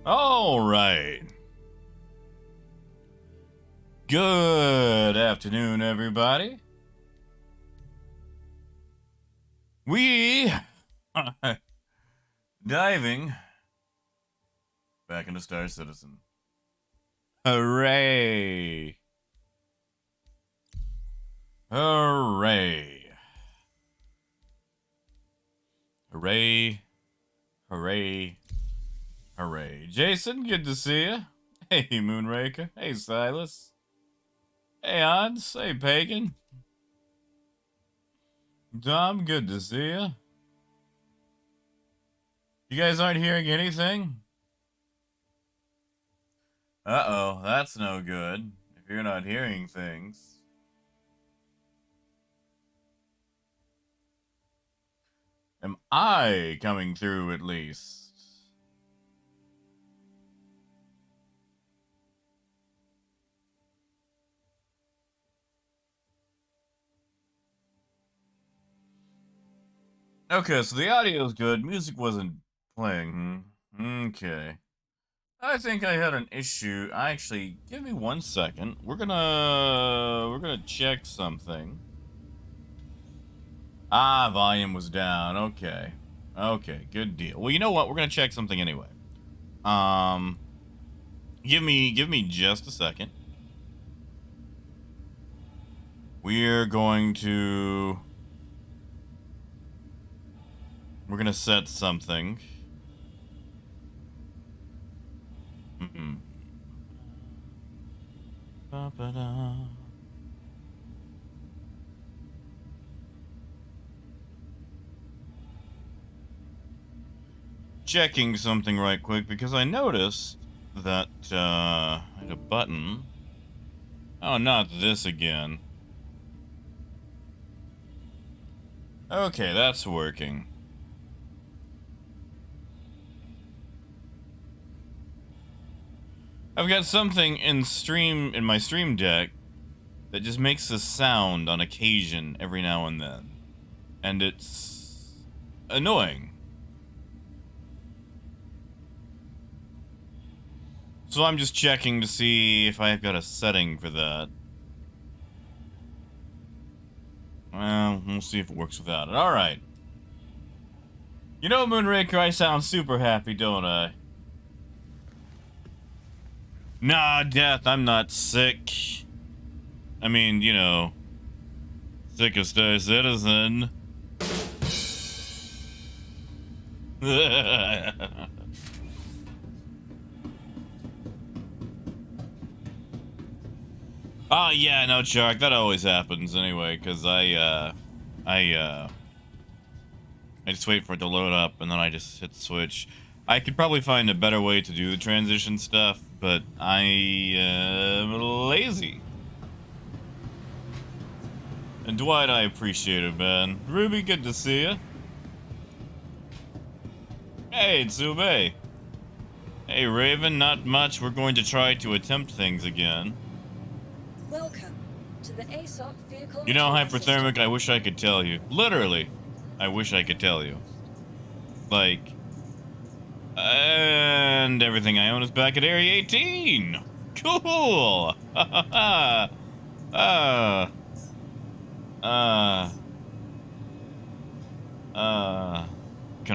All right. Good afternoon, everybody. We are diving back into Star Citizen. Hooray! Hooray! Hooray! Hooray! Hooray! Jason, good to see you. Hey, Moonraker. Hey, Silas. Hey, Odds. Hey, Pagan. Tom, good to see you. You guys aren't hearing anything? Uh-oh, that's no good. If you're not hearing things. Am I coming through at least? Okay, so the audio is good. Music wasn't playing. Okay. I think I had an issue. Actually, give me 1 second. We're gonna check something. Ah, volume was down. Okay. Okay, good deal. Well, you know what? We're gonna check something anyway. Give me just a second. We're gonna set something. Ba-ba-da. Checking something right quick because I noticed that I had a button. Oh, not this again. Okay, that's working. I've got something in my stream deck that just makes a sound on occasion every now and then. And it's annoying. So I'm just checking to see if I've got a setting for that. Well, we'll see if it works without it. Alright. You know, Moonraker, I sound super happy, don't I? Nah, Death, I'm not sick. I mean, you know, sick of Star Citizen. Oh, yeah, no, Shark, that always happens anyway, because I just wait for it to load up, and then I just hit switch. I could probably find a better way to do the transition stuff, but I am lazy. And Dwight, I appreciate it, man. Ruby, good to see you. Hey, Tsube. Hey, Raven, not much. We're going to try to attempt things again. Welcome to the ASOC vehicle. You know, Hyperthermic, I wish I could tell you. Literally, I wish I could tell you. Like, and everything I own is back at Area 18. Cool. Can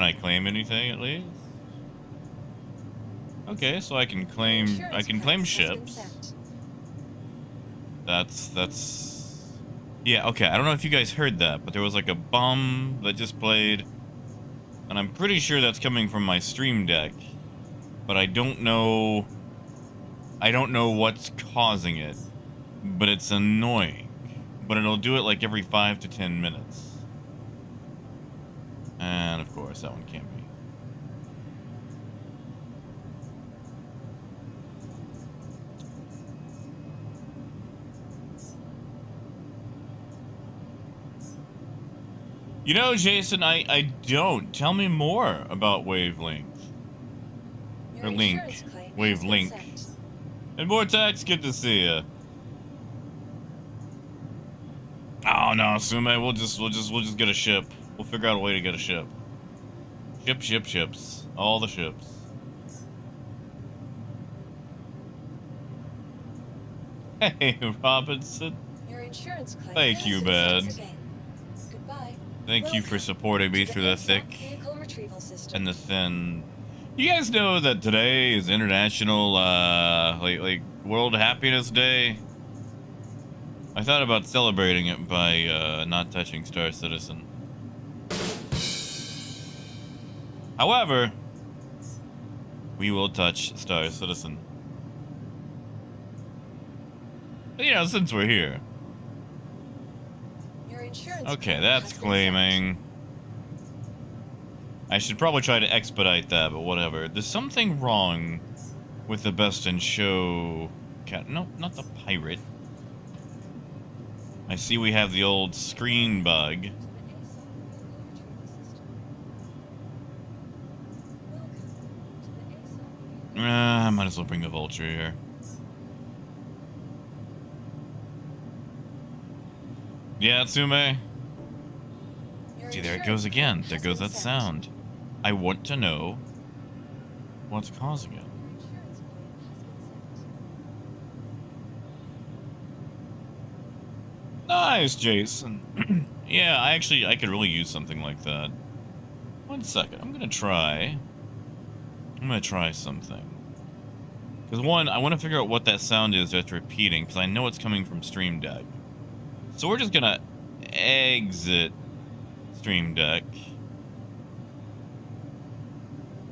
I claim anything at least? Okay, so I can claim ships. That's yeah, okay, I don't know if you guys heard that, but there was like a bomb that just played, and I'm pretty sure that's coming from my stream deck, but I don't know what's causing it, but it's annoying, but it'll do it like every 5 to 10 minutes. And of course that one can't be. You know, Jason, I don't. Tell me more about wavelength. Or link. Wavelink. And Vortex, good to see ya. Oh no, Sume, we'll just get a ship. We'll figure out a way to get a ship. Ships. All the ships. Hey, Robinson. Your insurance claim. Thank you, has man. again. Goodbye. Thank you for Welcome supporting me to through the ASOC thick vehicle retrieval system. and the thin. You guys know that today is International, like World Happiness Day? I thought about celebrating it by, not touching Star Citizen. However, we will touch Star Citizen. But, you know, since we're here. Your insurance Okay, claim that's has been claiming. I should probably try to expedite that, but whatever. There's something wrong with the Best in Show cat. No, not the pirate. I see we have the old screen bug. sent. Welcome to the ASOC vehicle. I might as well bring the Vulture here. Yeah, Tsume. Your See, there it insurance goes again. claim There has goes been that sent. sound. I want to know what's causing it. Your insurance claim has been sent. Nice, Jason. Yeah, I could really use something like that. 1 second. I'm gonna try something. Because one, I want to figure out what that sound is that's repeating, because I know it's coming from Stream Deck. So we're just gonna exit Stream Deck.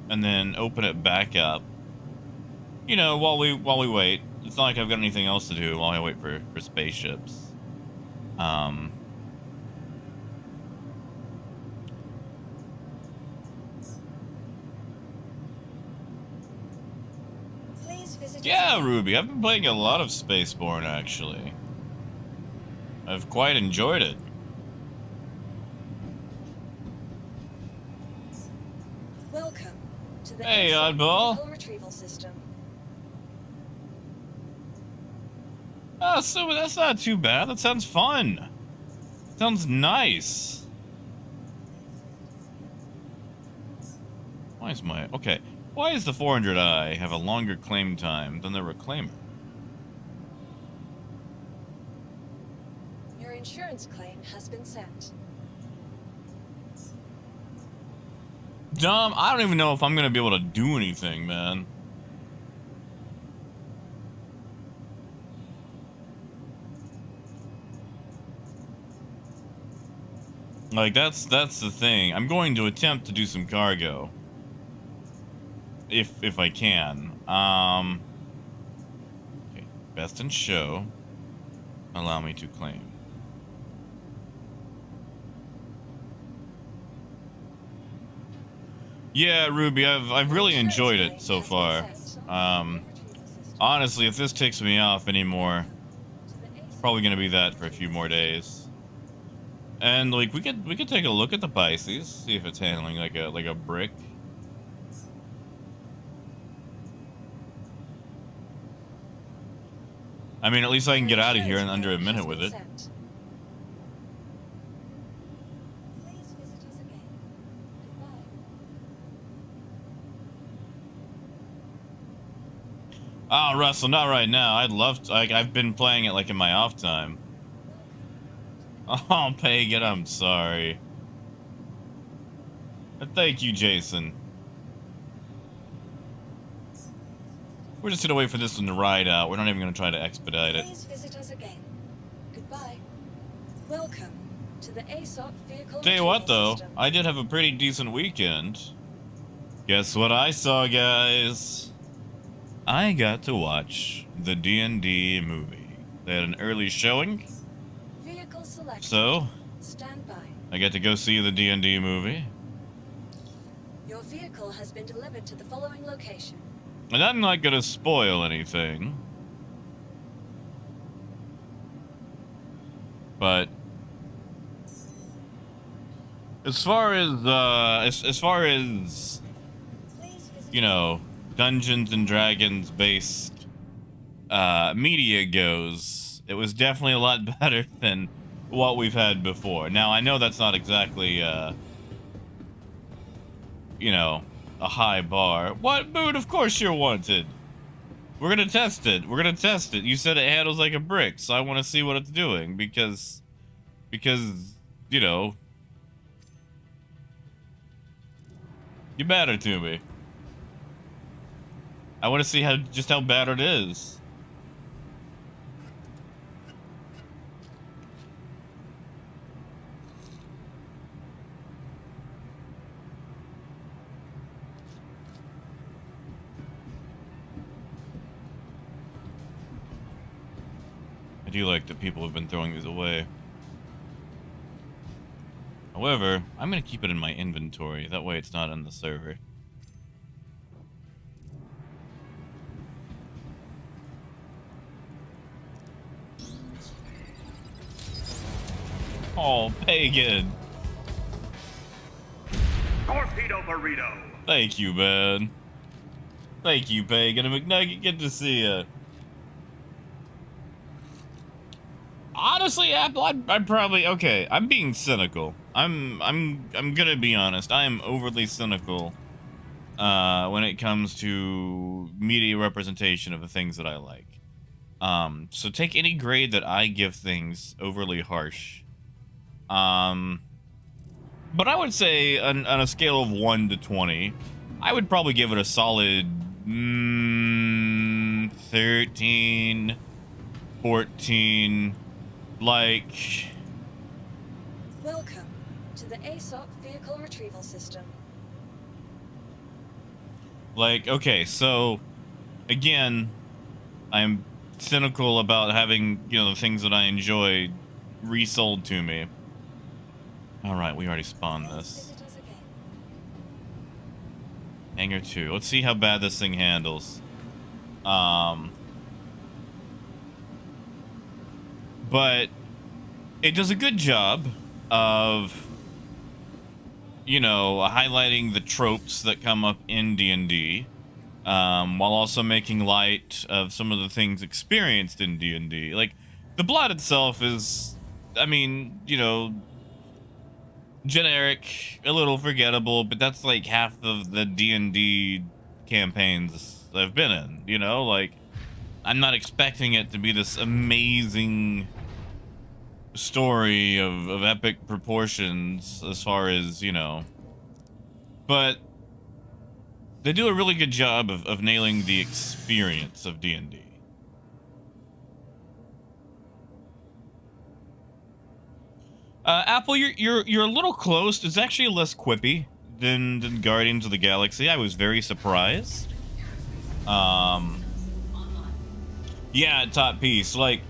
And then open it back up. You know, while we wait. It's not like I've got anything else to do while I wait for spaceships. Please visit us Yeah, again. Ruby, I've been playing a lot of Spaceborne, actually. I've quite enjoyed it. Welcome to the Hey, ASOC oddball. vehicle retrieval system. Oh, so that's not too bad. That sounds fun. Sounds nice. Why is my... Okay. Why does the 400i have a longer claim time than the Reclaimer? Your insurance claim has been sent. Dom, I don't even know if I'm going to be able to do anything, man. Like, that's the thing. I'm going to attempt to do some cargo. If I can. Okay. Best in Show. Allow me to claim. Yeah, Ruby, I've really enjoyed it so far. Honestly, if this ticks me off anymore, it's probably gonna be that for a few more days. And like we could take a look at the Pisces, see if it's handling like a brick. I mean, at least I can get out of here in under a minute with it. Please visit us again. Goodbye. Oh, Russell, not right now. I'd love to. Like, I've been playing it like in my off time. Oh, Pagan, I'm sorry. But thank you, Jason. We're just gonna wait for this one to ride out. We're not even gonna try to expedite it. Please visit us again. Goodbye. Welcome to the ASOC vehicle Tell you what, retrieval though, system. I did have a pretty decent weekend. Guess what I saw, guys? I got to watch the D&D movie. They had an early showing, Vehicle selection. so Stand by. I got to go see the D&D movie. Your vehicle has been delivered to the following location. And I'm not gonna spoil anything. But as far as as far as Please visit you know, Dungeons and Dragons based media goes, it was definitely a lot better than what we've had before. Now I know that's not exactly you know, a high bar. What, Mood? Of course you're wanted. We're gonna test it. We're gonna test it. You said it handles like a brick, so I want to see what it's doing because, you know, you matter to me. I want to see just how bad it is. I do like that people have been throwing these away. However, I'm going to keep it in my inventory. That way it's not on the server. Oh, Pagan. Torpedo burrito. Thank you, man. Thank you, Pagan. And McNugget, good to see ya. Honestly, Apple, I'm probably okay. I'm being cynical. I'm gonna be honest. I am overly cynical when it comes to media representation of the things that I like. So take any grade that I give things overly harsh. But I would say on a scale of 1 to 20, I would probably give it a solid 13, 14. Like, Welcome to the ASOP vehicle retrieval system. Like, okay, so again, I'm cynical about having, you know, the things that I enjoy resold to me. All right, we already spawned this. Visit us again. Hangar 2. Let's see how bad this thing handles. But it does a good job of, you know, highlighting the tropes that come up in D&D, while also making light of some of the things experienced in D&D. Like, the plot itself is, I mean, you know, generic, a little forgettable, but that's like half of the D&D campaigns I've been in, you know? Like, I'm not expecting it to be this amazing story of epic proportions as far as, you know, but they do a really good job of nailing the experience of D&D. Apple, you're a little close. It's actually less quippy than Guardians of the Galaxy. I was very surprised. Yeah, top piece. Like,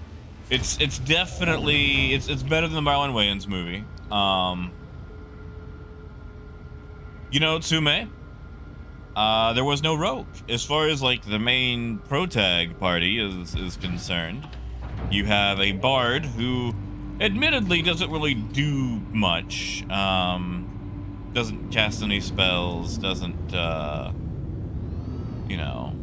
it's definitely it's better than the Marlon Wayans movie. You know, Tsume, there was no rogue as far as like the main protag party is concerned. You have a bard who admittedly doesn't really do much. Doesn't cast any spells, doesn't you know.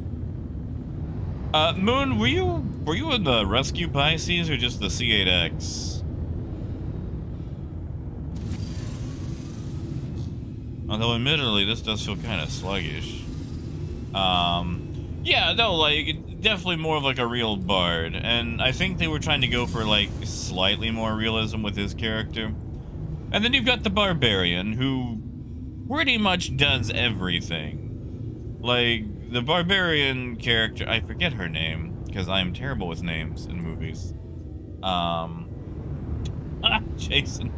Moon, were you in the Rescue Pisces or just the C8X? Although admittedly this does feel kind of sluggish. Yeah, no, like definitely more of like a real bard, and I think they were trying to go for like slightly more realism with his character. And then you've got the barbarian who pretty much does everything. Like, the barbarian character, I forget her name, because I am terrible with names in movies. Jason.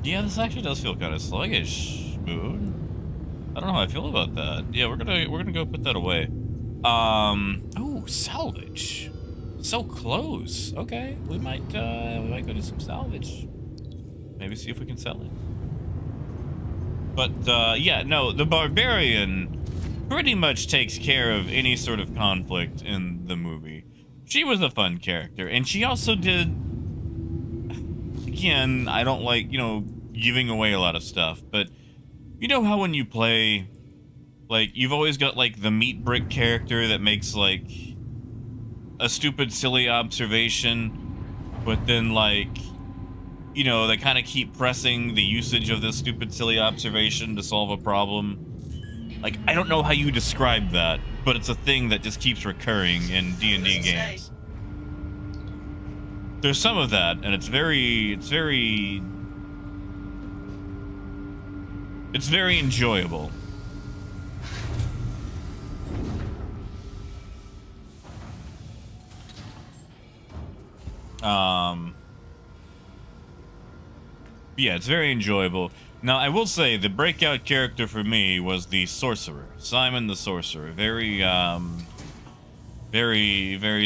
Yeah, this actually does feel kind of sluggish, Moon. I don't know how I feel about that. Yeah, we're gonna go put that away. Oh, salvage. So close. Okay, we might go do some salvage. Maybe see if we can sell it. But yeah, no, the barbarian pretty much takes care of any sort of conflict in the movie. She was a fun character, and she also did, again, I don't like, you know, giving away a lot of stuff, but you know how when you play, like, you've always got like the meat brick character that makes like a stupid silly observation, but then like you know, they kind of keep pressing the usage of this stupid, silly observation to solve a problem. Like, I don't know how you describe that, but it's a thing that just keeps recurring in D&D games. There's some of that, and it's very enjoyable. Yeah, it's very enjoyable. Now, I will say the breakout character for me was the sorcerer, Simon the sorcerer. Very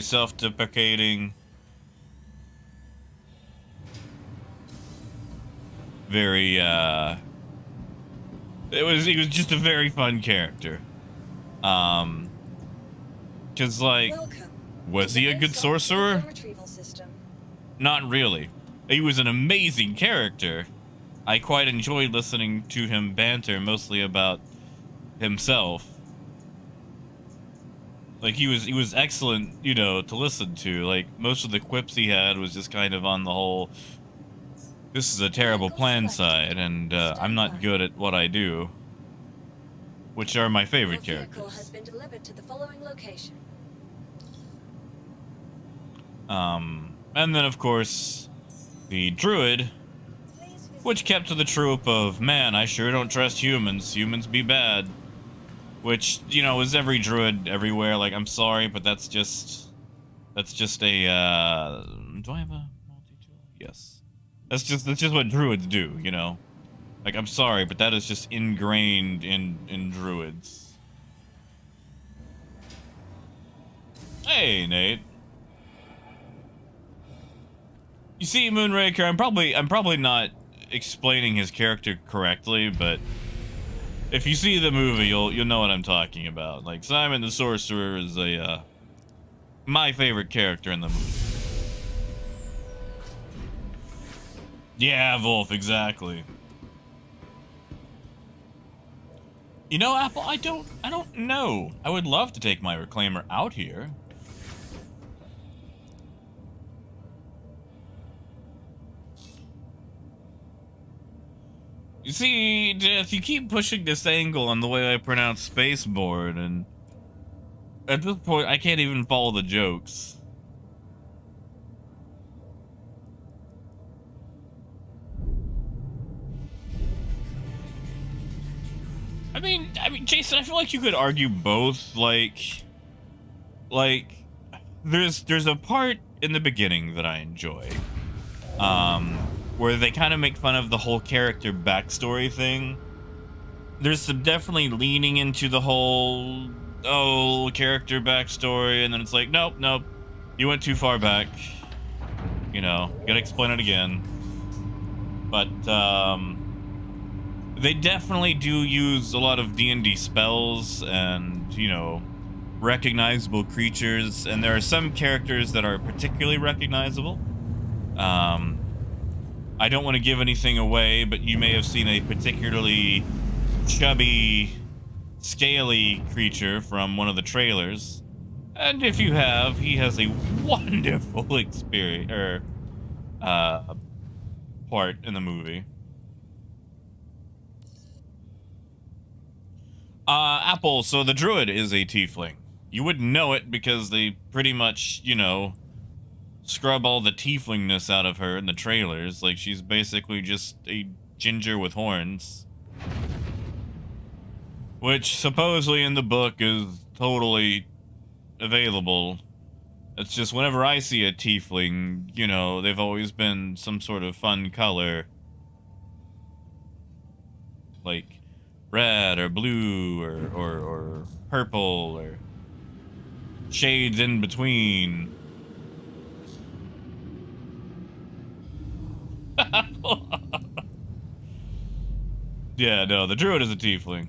self-deprecating. He was just a very fun character. Cause like, was he a good sorcerer? Not really. He was an amazing character. I quite enjoyed listening to him banter, mostly about himself. Like, he was excellent, you know, to listen to. Like, most of the quips he had was just kind of on the whole, this is a terrible plan side, and I'm not good at what I do. Which are my favorite characters. Has been delivered to the following location. And then, of course, the druid, which kept to the trope of, man, I sure don't trust humans. Humans be bad. Which, you know, is every druid everywhere. Like, I'm sorry, but that's just a, do I have a multi-tool? Yes. That's just what druids do, you know? Like, I'm sorry, but that is just ingrained in druids. Hey, Nate. You see, Moonraker, I'm probably not explaining his character correctly, but if you see the movie, you'll know what I'm talking about. Like, Simon the Sorcerer is my favorite character in the movie. Yeah, Wolf, exactly. You know, Apple, I don't know. I would love to take my reclaimer out here. You see, if you keep pushing this angle on the way I pronounce spaceboard, and at this point, I can't even follow the jokes. I mean, Jason, I feel like you could argue both. Like, there's a part in the beginning that I enjoy, where they kind of make fun of the whole character backstory thing. There's some definitely leaning into the whole, oh, character backstory, and then it's like, nope, you went too far back. You know, gotta explain it again. But, they definitely do use a lot of D&D spells and, you know, recognizable creatures, and there are some characters that are particularly recognizable. I don't want to give anything away, but you may have seen a particularly chubby, scaly creature from one of the trailers. And if you have, he has a wonderful experience, or part in the movie. Apple, so the druid is a tiefling. You wouldn't know it because they pretty much, you know, scrub all the tieflingness out of her in the trailers. Like, she's basically just a ginger with horns. Which, supposedly in the book, is totally available. It's just whenever I see a tiefling, you know, they've always been some sort of fun color. Like red or blue or purple or shades in between. Yeah, no, the druid is a tiefling.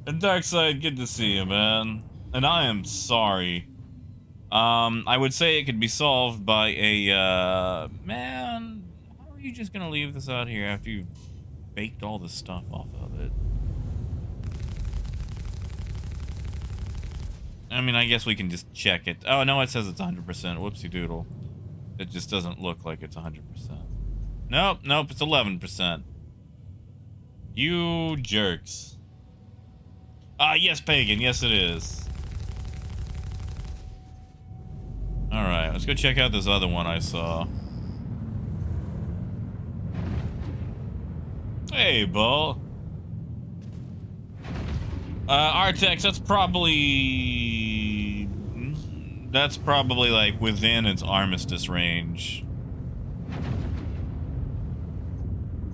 And Darkseid, good to see you, man. And I am sorry. I would say it could be solved by a, man, how are you just gonna leave this out here after you've baked all the stuff off of it? I mean, I guess we can just check it. Oh, no, it says it's 100%. Whoopsie doodle. It just doesn't look like it's 100%. Nope, nope, it's 11%. You jerks. Ah, yes, Pagan, yes it is. Alright, let's go check out this other one I saw. Hey, Bull. Artex, that's probably like within its armistice range.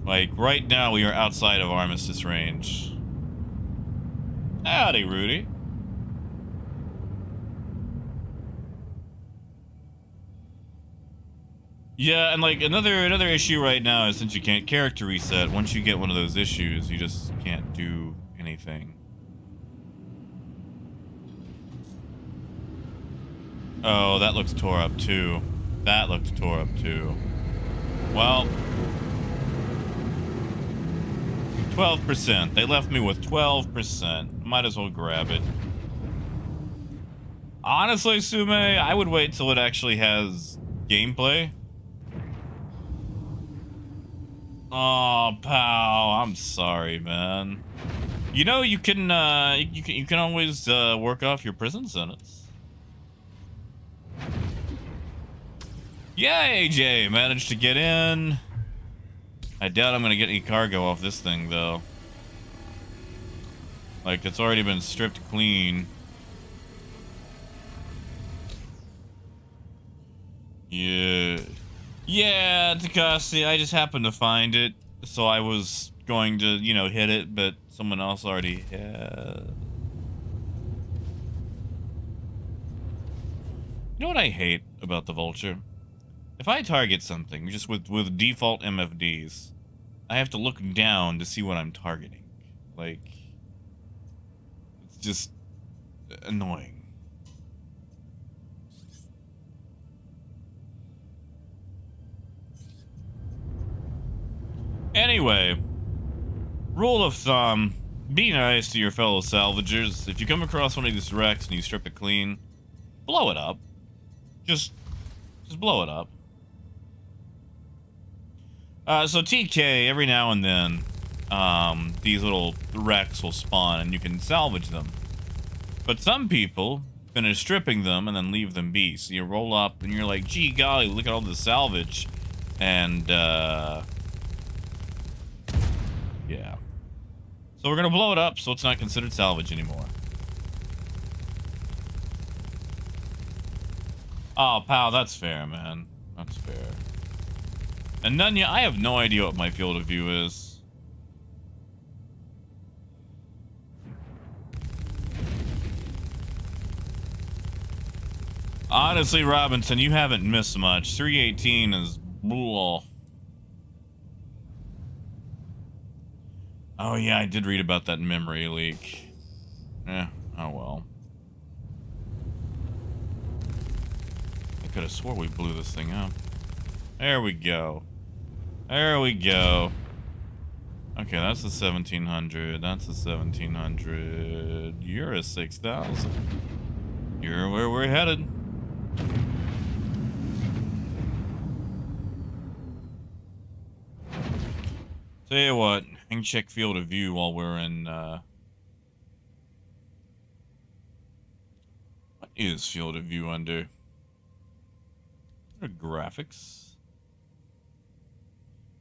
Like right now we are outside of armistice range. Howdy, Rudy. Yeah, and like another issue right now is since you can't character reset, once you get one of those issues, you just can't do anything. Oh, that looks tore up too. That looks tore up too. Well, 12%. They left me with 12%. Might as well grab it. Honestly, Sume, I would wait till it actually has gameplay. Oh, pal, I'm sorry, man. You know you can always work off your prison sentence. Yeah, AJ managed to get in. I doubt I'm gonna get any cargo off this thing though. Like it's already been stripped clean. Yeah. Yeah, Takasi, I just happened to find it. So I was going to, you know, hit it, but someone else already had. You know what I hate about the Vulture? If I target something just with default MFDs, I have to look down to see what I'm targeting. Like, it's just annoying. Anyway, rule of thumb, be nice to your fellow salvagers. If you come across one of these wrecks and you strip it clean, blow it up. Just blow it up. So TK, every now and then, these little wrecks will spawn and you can salvage them. But some people finish stripping them and then leave them be. So you roll up and you're like, gee golly, look at all this salvage. And, yeah. So we're gonna blow it up so it's not considered salvage anymore. Oh, pal, that's fair, man. That's fair. And Nunya, I have no idea what my field of view is. Honestly, Robinson, you haven't missed much. 318 is blah. Oh yeah, I did read about that memory leak. Oh well. I could have swore we blew this thing up. There we go. There we go. Okay, that's a 1700. That's a 1700. You're a 6000. You're where we're headed. Tell you what, I can check field of view while we're in, what is field of view under? Graphics.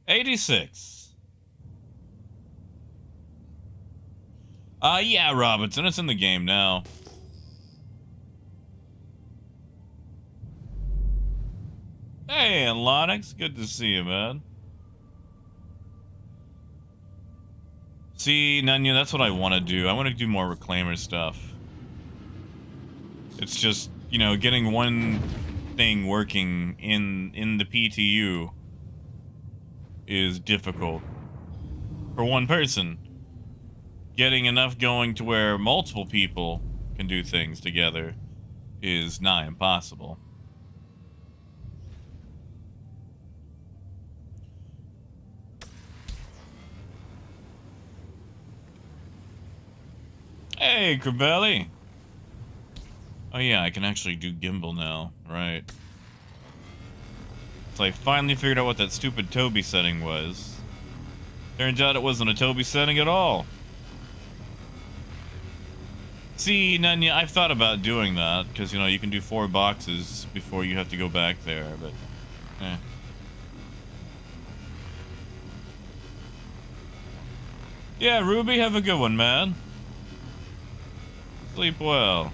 86. Yeah, Robinson, it's in the game now. Hey, Lonix, good to see you, man. See, Nunya, that's what I want to do. I want to do more Reclaimer stuff. It's just, you know, getting one thing working in the PTU is difficult for one person. Getting enough going to where multiple people can do things together is nigh impossible. Hey, Crabelli. Oh yeah, I can actually do gimbal now, right? So I finally figured out what that stupid Toby setting was. Turns out it wasn't a Toby setting at all. See, Nanya, I've thought about doing that, because, you know, you can do 4 boxes before you have to go back there, but, eh. Yeah, Ruby, have a good one, man. Sleep well.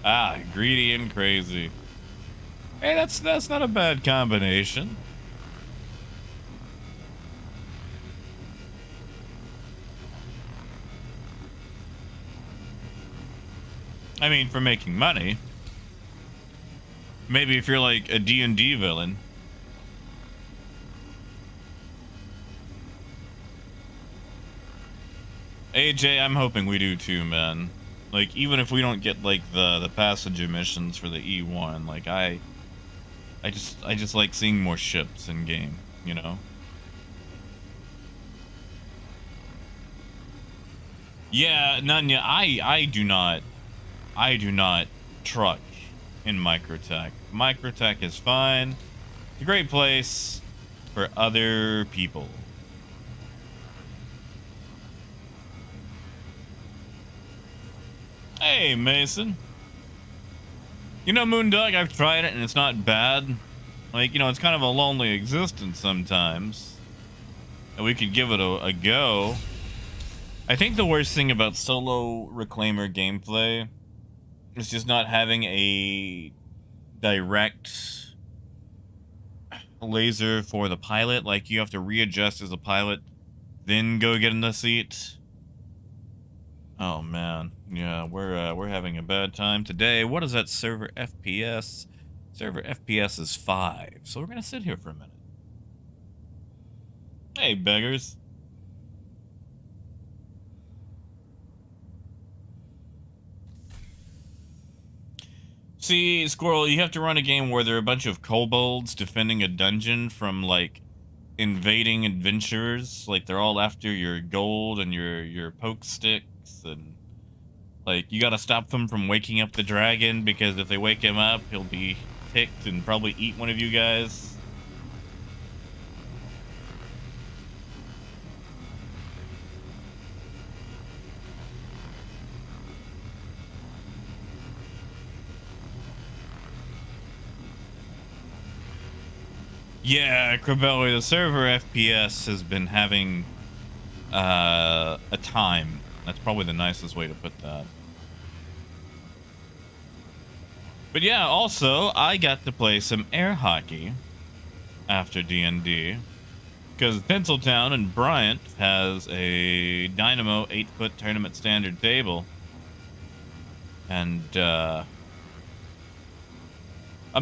Ah, greedy and crazy. Hey, that's not a bad combination. I mean, for making money. Maybe if you're like a D&D villain. AJ, I'm hoping we do too, man. Like, even if we don't get like the passage missions for the E1, like I just like seeing more ships in game, you know? Yeah, Nanya, I do not truck in Microtech. Microtech is fine. It's a great place for other people. Hey, Mason. You know, Moondog, I've tried it and it's not bad. Like, you know, it's kind of a lonely existence sometimes. And we could give it a go. I think the worst thing about solo reclaimer gameplay is just not having a direct laser for the pilot. Like, you have to readjust as a pilot, then go get in the seat. Oh man, yeah, we're having a bad time today. What is that server FPS? Server FPS is 5, so we're gonna sit here for a minute. Hey, beggars. See, Squirrel, you have to run a game where there are a bunch of kobolds defending a dungeon from, like, invading adventurers. Like, they're all after your gold and your poke sticks, and, like, you gotta stop them from waking up the dragon, because if they wake him up, he'll be ticked and probably eat one of you guys. Yeah, Crabelli, the server FPS has been having a time. That's probably the nicest way to put that. But yeah, also, I got to play some air hockey after D&D. Because Tinseltown and Bryant has a Dynamo 8-foot tournament standard table. And, I'm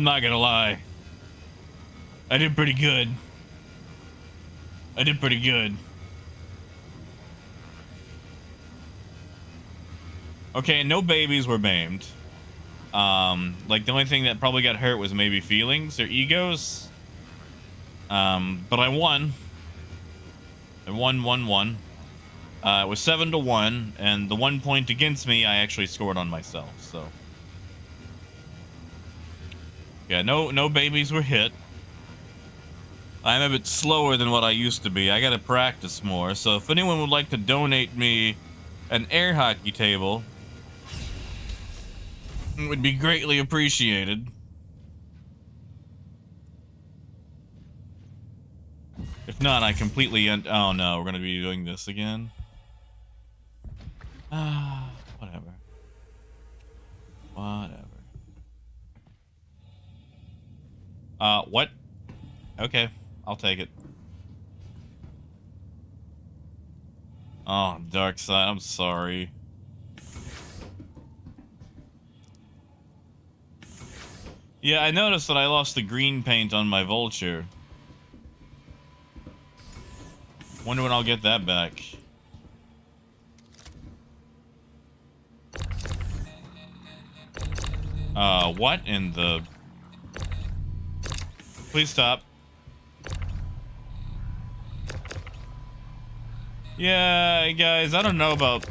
not gonna lie. I did pretty good. I did pretty good. Okay, no babies were maimed. Like, the only thing that probably got hurt was maybe feelings or egos. But I won. I won. It was 7-1, and the 1 point against me, I actually scored on myself, so. Yeah, no babies were hit. I'm a bit slower than what I used to be. I gotta practice more. So if anyone would like to donate me an air hockey table, it would be greatly appreciated. If not, I completely oh no, we're gonna be doing this again. Whatever. What? Okay. I'll take it. Oh, dark side, I'm sorry. Yeah, I noticed that I lost the green paint on my Vulture. Wonder when I'll get that back. What in the... Please stop. Yeah, guys, I don't know about,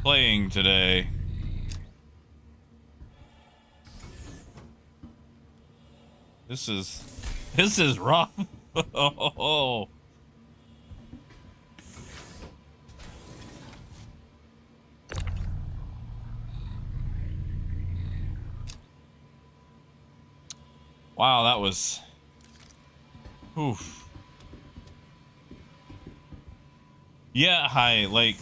playing today. This is rough. Oh. Wow, that was... Oof. Yeah, hi, like,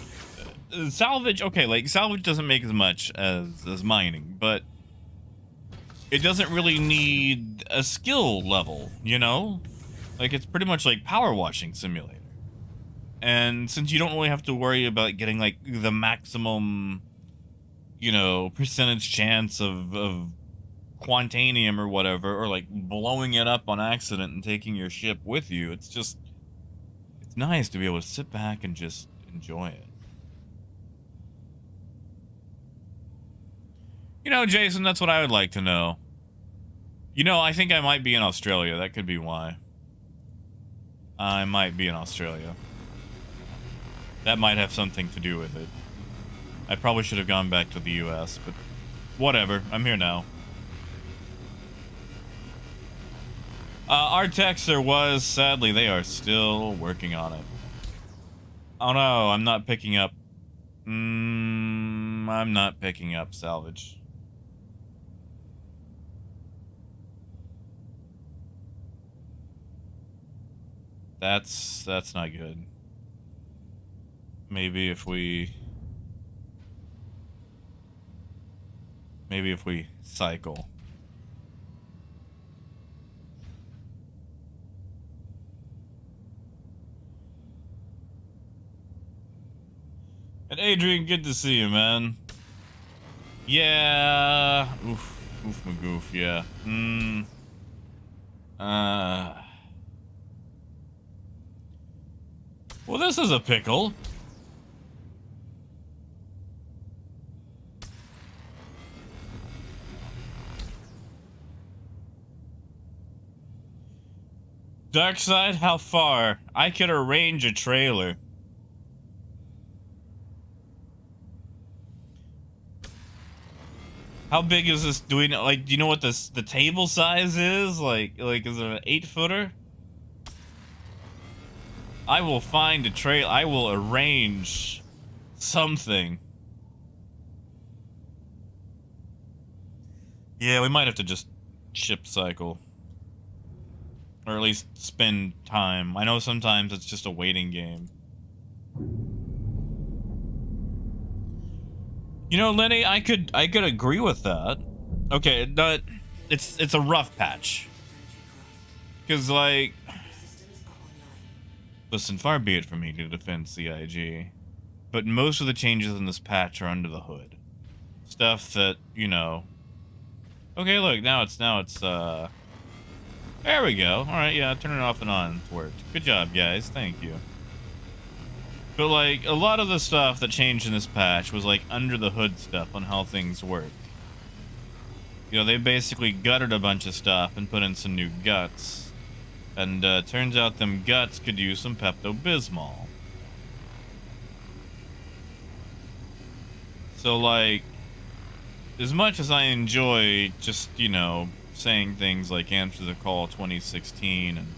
Salvage, okay, like, Salvage doesn't make as much as mining, but it doesn't really need a skill level, you know? Like, it's pretty much like power washing simulator. And since you don't really have to worry about getting, like, the maximum, you know, percentage chance of Quantanium or whatever, or like blowing it up on accident and taking your ship with you, it's nice to be able to sit back and just enjoy it. You know, Jason, that's what I would like to know. You know, I think I might be in Australia. That could be why. I might be in Australia. That might have something to do with it. I probably should have gone back to the US, but whatever. I'm here now. Our texter was, sadly, they are still working on it. Oh no, I'm not picking up. I'm not picking up Salvage. That's not good. Maybe if we cycle. And Adrian, good to see you, man. Yeah. Oof magoof, yeah. Well, this is a pickle. Darkside, how far? I could arrange a trailer. How big is this? Do we know? Like, do you know what the table size is? Like is it an 8-footer? I will find a trail. I will arrange something. Yeah, we might have to just ship cycle. Or at least spend time. I know sometimes it's just a waiting game. You know, Lenny, I could agree with that. Okay, but it's a rough patch. Cause like, listen, far be it from me to defend CIG, but most of the changes in this patch are under the hood. Stuff that, you know. Okay, look, now it's there we go. All right, yeah, turn it off and on. It's worked. Good job, guys. Thank you. But, like, a lot of the stuff that changed in this patch was, like, under-the-hood stuff on how things work. You know, they basically gutted a bunch of stuff and put in some new guts. And, turns out them guts could use some Pepto-Bismol. So, like, as much as I enjoy just, you know, saying things like Answer the Call 2016 and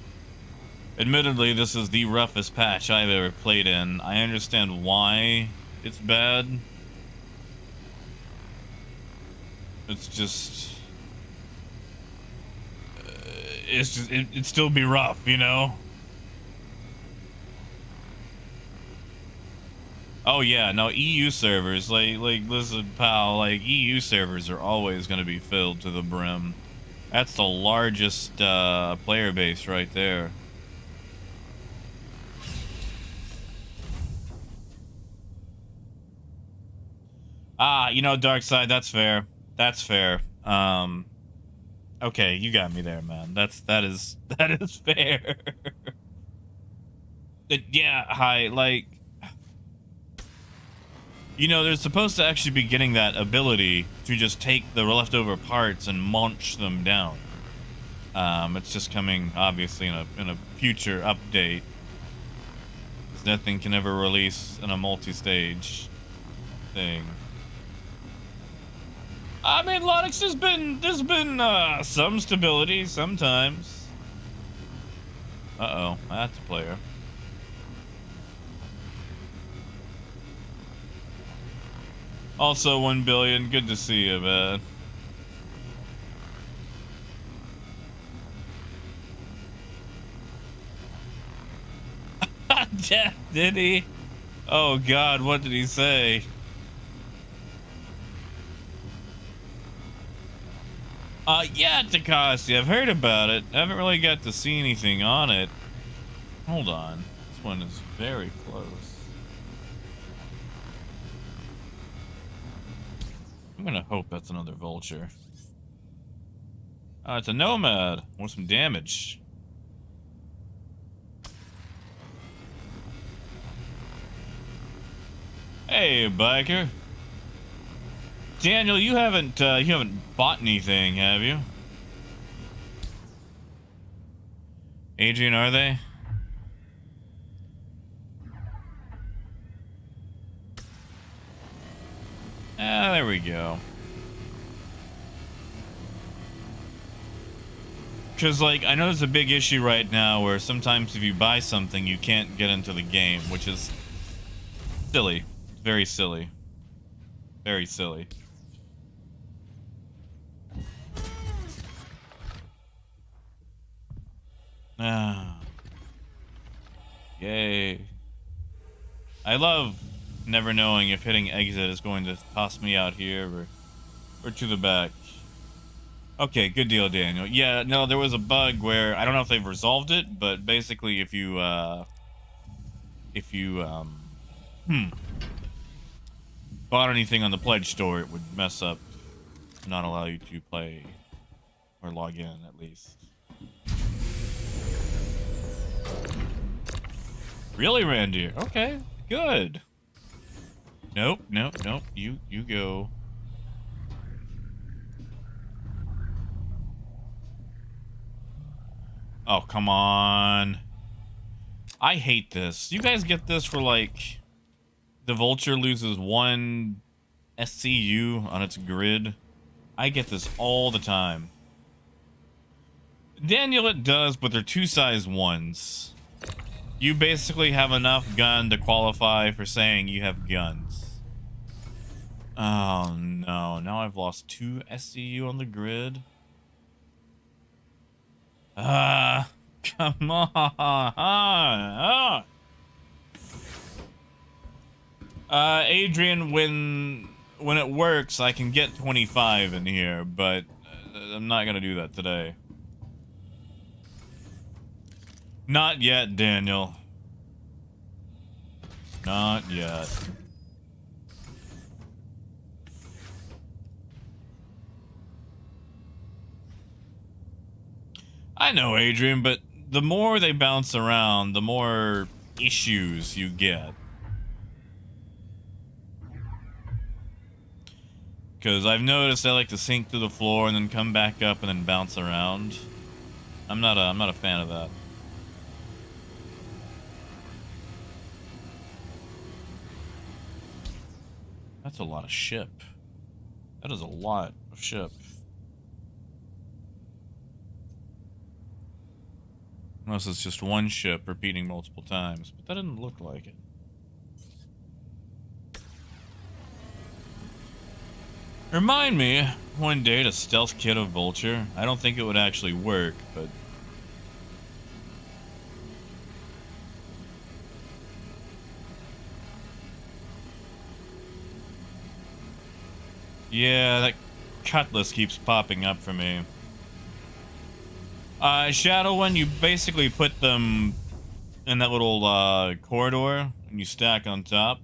admittedly, this is the roughest patch I've ever played in. I understand why it's bad. It's just... it'd still be rough, you know? Oh yeah, no, EU servers, like listen, pal, like, EU servers are always going to be filled to the brim. That's the largest, player base right there. Ah, you know, Darkside, that's fair. That's fair. Okay, you got me there, man. That is fair. Yeah, hi, like, you know, they're supposed to actually be getting that ability to just take the leftover parts and munch them down. It's just coming, obviously, in a future update. 'Cause nothing can ever release in a multi-stage. thing. I mean, Linux there's been some stability sometimes. Uh-oh, that's a player. Also 1 billion, good to see you, man. Did he? Oh god, what did he say? Yeah, Takashi, I've heard about it. I haven't really got to see anything on it. Hold on. This one is very close. I'm gonna hope that's another vulture. It's a nomad. Want some damage. Hey, biker. Daniel, you haven't bought anything, have you? Adrian, are they? Ah, there we go. Because, like, I know there's a big issue right now where sometimes if you buy something, you can't get into the game, which is silly. Very silly. Very silly. Ah. Yay. I love never knowing if hitting exit is going to toss me out here or to the back. Okay, good deal, Daniel. Yeah, no, there was a bug where I don't know if they've resolved it, but basically if you bought anything on the pledge store, it would mess up, not allow you to play or log in at least. Really, Randy? Okay, good. Nope, nope, nope. You go. Oh, come on. I hate this. You guys get this for, like, the Vulture loses 1 SCU on its grid. I get this all the time. Daniel, it does, but they're 2 size 1s. You basically have enough gun to qualify for saying you have guns. Oh no, now I've lost 2 SCU on the grid. Come on. Adrian, when it works, I can get 25 in here, but I'm not gonna do that today. Not yet, Daniel. Not yet. I know, Adrian, but the more they bounce around, the more issues you get. Because I've noticed they like to sink to the floor and then come back up and then bounce around. I'm not a fan of that. That's a lot of ship. That is a lot of ship. Unless it's just one ship repeating multiple times, but that didn't look like it. Remind me one day to stealth kit a Vulture. I don't think it would actually work, but... yeah, that cutlass keeps popping up for me. Shadow one, you basically put them in that little corridor and you stack on top.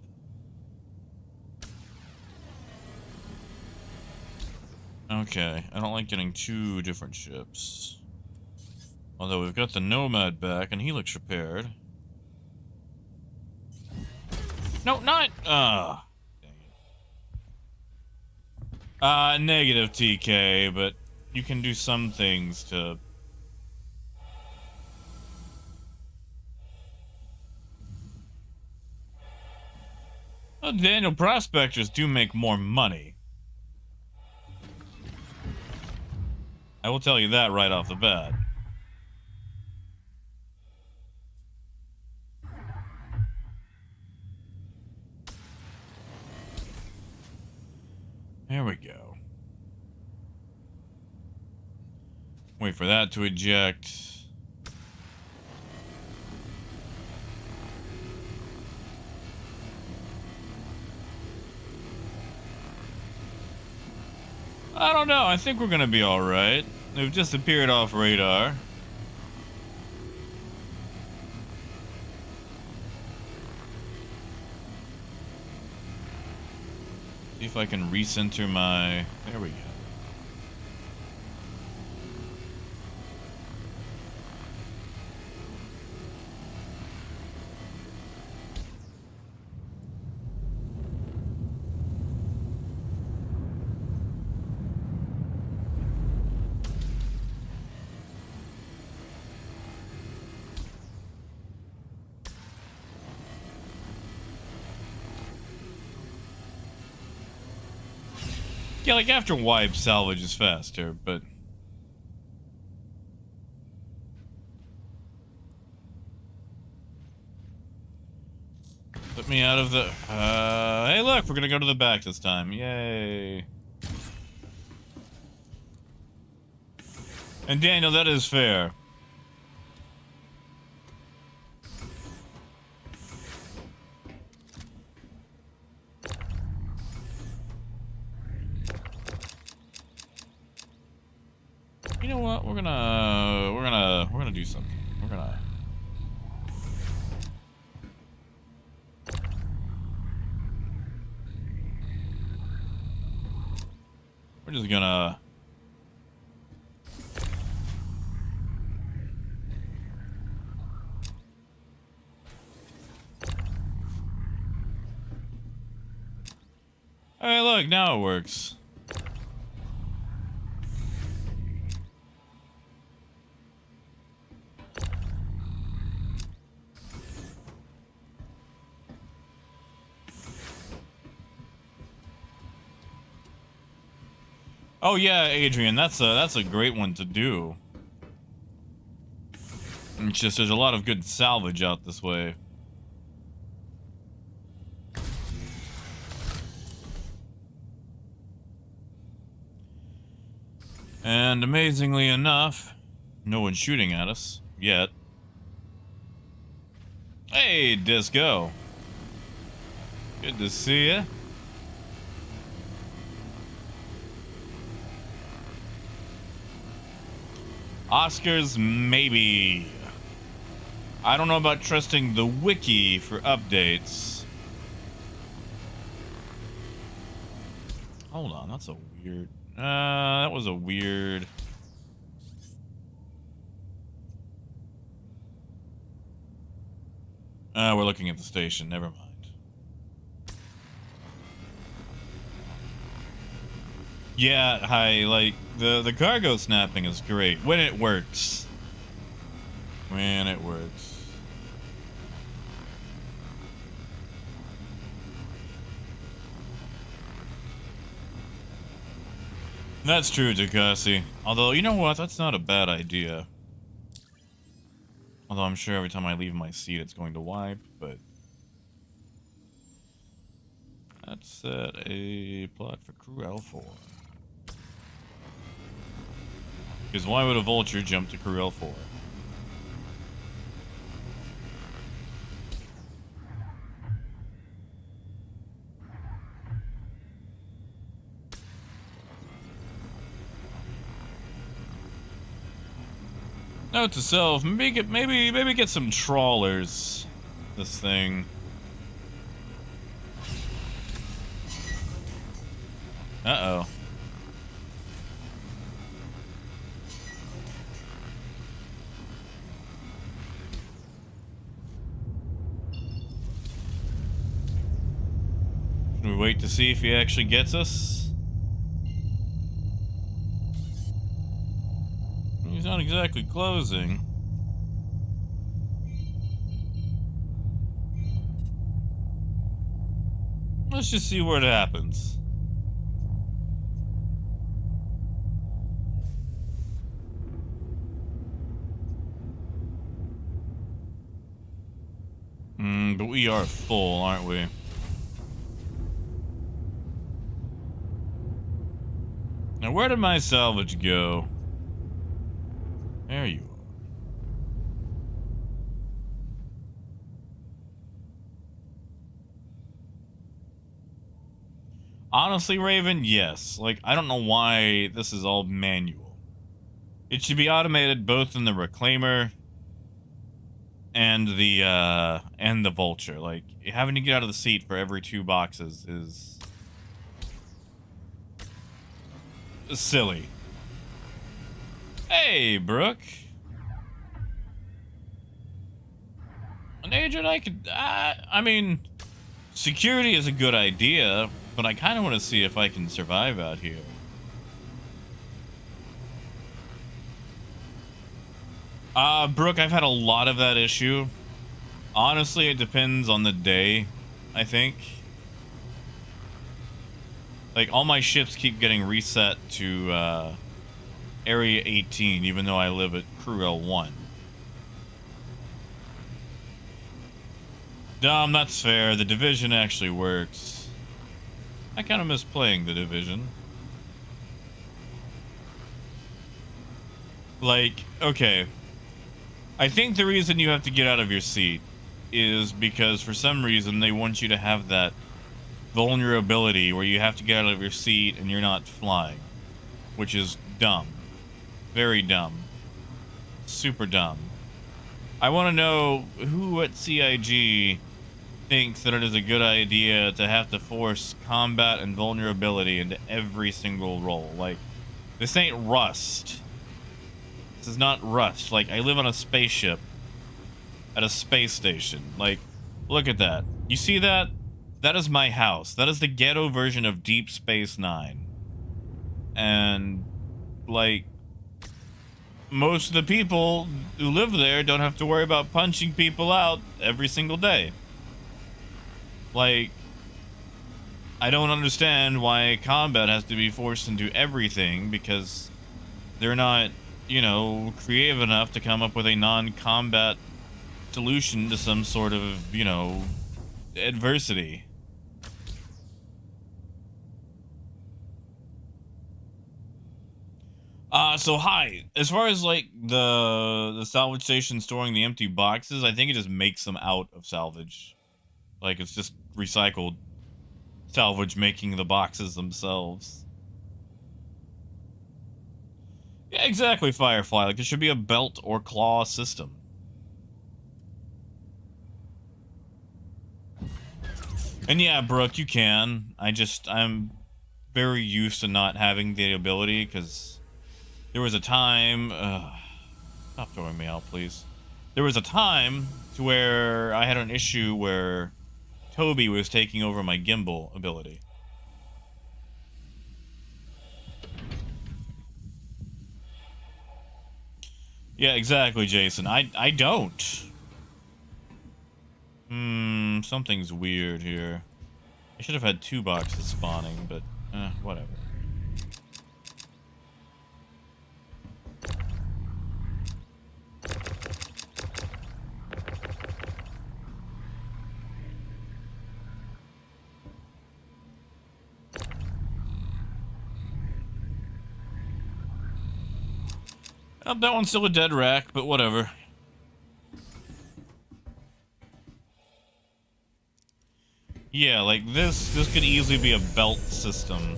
Okay, I don't like getting 2 different ships. Although we've got the Nomad back and he looks repaired. No, not dang it. Negative TK, but you can do some things to... Well, Daniel, prospectors do make more money. I will tell you that right off the bat. There we go. Wait for that to eject. I don't know. I think we're gonna be alright. They've disappeared off radar. See if I can recenter my... There we go. Yeah, like after wipe, salvage is faster, but... Put me out of the... hey look, we're gonna go to the back this time. Yay. And Daniel, that is fair. You know what? We're gonna do something. We're just gonna Hey, look, now it works. Oh yeah, Adrian, that's a great one to do. It's just there's a lot of good salvage out this way. And amazingly enough, no one's shooting at us yet. Hey, Disco. Good to see ya. Oscars, maybe. I don't know about trusting the wiki for updates. Hold on, that's a weird... that was a weird... we're looking at the station, never mind. Yeah, hi, like, the cargo snapping is great. When it works. When it works. That's true, Takasi. Although, you know what? That's not a bad idea. Although I'm sure every time I leave my seat it's going to wipe, but... Let's set a plot for Crew L4. Because why would a Vulture jump to Crew L4? Note to self, maybe get some trawlers. This thing. Uh-oh. Should we wait to see if he actually gets us? He's not exactly closing. Let's just see what happens. But we are full, aren't we? Now, where did my salvage go? There you are. Honestly, Raven, yes. Like, I don't know why this is all manual. It should be automated both in the Reclaimer and the Vulture. Like, having to get out of the seat for every 2 boxes is silly. Hey, Brooke. An agent I could... I mean, security is a good idea, but I kind of want to see if I can survive out here. Brooke, I've had a lot of that issue. Honestly, it depends on the day, I think. Like, all my ships keep getting reset to, Area 18, even though I live at Crew L1. That's fair. The Division actually works. I kind of miss playing the Division. Like, okay. I think the reason you have to get out of your seat is because for some reason they want you to have that vulnerability where you have to get out of your seat and you're not flying. Which is dumb. Very dumb. Super dumb. I want to know who at CIG thinks that it is a good idea to have to force combat and vulnerability into every single role. Like, this ain't Rust. This is not Rust. Like, I live on a spaceship at a space station. Like, look at that. You see that? That is my house. That is the ghetto version of Deep Space Nine. And, like, most of the people who live there don't have to worry about punching people out every single day. Like, I don't understand why combat has to be forced into everything, because they're not, you know, creative enough to come up with a non-combat solution to some sort of, you know, adversity. So hi. As far as like the salvage station storing the empty boxes, I think it just makes them out of salvage. Like, it's just recycled salvage making the boxes themselves. Yeah, exactly, Firefly. Like, there should be a belt or claw system. And yeah, Brooke, you can. I'm very used to not having the ability, because there was a time... stop throwing me out, please. There was a time to where I had an issue where Toby was taking over my gimbal ability. Yeah, exactly, Jason. I don't. Something's weird here. I should have had 2 boxes spawning, but whatever. Oh, that one's still a dead rack, but whatever. Yeah, like this could easily be a belt system.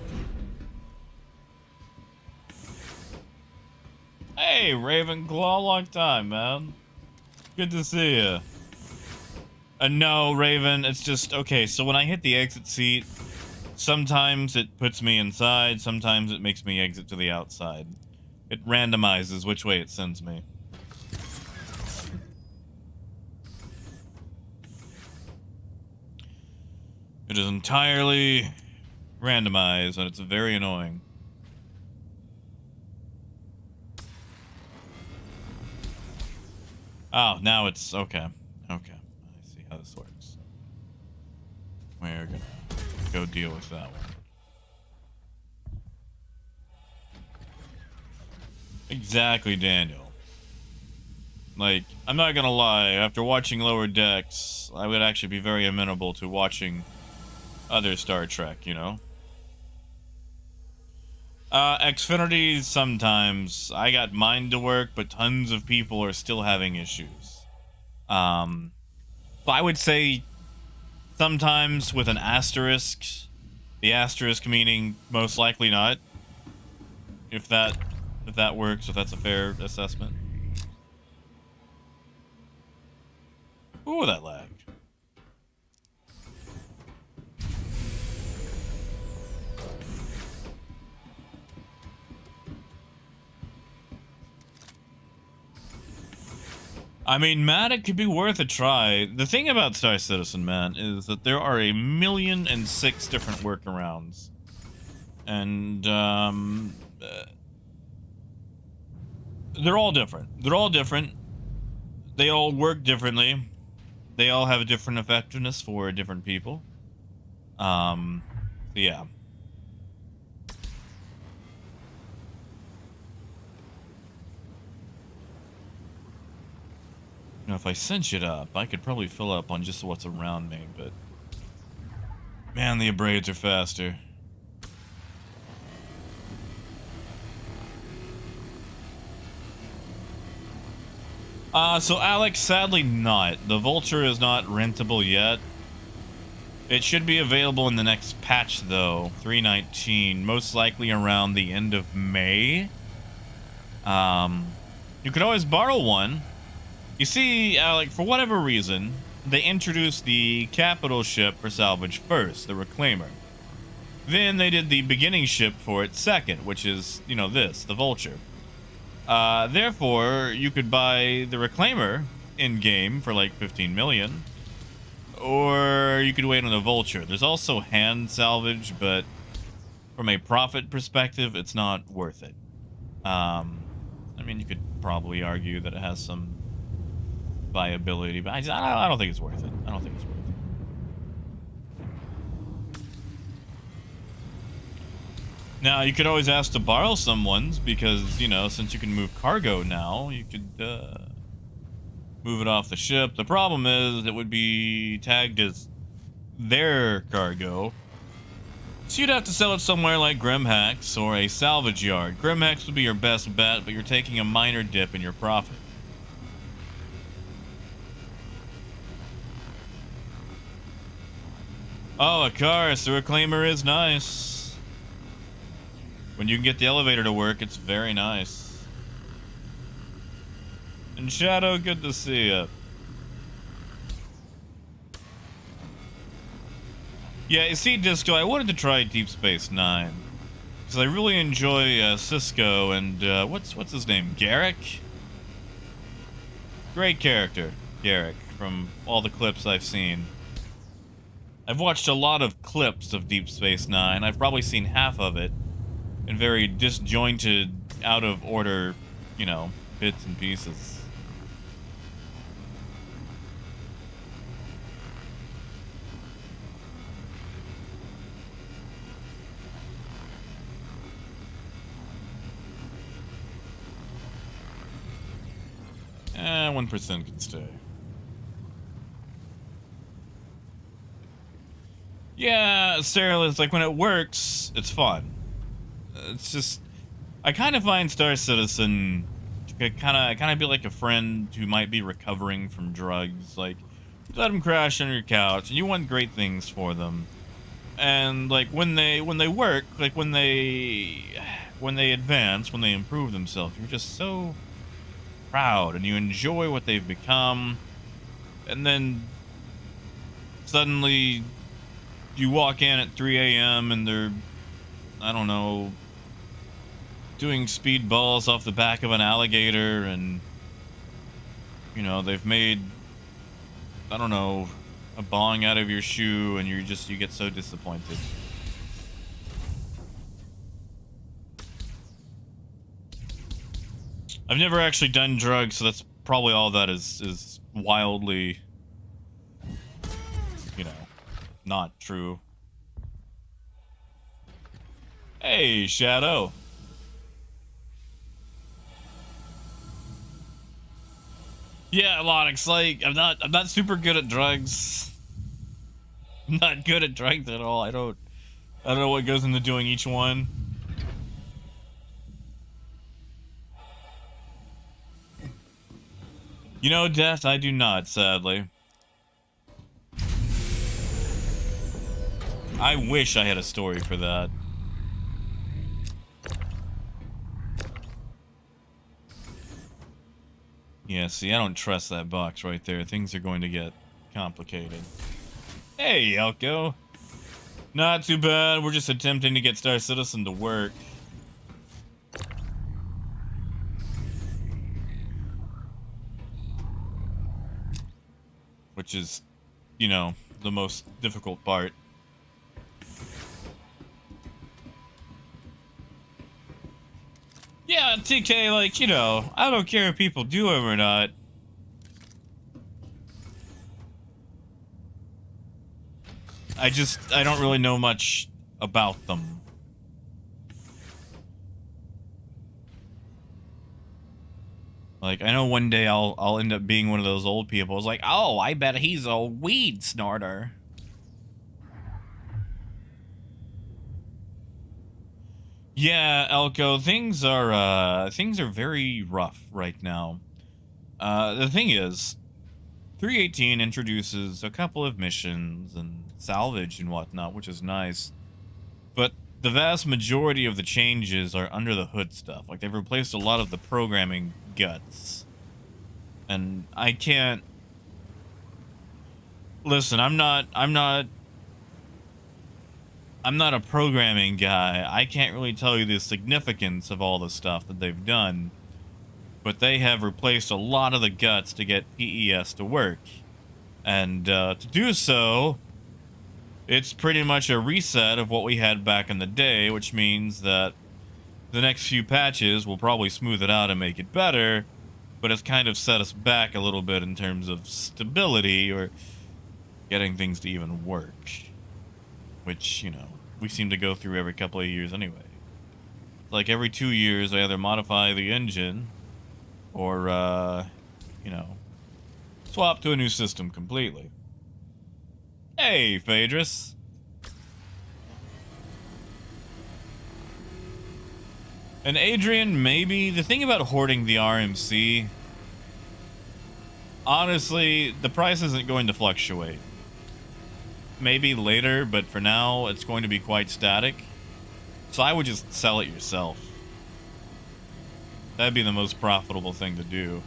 Hey, Ravenclaw, long time, man. Good to see you. No, Raven, it's just, okay, so when I hit the exit seat, sometimes it puts me inside, sometimes it makes me exit to the outside. It randomizes which way it sends me. It is entirely randomized, and it's very annoying. Oh, now it's... okay. Okay. I see how this works. We're gonna go deal with that one. Exactly, Daniel. Like, I'm not gonna lie, after watching Lower Decks, I would actually be very amenable to watching other Star Trek, you know? Xfinity, sometimes. I got mine to work, but tons of people are still having issues. But I would say sometimes with an asterisk. The asterisk meaning most likely not. If that works, if that's a fair assessment. Ooh, that lagged. I mean, Matt, it could be worth a try. The thing about Star Citizen, man, is that there are 1,000,006 different workarounds. And, they're all different. They're all different. They all work differently. They all have a different effectiveness for different people. Yeah. You know, if I cinch it up, I could probably fill up on just what's around me, but... Man, the abrades are faster. So Alex, sadly not. The Vulture is not rentable yet. It should be available in the next patch, though. 3.19, most likely around the end of May. You could always borrow one. You see, Alec, for whatever reason, they introduced the capital ship for Salvage first, the Reclaimer. Then they did the beginning ship for it second, which is, you know, the Vulture. Therefore, you could buy the Reclaimer in-game for like 15 million. Or you could wait on the Vulture. There's also hand salvage, but from a profit perspective, it's not worth it. I mean, you could probably argue that it has some viability, but I don't think it's worth it. I don't think it's worth it. Now, you could always ask to borrow someone's because, you know, since you can move cargo now, you could move it off the ship. The problem is it would be tagged as their cargo. So you'd have to sell it somewhere like Grimhacks or a salvage yard. Grimhacks would be your best bet, but you're taking a minor dip in your profit. Oh, of course, the Reclaimer is nice. When you can get the elevator to work, it's very nice. And Shadow, good to see you. Yeah, you see, Disco, I wanted to try Deep Space Nine. Because I really enjoy Cisco and, what's his name? Garrick? Great character, Garrick, from all the clips I've seen. I've watched a lot of clips of Deep Space Nine. I've probably seen half of it in very disjointed, out of order, you know, bits and pieces. Eh, 1% can stay. Yeah, Sarah, it's like when it works, it's fun. It's just, I kind of find Star Citizen kind of be like a friend who might be recovering from drugs. Like, you let them crash on your couch, and you want great things for them. And like when they work, like when they advance, when they improve themselves, you're just so proud, and you enjoy what they've become. And then suddenly you walk in at 3 a.m. and they're, I don't know, doing speedballs off the back of an alligator, and, you know, they've made, I don't know, a bong out of your shoe, and you get so disappointed. I've never actually done drugs, so that's probably all that is wildly, you know, not true. Hey, Shadow. Yeah, Lonix, like, I'm not super good at drugs. I'm not good at drugs at all. I don't know what goes into doing each one. You know, Death, I do not, sadly. I wish I had a story for that. Yeah, see, I don't trust that box right there. Things are going to get complicated. Hey, Elko. Not too bad. We're just attempting to get Star Citizen to work. Which is, you know, the most difficult part. Yeah, TK, like, you know, I don't care if people do them or not. I don't really know much about them. Like, I know one day I'll end up being one of those old people. It's like, oh, I bet he's a weed snorter. Yeah, Elko, things are very rough right now. The thing is, 318 introduces a couple of missions and salvage and whatnot, which is nice. But the vast majority of the changes are under the hood stuff. Like, they've replaced a lot of the programming guts. And I can't... Listen, I'm not a programming guy. I can't really tell you the significance of all the stuff that they've done. But they have replaced a lot of the guts to get PES to work. And to do so, it's pretty much a reset of what we had back in the day, which means that the next few patches will probably smooth it out and make it better, but it's kind of set us back a little bit in terms of stability or getting things to even work. Which, you know, we seem to go through every couple of years anyway. Like every 2 years, I either modify the engine or, you know, swap to a new system completely. Hey, Phaedrus. And Adrian, maybe. The thing about hoarding the RMC, honestly, the price isn't going to fluctuate. Maybe later, but for now, it's going to be quite static. So I would just sell it yourself. That'd be the most profitable thing to do.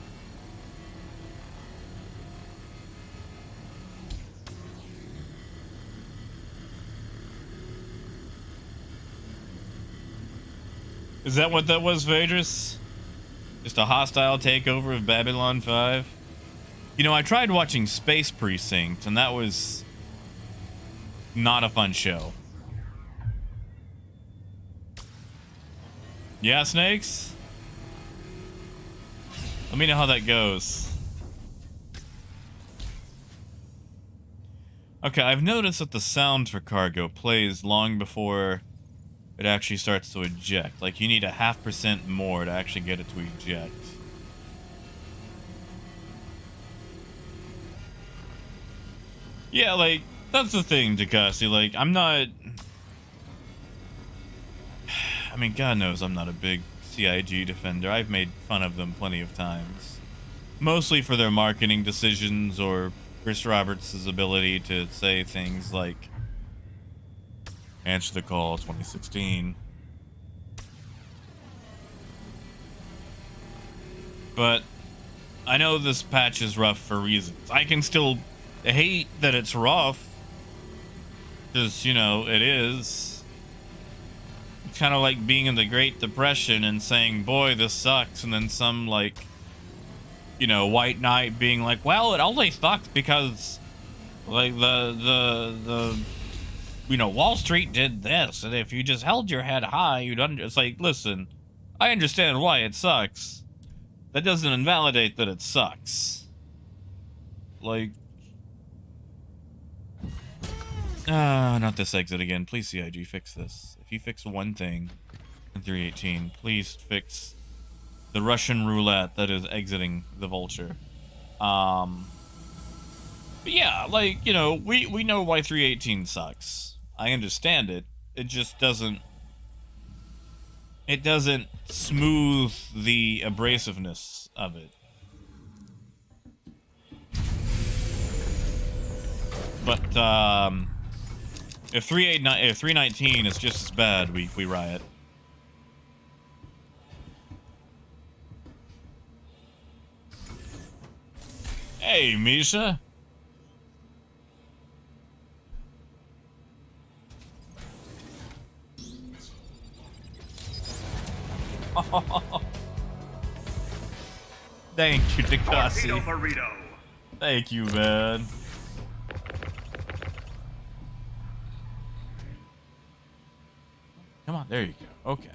Is that what that was, Phaedrus? Just a hostile takeover of Babylon 5? You know, I tried watching Space Precinct, and that was not a fun show. Yeah, Snakes? Let me know how that goes. Okay, I've noticed that the sound for cargo plays long before it actually starts to eject. Like, you need a 0.5% more to actually get it to eject. Yeah, like, that's the thing, Takasi. Like, I'm not... I mean, God knows I'm not a big CIG defender. I've made fun of them plenty of times. Mostly for their marketing decisions or Chris Roberts' ability to say things like, answer the call 2016. But I know this patch is rough for reasons. I can still hate that it's rough. Because, you know, it is. It's kind of like being in the Great Depression and saying, boy, this sucks. And then some, like, you know, white knight being like, well, it only sucks because, like, the you know, Wall Street did this, and if you just held your head high, it's like, listen, I understand why it sucks. That doesn't invalidate that it sucks. Like, Not this exit again. Please, CIG, fix this. If you fix one thing in 318, please fix the Russian roulette that is exiting the Vulture. But yeah, like, you know, we know why 318 sucks. I understand it. It just doesn't... It doesn't smooth the abrasiveness of it. But, if 319 is just as bad, we riot. Hey, Misha. Oh. Thank you, Dekasi. Torpedo burrito. Thank you, man. Come on, there you go. Okay.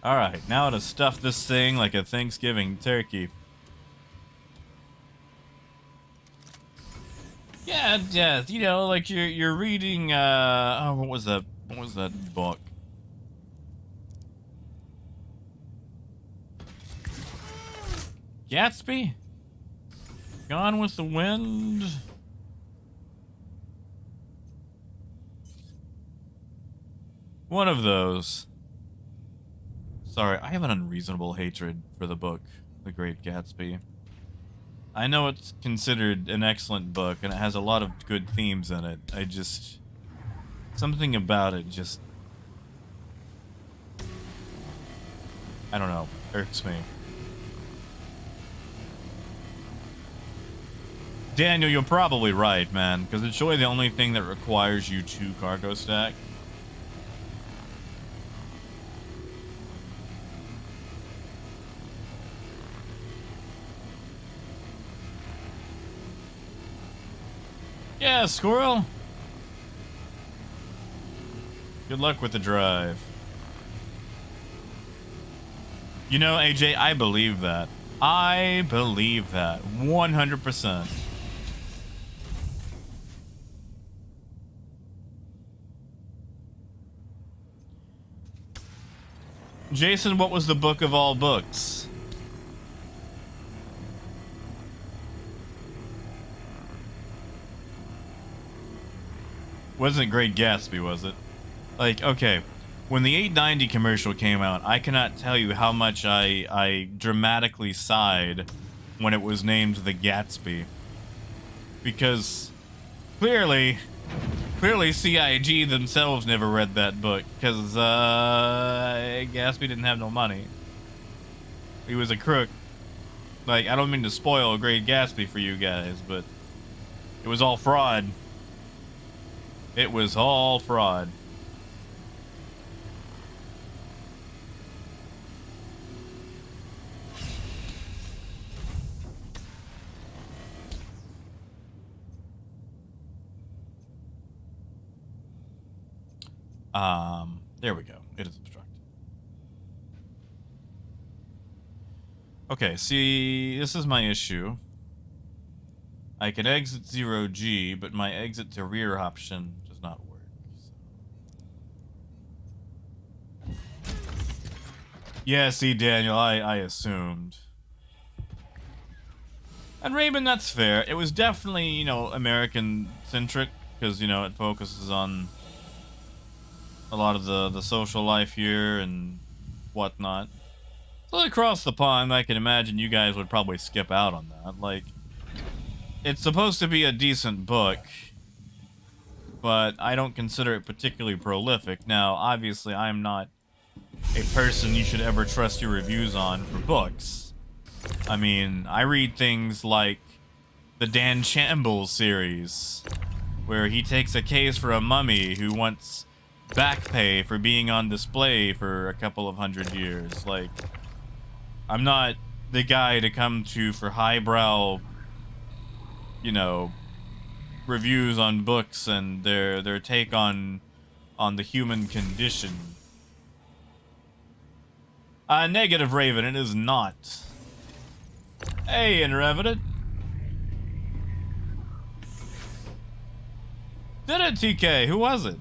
Alright, now to stuff this thing like a Thanksgiving turkey. Yeah, you know, like you're reading oh, what was that book? Gatsby? Gone with the Wind? One of those. Sorry, I have an unreasonable hatred for the book, The Great Gatsby. I know it's considered an excellent book, and it has a lot of good themes in it. I just... Something about it just... I don't know. Irks me. Daniel, you're probably right, man, because it's really the only thing that requires you to cargo stack. Yeah, squirrel. Good luck with the drive. You know, AJ, I believe that. I believe that. 100%. Jason, what was the book of all books? Wasn't Great Gatsby, was it? Like, okay, when the 890 commercial came out, I cannot tell you how much I dramatically sighed when it was named The Gatsby. Because clearly CIG themselves never read that book, because Gatsby didn't have no money. He was a crook. Like, I don't mean to spoil Great Gatsby for you guys, but it was all fraud. It was all fraud. There we go. It is obstructed. Okay, see, this is my issue. I can exit 0G, but my exit to rear option does not work. So. Yeah, see, Daniel, I assumed. And Raymond, that's fair. It was definitely, you know, American-centric, because, you know, it focuses on a lot of the social life here and whatnot. So across the pond, I can imagine you guys would probably skip out on that. Like, it's supposed to be a decent book, but I don't consider it particularly prolific. Now, obviously, I'm not a person you should ever trust your reviews on for books. I mean, I read things like the Dan Shambles series, where he takes a case for a mummy who wants back pay for being on display for a couple of 100 years. Like, I'm not the guy to come to for highbrow, you know, reviews on books and their take on the human condition. Negative, Raven, it is not. Hey, Inrevenant. Did it, TK? Who was it?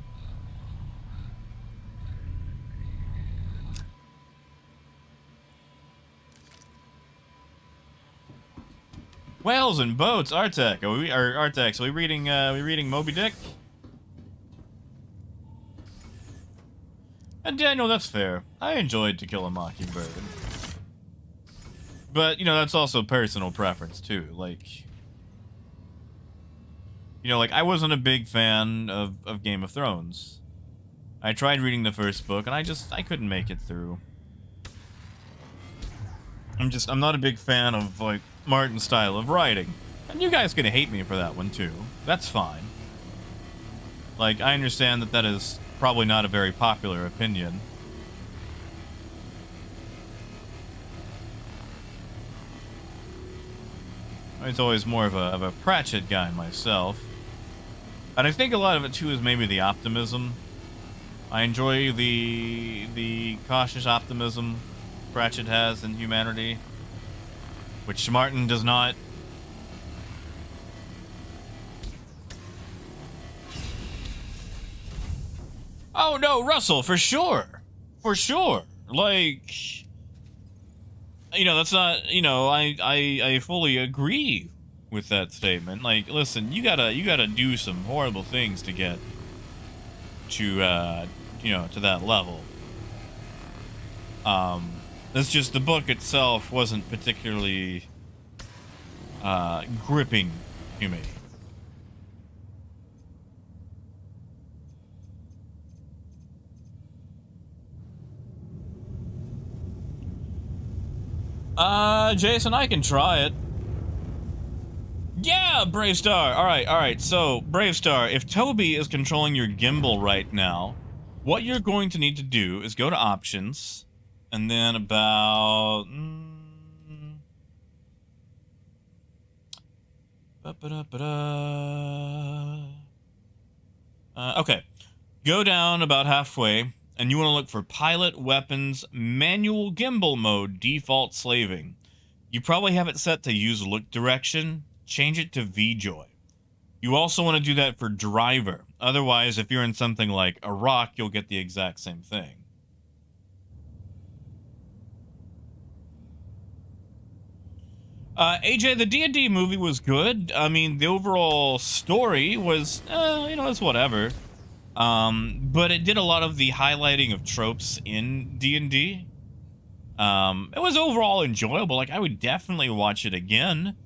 Whales and boats, Artek. Artex, are we reading Moby Dick? And Daniel, that's fair. I enjoyed To Kill a Mockingbird. But, you know, that's also personal preference, too. Like, you know, like, I wasn't a big fan of Game of Thrones. I tried reading the first book, and I couldn't make it through. I'm not a big fan of, like, Martin's style of writing. And you guys can hate me for that one, too. That's fine. Like, I understand that is probably not a very popular opinion. I was always more of a Pratchett guy myself. And I think a lot of it, too, is maybe the optimism. I enjoy the cautious optimism Pratchett has in humanity, which Martin does not. Oh no, Russell, for sure. For sure. Like, you know, that's not, you know, I fully agree with that statement. Like, listen, you gotta do some horrible things to get to you know, to that level. It's just the book itself wasn't particularly gripping to me. Jason, I can try it. Yeah, Brave Star. All right. So, Brave Star, if Toby is controlling your gimbal right now, what you're going to need to do is go to options, and then about okay, go down about halfway, and you want to look for Pilot Weapons Manual Gimbal Mode Default Slaving. You probably have it set to use look direction. Change it to VJoy. You also want to do that for Driver. Otherwise, if you're in something like Iraq, you'll get the exact same thing. AJ, the D&D movie was good. I mean, the overall story was, you know, it's whatever. But it did a lot of the highlighting of tropes in D&D. It was overall enjoyable. Like, I would definitely watch it again.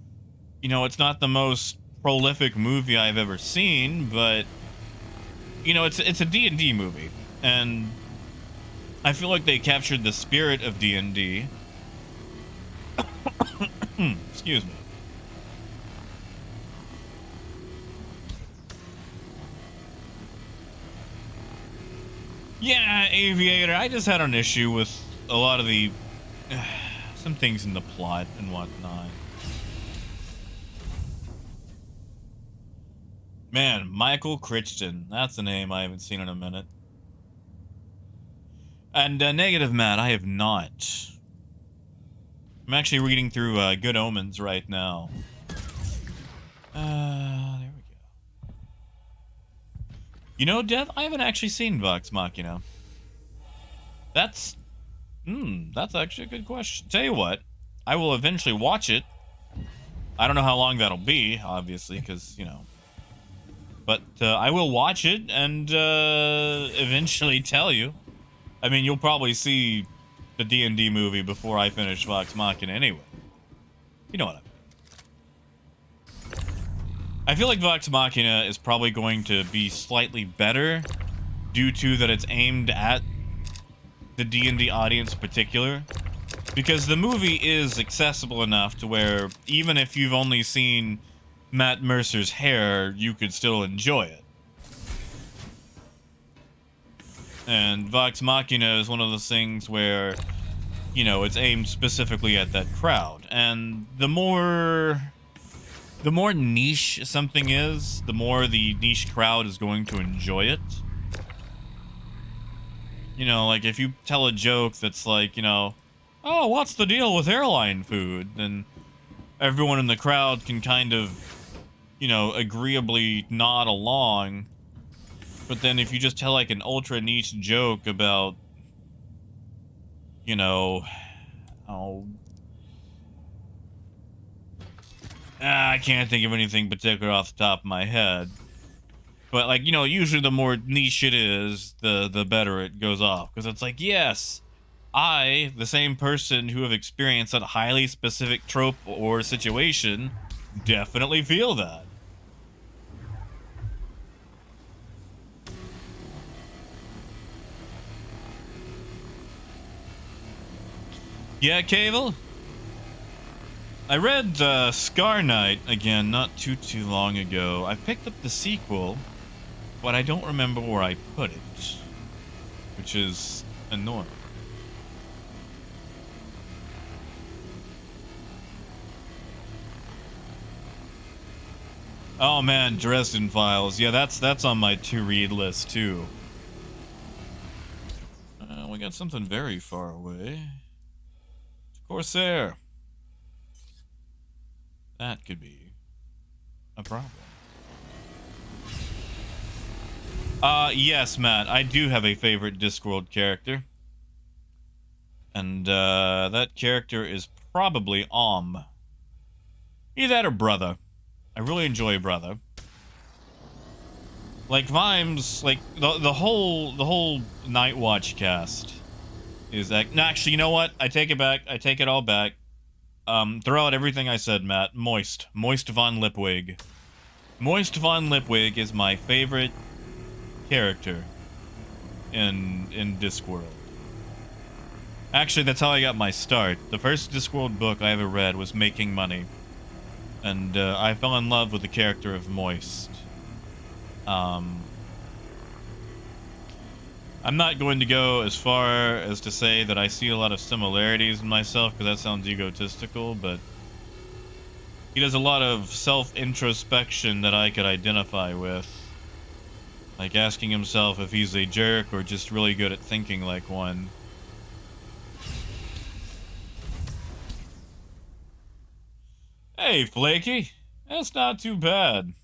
You know, it's not the most prolific movie I've ever seen, but, you know, it's a D&D movie. And I feel like they captured the spirit of D&D. Excuse me. Yeah, Aviator, I just had an issue with a lot of the some things in the plot and whatnot. Man, Michael Crichton. That's a name I haven't seen in a minute. And Negative Matt, I have not. I'm actually reading through Good Omens right now. There we go. You know, Dev, I haven't actually seen Vox Machina. That's actually a good question. Tell you what, I will eventually watch it. I don't know how long that'll be, obviously, because, you know. But I will watch it and eventually tell you. I mean, you'll probably see the D&D movie before I finish Vox Machina anyway. You know what I mean. I feel like Vox Machina is probably going to be slightly better due to that it's aimed at the D&D audience in particular. Because the movie is accessible enough to where even if you've only seen Matt Mercer's hair, you could still enjoy it. And Vox Machina is one of those things where, you know, it's aimed specifically at that crowd. And the more niche something is, the more the niche crowd is going to enjoy it. You know, like if you tell a joke that's like, you know, oh, what's the deal with airline food? Then everyone in the crowd can kind of, you know, agreeably nod along But then if you just tell like an ultra niche joke about, you know, oh, I can't think of anything particular off the top of my head. But like, you know, usually the more niche it is, the better it goes off. Because it's like, yes, I, the same person who have experienced that highly specific trope or situation, definitely feel that. Yeah, Cable? I read Scar Knight again not too long ago. I picked up the sequel, but I don't remember where I put it, which is annoying. Oh man, Dresden Files. Yeah, that's on my to-read list too. We got something very far away. Corsair. That could be a problem. Yes, Matt, I do have a favorite Discworld character. And, that character is probably Either that or Brother. I really enjoy Brother. Like, Vimes, like, the whole Night Watch cast is that... No, actually, you know what? I take it back. I take it all back. Throw out everything I said, Matt. Moist von Lipwig. Moist von Lipwig is my favorite character in Discworld. Actually, that's how I got my start. The first Discworld book I ever read was Making Money. And, I fell in love with the character of Moist. I'm not going to go as far as to say that I see a lot of similarities in myself, because that sounds egotistical, but he does a lot of self-introspection that I could identify with. Like asking himself if he's a jerk or just really good at thinking like one. Hey, Flaky. That's not too bad.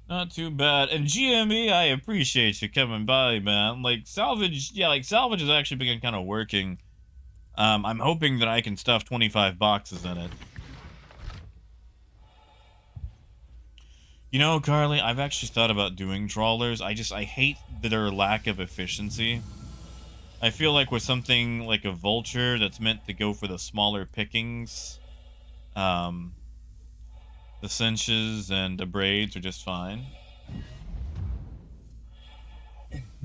Not too bad. And GME, I appreciate you coming by, man. Like, Salvage, yeah, like, Salvage has actually been kind of working. I'm hoping that I can stuff 25 boxes in it. You know, Carly, I've actually thought about doing trawlers. I hate their lack of efficiency. I feel like with something like a Vulture that's meant to go for the smaller pickings, the cinches and the braids are just fine.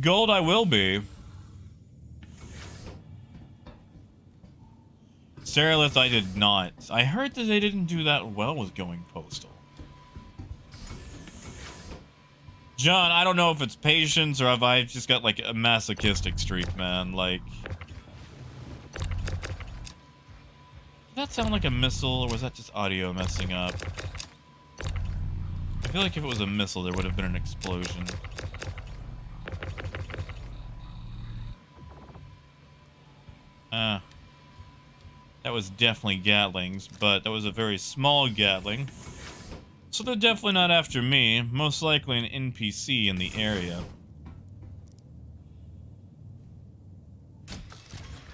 Gold I will be. Seralith I did not. I heard that they didn't do that well with going postal. John, I don't know if it's patience or if I've just got like a masochistic streak, man. Like... Did that sound like a missile or was that just audio messing up? I feel like if it was a missile, there would have been an explosion. That was definitely Gatlings, but that was a very small Gatling. So they're definitely not after me. Most likely an NPC in the area.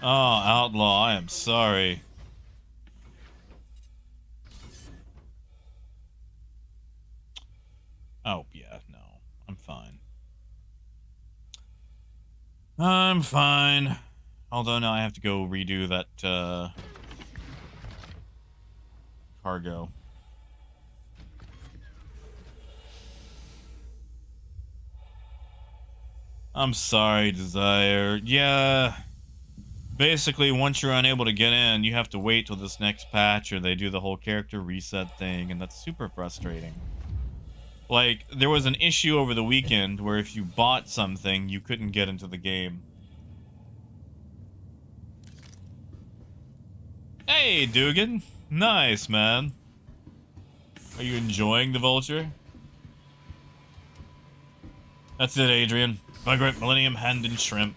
Oh, Outlaw, I am sorry. Oh, yeah, no. I'm fine. I'm fine. Although now I have to go redo that, cargo. I'm sorry, Desire. Yeah. Basically, once you're unable to get in, you have to wait till this next patch or they do the whole character reset thing, and that's super frustrating. Like, there was an issue over the weekend where if you bought something, you couldn't get into the game. Hey, Dugan. Nice, man. Are you enjoying the Vulture? That's it, Adrian. Vagrant Millennium Hand and Shrimp.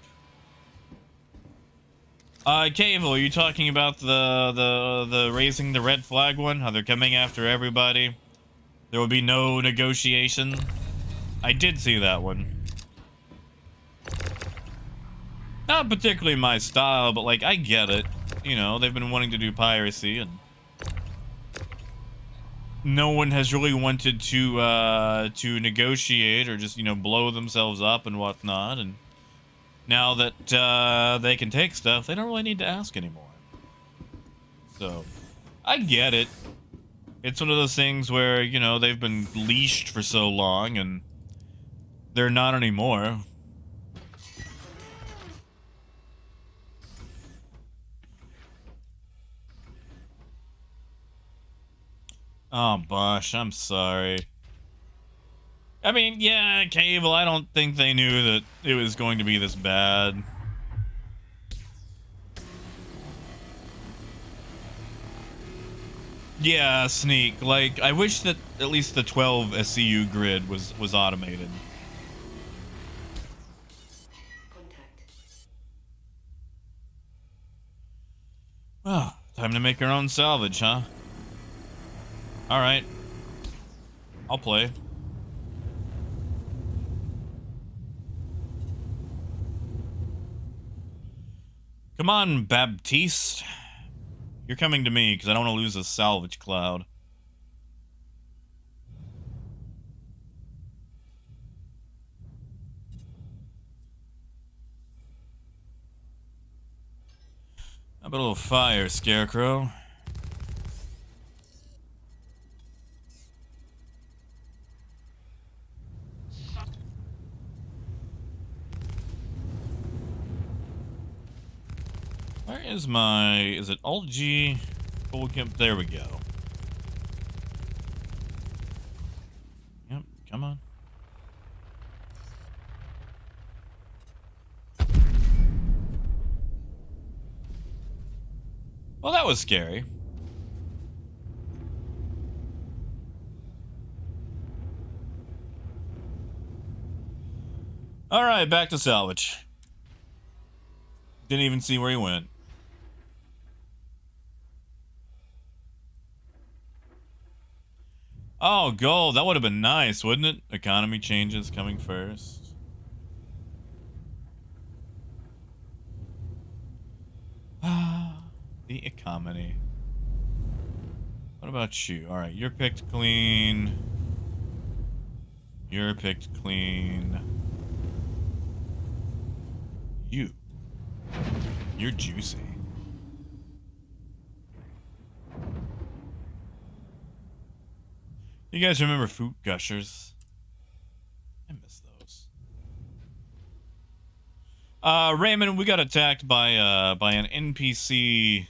Cable, are you talking about the raising the red flag one? How they're coming after everybody? There will be no negotiation? I did see that one. Not particularly my style, but like, I get it. You know, they've been wanting to do piracy, and no one has really wanted to negotiate or just, you know, blow themselves up and whatnot, and now that they can take stuff, they don't really need to ask anymore. So, I get it. It's one of those things where, you know, they've been leashed for so long, and they're not anymore. Oh, Bosh, I'm sorry. I mean, yeah, Cable, I don't think they knew that it was going to be this bad. Yeah, Sneak. Like, I wish that at least the 12 SCU grid was automated. Well, time to make our own salvage, huh? Alright. I'll play. Come on, Baptiste. You're coming to me, because I don't want to lose a salvage cloud. How about a little fire, Scarecrow? Where is my... Is it Alt-G? Full camp? There we go. Yep, come on. Well, that was scary. Alright, back to salvage. Didn't even see where he went. Oh, gold. That would have been nice, wouldn't it? Economy changes coming first. The economy. What about you? Alright, you're picked clean. You're picked clean. You're juicy. You guys remember Fruit Gushers? I miss those. Raymond, we got attacked by an NPC.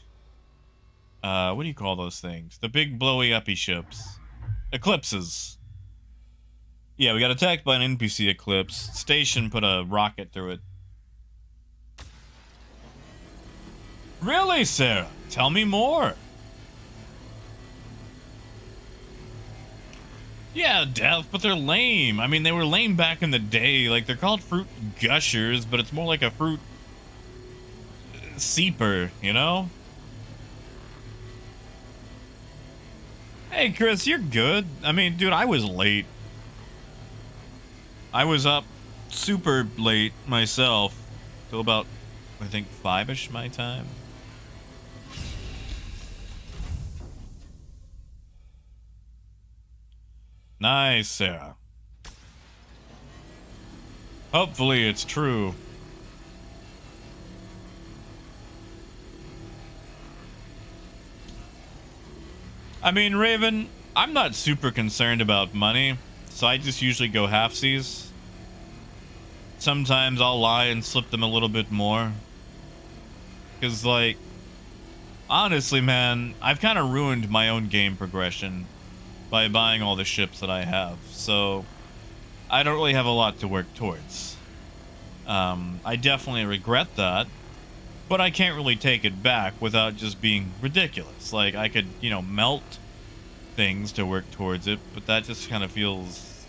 What do you call those things? The big blowy uppy ships. Eclipses. Yeah, we got attacked by an NPC eclipse. Station put a rocket through it. Really, Sarah? Tell me more. Yeah, Death, but they're lame. I mean, they were lame back in the day. Like, they're called Fruit Gushers, but it's more like a fruit seeper, you know? Hey, Chris, you're good. I mean, dude, I was late. I was up super late myself. Till about, I think, 5-ish my time. Nice, Sarah. Hopefully it's true. I mean, Raven, I'm not super concerned about money, so I just usually go halfsies. Sometimes I'll lie and slip them a little bit more. Because, like, honestly, man, I've kind of ruined my own game progression by buying all the ships that I have, so I don't really have a lot to work towards. I definitely regret that, but I can't really take it back without just being ridiculous. Like, I could, you know, melt things to work towards it, but that just kind of feels,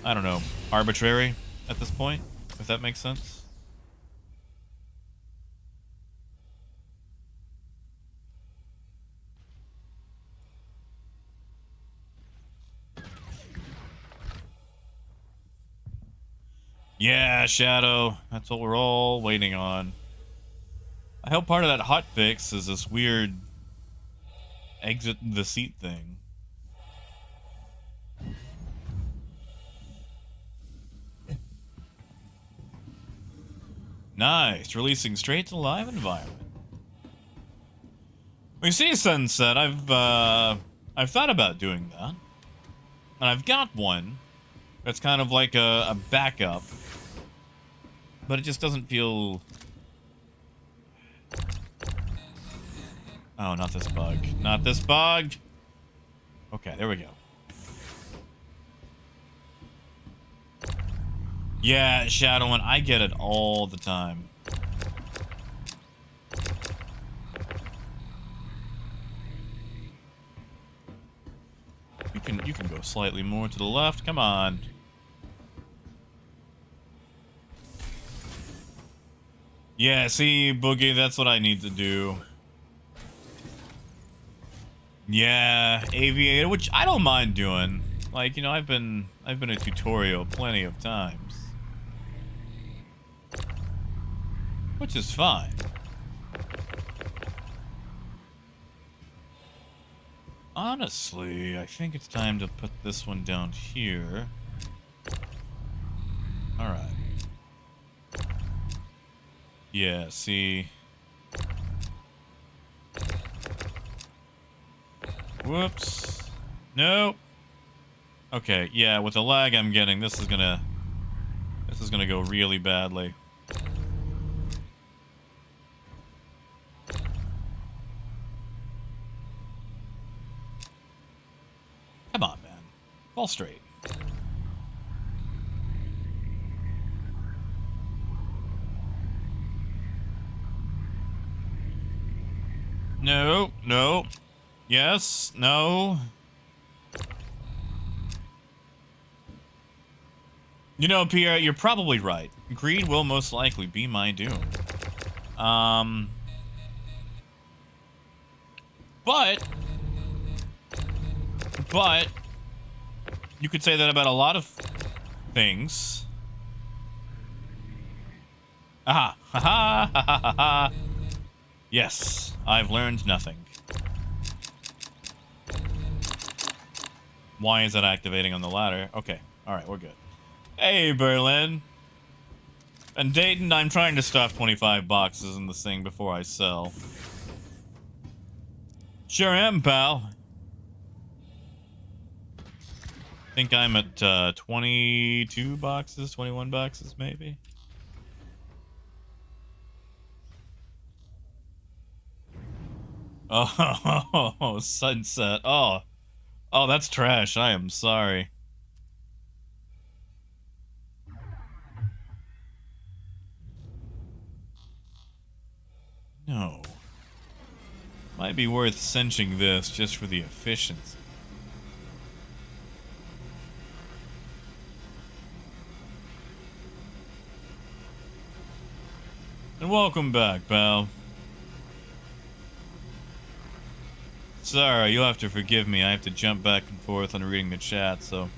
I don't know, arbitrary at this point, if that makes sense. Yeah, Shadow. That's what we're all waiting on. I hope part of that hotfix is this weird exit the seat thing. Nice, releasing straight to live environment. We see Sunset. I've thought about doing that, and I've got one that's kind of like a backup, but it just doesn't feel. Oh, not this bug. Not this bug. Okay, there we go. Yeah, Shadowin', I get it all the time. You can go slightly more to the left. Come on. Yeah, see, Boogie, that's what I need to do. Yeah, Aviator, which I don't mind doing. Like, you know, I've been a tutorial plenty of times. Which is fine. Honestly, I think it's time to put this one down here. Alright. Yeah, see. Whoops. Nope. Okay, yeah, with the lag I'm getting, this is gonna go really badly. Come on, man. Fall straight. No, no. Yes, no. You know, Pierre, you're probably right. Greed will most likely be my doom. But you could say that about a lot of things. Aha! Ha ha ha ha ha! Yes, I've learned nothing. Why is that activating on the ladder? Okay, alright, we're good. Hey, Berlin. And Dayton, I'm trying to stuff 25 boxes in this thing before I sell. Sure am, pal. Think I'm at 22 boxes, 21 boxes, maybe. Oh, Sunset. Oh, that's trash. I am sorry. No. Might be worth cinching this just for the efficiency. And welcome back, pal. Sorry, you'll have to forgive me. I have to jump back and forth on reading the chat, so...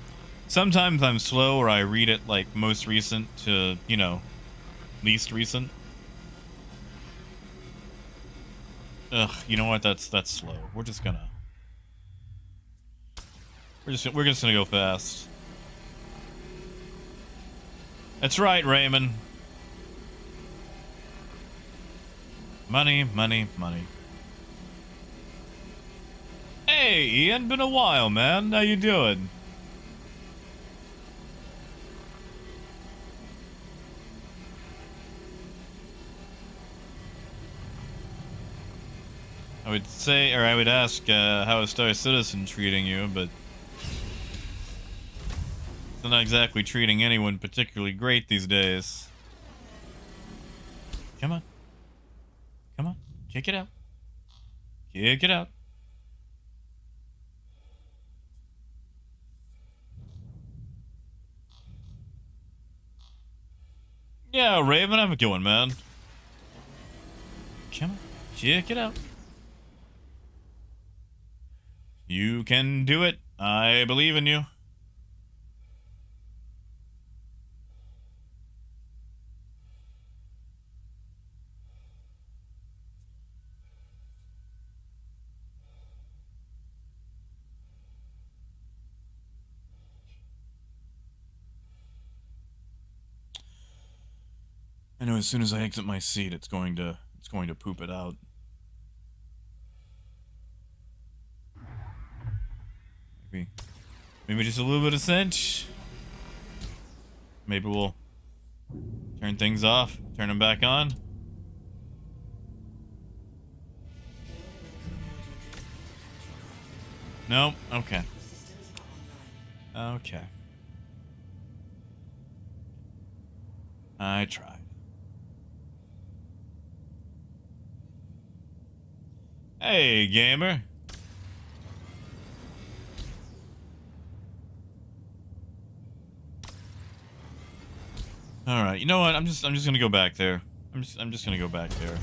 Sometimes I'm slow or I read it like most recent to, you know, least recent. Ugh, you know what? That's slow. We're just gonna go fast. That's right, Raymond. Money, money, money. Hey, Ian, been a while, man. How you doing? I would say, or I would ask, how is Star Citizen treating you, but it's not exactly treating anyone particularly great these days. Come on. Come on. Kick it out. Kick it out. Yeah, Raven, have a good one, man. Come on. Kick it out. You can do it. I believe in you. I know as soon as I exit my seat, it's going to poop it out. Maybe just a little bit of cinch. Maybe we'll turn things off, turn them back on. Nope. Okay. Okay. I tried. Hey, gamer. All right. You know what? I'm just gonna go back there. I'm just gonna go back there.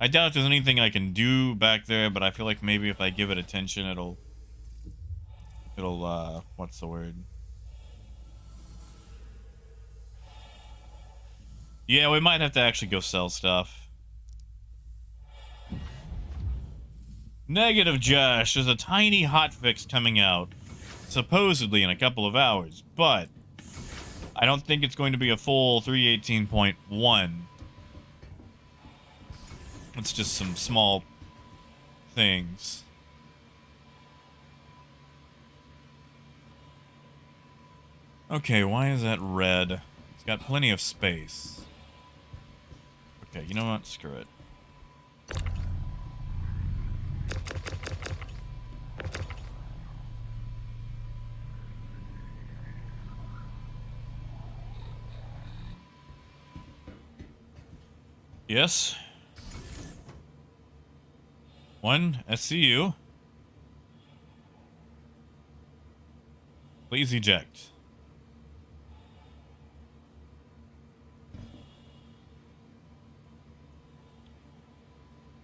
I doubt there's anything I can do back there, but I feel like maybe if I give it attention, it'll what's the word? Yeah, we might have to actually go sell stuff. Negative, Josh. There's a tiny hotfix coming out, supposedly in a couple of hours, but I don't think it's going to be a full 3.18.1. It's just some small things. Okay, why is that red? It's got plenty of space. Okay, you know what? Screw it. Yes. 1 SCU. Please eject.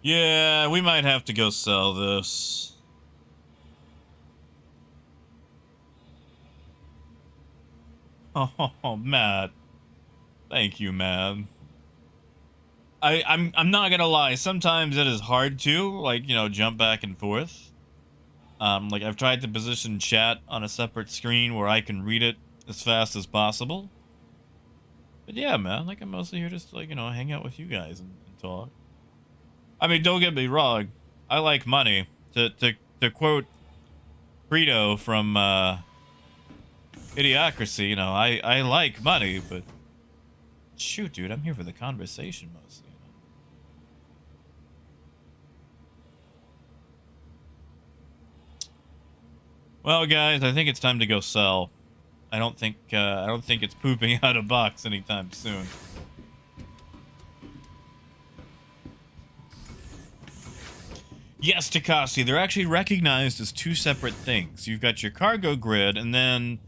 Yeah, we might have to go sell this. Oh, Matt. Thank you, man. I'm not gonna lie, sometimes it is hard to, like, you know, jump back and forth. Like, I've tried to position chat on a separate screen where I can read it as fast as possible. But yeah, man, like, I'm mostly here just to, like, you know, hang out with you guys and talk. I mean, don't get me wrong, I like money. To quote Frito from, Idiocracy, you know, I like money, but shoot, dude, I'm here for the conversation mostly. Well, guys, I think it's time to go sell. I don't think it's pooping out a box anytime soon. Yes, Takasi, they're actually recognized as two separate things. You've got your cargo grid and then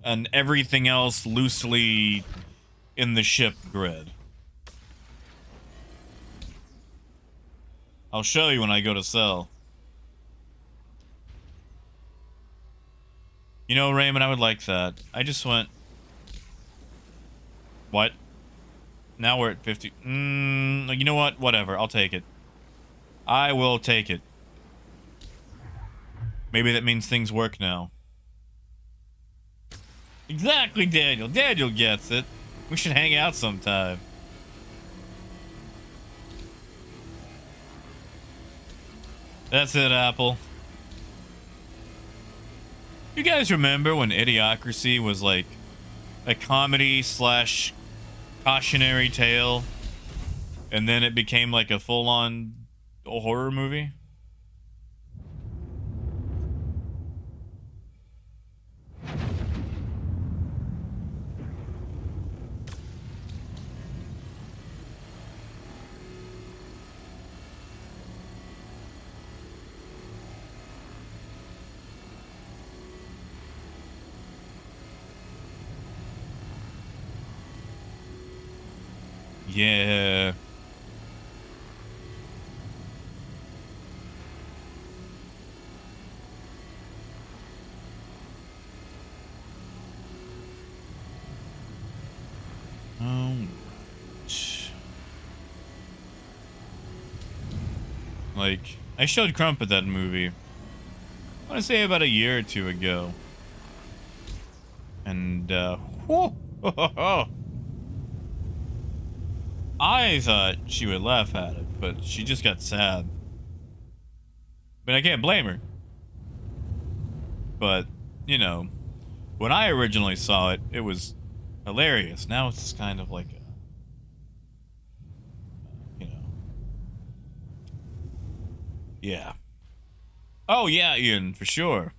everything else loosely in the ship grid. I'll show you when I go to sell. You know, Raymond, I would like that. I just went... What? Now we're at 50. You know what? Whatever. I'll take it. I will take it. Maybe that means things work now. Exactly, Daniel. Daniel gets it. We should hang out sometime. That's it, Apple. You guys remember when Idiocracy was like a comedy slash cautionary tale, and then it became like a full-on horror movie? Yeah. Like, I showed Crumpet that movie, I want to say about a year or two ago. And, I thought she would laugh at it, but she just got sad. But I can't blame her. But, you know, when I originally saw it, it was hilarious. Now it's just kind of like a, you know. Yeah. Oh, yeah, Ian, for sure.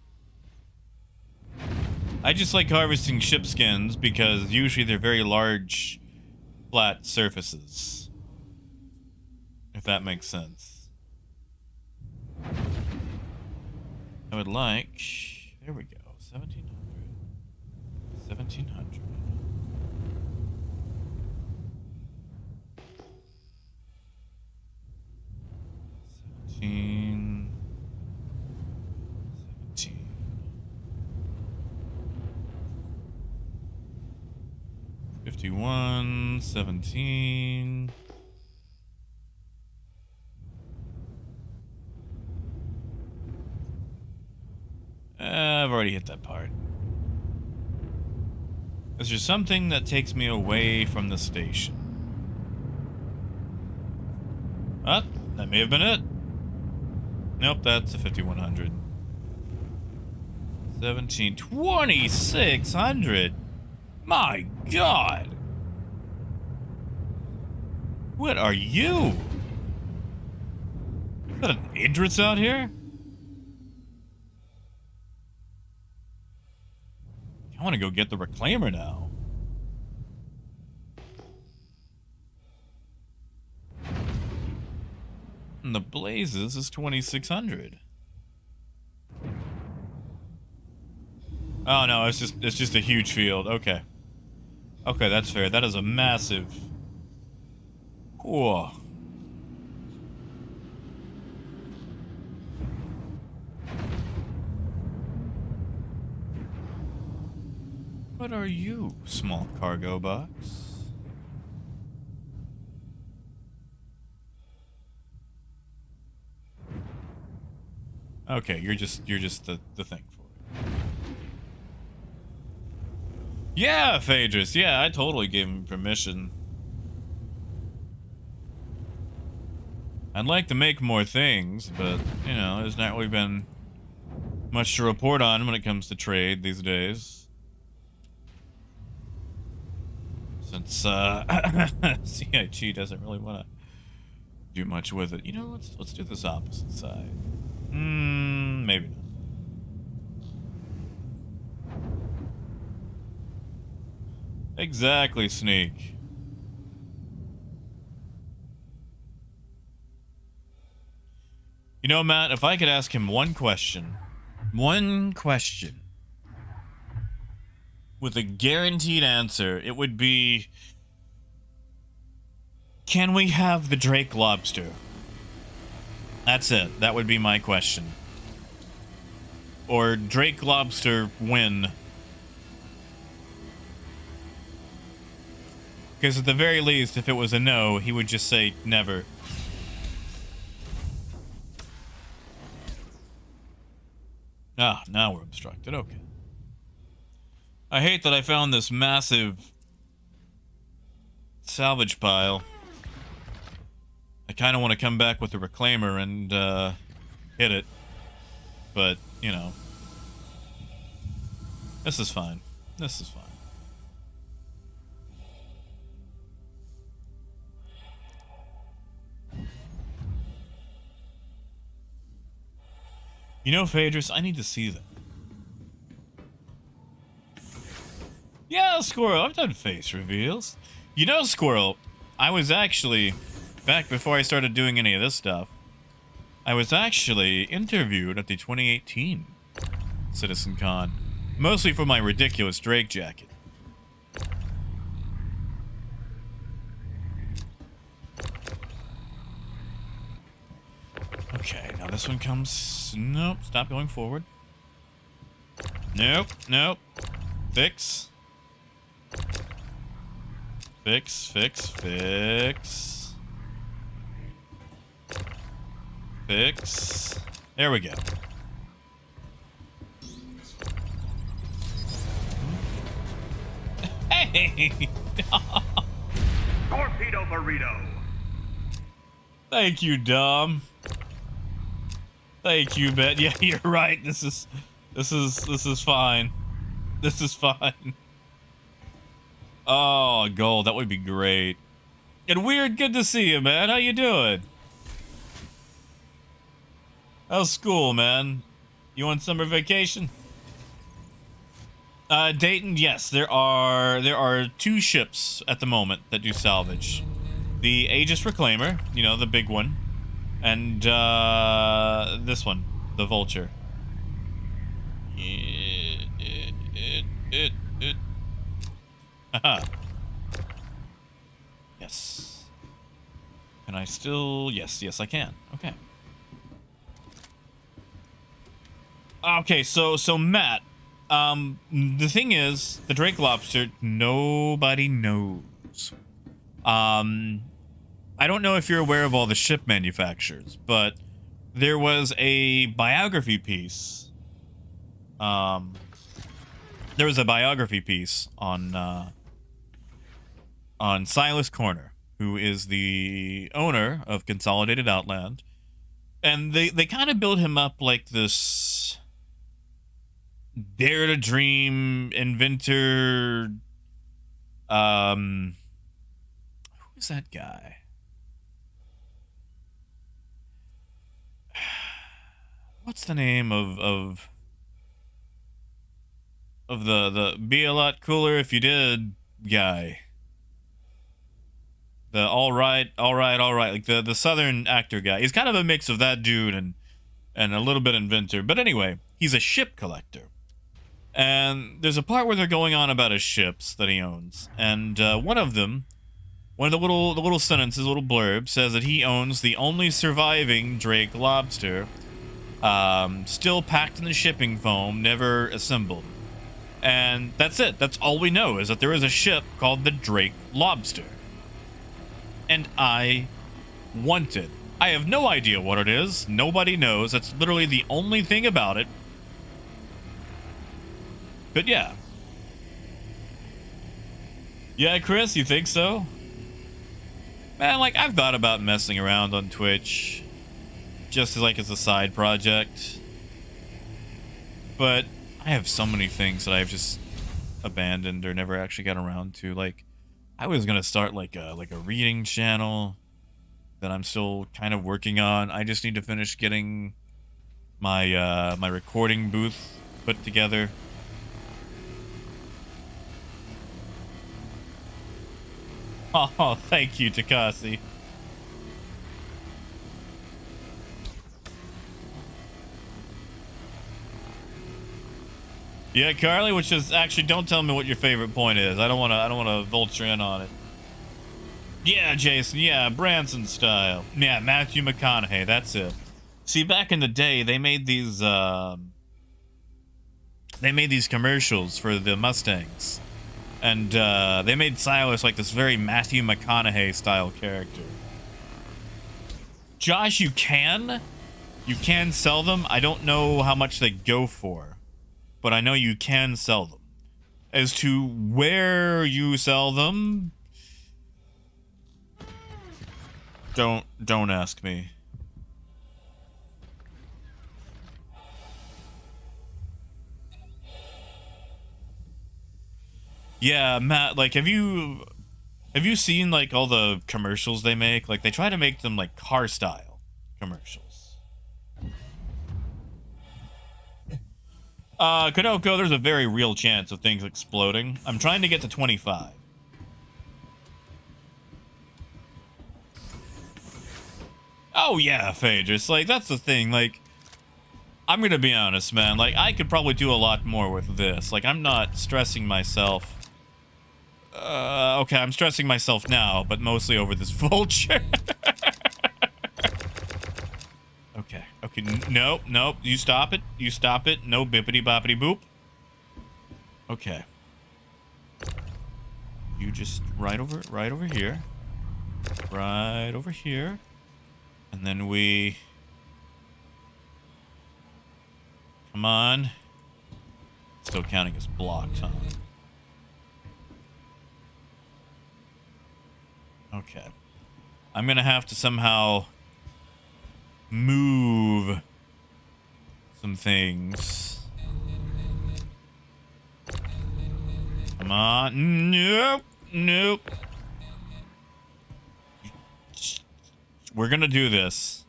I just like harvesting ship skins because usually they're very large, flat surfaces. If that makes sense. I would like... There we go. 1700. 1700. 17. 17. 51. 17. I've already hit that part. Is there something that takes me away from the station? Ah, that may have been it. Nope, that's a 5100. 17, 2600. My God. What are you? Is that an Idris out here? I want to go get the reclaimer now. And the Blazes is 2600. Oh no, it's just a huge field. Okay. Okay, that's fair. That is a massive. Whoa. What are you, small cargo box? Okay, you're just the thing for it. Yeah, Phaedrus. Yeah, I totally gave him permission. I'd like to make more things, but you know, there's not really been much to report on when it comes to trade these days. Since CIG doesn't really want to do much with it. You know, let's do this opposite side. Maybe not. Exactly, Sneak. You know, Matt, if I could ask him one question with a guaranteed answer, it would be, can we have the Drake lobster? That's it. That would be my question. Or Drake lobster win. Because at the very least, if it was a no, he would just say never. Ah, now we're obstructed. Okay. I hate that I found this massive salvage pile. I kind of want to come back with the reclaimer and hit it. But, you know. This is fine. This is fine. You know, Phaedrus, I need to see them. Yeah, Squirrel, I've done face reveals. You know, Squirrel, I was actually, back before I started doing any of this stuff, I was actually interviewed at the 2018 Citizen Con. Mostly for my ridiculous Drake jacket. Okay, now this one comes... Nope, stop going forward. Nope, nope. Fix. Fix, fix, fix. Fix. There we go. Hey! Torpedo burrito. Thank you, Dom. Thank you, Ben. Yeah, you're right. This is fine. This is fine. Oh, gold. That would be great. And Weird, good to see you, man. How you doing? How's school, man? You on summer vacation? Dayton, yes, there are 2 ships at the moment that do salvage. The Aegis Reclaimer, you know, the big one, and this one, the Vulture. Haha. Yes. Can I still? Yes, I can. Okay. Okay, so Matt, the thing is, the Drake Lobster, nobody knows. I don't know if you're aware of all the ship manufacturers, but there was a biography piece. There was a biography piece on Silas Corner, who is the owner of Consolidated Outland, and they kind of build him up like this dare to dream inventor. Who's that guy? What's the name of the be a lot cooler if you did guy? The all right, like the Southern actor guy. He's kind of a mix of that dude and a little bit inventor. But anyway, he's a ship collector. And there's a part where they're going on about his ships that he owns, and one of the little sentences, little blurb, says that he owns the only surviving Drake Lobster, still packed in the shipping foam, never assembled. And that's it. That's all we know, is that there is a ship called the Drake Lobster. And I want it. I have no idea what it is. Nobody knows. That's literally the only thing about it. But yeah. Yeah, Chris, you think so? Man, like, I've thought about messing around on Twitch. Just as a side project. But I have so many things that I've just abandoned or never actually got around to. Like, I was gonna start like a reading channel that I'm still kind of working on. I just need to finish getting my my recording booth put together. Oh, thank you, Takasi. Yeah, Carly, which is actually, don't tell me what your favorite point is. I don't wanna vulture in on it. Yeah, Jason, yeah, Branson style. Yeah, Matthew McConaughey, that's it. See, back in the day, they made these commercials for the Mustangs. And they made Silas like this very Matthew McConaughey style character. Josh, you can sell them. I don't know how much they go for, but I know you can sell them. As to where you sell them, don't ask me. Yeah, Matt, like, have you seen like all the commercials they make? Like, they try to make them like car style commercials. Kanoko, there's a very real chance of things exploding. I'm trying to get to 25. Oh yeah, Phaedrus, like, that's the thing, like, I'm gonna be honest, man, like, I could probably do a lot more with this. Like, I'm not stressing myself. Okay, I'm stressing myself now, but mostly over this vulture. Okay, nope, you stop it, no bippity boppity boop. Okay. You just right over here. Right over here. And then we... Come on. Still counting as blocked, huh? Okay. I'm gonna have to somehow move some things. Come on. Nope. Nope. We're gonna do this.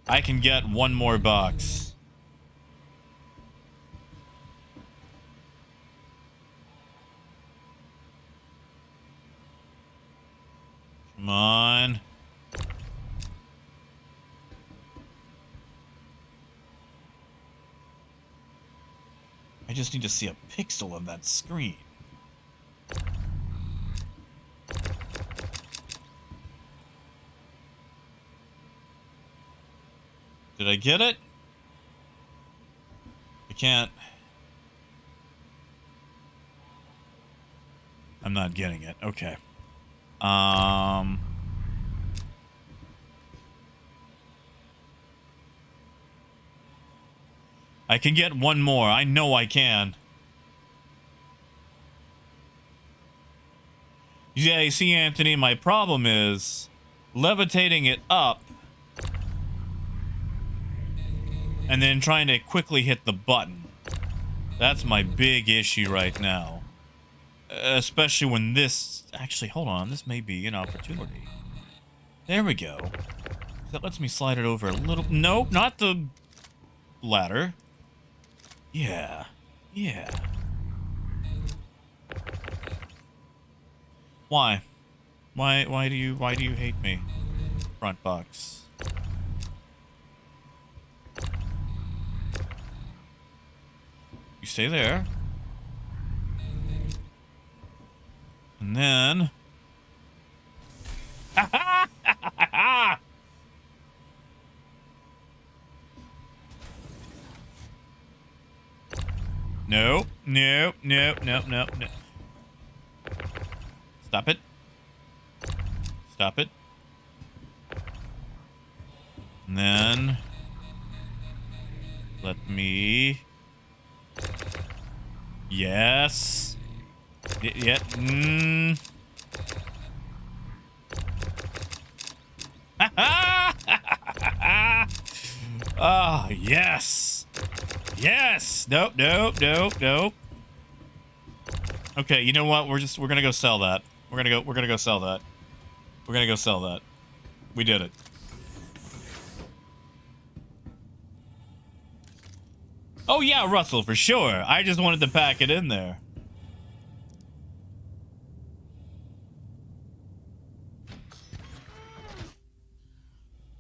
I can get one more box. Come on. I just need to see a pixel of that screen. Did I get it? I can't. I'm not getting it. Okay. I can get one more. I know I can. Yeah, you see, Anthony, my problem is levitating it up and then trying to quickly hit the button. That's my big issue right now. Especially when this... Actually, hold on. This may be an opportunity. There we go. That lets me slide it over a little... Nope, not the ladder. Yeah. Yeah. Why? Why do you hate me? Front box. You stay there. And then Nope, nope, nope, nope, nope, nope. Stop it. Stop it. And then let me... Yes. Yeah. Oh, yes. Yes. Nope, nope, nope, nope. Okay, you know what? We're gonna go sell that. We're gonna go sell that. We're gonna go sell that. We did it. Oh yeah, Russell, for sure. I just wanted to pack it in there.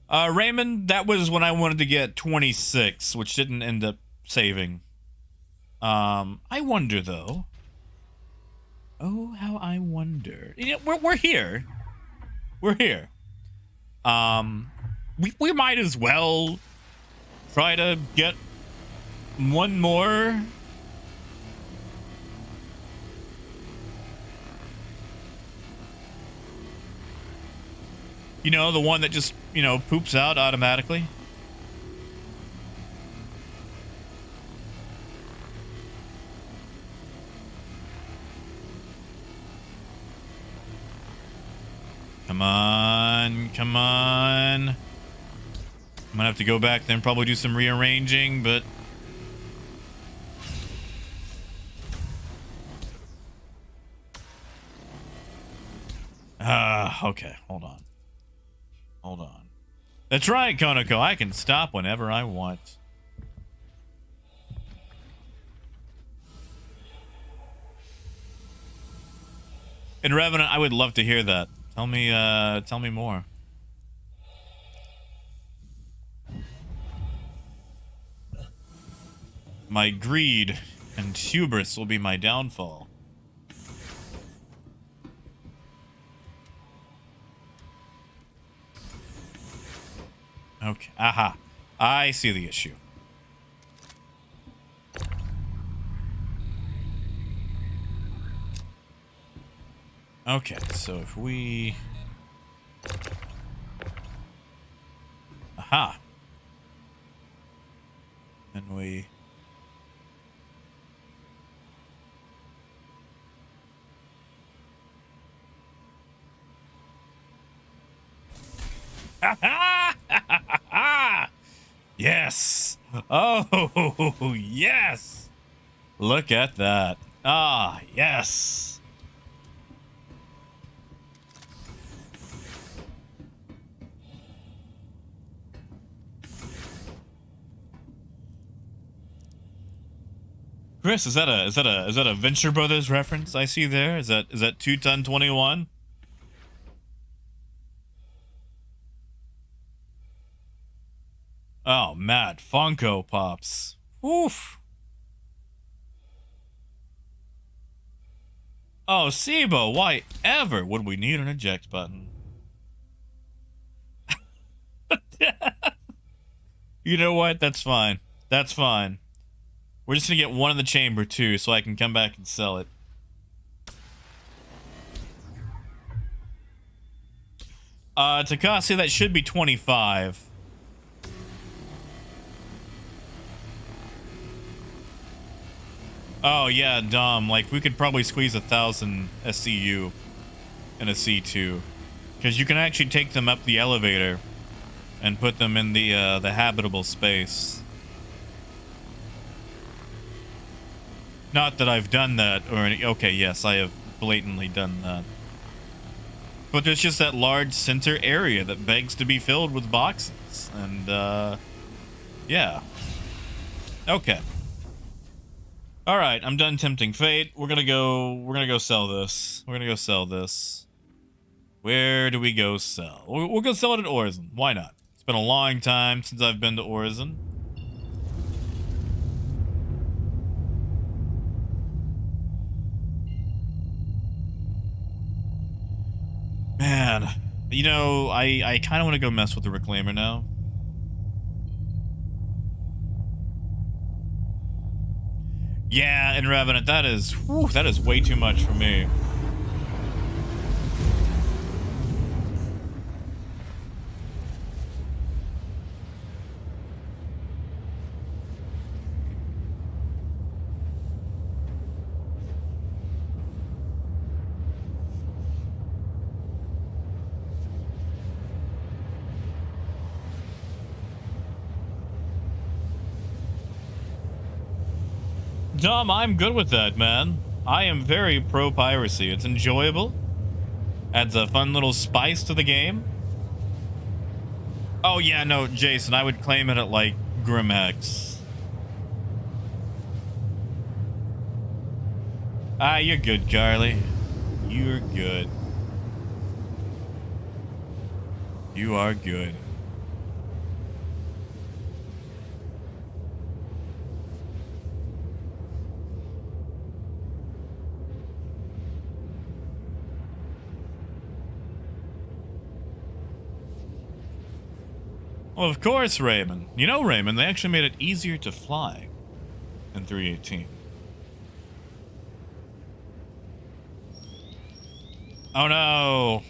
Raymond, that was when I wanted to get 26, which didn't end up saving. I wonder though. Oh, how I wonder. You know, we're here. We're here. We might as well try to get one more. You know, the one that just, you know, poops out automatically. Come on, come on. I'm gonna have to go back there and probably do some rearranging, but... okay, hold on. Hold on. That's right, Konoko. I can stop whenever I want. And Revenant, I would love to hear that. Tell me more. My greed and hubris will be my downfall. Okay. Aha. I see the issue. Okay, so if we... Aha. And we... Yes. Oh, yes. Look at that. Ah, yes. Chris, is that a Venture Brothers reference I see there? Is that 2 ton 21? Oh, Matt, Funko Pops. Oof. Oh, Sibo, why ever would we need an eject button? You know what? That's fine. That's fine. We're just gonna get one in the chamber too, so I can come back and sell it. Takasi, that should be 25. Oh yeah, Dom. Like we could probably squeeze 1,000 SCU in a C2, because you can actually take them up the elevator and put them in the habitable space. Not that I've done that or any. Okay, yes, I have blatantly done that. But there's just that large center area that begs to be filled with boxes, and yeah. Okay. All right, I'm done tempting fate. We're gonna go sell this. We're gonna go sell this. Where do we go sell? We'll go sell it at Orison. Why not? It's been a long time since I've been to Orison. Man, you know, I kind of want to go mess with the Reclaimer now. Yeah, and Revenant, that is way too much for me. Dom, I'm good with that, man. I am very pro piracy. It's enjoyable. Adds a fun little spice to the game. Oh yeah, no, Jason, I would claim it at like Grimhex. Ah, you're good, Carly. You're good. You are good. Well, of course, Raymond. You know, Raymond, they actually made it easier to fly in 318. Oh no!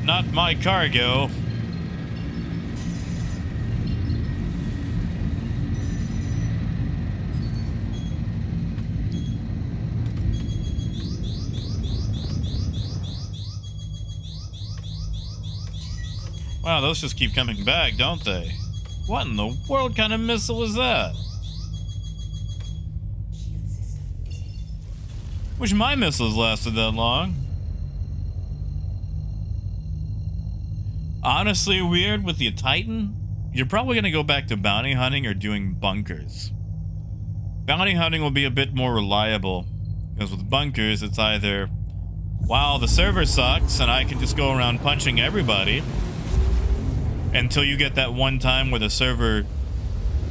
Not my cargo. Wow, those just keep coming back, don't they? What in the world kind of missile is that? Wish my missiles lasted that long. Honestly, weird with the Titan, you're probably going to go back to bounty hunting or doing bunkers. Bounty hunting will be a bit more reliable, because with bunkers, it's either, wow, the server sucks and I can just go around punching everybody, until you get that one time where the server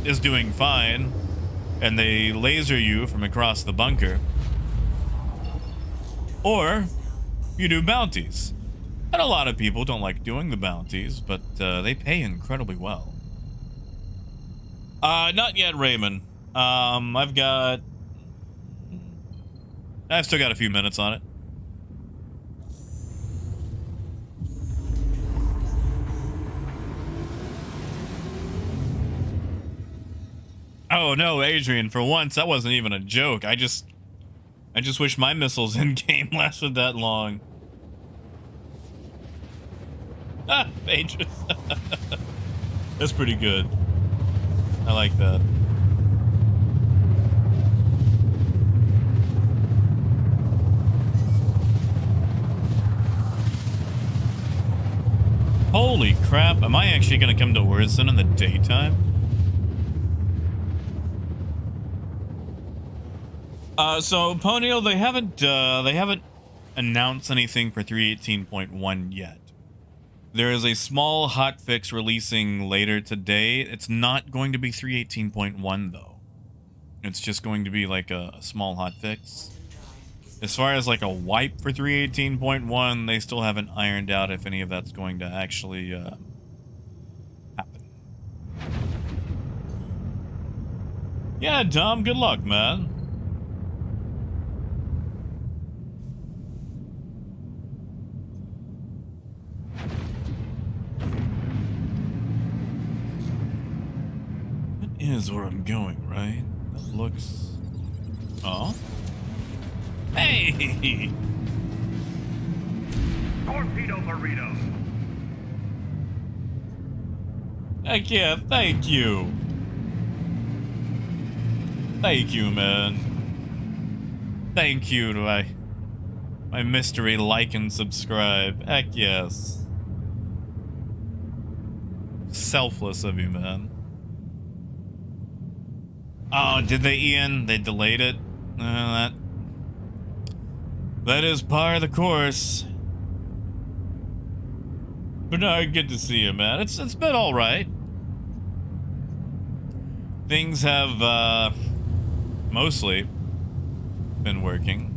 is doing fine and they laser you from across the bunker. Or you do bounties. And a lot of people don't like doing the bounties, but they pay incredibly well. Not yet, Raymond. I've still got a few minutes on it. Oh no, Adrian, for once that wasn't even a joke. I just wish my missiles in game lasted that long. Ah, Adrian. That's pretty good. I like that. Holy crap, am I actually gonna come to Orison in the daytime? So Ponyo, they haven't announced anything for 3.18.1 yet. There is a small hotfix releasing later today. It's not going to be 3.18.1 though. It's just going to be like a small hotfix. As far as like a wipe for 3.18.1, they still haven't ironed out if any of that's going to actually happen. Yeah, Dom, good luck, man. That is where I'm going, right? That looks... Oh? Hey! Torpedo burrito. Heck yeah, thank you. Thank you, man. Thank you to my mystery like and subscribe. Heck yes. Selfless of you, man. Oh, did they, Ian? They delayed it? That is par of the course. Bernard, good to see you, man. It's been all right. Things have mostly been working.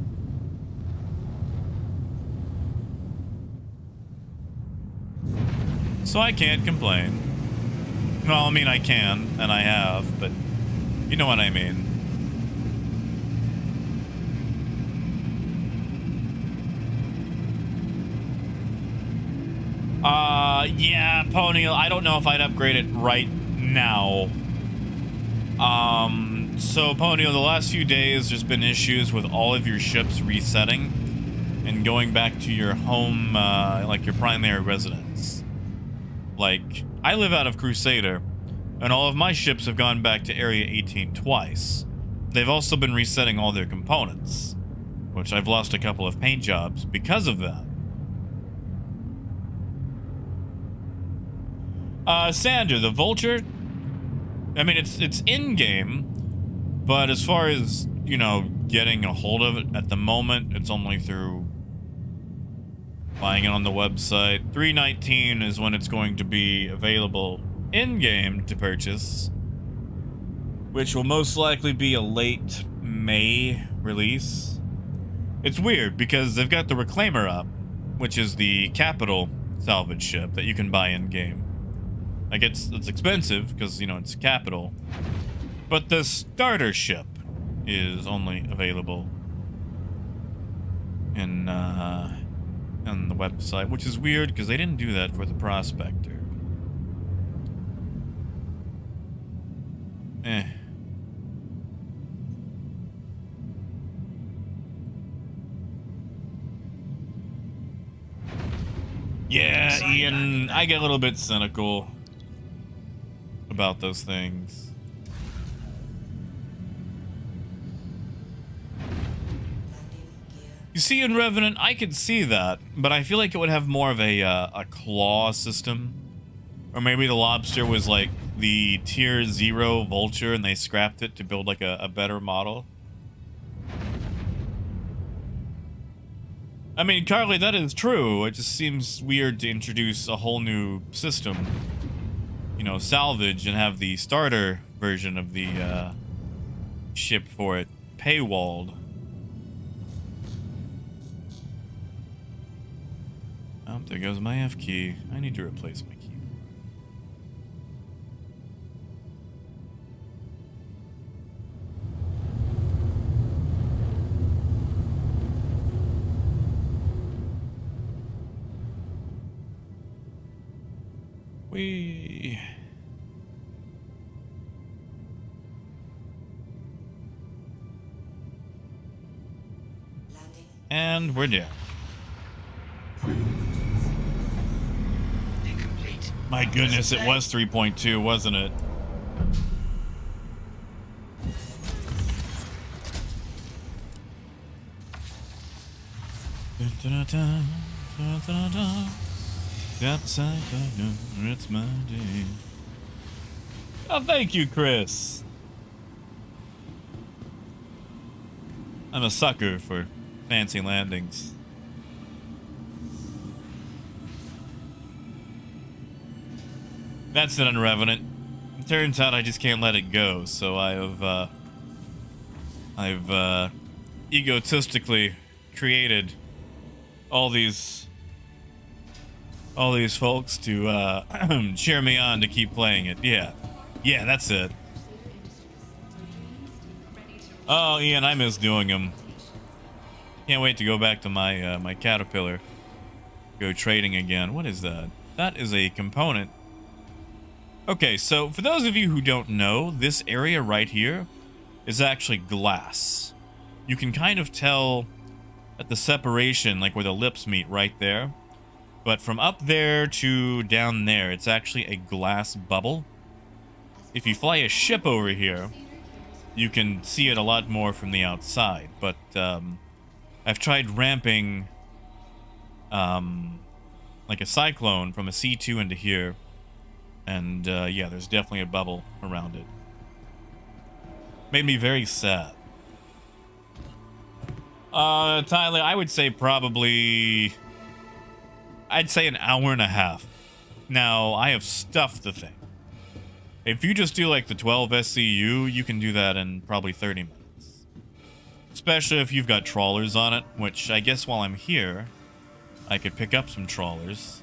So I can't complain. Well, I mean, I can, and I have, but you know what I mean. Yeah, Pony, I don't know if I'd upgrade it right now. So Pony, the last few days there's been issues with all of your ships resetting and going back to your home, like your primary residence. Like, I live out of Crusader, and all of my ships have gone back to Area 18 twice. They've also been resetting all their components, which I've lost a couple of paint jobs because of that. Sander, the Vulture, I mean, it's in-game, but as far as, you know, getting a hold of it at the moment, it's only through buying it on the website. 3.19 is when it's going to be available in-game to purchase, which will most likely be a late May release. It's weird because they've got the Reclaimer up, which is the capital salvage ship that you can buy in-game. Like, it's expensive because, you know, it's capital, but the starter ship is only available in on the website, which is weird because they didn't do that for the Prospector. Yeah, Ian, I get a little bit cynical about those things. You see, in Revenant, I could see that, but I feel like it would have more of a claw system. Or maybe the Lobster was like the tier 0 Vulture and they scrapped it to build like a better model. I mean, Carly, that is true. It just seems weird to introduce a whole new system, you know, salvage, and have the starter version of the ship for it paywalled. Oh, there goes my F key. I need to replace my key. And we're down. Incomplete. My goodness, it was 3.2, wasn't it? Outside, I know it's my day. Oh, thank you, Chris. I'm a sucker for fancy landings. That's it, Unrevenant. It turns out I just can't let it go, so I've egotistically created all these folks to cheer me on to keep playing it. Yeah, that's it. Oh, Ian, I miss doing them. Can't wait to go back to my my caterpillar. Go trading again. What is that? That is a component. Okay, so for those of you who don't know, this area right here is actually glass. You can kind of tell at the separation, like where the lips meet right there. But from up there to down there, it's actually a glass bubble. If you fly a ship over here, you can see it a lot more from the outside. But I've tried ramping like a cyclone from a C2 into here. And yeah, there's definitely a bubble around it. Made me very sad. Tyler, I would say probably... I'd say an hour and a half. Now, I have stuff to think. If you just do like the 12 SCU, you can do that in probably 30 minutes. Especially if you've got trawlers on it, which I guess while I'm here, I could pick up some trawlers.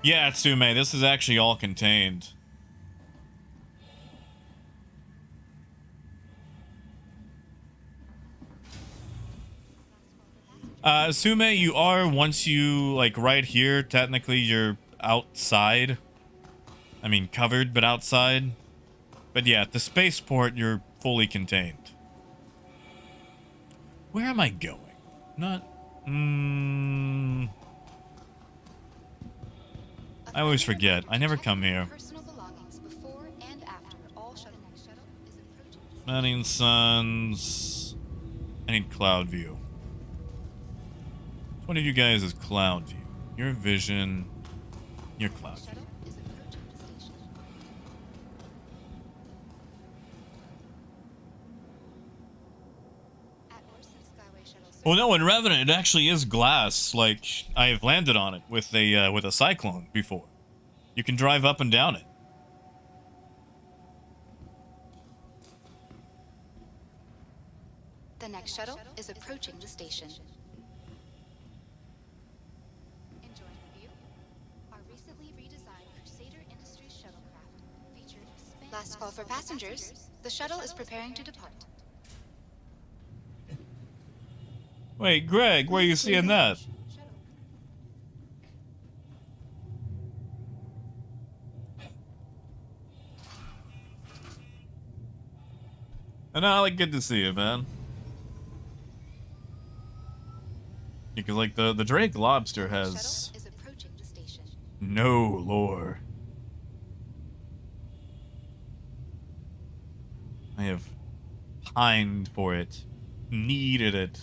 Yeah, Tsume, this is actually all contained. Sume, you are, once you, like, right here, technically you're outside. I mean, covered, but outside. But yeah, at the spaceport, you're fully contained. Where am I going? Not... I always forget. I never come here. Manning Sons. I need cloud view. One of you guys is cloud view. Your vision. Your cloud view. Well, no, in Revenant, it actually is glass. Like, I have landed on it with a cyclone before. You can drive up and down it. The next shuttle is approaching the station. Enjoying the view? Our recently redesigned Crusader Industries shuttlecraft featured last call for passengers. The shuttle is preparing to depart. Wait, Greg, where are you seeing that? And like, good to see you, man. Because, like, the Drake Lobster has no lore. I have pined for it, needed it.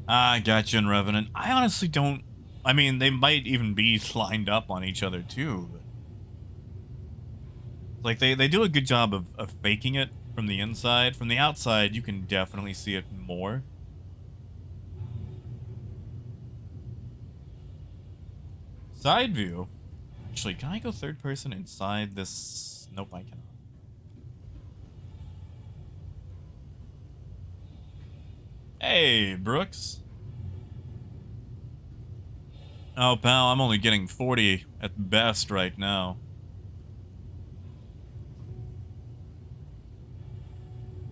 I got you in Revenant. I honestly don't... I mean, they might even be lined up on each other, too. But... like, they do a good job of faking it from the inside. From the outside, you can definitely see it more. Side view? Actually, can I go third person inside this? Nope, I cannot. Hey, Brooks. Oh, pal, I'm only getting 40 at best right now.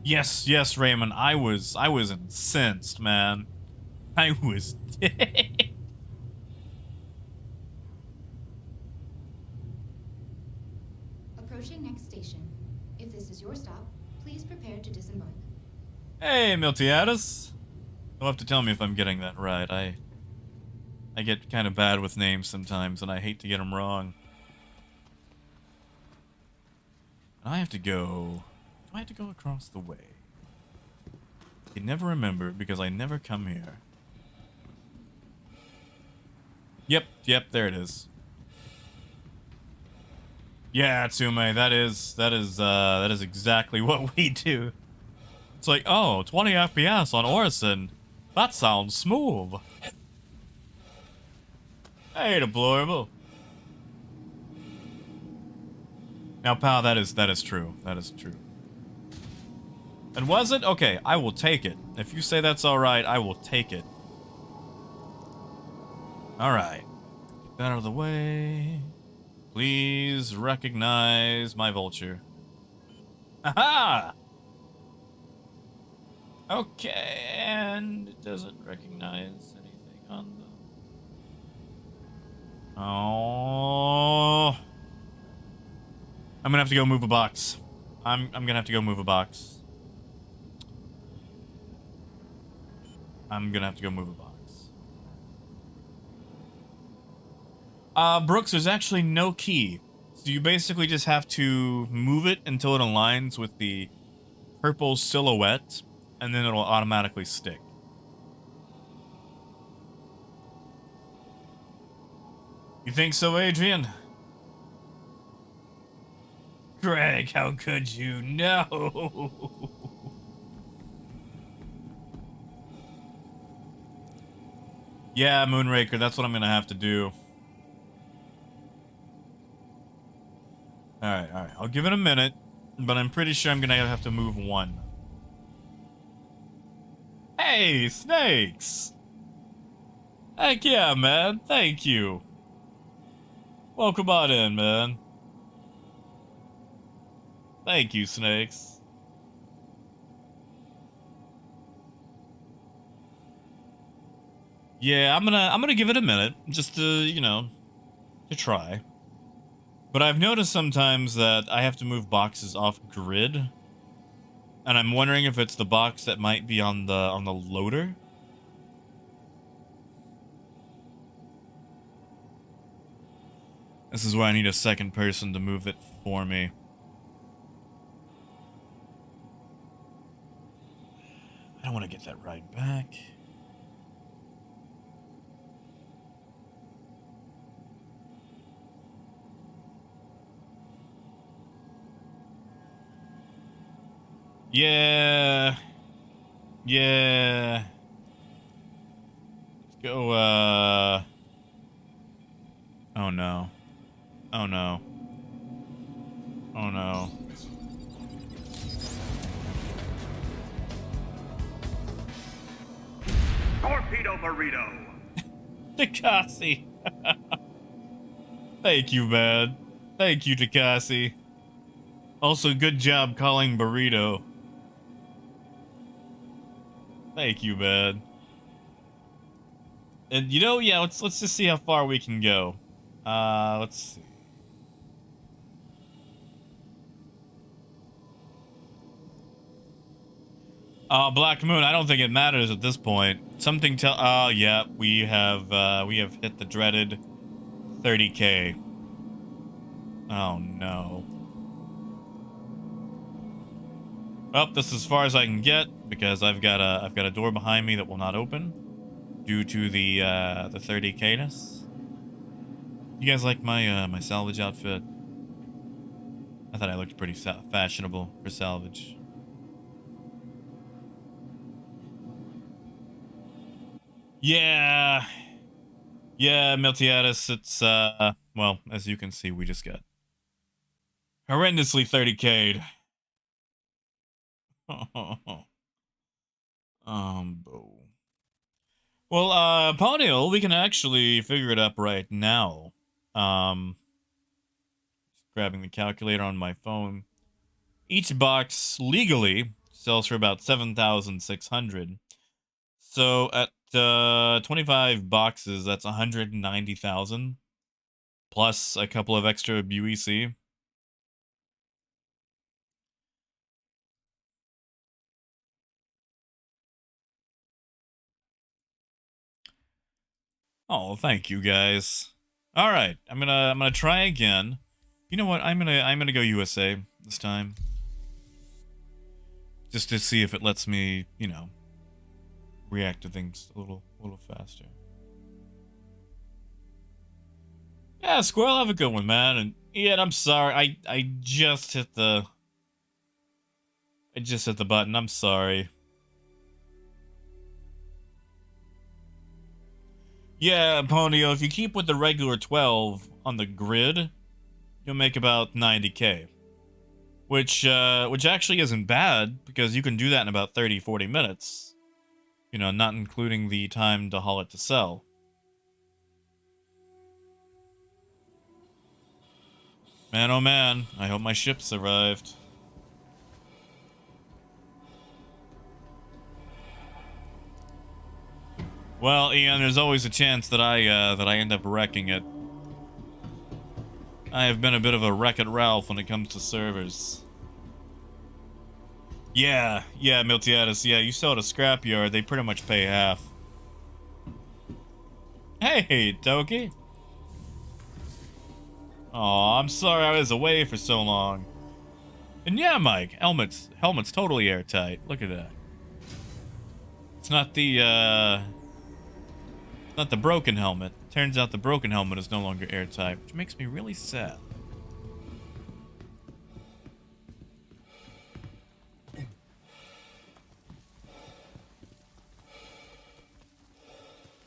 Yes, yes, Raymond. I was incensed, man. I was Approaching next station. If this is your stop, please prepare to disembark. Hey, Miltiadis. You'll have to tell me if I'm getting that right. I get kind of bad with names sometimes, and I hate to get them wrong. I have to go... Do I have to go across the way? I can never remember because I never come here. Yep, there it is. Yeah, Tsume, that is exactly what we do. It's like, oh, 20 FPS on Orison. That sounds smooth. Hey, deplorable. Now, pal, that is true. That is true. And was it? Okay, I will take it. If you say that's alright, I will take it. Alright. Get that out of the way. Please recognize my vulture. Aha! Okay, and it doesn't recognize anything on the... Oh... I'm gonna have to go move a box. I'm gonna have to go move a box. I'm gonna have to go move a box. Brooks, there's actually no key. So you basically just have to move it until it aligns with the purple silhouette, and then it'll automatically stick. You think so, Adrian? Greg, how could you? No! Yeah, Moonraker, that's what I'm gonna have to do. Alright. I'll give it a minute, but I'm pretty sure I'm gonna have to move one. Hey, Snakes! Heck yeah, man. Thank you. Welcome on in, man. Thank you, Snakes. Yeah, I'm gonna give it a minute, just to, you know, to try. But I've noticed sometimes that I have to move boxes off grid, and I'm wondering if it's the box that might be on the loader. This is where I need a second person to move it for me. I don't want to get that ride back. Yeah. Let's go, Oh no. Oh no. Oh no. Torpedo burrito. Takasi. Thank you, man. Thank you, Takasi. Also, good job calling burrito. Thank you, man. And you know, yeah, let's just see how far we can go. Let's see. Black Moon, I don't think it matters at this point. Something tell yeah, we have hit the dreaded 30K. Oh no. Well, this is as far as I can get because I've got a door behind me that will not open due to the 30K-ness. You guys like my my salvage outfit? I thought I looked pretty fashionable for salvage. Yeah, Miltiadis, it's well, as you can see, we just got horrendously 30K'd. Boo. Well, Ponyo, we can actually figure it up right now. Just grabbing the calculator on my phone. Each box legally sells for about 7,600. So at 25 boxes, that's 190,000 plus a couple of extra UEC. Oh, thank you guys. All right, I'm gonna try again. You know what? I'm gonna go USA this time, just to see if it lets me, you know, react to things a little faster. Yeah, Squirrel, have a good one, man. And Ian, I'm sorry. I just hit the button. I'm sorry. Yeah, Ponyo, if you keep with the regular 12 on the grid, you'll make about 90k. Which actually isn't bad, because you can do that in about 30-40 minutes. You know, not including the time to haul it to sell. Man, oh man, I hope my ship's arrived. Well, Ian, there's always a chance that I end up wrecking it. I have been a bit of a Wreck-It Ralph when it comes to servers. Yeah, Miltiadis, yeah, you sell at a scrapyard, they pretty much pay half. Hey, Toki. Aw, I'm sorry I was away for so long. And yeah, Mike, helmet's totally airtight. Look at that. It's not the broken helmet. Turns out the broken helmet is no longer airtight, which makes me really sad.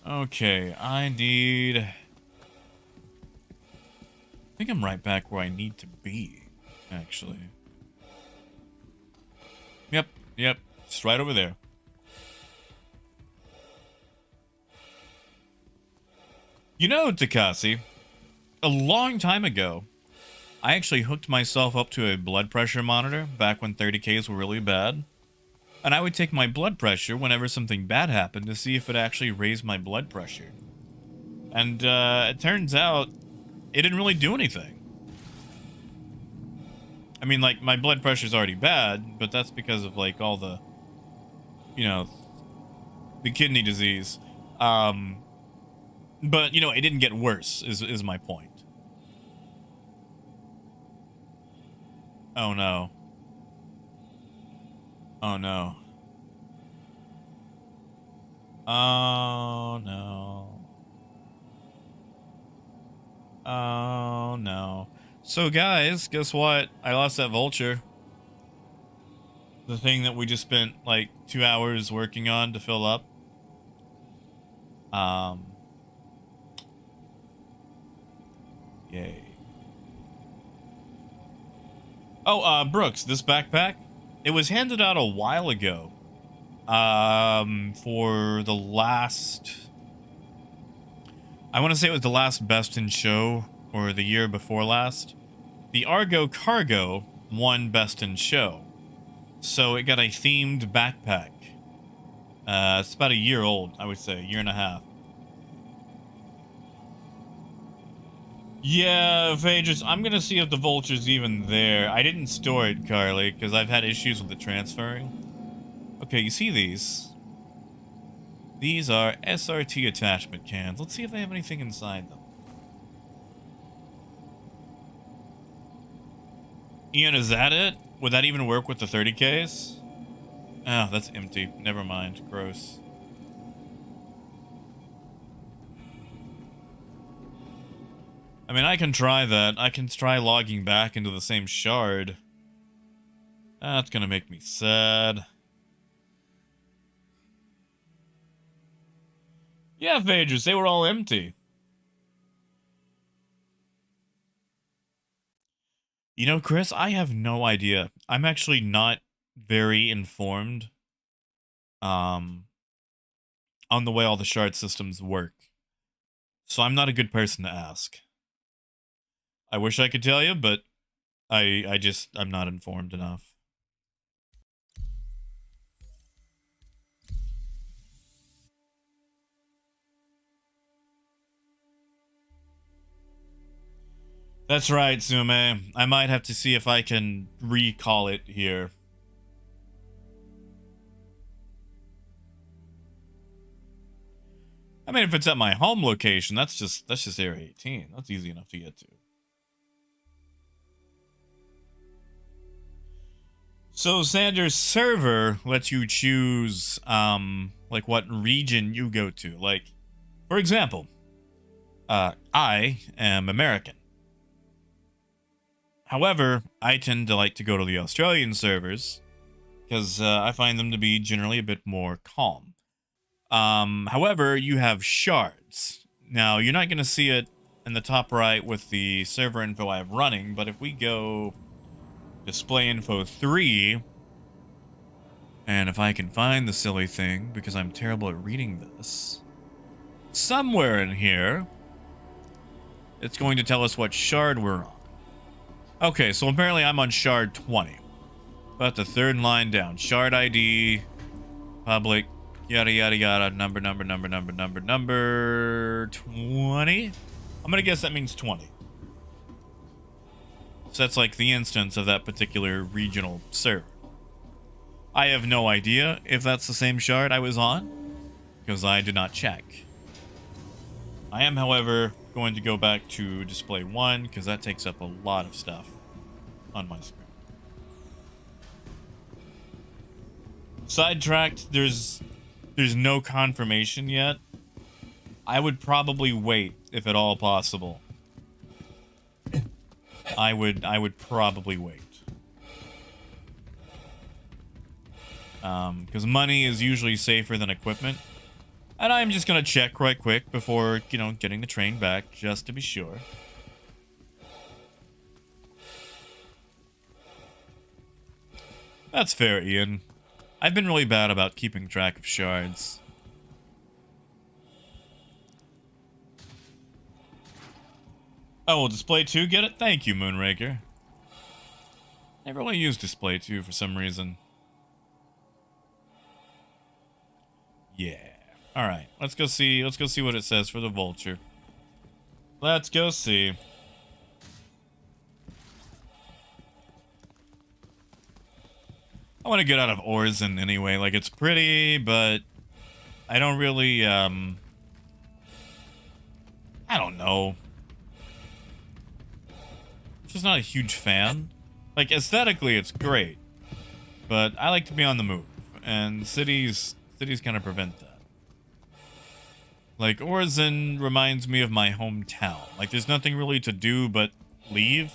Okay, I think I'm right back where I need to be, actually. Yep, just right over there. You know, Takasi, a long time ago, I actually hooked myself up to a blood pressure monitor back when 30Ks were really bad. And I would take my blood pressure whenever something bad happened to see if it actually raised my blood pressure. And it turns out it didn't really do anything. I mean, like, my blood pressure's already bad, but that's because of, like, all the, you know, the kidney disease. But, you know, it didn't get worse, is my point. Oh, no. Oh, no. Oh, no. Oh, no. So, guys, guess what? I lost that Vulture. The thing that we just spent, like, 2 hours working on to fill up. Yay. Oh, Brooks, this backpack, it was handed out a while ago. For the last... I want to say it was the last Best in Show, or the year before last. The Argo Cargo won Best in Show. So it got a themed backpack. It's about a year old, I would say, a year and a half. Yeah, Phaedrus, I'm gonna see if the Vulture's even there. I didn't store it, Carly, because I've had issues with the transferring. Okay, you see these? These are SRT attachment cans. Let's see if they have anything inside them. Ian, is that it? Would that even work with the 30Ks? Oh, that's empty. Never mind. Gross. I mean, I can try that. I can try logging back into the same shard. That's gonna make me sad. Yeah, Phaedrus, they were all empty. You know, Chris, I have no idea. I'm actually not very informed on the way all the shard systems work. So I'm not a good person to ask. I wish I could tell you, but I'm not informed enough. That's right, Sume. I might have to see if I can recall it here. I mean, if it's at my home location, that's just Area 18. That's easy enough to get to. So Xander's server lets you choose, like what region you go to. Like, for example, I am American. However, I tend to like to go to the Australian servers because I find them to be generally a bit more calm. However, you have shards. Now, you're not going to see it in the top right with the server info I have running, but if we go display info 3, and if I can find the silly thing, because I'm terrible at reading this, somewhere in here, it's going to tell us what shard we're on. Okay, so apparently I'm on shard 20. About the third line down. Shard ID, public, yada yada yada, number 20. I'm gonna guess that means 20. So that's like the instance of that particular regional server. I have no idea if that's the same shard I was on, because I did not check. I am, however, going to go back to display 1, because that takes up a lot of stuff on my screen. Sidetracked, there's no confirmation yet. I would probably wait, if at all possible. I would probably wait. Because money is usually safer than equipment. And I'm just gonna check right quick before, getting the train back, just to be sure. That's fair, Ian. I've been really bad about keeping track of shards. Oh, will display 2 get it? Thank you, Moonraker. Never really used display 2 for some reason. Yeah. Alright, let's go see what it says for the Vulture. Let's go see. I want to get out of Orzen anyway. Like, it's pretty, but I don't really, I don't know. Just not a huge fan. Like, aesthetically, it's great, but I like to be on the move, and cities kind of prevent that. Like, Orzen reminds me of my hometown. Like, there's nothing really to do but leave.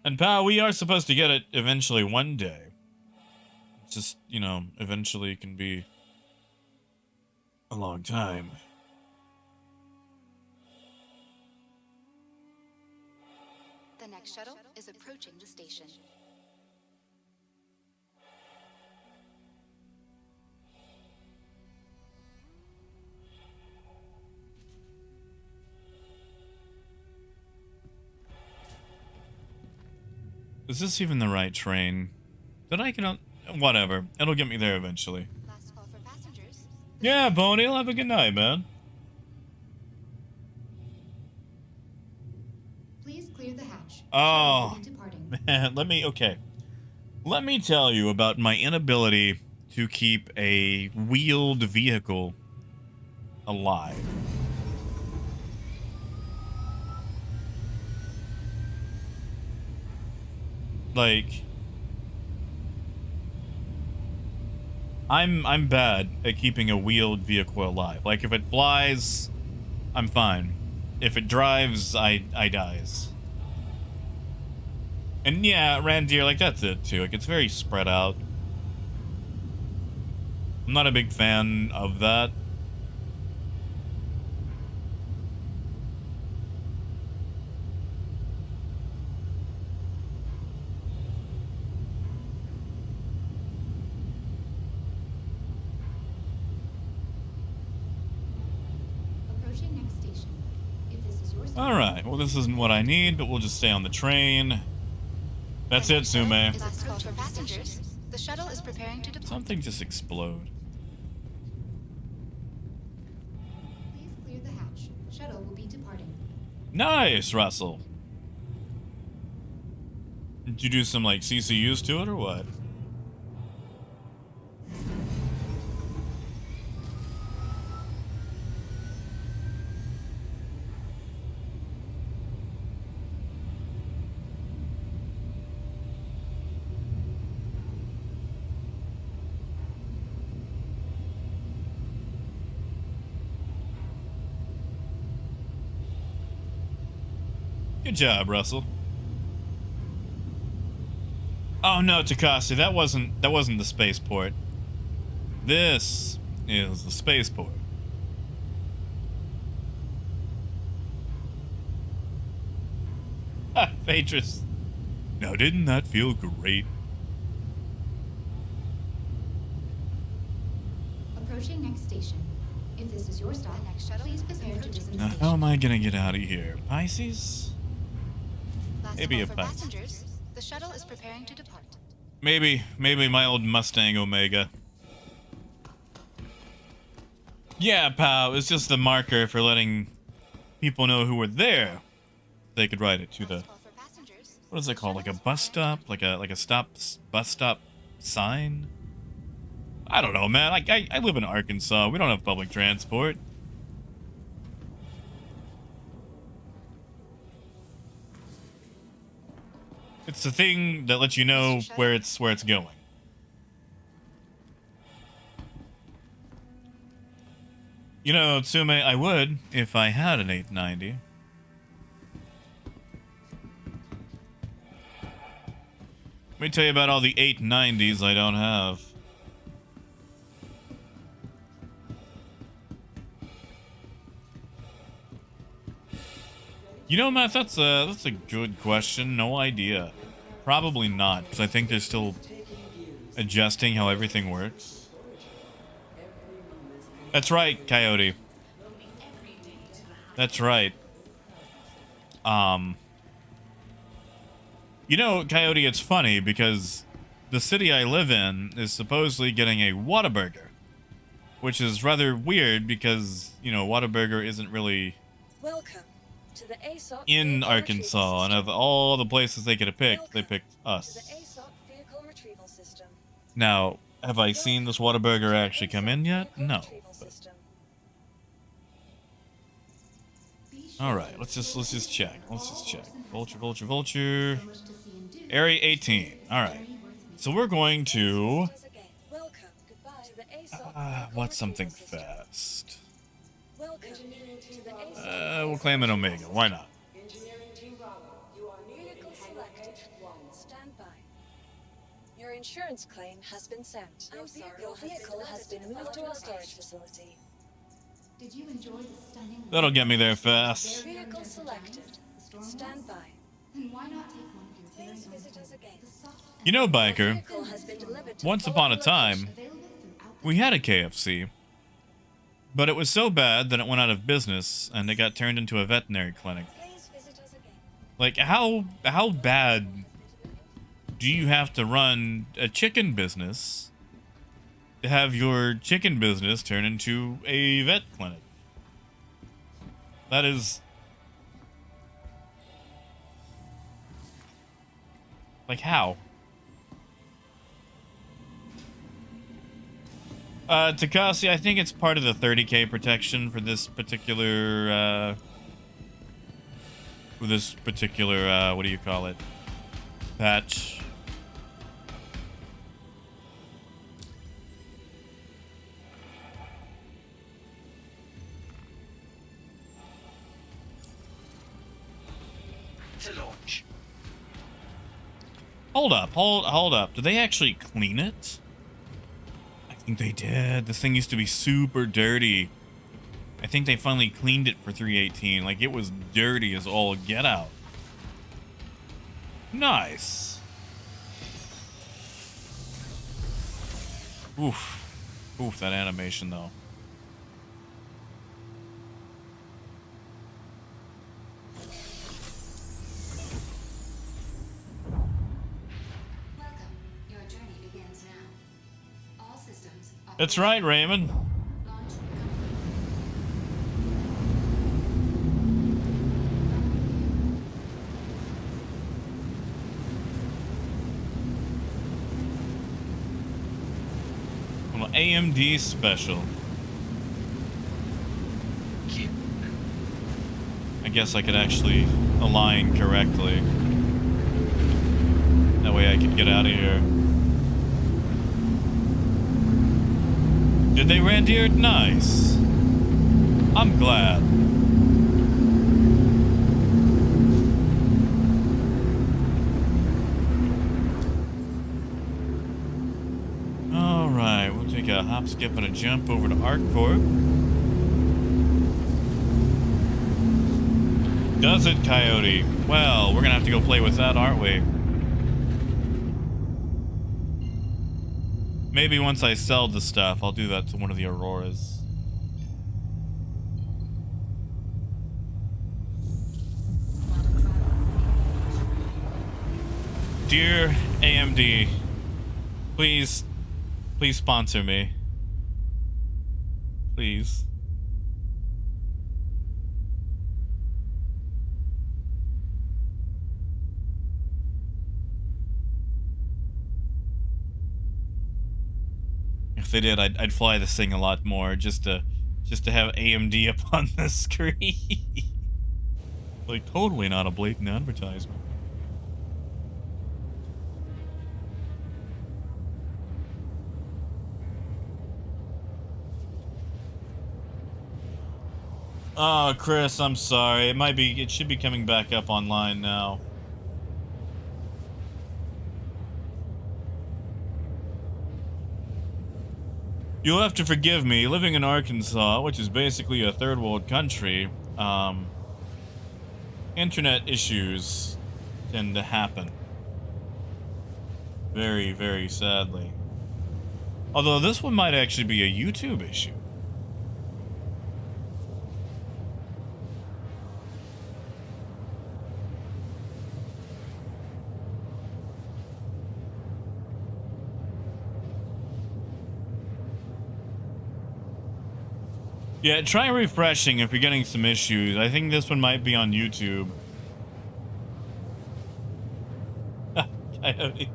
And pal, we are supposed to get it eventually one day. It's just, eventually can be a long time. The next shuttle is approaching the station. Is this even the right train? Did I get on? Whatever. It'll get me there eventually. Last call for passengers. Yeah, Boney, you'll have a good night, man. Please clear the hatch. Oh, man, Let me tell you about my inability to keep a wheeled vehicle alive. Like, I'm bad at keeping a wheeled vehicle alive. Like, if it flies, I'm fine. If it drives, I dies. And yeah, Randir, like, that's it too. Like, it's very spread out. I'm not a big fan of that. Alright, well this isn't what I need, but we'll just stay on the train. That's it, Sume. Last call for passengers. The shuttle is preparing to depart. Something just explode. Please clear the hatch. Shuttle will be departing. Nice, Russell. Did you do some, like, CCUs to it, or what? Good job, Russell. Oh no, Takasi, that wasn't the spaceport. This is the spaceport. Ha, Phaedrus. Now didn't that feel great? Approaching next station. If this is your stop, next shuttle, please prepare to dismiss. Now how am I gonna get out of here? Pisces? Last Maybe call a for Pisces. passengers. The shuttle is preparing to depart. Maybe my old Mustang Omega. Yeah, pal, it's just the marker for letting people know who were there. They could ride it to the, Last call for passengers. what is it called? Like a bus stop? Like a bus stop sign? I don't know, man. I live in Arkansas. We don't have public transport. It's the thing that lets you know where it's going. You know, Tsume, I would if I had an 890. Let me tell you about all the 890s I don't have. You know, Matt, that's a good question. No idea. Probably not, because I think they're still adjusting how everything works. That's right, Coyote. That's right. You know, Coyote, it's funny because the city I live in is supposedly getting a Whataburger, which is rather weird because, you know, Whataburger isn't really Welcome to the ASOP in vehicle Arkansas, retrieval and system. of all the places they could have picked, they Welcome picked to the us. ASOP vehicle retrieval system. Now, have I seen this Whataburger actually come in yet? Vehicle No. retrieval system. Alright, let's just check. Vulture. Area 18. Alright. So we're going to Visitors again. Welcome. Goodbye to the ASOP vehicle what's something retrieval system. fast? Welcome to the ASOP We'll claim an Omega. Why not? vehicle selected. Stand by. Your insurance claim has been sent. Your vehicle has been moved to our storage facility. Did you enjoy the stunning? That'll get me there fast. Vehicle selected. Stand by. Then why not take one of your very Please own visit us home? again. The soft You know, Your biker, vehicle has been delivered to once the upon a following time, location. available throughout the we had a KFC. But it was so bad that it went out of business and it got turned into a veterinary clinic. Please visit us again. Like, how bad do you have to run a chicken business to have your chicken business turn into a vet clinic? That is... like, how? Takasi, I think it's part of the 30k protection for this particular, what do you call it? Patch. To launch. Hold up. Did they actually clean it? I think they did. This thing used to be super dirty. I think they finally cleaned it for 318. Like, it was dirty as all get out. Nice. Oof. Oof, that animation, though. Welcome. Your journey begins now. All systems. That's right, Raymond. Launch Well, AMD special. I guess I could actually align correctly. That way I could get out of here. Did they reindeer it? Nice. I'm glad. skipping a jump over to ArcCorp. Does it, Coyote? Well, we're gonna have to go play with that, aren't we? Maybe once I sell the stuff, I'll do that to one of the Auroras. Dear AMD, please sponsor me. Please. If they did, I'd fly this thing a lot more just to have AMD up on the screen. Like, totally not a blatant advertisement. Oh, Chris, I'm sorry. It should be coming back up online now. You'll have to forgive me. Living in Arkansas, which is basically a third world country, internet issues tend to happen. Very, very sadly. Although this one might actually be a YouTube issue. Yeah, try refreshing if you're getting some issues. I think this one might be on YouTube. Coyote.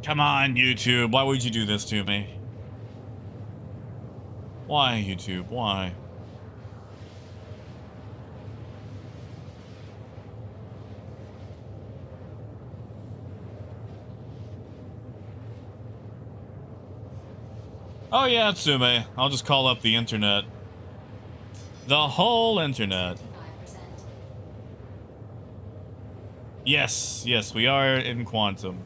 Come on, YouTube. Why would you do this to me? Why, YouTube? Why? Oh yeah, Tsume. I'll just call up the internet. The whole internet. Yes, yes, we are in quantum.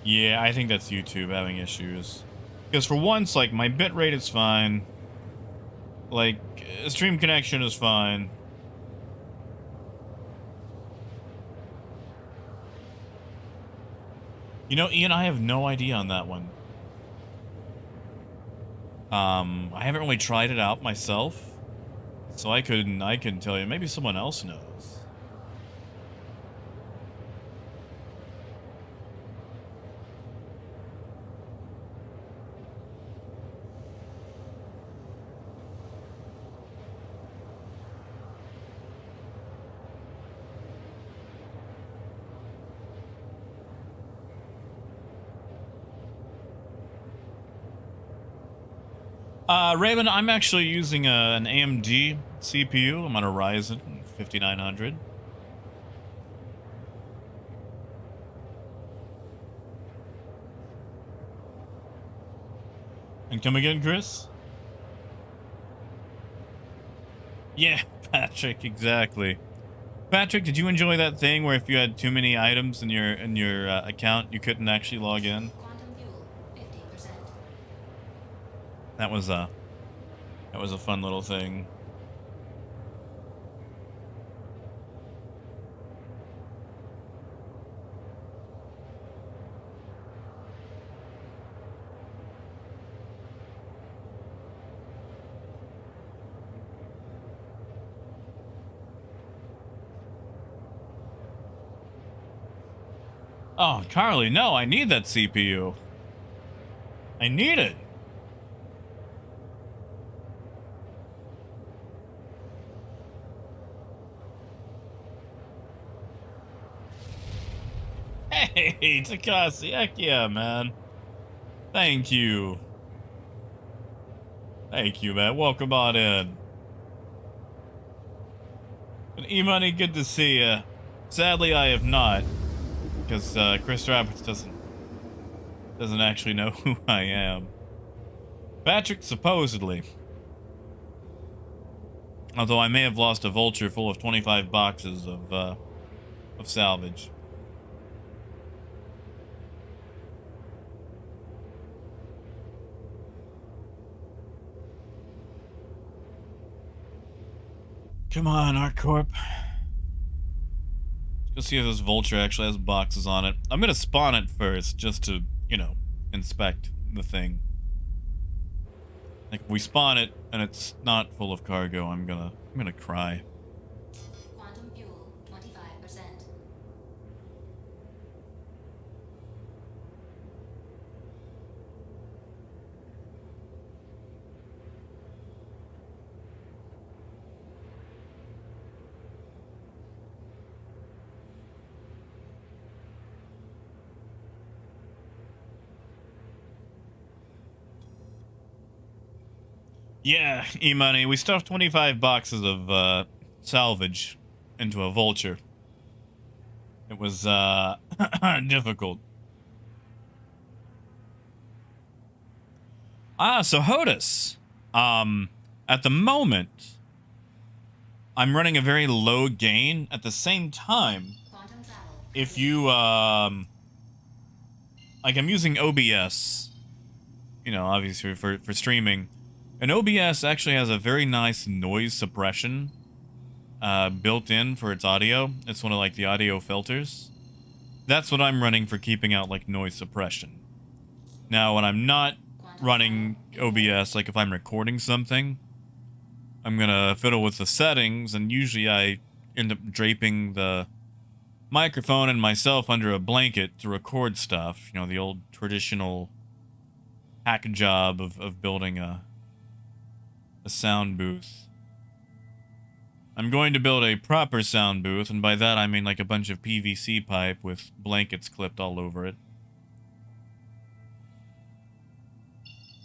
Yeah, I think that's YouTube having issues. Because for once, like, my bitrate is fine. Like, stream connection is fine. You know, Ian, I have no idea on that one. I haven't really tried it out myself. So I couldn't tell you. Maybe someone else knows. Raven, I'm actually using an AMD CPU. I'm on a Ryzen 5900. And come again, Chris? Yeah, Patrick, exactly. Patrick, did you enjoy that thing where if you had too many items in your account, you couldn't actually log in? That was a fun little thing. Oh, Carly, no, I need that CPU. I need it. Hey, Takasi, heck yeah, man. Thank you. Thank you, man. Welcome on in. E-Money, good to see you. Sadly, I have not, because Chris Roberts doesn't actually know who I am. Patrick, supposedly. Although I may have lost a Vulture full of 25 boxes of salvage. Come on, ArtCorp. Let's go see if this Vulture actually has boxes on it. I'm gonna spawn it first, just to, you know, inspect the thing. Like, if we spawn it and it's not full of cargo, I'm gonna cry. Quantum fuel, 25%. Yeah, E-Money, we stuffed 25 boxes of salvage into a Vulture. It was difficult. So HOTUS. At the moment, I'm running a very low gain. At the same time, if you like, I'm using OBS, you know, obviously for streaming. And OBS actually has a very nice noise suppression built in for its audio. It's one of like the audio filters. That's what I'm running for keeping out like noise suppression. Now, when I'm not running OBS, like if I'm recording something, I'm gonna fiddle with the settings, and usually I end up draping the microphone and myself under a blanket to record stuff. You know, the old traditional hack job of building a sound booth. I'm going to build a proper sound booth, and by that I mean like a bunch of PVC pipe with blankets clipped all over it.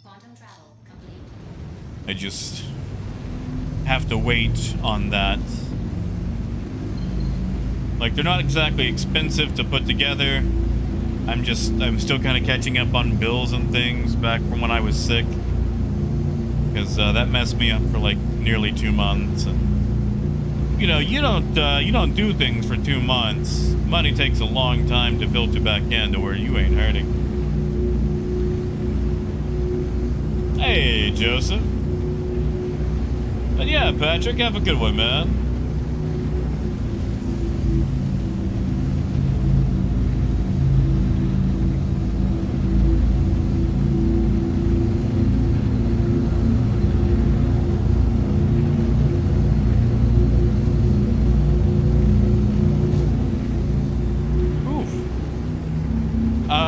Quantum travel complete. I just have to wait on that. Like, they're not exactly expensive to put together. I'm still kind of catching up on bills and things back from when I was sick. Because that messed me up for like nearly 2 months. And, you know, you don't do things for 2 months. Money takes a long time to filter back in to where you ain't hurting. Hey, Joseph. But yeah, Patrick, have a good one, man.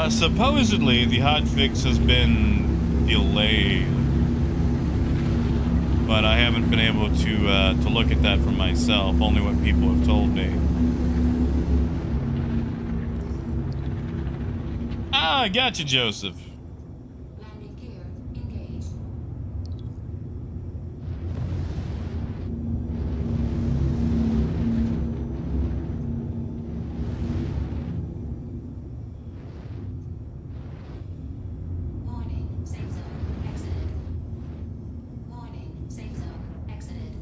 Supposedly, the hotfix has been delayed, but I haven't been able to look at that for myself. Only what people have told me. Ah, gotcha, Joseph. Landing gear engaged. Warning, safe zone exited. Warning, safe zone exited.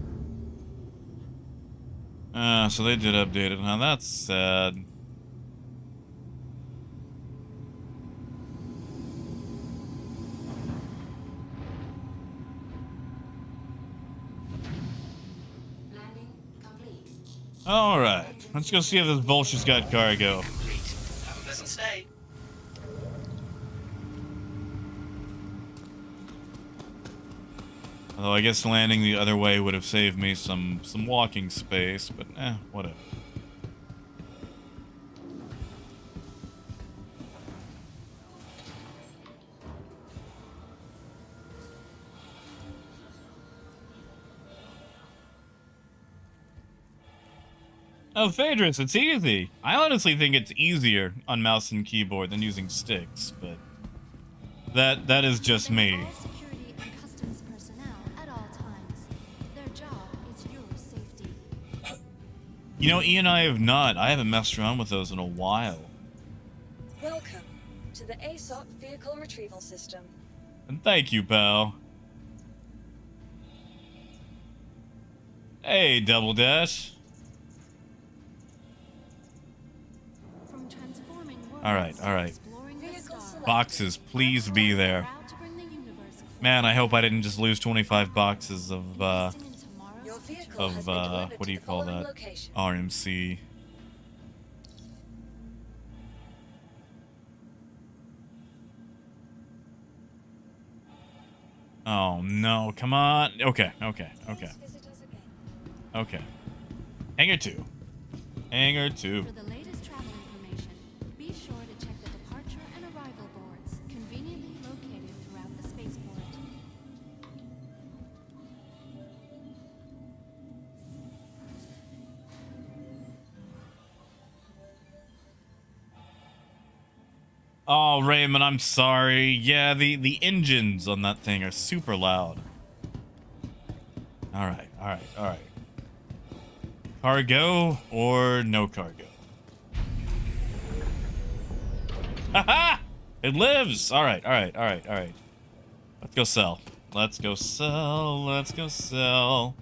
So they did update it. Now that's sad. Landing complete. All right, let's go see if this Vulture's got cargo. Have a pleasant stay. Although I guess landing the other way would have saved me some walking space, but whatever. Oh, Phaedrus, it's easy. I honestly think it's easier on mouse and keyboard than using sticks, but that is just me. All security and customs personnel at all times. Their job is your safety. You know, Ian, I have not. I haven't messed around with those in a while. Welcome to the ASOP vehicle retrieval system. And thank you, pal. Hey, Double Dash. From transforming worlds All right. to exploring the stars, Boxes, please be there. proud to bring the universe Man, I hope I didn't just lose 25 boxes of, investing in tomorrow's Your future. vehicle has been delivered what do to you the call following that? location. RMC. Oh, no, come on. Okay. Please visit us again. Okay. Hangar 2. Hangar 2. For the latest travel information, be sure to check the departure and arrival boards conveniently located throughout the spaceport. Oh, Raymond, I'm sorry. Yeah, the engines on that thing are super loud. All right. Cargo or no cargo? Haha! It lives! All right. Let's go sell. Let's go sell.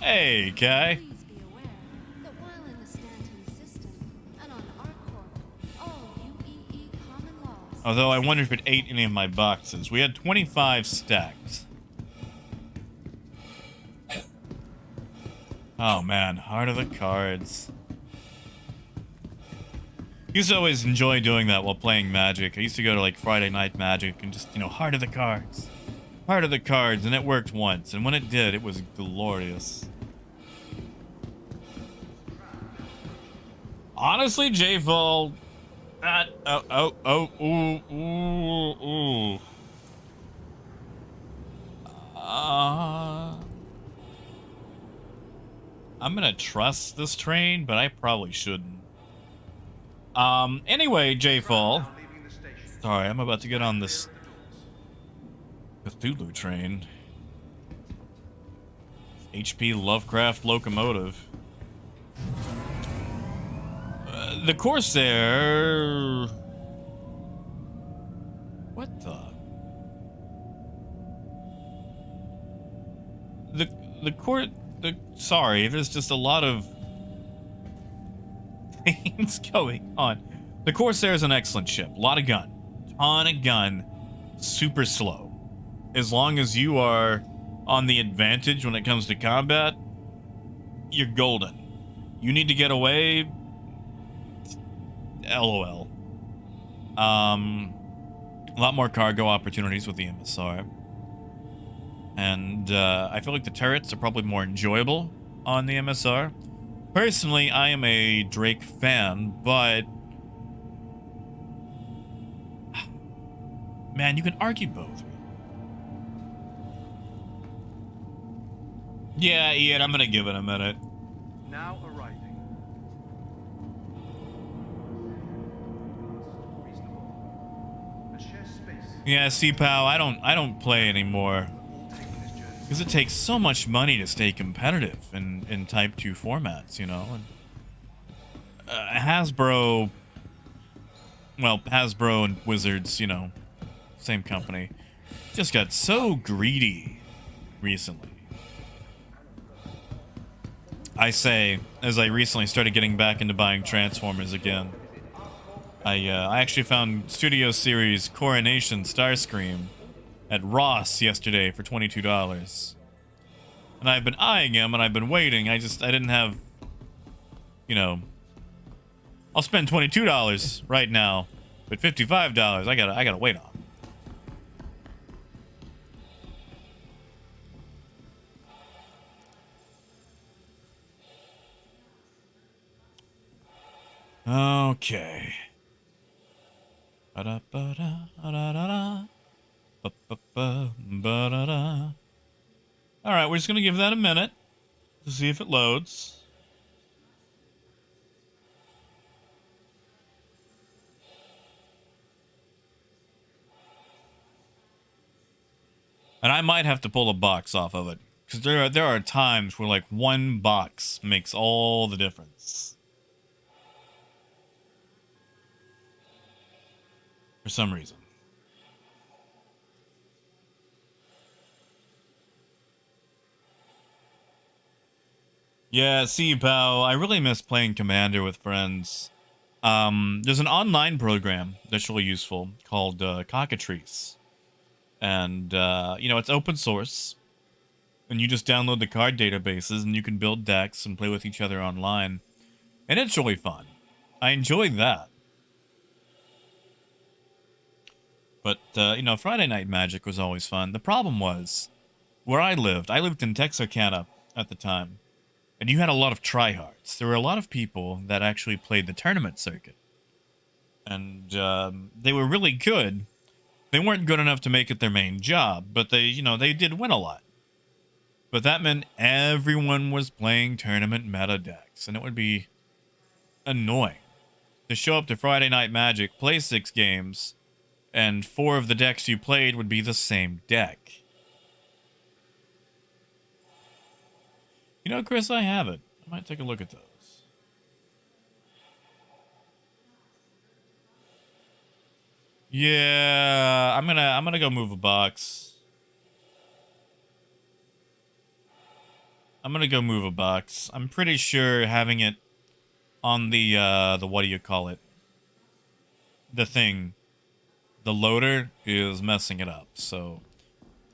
Hey, Kai. Please be aware that while in the Stanton system and on ArcCorp, all UEE common laws. Although I wonder if it ate any of my boxes. We had 25 stacked. Oh man, Heart of the Cards. I used to always enjoy doing that while playing Magic. I used to go to like Friday Night Magic and just, Heart of the Cards. Heart of the Cards, and it worked once. And when it did, it was glorious. Honestly, J-Fall... ooh. I'm gonna trust this train, but I probably shouldn't. Anyway, J-Fall. Sorry, I'm about to get on this Cthulhu train. HP Lovecraft locomotive. The Corsair... What the... Sorry, there's just a lot of things going on. The Corsair is an excellent ship. A lot of gun. Ton of gun. Super slow. As long as you are on the advantage when it comes to combat, you're golden. You need to get away. LOL. A lot more cargo opportunities with the MSR. And I feel like the turrets are probably more enjoyable on the MSR. Personally, I am a Drake fan, but... Man, you can argue both. Yeah, Ian, I'm gonna give it a minute. Now arriving. Reasonable. A shared space. Yeah, C-Pow, I don't play anymore. Taking this journey. Because it takes so much money to stay competitive in Type 2 formats, And, Hasbro... Well, Hasbro and Wizards, same company, just got so greedy recently. I say, as I recently started getting back into buying Transformers again. I actually found Studio Series Coronation Starscream at Ross yesterday for $22. And I've been eyeing him and I've been waiting. I didn't have, I'll spend $22 right now, but $55 I gotta wait on. Okay. All right, we're just gonna give that a minute to see if it loads. And I might have to pull a box off of it, because there are times where like one box makes all the difference. For some reason. Yeah, see, pal, I really miss playing Commander with friends. There's an online program that's really useful called Cockatrice. And, you know, it's open source. And you just download the card databases and you can build decks and play with each other online. And it's really fun. I enjoyed that. But, you know, Friday Night Magic was always fun. The problem was, where I lived in Texarkana at the time. And you had a lot of tryhards. There were a lot of people that actually played the tournament circuit. And they were really good. They weren't good enough to make it their main job, but they, you know, they did win a lot. But that meant everyone was playing tournament meta decks, and it would be annoying to show up to Friday Night Magic, play 6 games, and 4 of the decks you played would be the same deck. You know, Chris, I have it. I might take a look at those. Yeah, I'm gonna go move a box. I'm pretty sure having it on the what do you call it? The loader is messing it up. So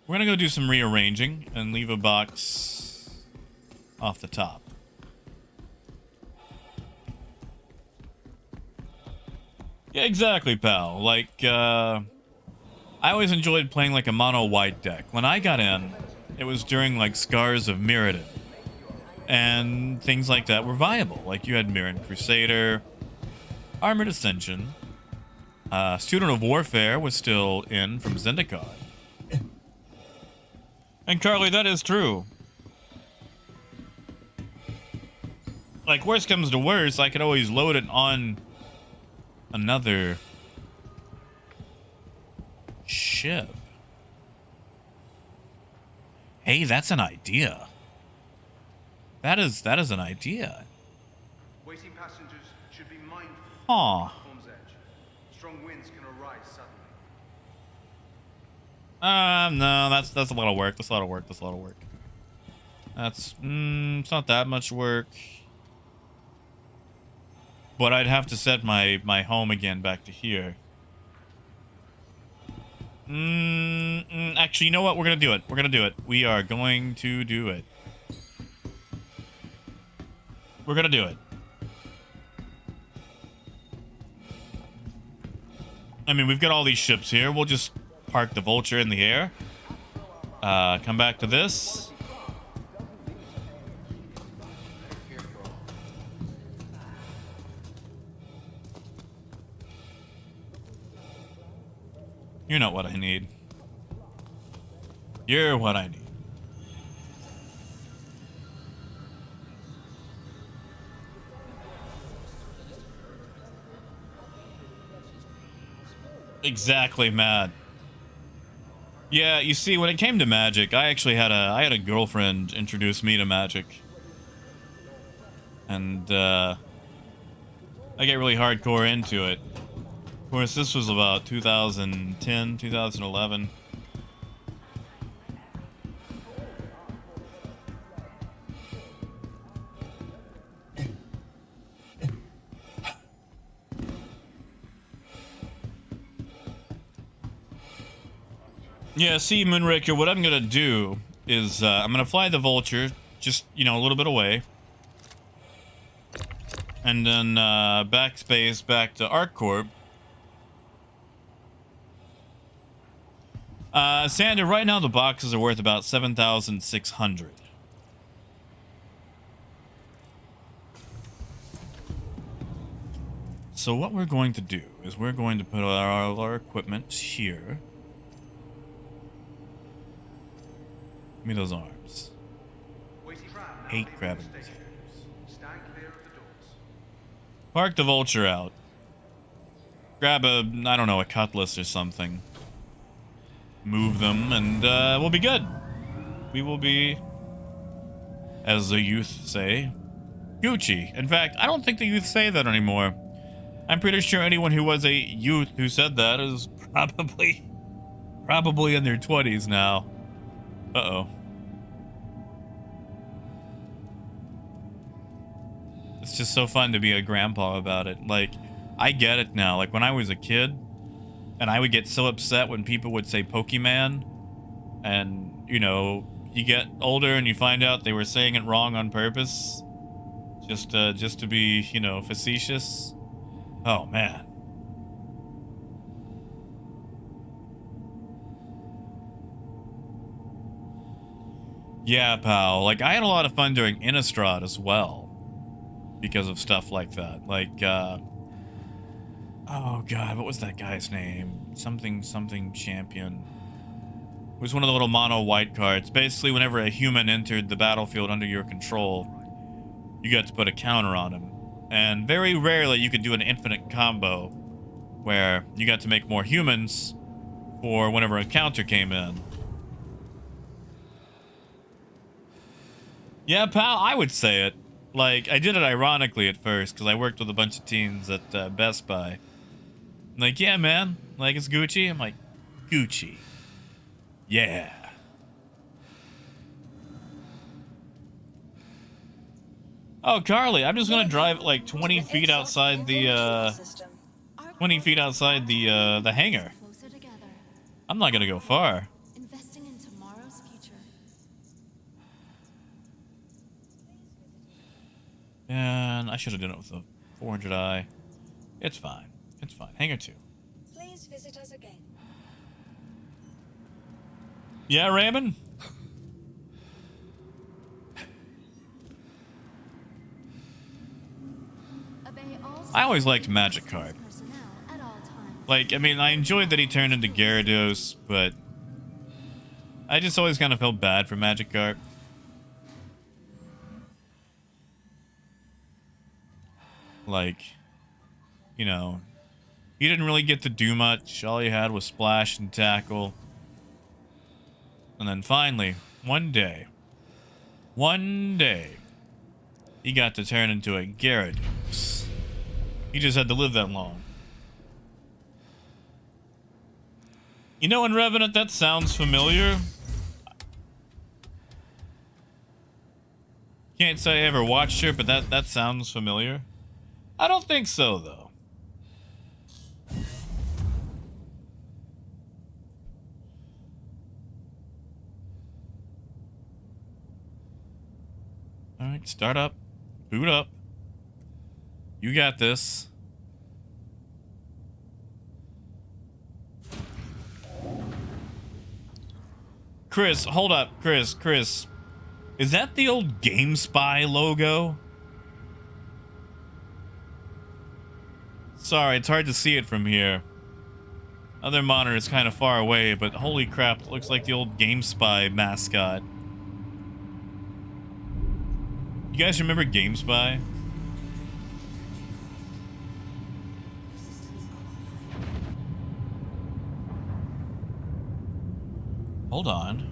we're gonna go do some rearranging and leave a box off the top. Yeah, exactly, pal. Like, I always enjoyed playing like a mono white deck. When I got in, it was during like Scars of Mirrodin. And things like that were viable. Like you had Mirren Crusader, Armored Ascension, Student of Warfare was still in from Zendikar. And Carly, that is true. Like, worst comes to worst, I could always load it on another ship. Hey, that's an idea. That is an idea. Waiting passengers should be mindful Huh. of the platform's edge. Strong winds can arise suddenly. No, that's a lot of work. It's not that much work. But I'd have to set my home again back to here. Actually, you know what? We're gonna do it. We are going to do it. We're gonna do it. I mean, we've got all these ships here. We'll just park the Vulture in the air. Come back to this. You're not what I need. You're what I need. Exactly, Matt. Yeah, you see, when it came to Magic, I actually had a girlfriend introduce me to Magic. And I get really hardcore into it. Of course, this was about 2010, 2011. Yeah, see, Moonraker, what I'm gonna do is I'm gonna fly the Vulture just, you know, a little bit away. And then backspace back to ArcCorp. Sander, right now the boxes are worth about 7,600. So what we're going to do is we're going to put our equipment here. Give me those arms. hate grabbing Stay. these hairs. Stand clear of the doors. Park the Vulture out. Grab a, I don't know, a cutlass or something. Move them, and we'll be good. We will be, as the youth say, Gucci. In fact, I don't think the youth say that anymore. I'm pretty sure anyone who was a youth who said that is probably in their 20s now. Uh-oh. It's just so fun to be a grandpa about it. Like, I get it now. Like, when I was a kid, and I would get so upset when people would say Pokemon, and, you know, you get older and you find out they were saying it wrong on purpose, just to be, you know, facetious. Oh, man. Yeah, pal. Like, I had a lot of fun doing Innistrad as well. Because of stuff like that. Like, oh, God. What was that guy's name? Something champion. It was one of the little mono white cards. Basically, whenever a human entered the battlefield under your control, you got to put a counter on him. And very rarely you could do an infinite combo where you got to make more humans for whenever a counter came in. Yeah, pal, I would say it. Like, I did it ironically at first because I worked with a bunch of teens at Best Buy. Like, yeah, man. Like, it's Gucci? I'm like, Gucci. Yeah. Oh, Carly, I'm just gonna drive like 20 feet outside the 20 feet outside the hangar. Closer together, I'm not gonna go far. investing in tomorrow's future. And I should have done it with the 400i. It's fine. It's fine. Hangar 2. Please visit us again. Yeah, Raymond? Obey all I always liked Magikarp. personnel at all times. Like, I mean, I enjoyed that he turned into Gyarados, but I just always kind of felt bad for Magikarp. Like, you know, he didn't really get to do much. All he had was Splash and Tackle. And then finally, one day, he got to turn into a Gyarados. He just had to live that long. You know, in Revenant, that sounds familiar. Can't say I ever watched her, but that sounds familiar. I don't think so, though. Alright, start up. Boot up. You got this. Chris, hold up. Chris. Is that the old GameSpy logo? Sorry, it's hard to see it from here. Other monitor is kind of far away, but holy crap, it looks like the old GameSpy mascot. You guys remember GameSpy? Hold on.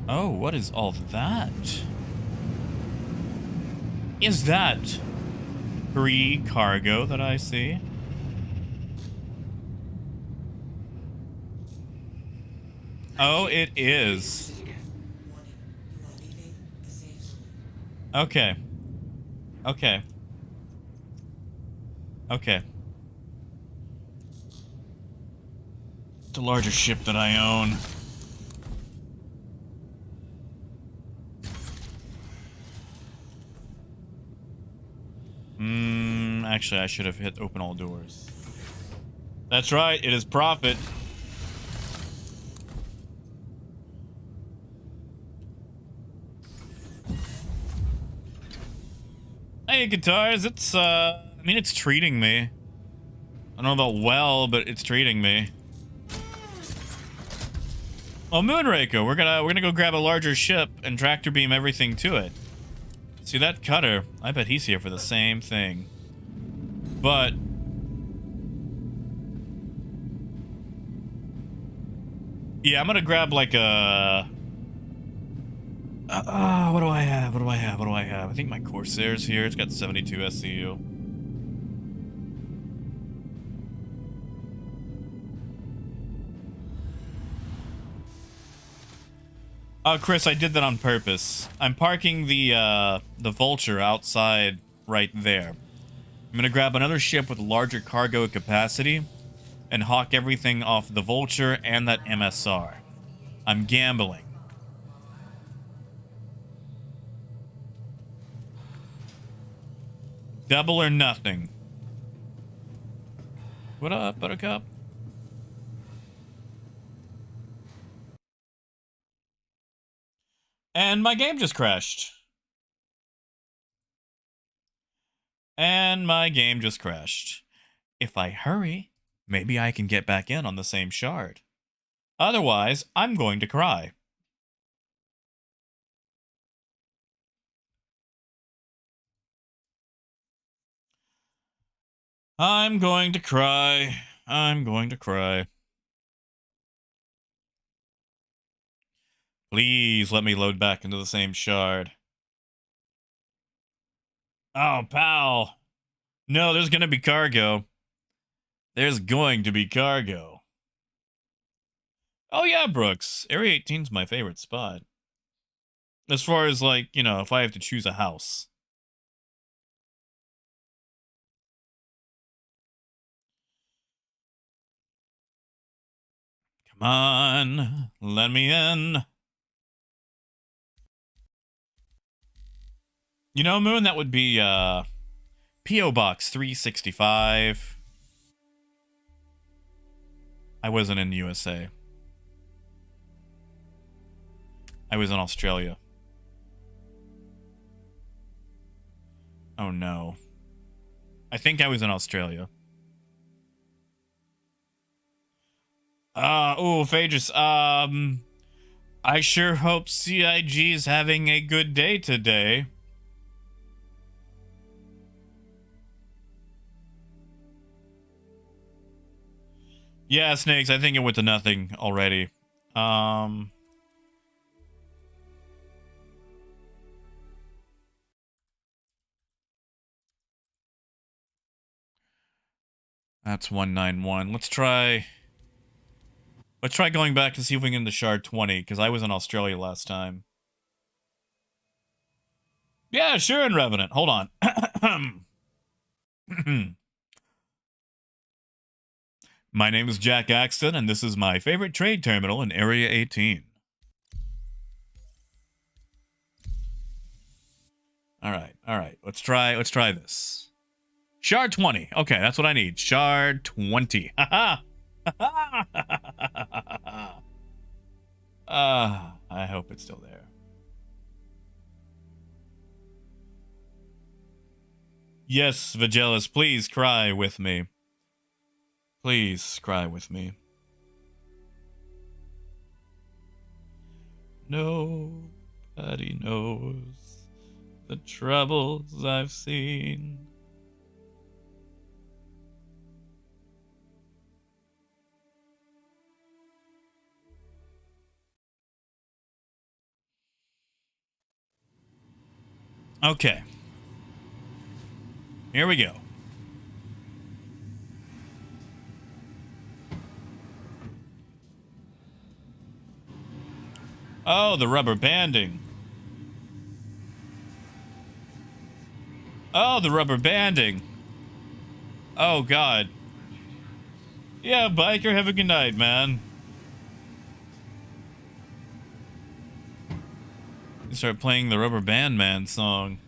Oh, what is all that? Is that free cargo that I see? Oh, it is. Okay. Okay. Okay. It's a larger ship that I own. Actually, I should have hit open all doors. That's right, it is profit. Hey, guitars, it's, I mean, it's treating me. I don't know about well, but it's treating me. Oh, Moonraker, we're gonna go grab a larger ship and tractor beam everything to it. See that cutter? I bet he's here for the same thing. But yeah, I'm gonna grab like a. What do I have? What do I have? What do I have? I think my Corsair's here. It's got 72 SCU. Oh, Chris, I did that on purpose. I'm parking the Vulture outside right there. I'm gonna grab another ship with larger cargo capacity and hawk everything off the Vulture and that MSR. I'm gambling. Double or nothing. What up, Buttercup? And my game just crashed. And my game just crashed. If I hurry, maybe I can get back in on the same shard. Otherwise, I'm going to cry. I'm going to cry. I'm going to cry. Please let me load back into the same shard. Oh, pal. No, there's going to be cargo. There's going to be cargo. Oh, yeah, Brooks. Area 18's my favorite spot. As far as, like, you know, if I have to choose a house. Come on. Let me in. You know, Moon, that would be, P.O. Box 365. I wasn't in the USA. I was in Australia. Oh no. I think I was in Australia. Oh, Phaedrus, I sure hope CIG's having a good day today. Yeah, Snakes, I think it went to nothing already. That's 191. Let's try going back to see if we can get into Shard 20, because I was in Australia last time. Yeah, sure, in Revenant. Hold on. My name is Jack Axton, and this is my favorite trade terminal in Area 18. All right. Let's try this. Shard 20. Okay, that's what I need. Shard 20. Haha. I hope it's still there. Yes, Vigelis, please cry with me. Please cry with me. Nobody knows the troubles I've seen. Okay. Here we go. Oh, the rubber banding. Oh, the rubber banding. Oh, God. Yeah, biker, have a good night, man. You start playing the Rubber Band Man song.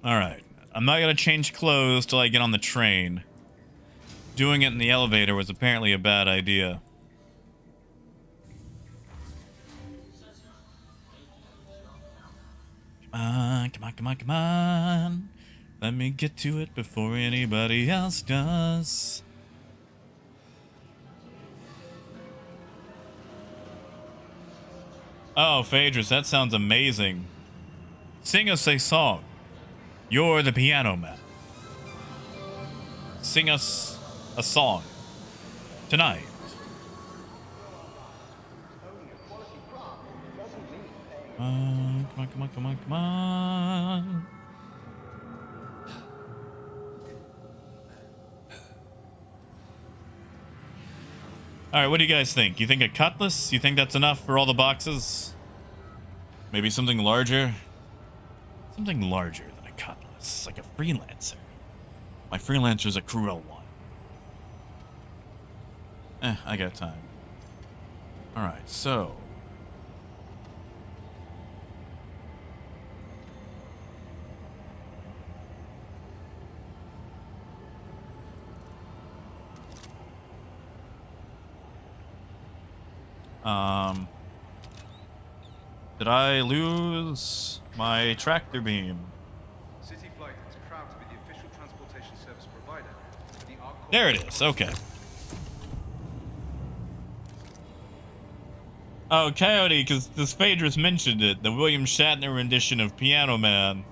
Alright. I'm not gonna change clothes till I get on the train. Doing it in the elevator was apparently a bad idea. on, come on, come on, come on. Let me get to it before anybody else does. Oh, Phaedrus, that sounds amazing. Sing us a song. You're the piano man. Sing us a song. Tonight. Come on, come on, come on, come on. Alright, what do you guys think? You think a cutlass? You think that's enough for all the boxes? Maybe something larger? Something larger than a cutlass, like a freelancer. My freelancer's a cruel one. I got time. Alright, so... Did I lose my tractor beam? City Flight is proud to be the official transportation service provider for the Arc. There it is, okay. Oh, Coyote, because the Phaedrus mentioned it, the William Shatner rendition of Piano Man.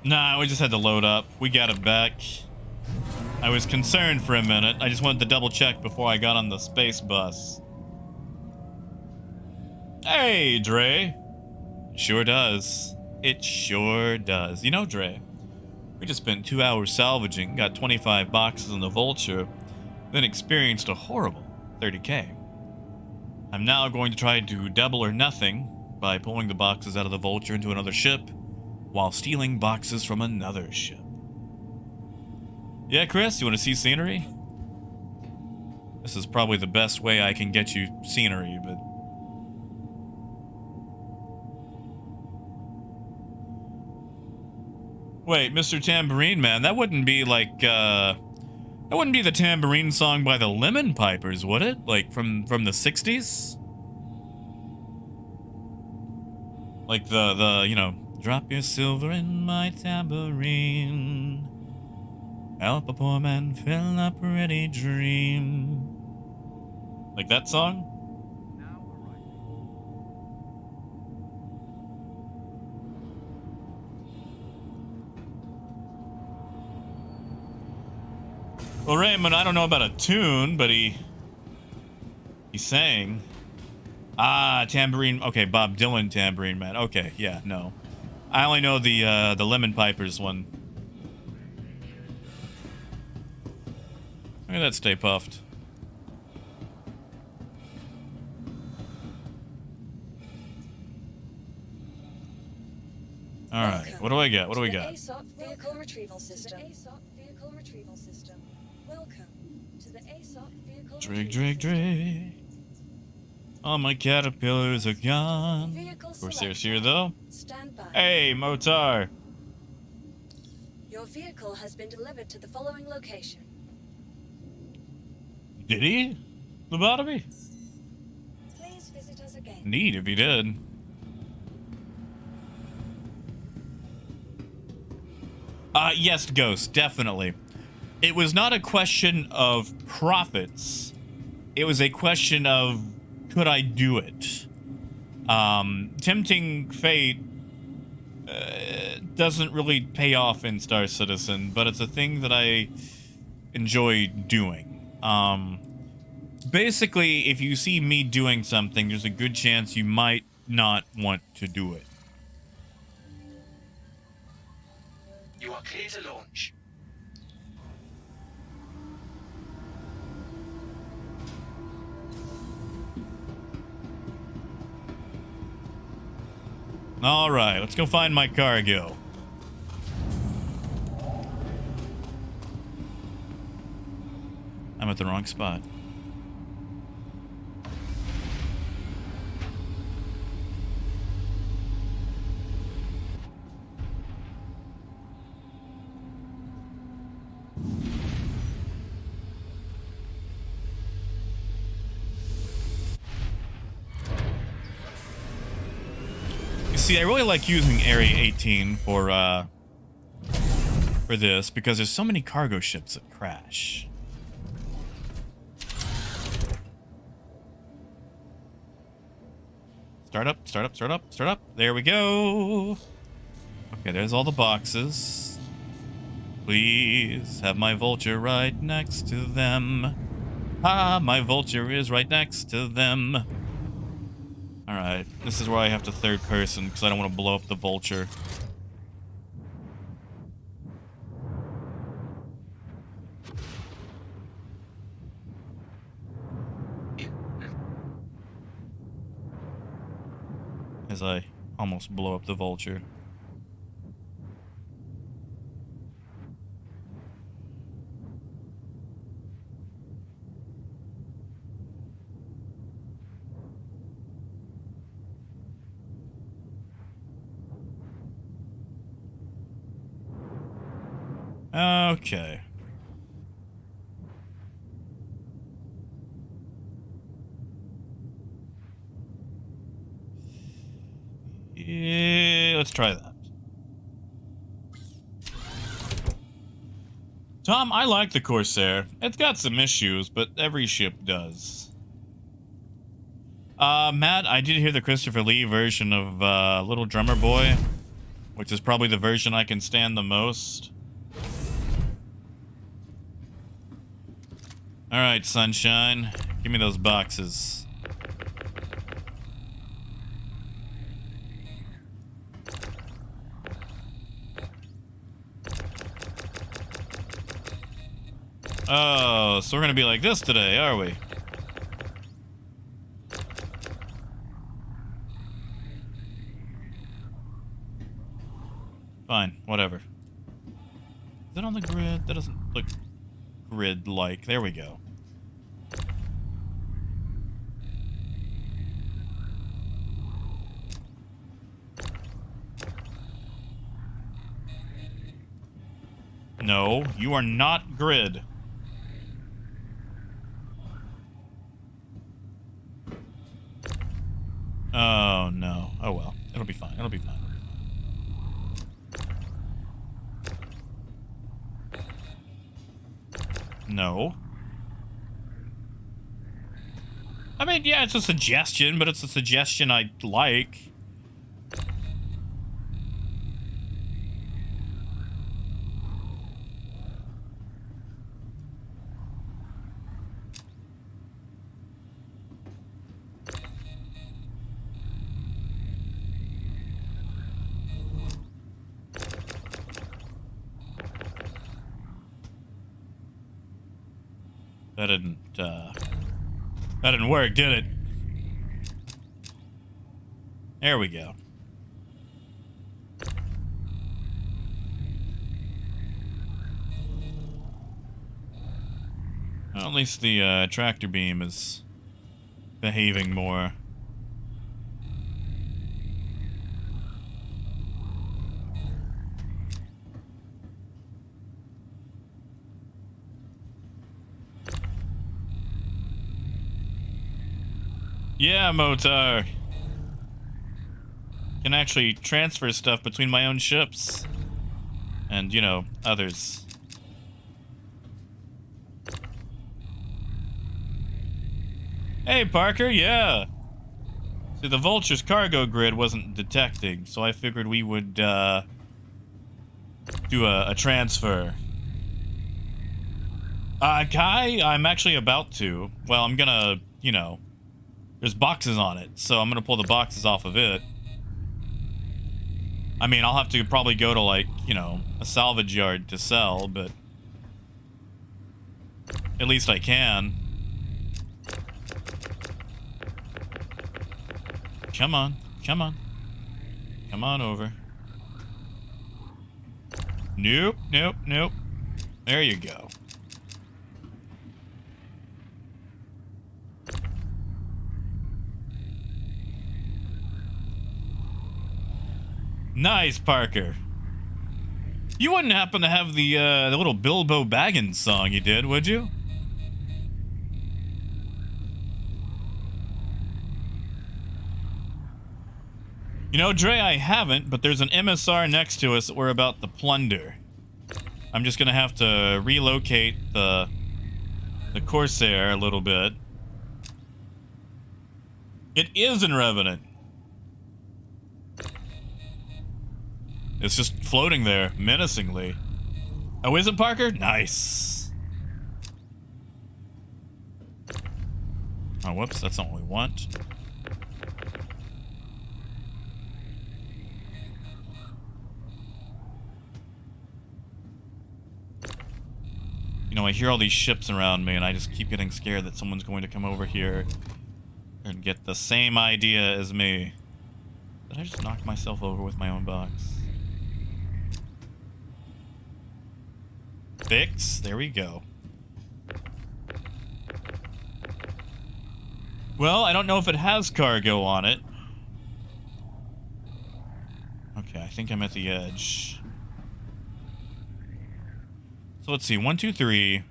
Nah, we just had to load up. We got it back. I was concerned for a minute. I just wanted to double check before I got on the space bus. Hey, Dre. Sure does. It sure does. You know, Dre, we just spent 2 hours salvaging, got 25 boxes in the Vulture, then experienced a horrible 30K. I'm now going to try to double or nothing by pulling the boxes out of the Vulture into another ship, while stealing boxes from another ship. Yeah, Chris, you want to see scenery? This is probably the best way I can get you scenery, but... Wait, Mr. Tambourine Man, that wouldn't be like, that wouldn't be the tambourine song by the Lemon Pipers, would it? Like, from the 60s? Like the, you know, drop your silver in my tambourine. Help a poor man fill a pretty dream. Like that song? Well, Raymond, I don't know about a tune, but he sang. Ah, tambourine. Okay, Bob Dylan, Tambourine Man. Okay, yeah, no. I only know the Lemon Pipers one. Look at that, Stay Puffed. All right, what do I got? What do we got? ASOP vehicle retrieval system. ASOP vehicle retrieval system. Welcome to the ASOP vehicle Drake. All my caterpillars are gone. Corsairs here, though. Stand by. Hey, Motar. Your vehicle has been delivered to the following location. Did he? Lobotomy? Please visit us again. Neat if he did. Yes, Ghost, definitely. It was not a question of profits. It was a question of, could I do it? Tempting fate doesn't really pay off in Star Citizen, but it's a thing that I enjoy doing. Basically, if you see me doing something, there's a good chance you might not want to do it. You are clear to launch. All right, let's go find my cargo. I'm at the wrong spot. See, I really like using Area 18 for this because there's so many cargo ships that crash. Start up, start up, start up, start up. There we go. Okay, there's all the boxes. Please have my Vulture right next to them. Ah, my Vulture is right next to them. Alright, this is where I have to third person because I don't want to blow up the Vulture. As I almost blow up the Vulture. Okay. Yeah, let's try that. Tom, I like the Corsair. It's got some issues, but every ship does. Matt, I did hear the Christopher Lee version of Little Drummer Boy, which is probably the version I can stand the most. Alright, Sunshine. Give me those boxes. Oh, so we're gonna be like this today, are we? Fine, whatever. Is that on the grid? That doesn't look grid-like. There we go. No, you are not grid. Oh, no. Oh, well. It'll be fine. It'll be fine. No. I mean, yeah, it's a suggestion, but it's a suggestion I like. That didn't work, did it? There we go. Well, at least the tractor beam is behaving more. Yeah, Motar. Can actually transfer stuff between my own ships. And, you know, others. Hey, Parker, yeah. See, the Vulture's cargo grid wasn't detecting, so I figured we would, do a transfer. Kai, I'm actually about to. Well, I'm gonna, you know... There's boxes on it, so I'm gonna pull the boxes off of it. I mean, I'll have to probably go to, like, you know, a salvage yard to sell, but... At least I can. Come on, come on. Come on over. Nope, nope, nope. There you go. Nice, Parker. You wouldn't happen to have the little Bilbo Baggins song you did, would you? You know, Dre, I haven't, but there's an MSR next to us that we're about to plunder. I'm just gonna have to relocate the Corsair a little bit. It is in Revenant. It's just floating there, menacingly. Oh, is it, Parker? Nice. Oh, whoops, that's not what we want. You know, I hear all these ships around me, and I just keep getting scared that someone's going to come over here and get the same idea as me. Did I just knock myself over with my own box? Fix. There we go. Well, I don't know if it has cargo on it. Okay, I think I'm at the edge. So let's see. 1, 2, 3.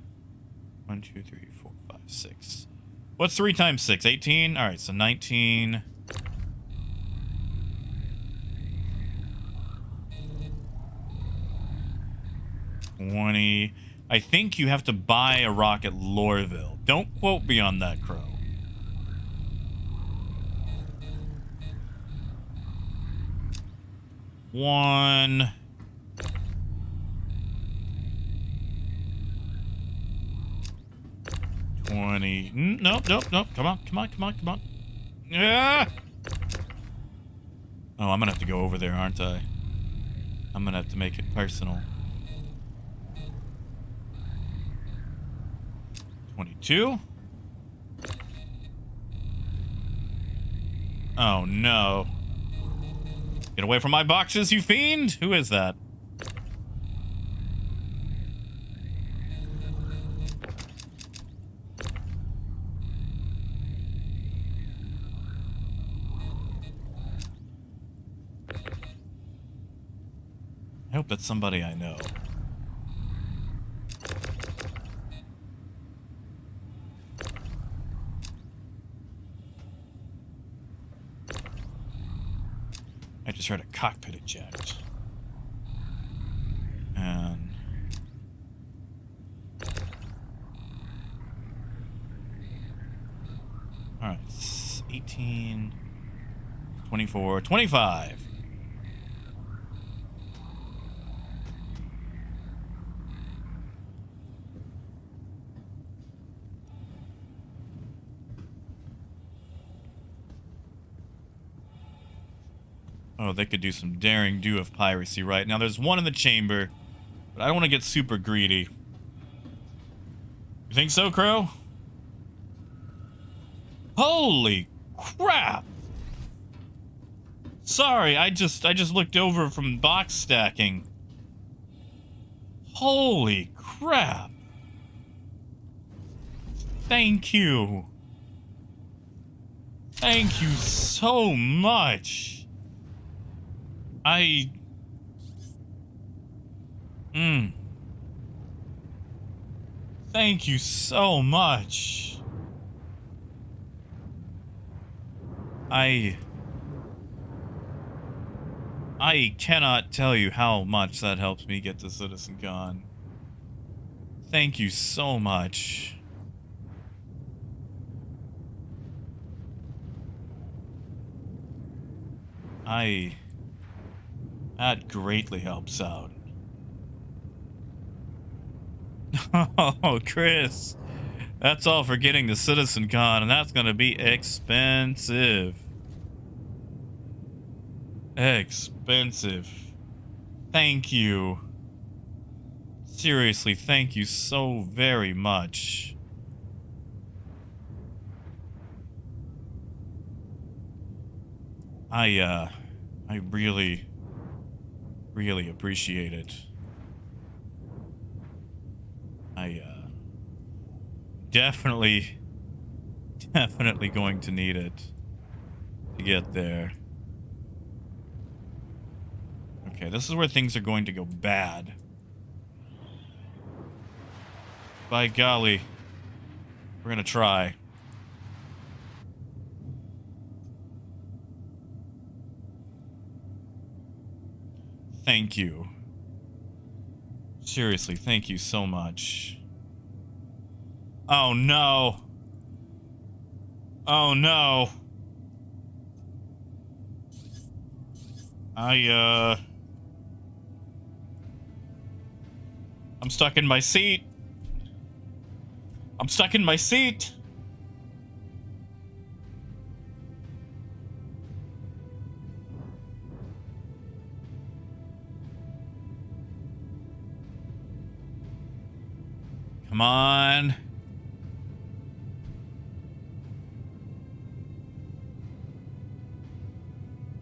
1, 2, 3, 4, 5, 6. What's 3 times 6? 18? Alright, so 19. I think you have to buy a rock at Lorville. Don't quote me on that, Crow. One. Nope. Come on. Yeah. Oh, I'm gonna have to go over there, aren't I? I'm gonna have to make it personal. 22. Oh no. Get away from my boxes, you fiend! Who is that? I hope that's somebody I know. I just heard a cockpit eject. And... Alright, 18... 24... 25! Oh, they could do some daring do of piracy right now. There's one in the chamber, but I don't want to get super greedy. You think so, Crow? Holy crap! Sorry, I just looked over from box stacking. Holy crap! Thank you. Thank you so much. Thank you so much. I cannot tell you how much that helps me get to Citizen Con. Thank you so much. That greatly helps out. Oh, Chris. That's all for getting to Citizen Con, and that's gonna be expensive. Expensive. Thank you. Seriously, thank you so very much. I really appreciate it. Definitely going to need it to get there. Okay, this is where things are going to go bad. By golly. We're gonna try. Thank you. Seriously, thank you so much. Oh no. Oh no. I'm stuck in my seat. I'm stuck in my seat. Come on.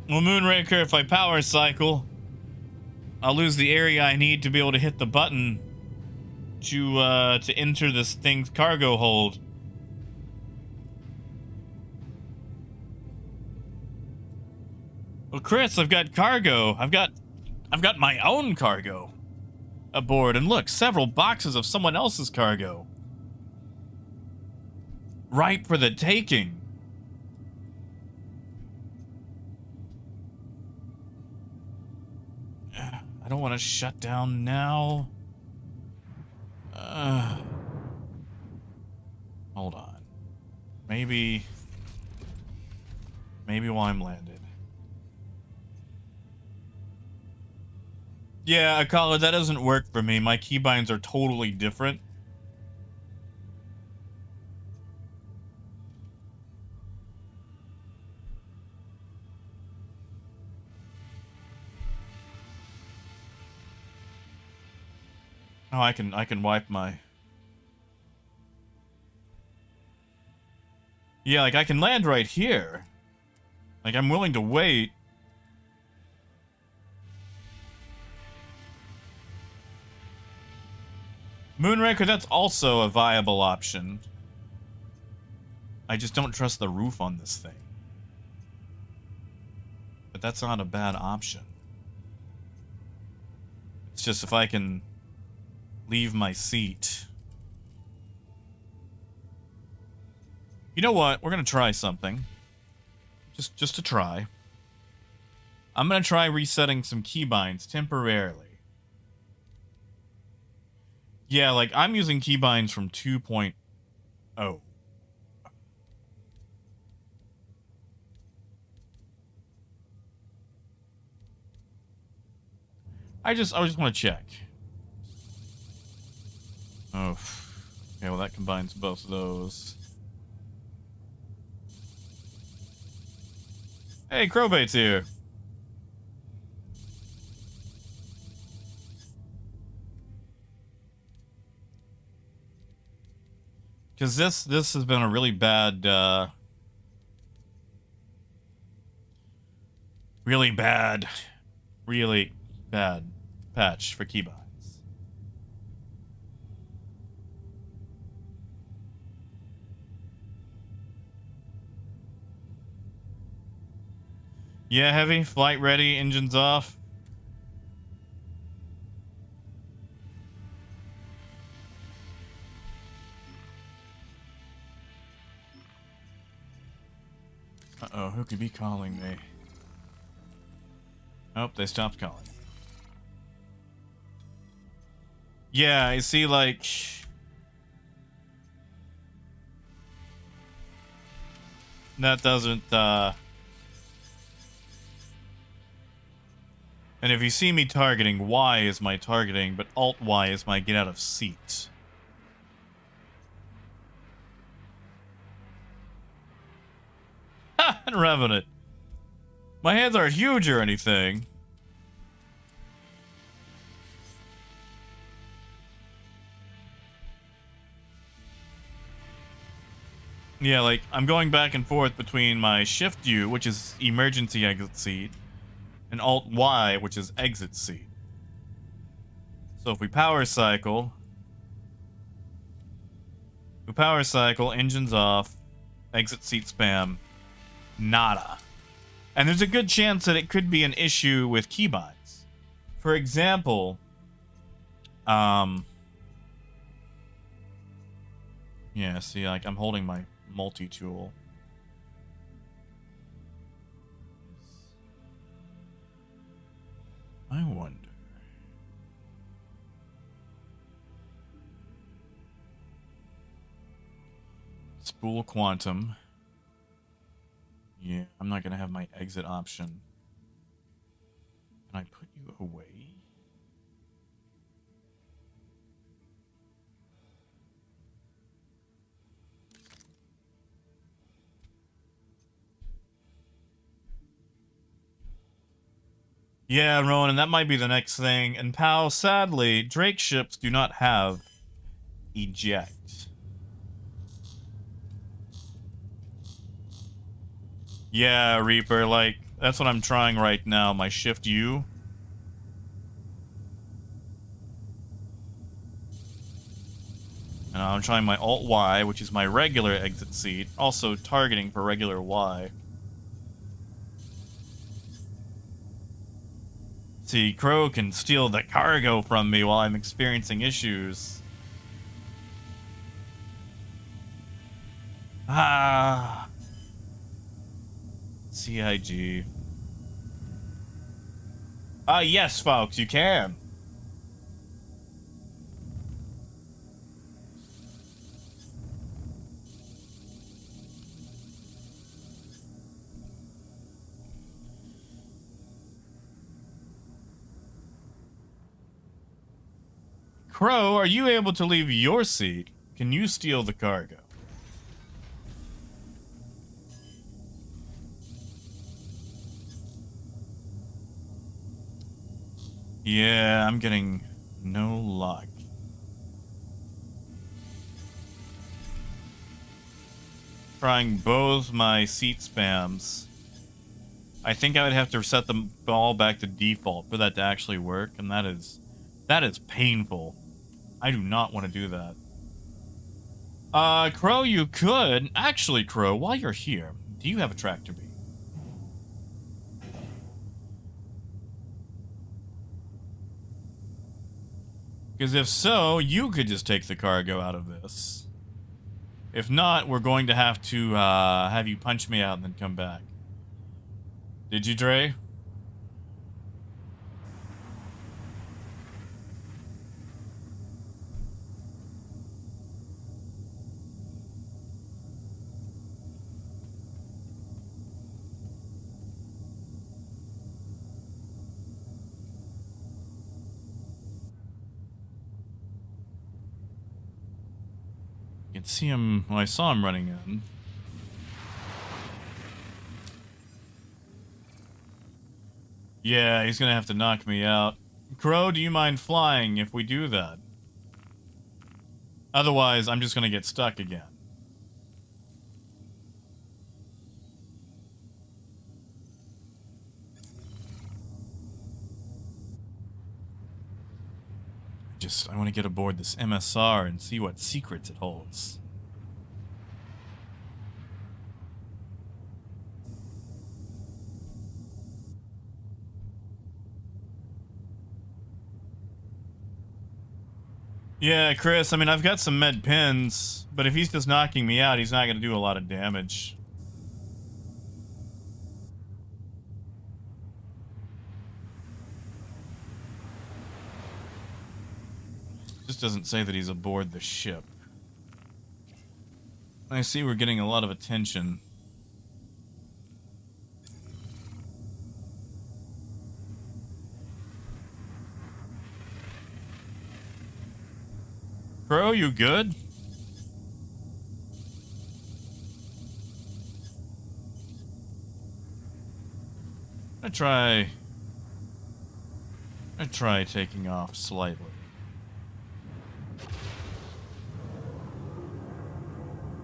Well, Moonraker, if I power cycle, I'll lose the area I need to be able to hit the button to enter this thing's cargo hold. Well, Chris, I've got cargo. I've got my own cargo aboard, and look, several boxes of someone else's cargo. Ripe for the taking. I don't want to shut down now. Hold on. Maybe while I'm landed. Yeah, Akala, that doesn't work for me. My keybinds are totally different. Oh, I can wipe my... Yeah, like I can land right here. Like I'm willing to wait. Moonraker, that's also a viable option. I just don't trust the roof on this thing. But that's not a bad option. It's just if I can leave my seat. You know what? We're gonna try something. Just to try. I'm gonna try resetting some keybinds temporarily. Yeah, like I'm using keybinds from 2.0. I just want to check. Oh, okay. Well, that combines both of those. Hey, Crowbait's here. Because this has been a really bad, really bad patch for keybinds. Yeah, Heavy, flight ready, engines off. Uh-oh, who could be calling me? Oh, they stopped calling. Yeah, I see, like... That doesn't, And if you see me targeting, Y is my targeting, but Alt-Y is my get out of seat. Ha! And Revenant. My hands aren't huge or anything. Yeah, like, I'm going back and forth between my Shift U, which is emergency exit seat, and Alt-Y, which is exit seat. So if we power cycle, engines off, exit seat spam, nada. And there's a good chance that it could be an issue with keybinds. For example, yeah, see, like, I'm holding my multi-tool. I wonder. Spool quantum. Yeah, I'm not gonna have my exit option. Can I put you away? Yeah, Rowan, that might be the next thing. And pal, sadly, Drake ships do not have eject. Yeah, Reaper, like, that's what I'm trying right now, my Shift U. And I'm trying my Alt Y, which is my regular exit seat, also targeting for regular Y. See, Crow can steal the cargo from me while I'm experiencing issues. Ah. CIG. Yes, folks, you can. Crow, are you able to leave your seat? Can you steal the cargo? Yeah, I'm getting no luck. Trying both my seat spams. I think I would have to set them all back to default for that to actually work, and that is painful. I do not want to do that. Crow, you could. Actually, Crow, while you're here, do you have a tractor beam? Because if so, you could just take the cargo out of this. If not, we're going to have you punch me out and then come back. Did you, Dre? You can see him. Well, I saw him running in. Yeah, he's gonna have to knock me out. Crow, do you mind flying if we do that? Otherwise, I'm just gonna get stuck again. I want to get aboard this MSR and see what secrets it holds. Yeah, Chris, I mean, I've got some med pins, but if he's just knocking me out, he's not going to do a lot of damage. Just doesn't say that he's aboard the ship. I see we're getting a lot of attention. Crow, you good? I try taking off slightly.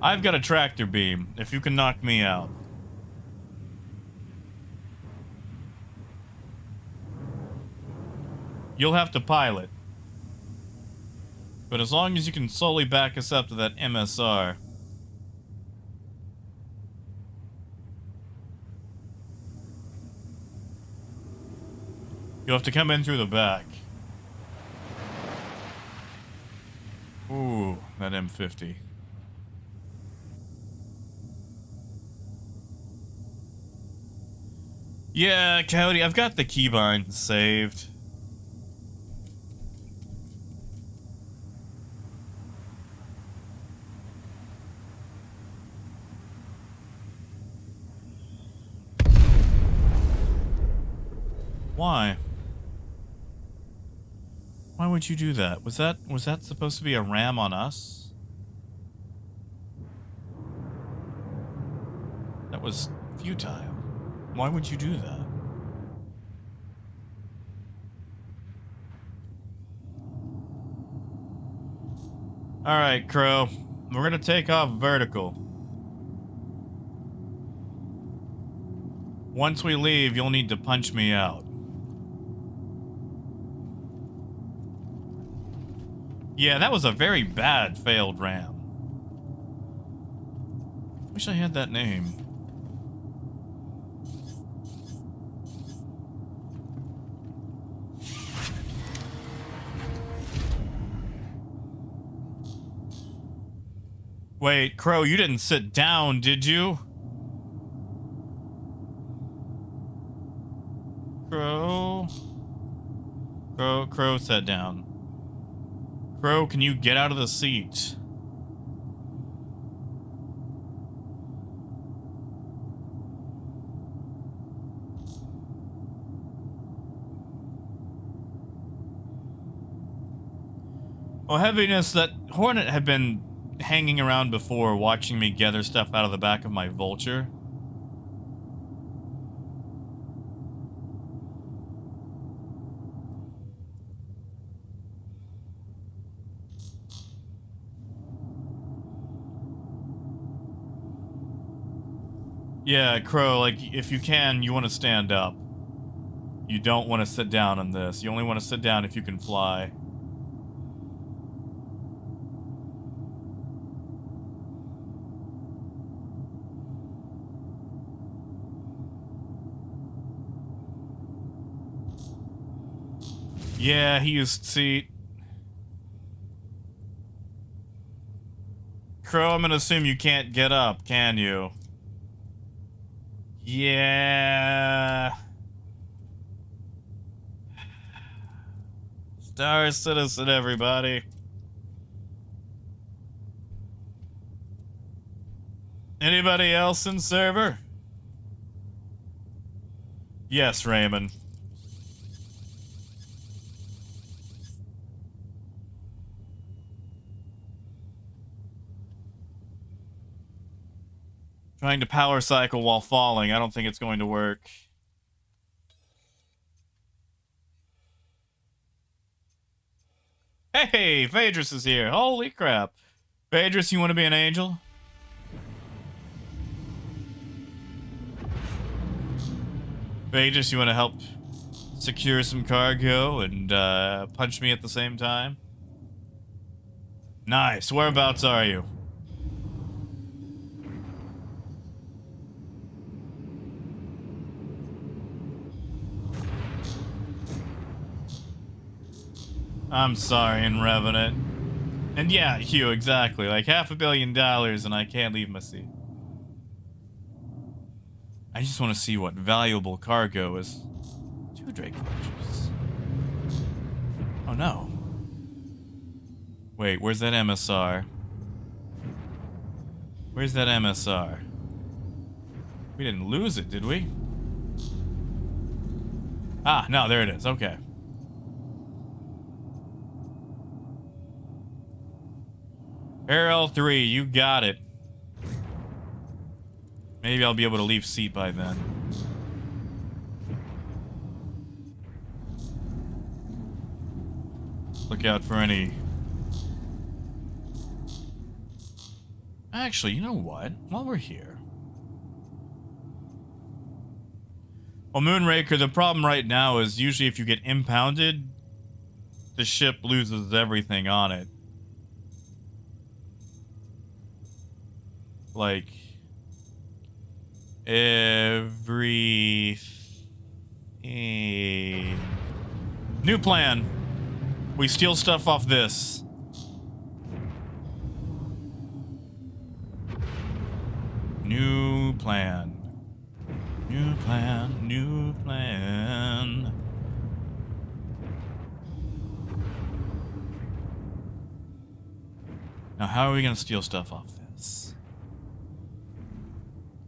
I've got a tractor beam, if you can knock me out. You'll have to pilot. But as long as you can slowly back us up to that MSR. You'll have to come in through the back. Ooh, that M50. Yeah, Coyote, I've got the keybind saved. Why? Why would you do that? Was that supposed to be a ram on us? That was futile. Why would you do that? Alright, Crow. We're gonna take off vertical. Once we leave, you'll need to punch me out. Yeah, that was a very bad failed ram. Wish I had that name. Wait, Crow, you didn't sit down, did you? Crow? Crow sat down. Crow, can you get out of the seat? Well, heaviness, that Hornet had been hanging around before, watching me gather stuff out of the back of my Vulture. Yeah, Crow, like, if you can, you want to stand up. You don't want to sit down on this. You only want to sit down if you can fly. Yeah, he used seat. Crow, I'm gonna assume you can't get up, can you? Yeah. Star Citizen, everybody. Anybody else in server? Yes, Raymond. Trying to power cycle while falling. I don't think it's going to work. Hey, Phaedrus is here. Holy crap. Phaedrus, you want to be an angel? Phaedrus, you want to help secure some cargo and punch me at the same time? Nice. Whereabouts are you? I'm sorry, in Revenant. And yeah, Hugh, exactly. Like $500 million and I can't leave my seat. I just want to see what valuable cargo is. 2 Drake Vultures. Oh no. Wait, where's that MSR? Where's that MSR? We didn't lose it, did we? Ah, no, there it is. Okay. RL3, you got it. Maybe I'll be able to leave seat by then. Look out for any... Actually, you know what? While we're here... Well, Moonraker, the problem right now is usually if you get impounded, the ship loses everything on it. Like... everything. New plan. We steal stuff off this. New plan. New plan. New plan. Now, how are we gonna steal stuff off this?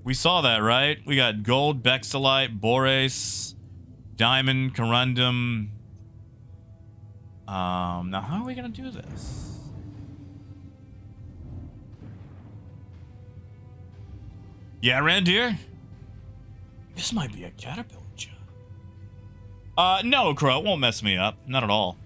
We saw that, right? We got gold, Bexelite, Borace, Diamond, corundum. Now how are we gonna do this? Yeah, reindeer? This might be a caterpillar job. No, Crow, it won't mess me up. Not at all.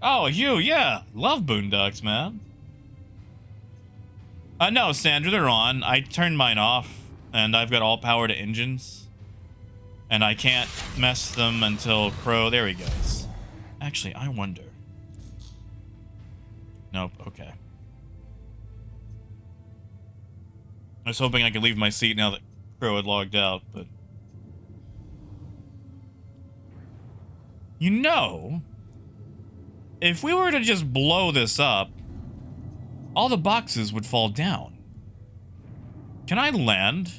Oh, you, yeah. Love boondocks, man. No, Sandra, they're on. I turned mine off, and I've got all power to engines. And I can't mess them until Crow... There he goes. Actually, I wonder... Nope, okay. I was hoping I could leave my seat now that Crow had logged out, but... You know... If we were to just blow this up, all the boxes would fall down. Can I land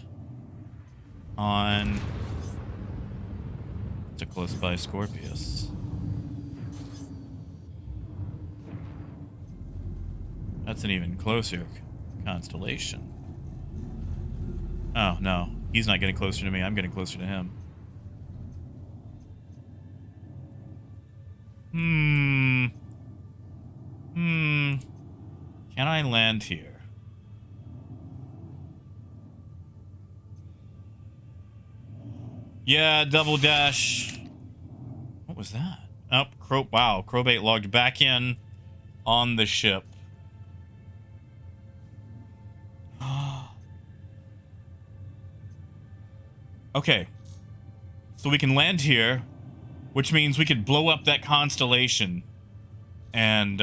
on... It's a close by Scorpius. That's an even closer constellation. Oh, no. He's not getting closer to me. I'm getting closer to him. Can I land here? Yeah, double dash. What was that? Oh, wow. Crowbait logged back in on the ship. Okay. So we can land here, which means we could blow up that constellation and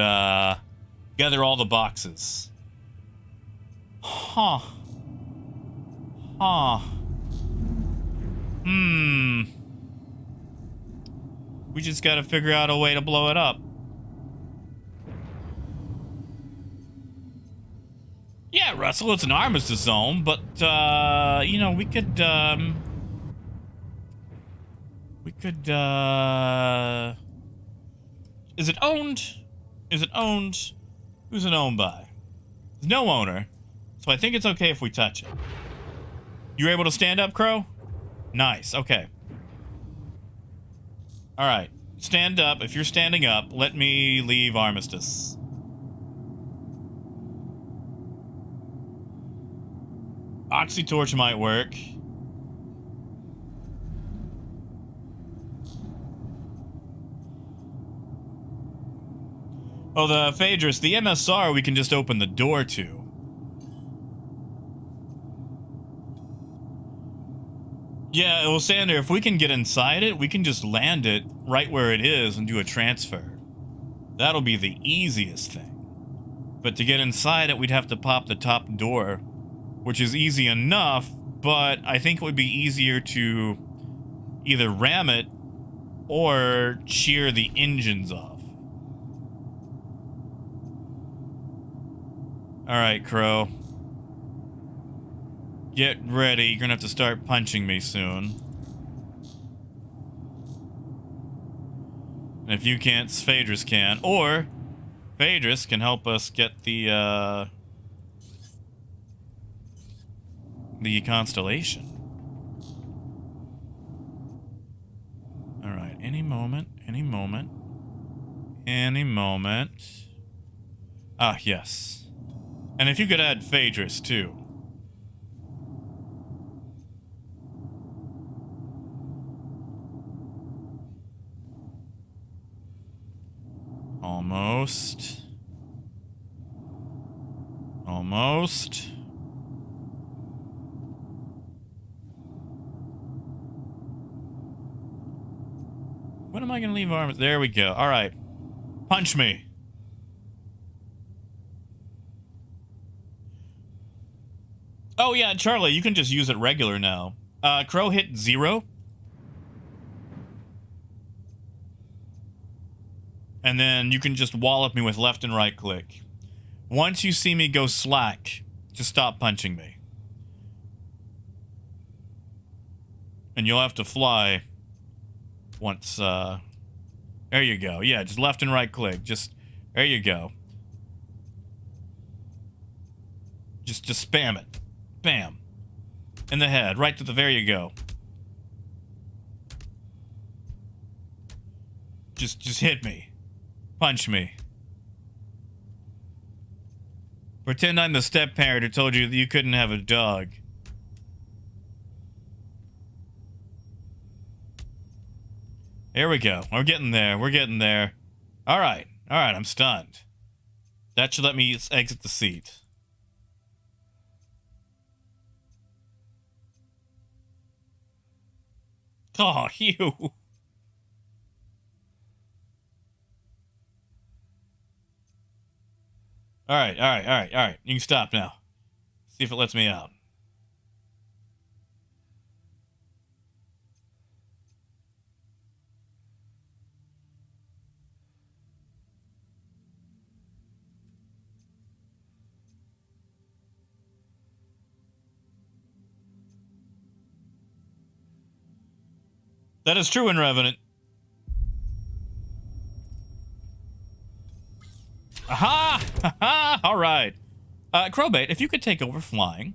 gather all the boxes. Huh. Huh. We just gotta figure out a way to blow it up. Yeah, Russell, it's an armistice zone, but, you know, we could, is it owned? Is it owned? Who's it owned by? There's no owner, so I think it's okay if we touch it. You able to stand up, Crow? Nice, okay. Alright, stand up. If you're standing up, let me leave armistice. Oxytorch might work. Oh, the Phaedrus, the MSR we can just open the door to. Yeah, well, Sander, if we can get inside it, we can just land it right where it is and do a transfer. That'll be the easiest thing. But to get inside it, we'd have to pop the top door, which is easy enough, but I think it would be easier to either ram it or shear the engines off. Alright, Crow. Get ready. You're gonna have to start punching me soon. And if you can't, Phaedrus can. Or Phaedrus can help us get the constellation. Alright, any moment, any moment. Any moment. Ah, yes. And if you could add Phaedrus, too. Almost. Almost. When am I gonna leave arms? There we go. Alright. Punch me. Oh yeah, Charlie, you can just use it regular now. Crow hit 0. And then you can just wallop me with left and right click. Once you see me go slack, just stop punching me. And you'll have to fly once, there you go. Yeah, just left and right click. Just, there you go. Just spam it. Bam. In the head. Right to the... There you go. Just hit me. Punch me. Pretend I'm the step-parent who told you that you couldn't have a dog. Here we go. We're getting there. We're getting there. Alright. Alright, I'm stunned. That should let me exit the seat. Oh, you. Alright, alright, alright, alright. You can stop now. See if it lets me out. That is true in Revenant. Aha! Ha! All right. Crowbait, if you could take over flying,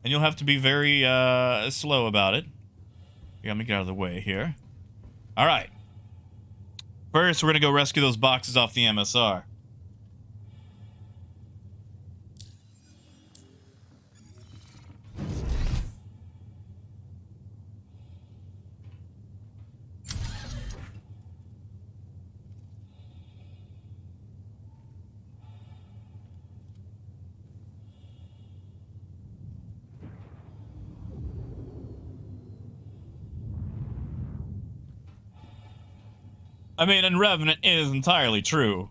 and you'll have to be very slow about it. Here, let me get out of the way here. All right. First, we're gonna go rescue those boxes off the MSR. I mean, in Revenant, it is entirely true.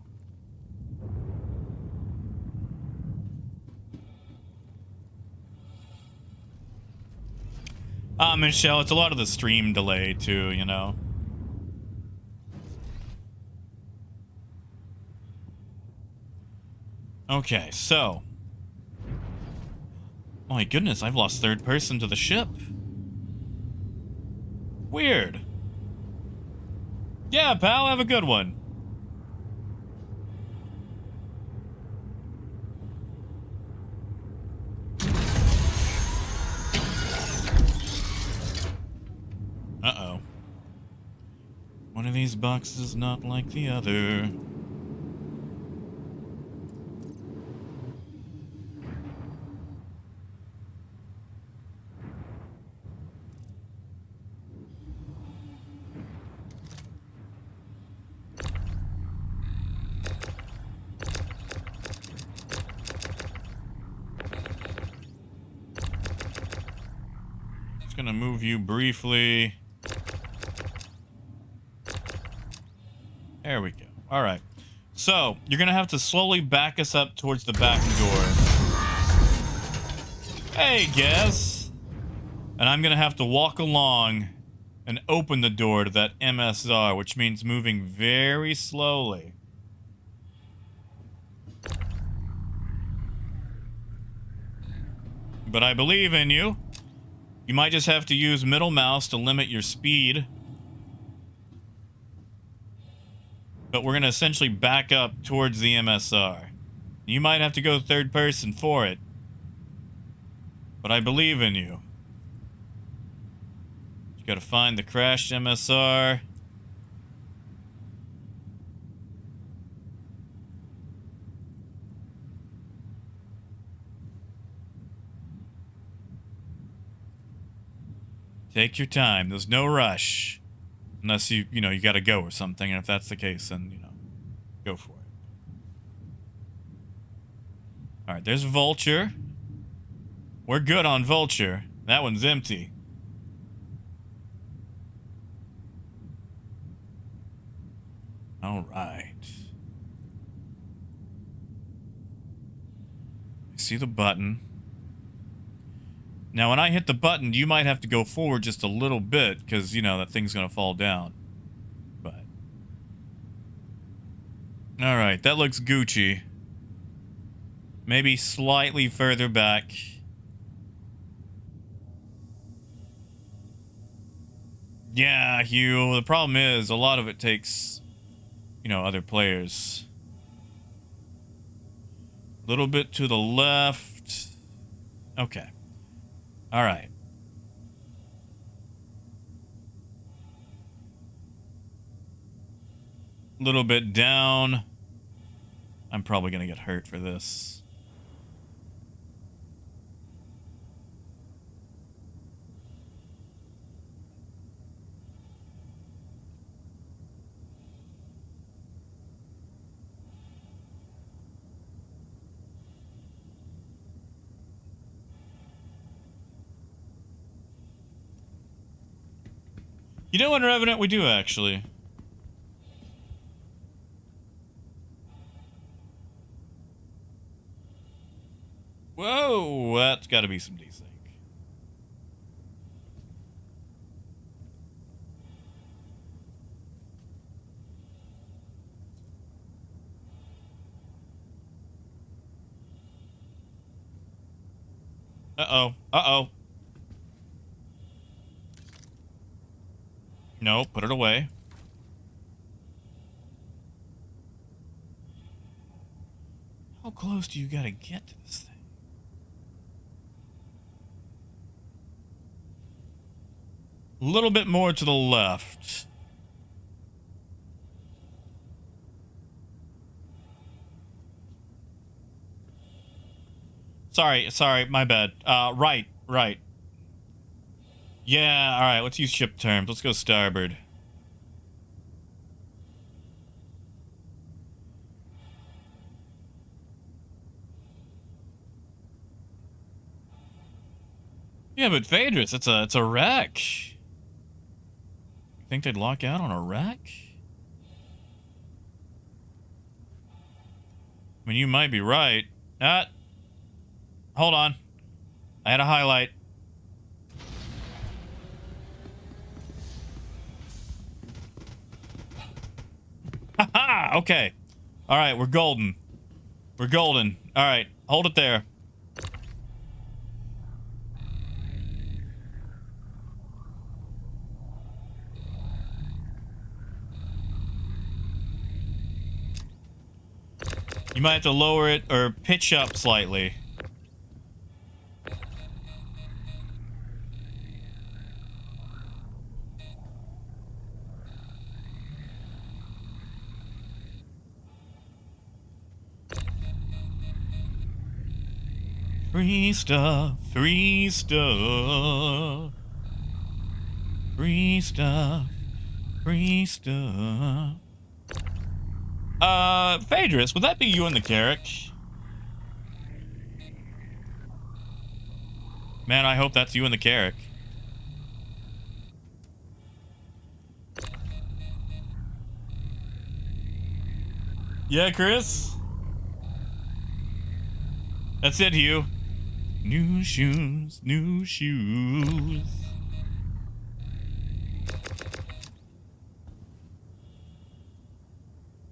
Michelle, it's a lot of the stream delay, too, you know? Okay, so... Oh my goodness, I've lost third person to the ship. Weird. Yeah, pal, have a good one. Uh-oh. One of these boxes is not like the other. Gonna move you briefly. There we go. All right. So you're gonna have to slowly back us up towards the back door. Hey, guess. And I'm gonna have to walk along and open the door to that MSR, which means moving very slowly. But I believe in you. You might just have to use middle mouse to limit your speed. But we're going to essentially back up towards the MSR. You might have to go third person for it. But I believe in you. You got to find the crashed MSR. Take your time. There's no rush. Unless you gotta go or something. And if that's the case, then, go for it. Alright, there's Vulture. We're good on Vulture. That one's empty. Alright. I see the button. Now, when I hit the button, you might have to go forward just a little bit, because, that thing's going to fall down. But... Alright, that looks Gucci. Maybe slightly further back. Yeah, Hugh, the problem is, a lot of it takes, other players. A little bit to the left. Okay. All right. A little bit down. I'm probably going to get hurt for this. You know what, Revenant? We do, actually. Whoa, that's got to be some desync. Uh-oh. Uh-oh. No, put it away. How close do you gotta get to this thing? A little bit more to the left. Sorry, my bad. Right. Yeah, alright, let's use ship terms. Let's go starboard. Yeah, but Phaedrus, it's a wreck. You think they'd lock out on a wreck? I mean, you might be right. Hold on. I had a highlight. Haha! Okay. Alright, we're golden. We're golden. Alright, hold it there. You might have to lower it or pitch up slightly. Free stuff, free stuff. Free stuff, free stuff. Phaedrus, would that be you in the Carrick? Man, I hope that's you in the Carrick. Yeah, Chris? That's it, Hugh. New shoes, new shoes.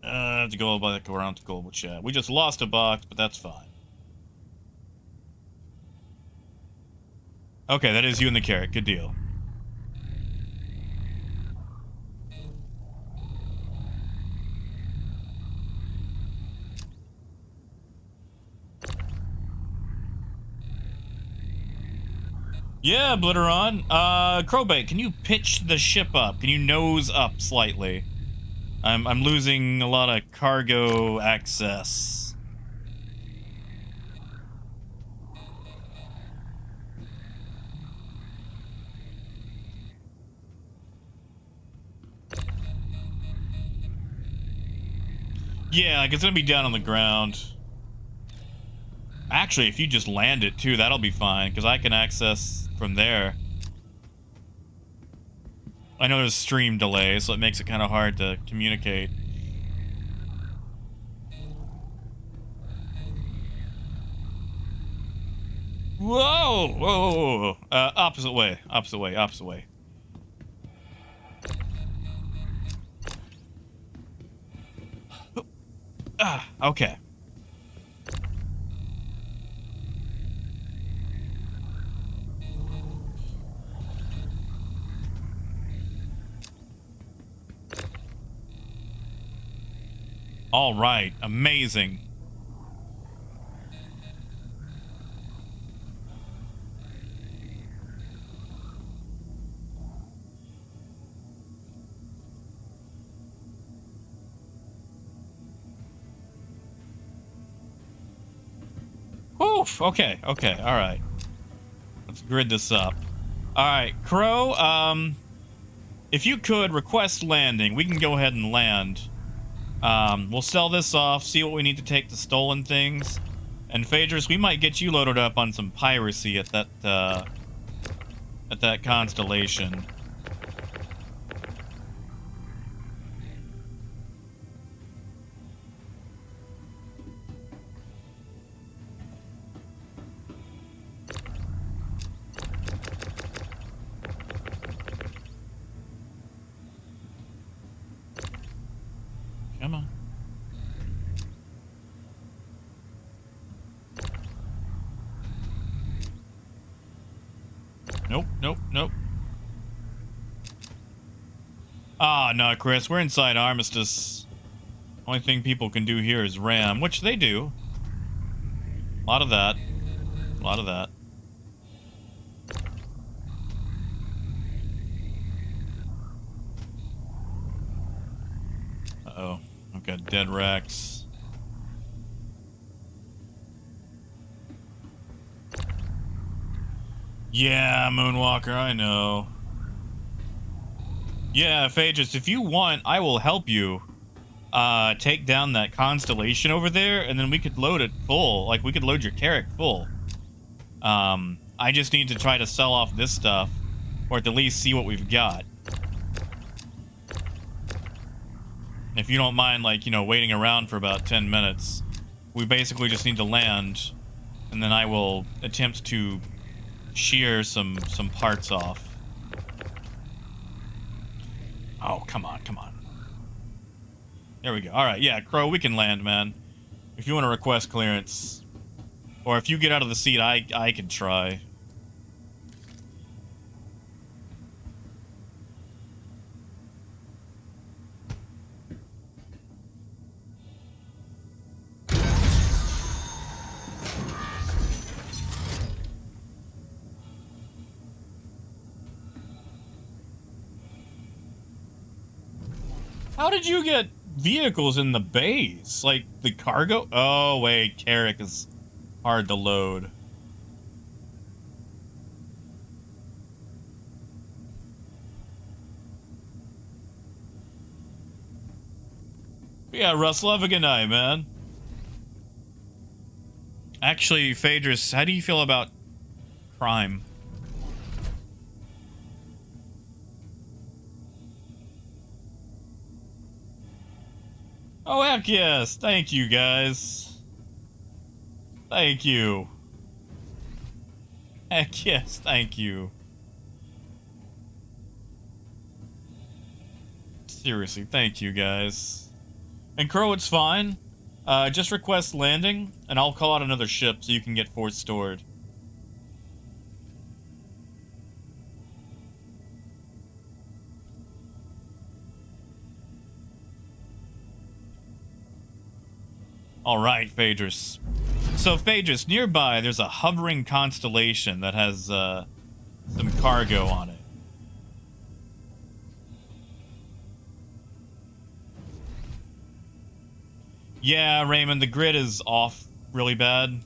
I have to go back around to global chat. We just lost a box, but that's fine. Okay, that is you in the Carrick. Good deal. Yeah, Blitteron. Crowbait, can you pitch the ship up? Can you nose up slightly? I'm losing a lot of cargo access. Yeah, like it's gonna be down on the ground. Actually, if you just land it too, that'll be fine, because I can access from there. I know there's stream delay, so it makes it kind of hard to communicate. Whoa! Whoa! Opposite way. Opposite way. Opposite way. Okay. All right, amazing. Oof. Okay. Okay. All right. Let's grid this up. All right, Crow. If you could request landing, we can go ahead and land. We'll sell this off, see what we need to take the stolen things. And Phaedrus, we might get you loaded up on some piracy at that constellation. Come on. Nope, nope, nope. Ah, no, Chris, we're inside Armistice. Only thing people can do here is ram, which they do. A lot of that. A lot of that. Uh-oh. I've got dead Rex. Yeah, Moonwalker, I know. Yeah, Phaedrus, if you want, I will help you take down that constellation over there, and then we could load it full. Like, we could load your Carrack full. I just need to try to sell off this stuff, or at the least see what we've got. If you don't mind, like, you know, waiting around for about 10 minutes, we basically just need to land, and then I will attempt to shear some parts off. Oh, come on, come on. There we go. All right, yeah, Crow, we can land, man. If you want to request clearance, or if you get out of the seat, I can try. How did you get vehicles in the base? Like, the cargo? Oh, wait, Carrack is hard to load. Yeah, Russell, have a good night, man. Actually, Phaedrus, how do you feel about crime? Oh, heck yes. Thank you, guys. Thank you. Heck yes, thank you. Seriously, thank you, guys. And Crow, it's fine. Just request landing, and I'll call out another ship so you can get force stored. Alright, Phaedrus. So, Phaedrus, nearby, there's a hovering constellation that has, some cargo on it. Yeah, Raymond, the grid is off really bad.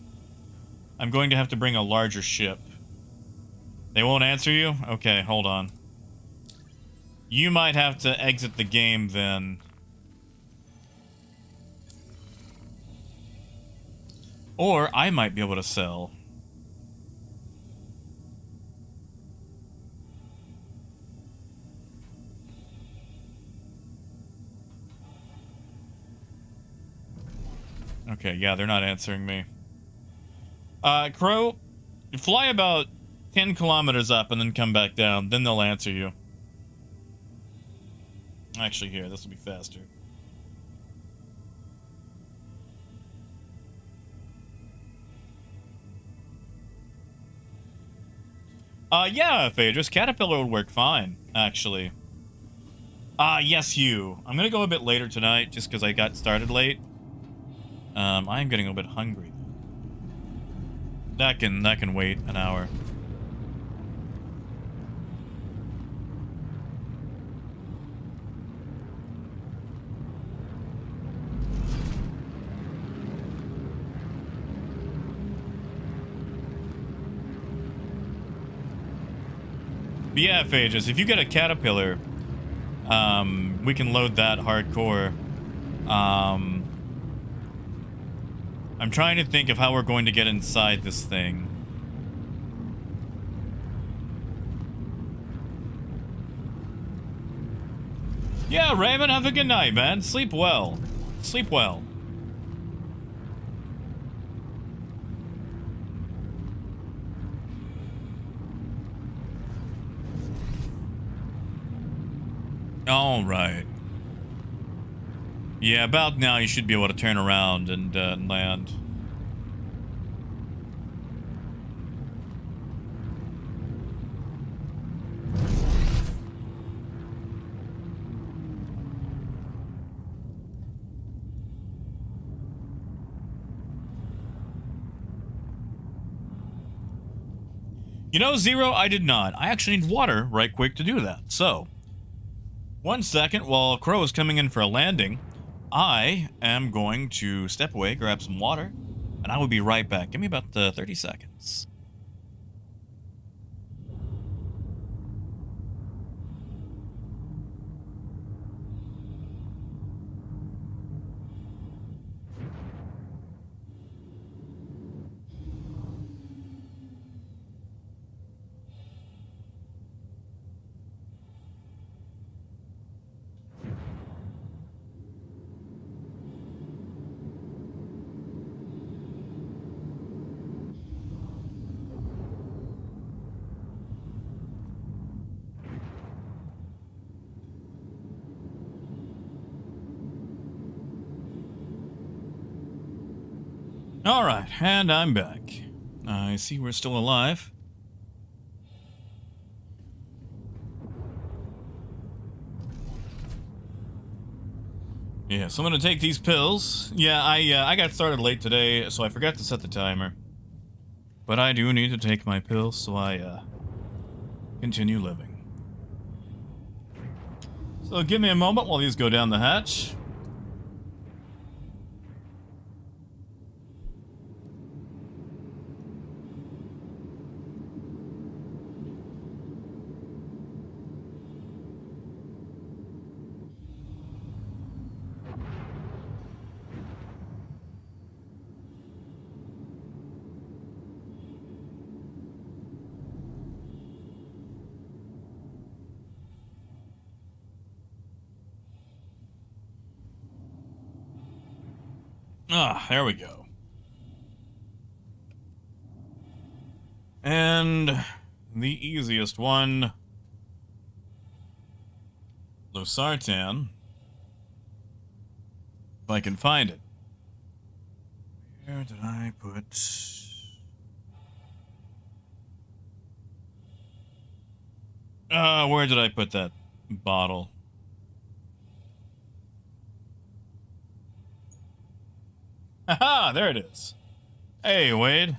I'm going to have to bring a larger ship. They won't answer you? Okay, hold on. You might have to exit the game then. Or I might be able to sell. Okay, yeah, they're not answering me. Crow, fly about 10 kilometers up and then come back down. Then they'll answer you. Actually, here, this will be faster. Yeah, Phaedrus, Caterpillar would work fine, actually. Yes, you. I'm gonna go a bit later tonight, just because I got started late. I am getting a bit hungry. That can wait an hour. But yeah, Phages, if you get a caterpillar, we can load that hardcore. I'm trying to think of how we're going to get inside this thing. Yeah, Raymond, have a good night, man. Sleep well. Sleep well. All right. Yeah, about now you should be able to turn around and land. You know, Zero, I did not. I actually need water right quick to do that. So, 1 second while Crow is coming in for a landing, I am going to step away, grab some water, and I will be right back. Give me about 30 seconds. All right, and I'm back. I see we're still alive. Yeah, so I'm gonna take these pills. Yeah, I got started late today, so I forgot to set the timer. But I do need to take my pills, so I continue living. So give me a moment while these go down the hatch. Ah, there we go. And the easiest one, Losartan, if I can find it. Where did I put... where did I put that bottle? Haha, there it is. Hey, Wade.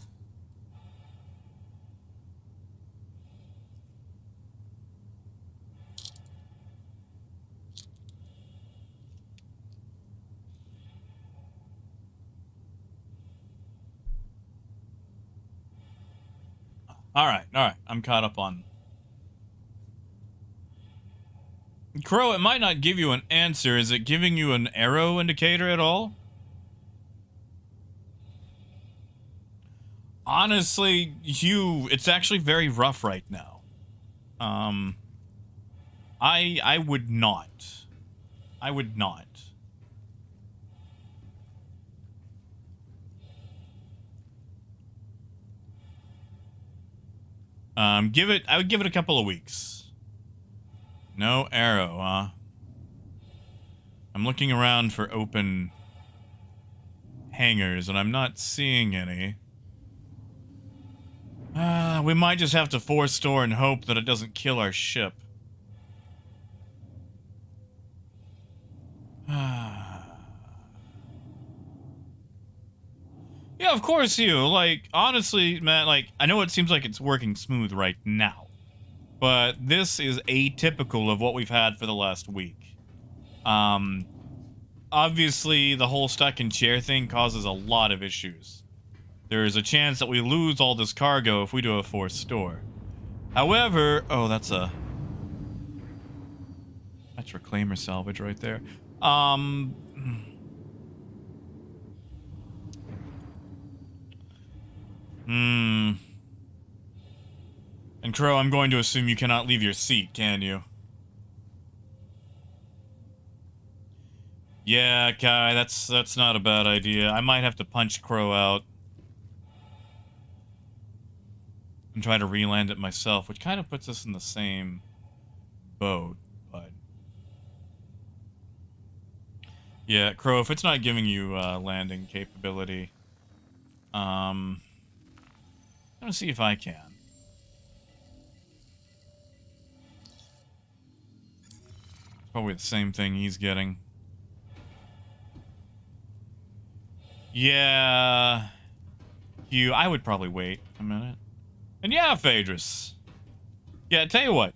All right. I'm caught up on. Crow, it might not give you an answer. Is it giving you an arrow indicator at all? Honestly, it's actually very rough right now. I would not. I would not. I would give it a couple of weeks. No arrow, huh? I'm looking around for open hangars, and I'm not seeing any. We might just have to force store and hope that it doesn't kill our ship. Yeah, of course you. Like, honestly, man, like, I know it seems like it's working smooth right now. But this is atypical of what we've had for the last week. Obviously, the whole stuck in chair thing causes a lot of issues. There is a chance that we lose all this cargo if we do a forced store. However, oh, that's reclaim or salvage right there. And Crow, I'm going to assume you cannot leave your seat, can you? Yeah, Kai, that's not a bad idea. I might have to punch Crow out and try to re-land it myself, which kind of puts us in the same boat, but yeah, Crow, if it's not giving you landing capability, I'm gonna see if I can. Probably the same thing he's getting. Yeah, Hugh, I would probably wait a minute. And yeah, Phaedrus. Yeah, tell you what,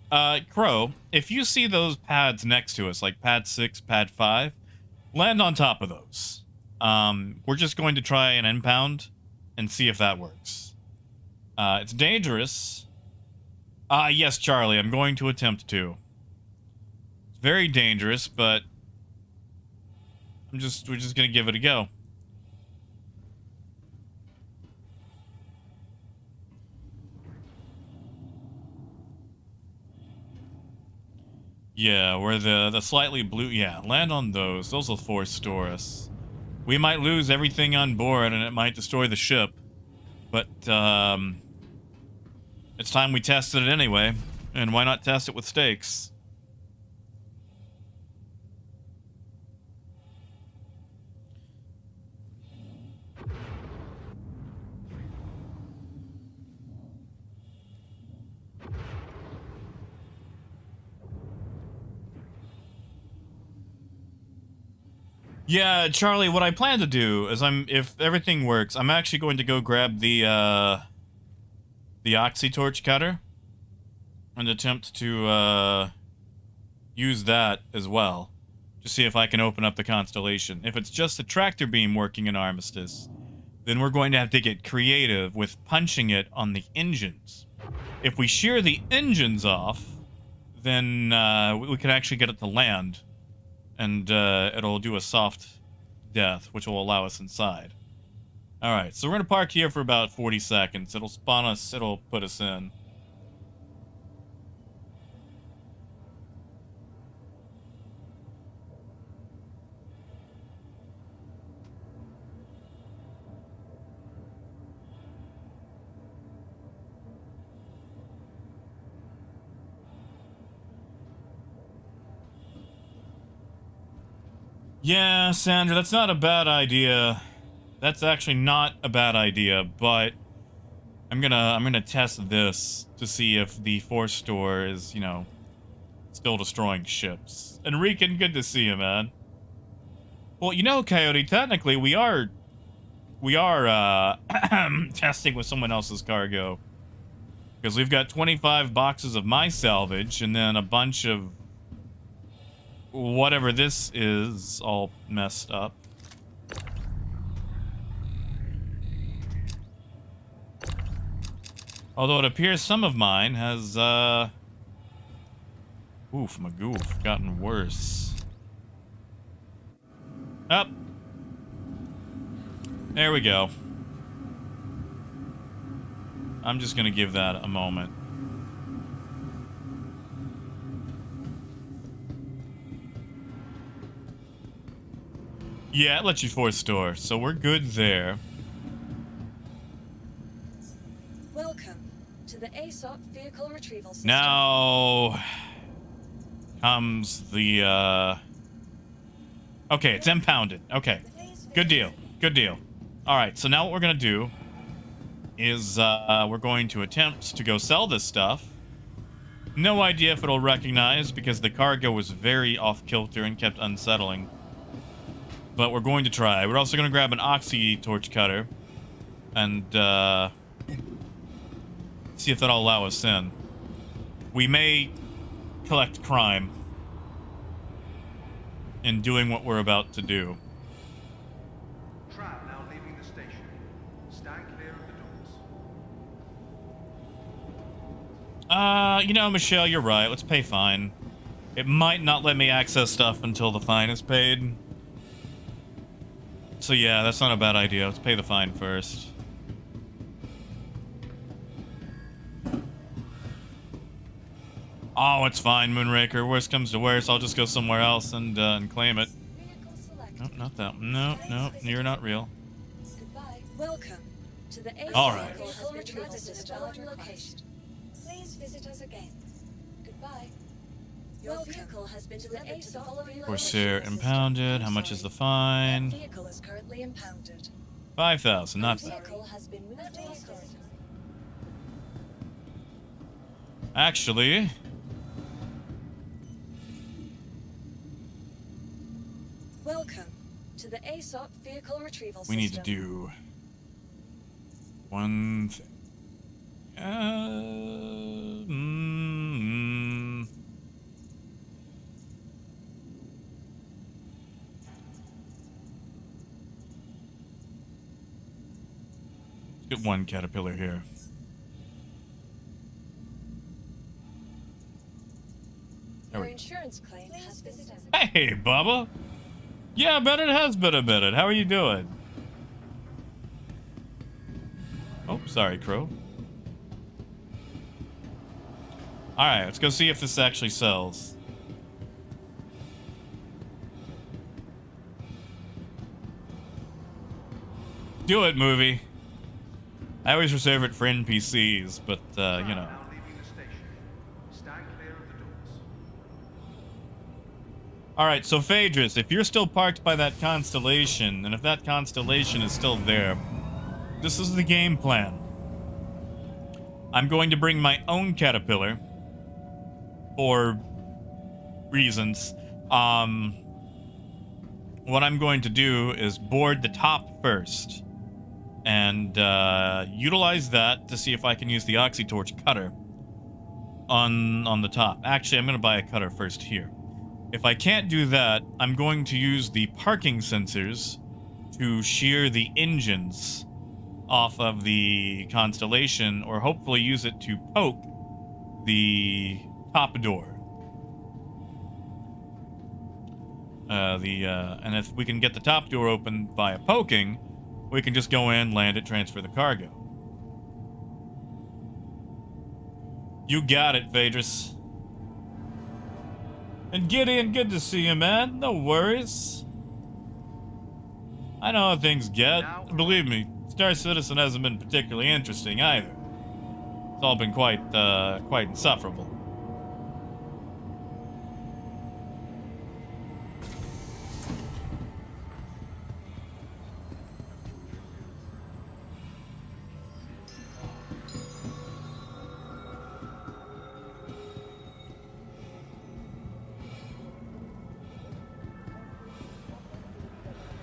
Crow, if you see those pads next to us, like pad 6, pad 5, land on top of those. We're just going to try an impound and see if that works. It's dangerous. Yes, Charlie, I'm going to attempt to. It's very dangerous, but we're just gonna give it a go. Yeah, where the slightly blue... Yeah, land on those. Those will force store us. We might lose everything on board, and it might destroy the ship. But, it's time we tested it anyway. And why not test it with stakes? Yeah, Charlie, what I plan to do is if everything works, I'm actually going to go grab the oxy torch cutter and attempt to use that as well to see if I can open up the constellation. If it's just a tractor beam working in Armistice, then we're going to have to get creative with punching it on the engines. If we shear the engines off, then we can actually get it to land. And it'll do a soft death, which will allow us inside. Alright, so we're going to park here for about 40 seconds. It'll spawn us, it'll put us in. Yeah, Sandra, that's not a bad idea. That's actually not a bad idea, but I'm gonna test this to see if the force store is, you know, still destroying ships. And Rican, good to see you, man. Well, you know, Coyote, technically we are testing with someone else's cargo. Because we've got 25 boxes of my salvage and then a bunch of whatever this is all messed up. Although it appears some of mine has, oof, my goof, gotten worse. Up. There we go. I'm just gonna give that a moment. Yeah, it lets you force store, so we're good there. Welcome to the ASOP vehicle retrieval system. Now comes the okay, it's impounded. Okay. Good deal. Good deal. Alright, so now what we're gonna do is we're going to attempt to go sell this stuff. No idea if it'll recognize because the cargo was very off kilter and kept unsettling. But we're going to try. We're also going to grab an oxy torch cutter and see if that'll allow us in. We may collect crime in doing what we're about to do. Tram now leaving the station. Stand clear of the doors. You know, Michelle, you're right. Let's pay fine. It might not let me access stuff until the fine is paid. So yeah, that's not a bad idea. Let's pay the fine first. Oh, it's fine, Moonraker. Worst comes to worst, I'll just go somewhere else and claim it. Vehicle selected. Nope, not that. No, no, you're not real. Goodbye. Welcome to the A All right. vehicle retrieval system location. Please visit us again. Goodbye. Your vehicle has been delivered to the following Corsair location. impounded. How much is the fine? That vehicle is currently impounded. 5,000, not The bad. vehicle has been moved to our storage. Actually, Welcome to the ASOP vehicle retrieval we system. need to do one thing. Get one caterpillar here. There Your we go. insurance claim has been designated. Hey, Bubba. Yeah, but it has been a minute. How are you doing? Oh, sorry, Crow. Alright, let's go see if this actually sells. Do it, movie. I always reserve it for NPCs, but, you know. Now leaving the station. Stand clear of the doors. Alright, so Phaedrus, if you're still parked by that constellation, and if that constellation is still there, this is the game plan. I'm going to bring my own caterpillar for reasons. What I'm going to do is board the top first and utilize that to see if I can use the oxytorch cutter on the top. Actually, I'm going to buy a cutter first here. If I can't do that, I'm going to use the parking sensors to shear the engines off of the constellation, or hopefully use it to poke the top door. And if we can get the top door open via poking, we can just go in, land it, transfer the cargo. You got it, Phaedrus. And Gideon, good to see you, man. No worries. I know how things get. Believe me, Star Citizen hasn't been particularly interesting either. It's all been quite insufferable.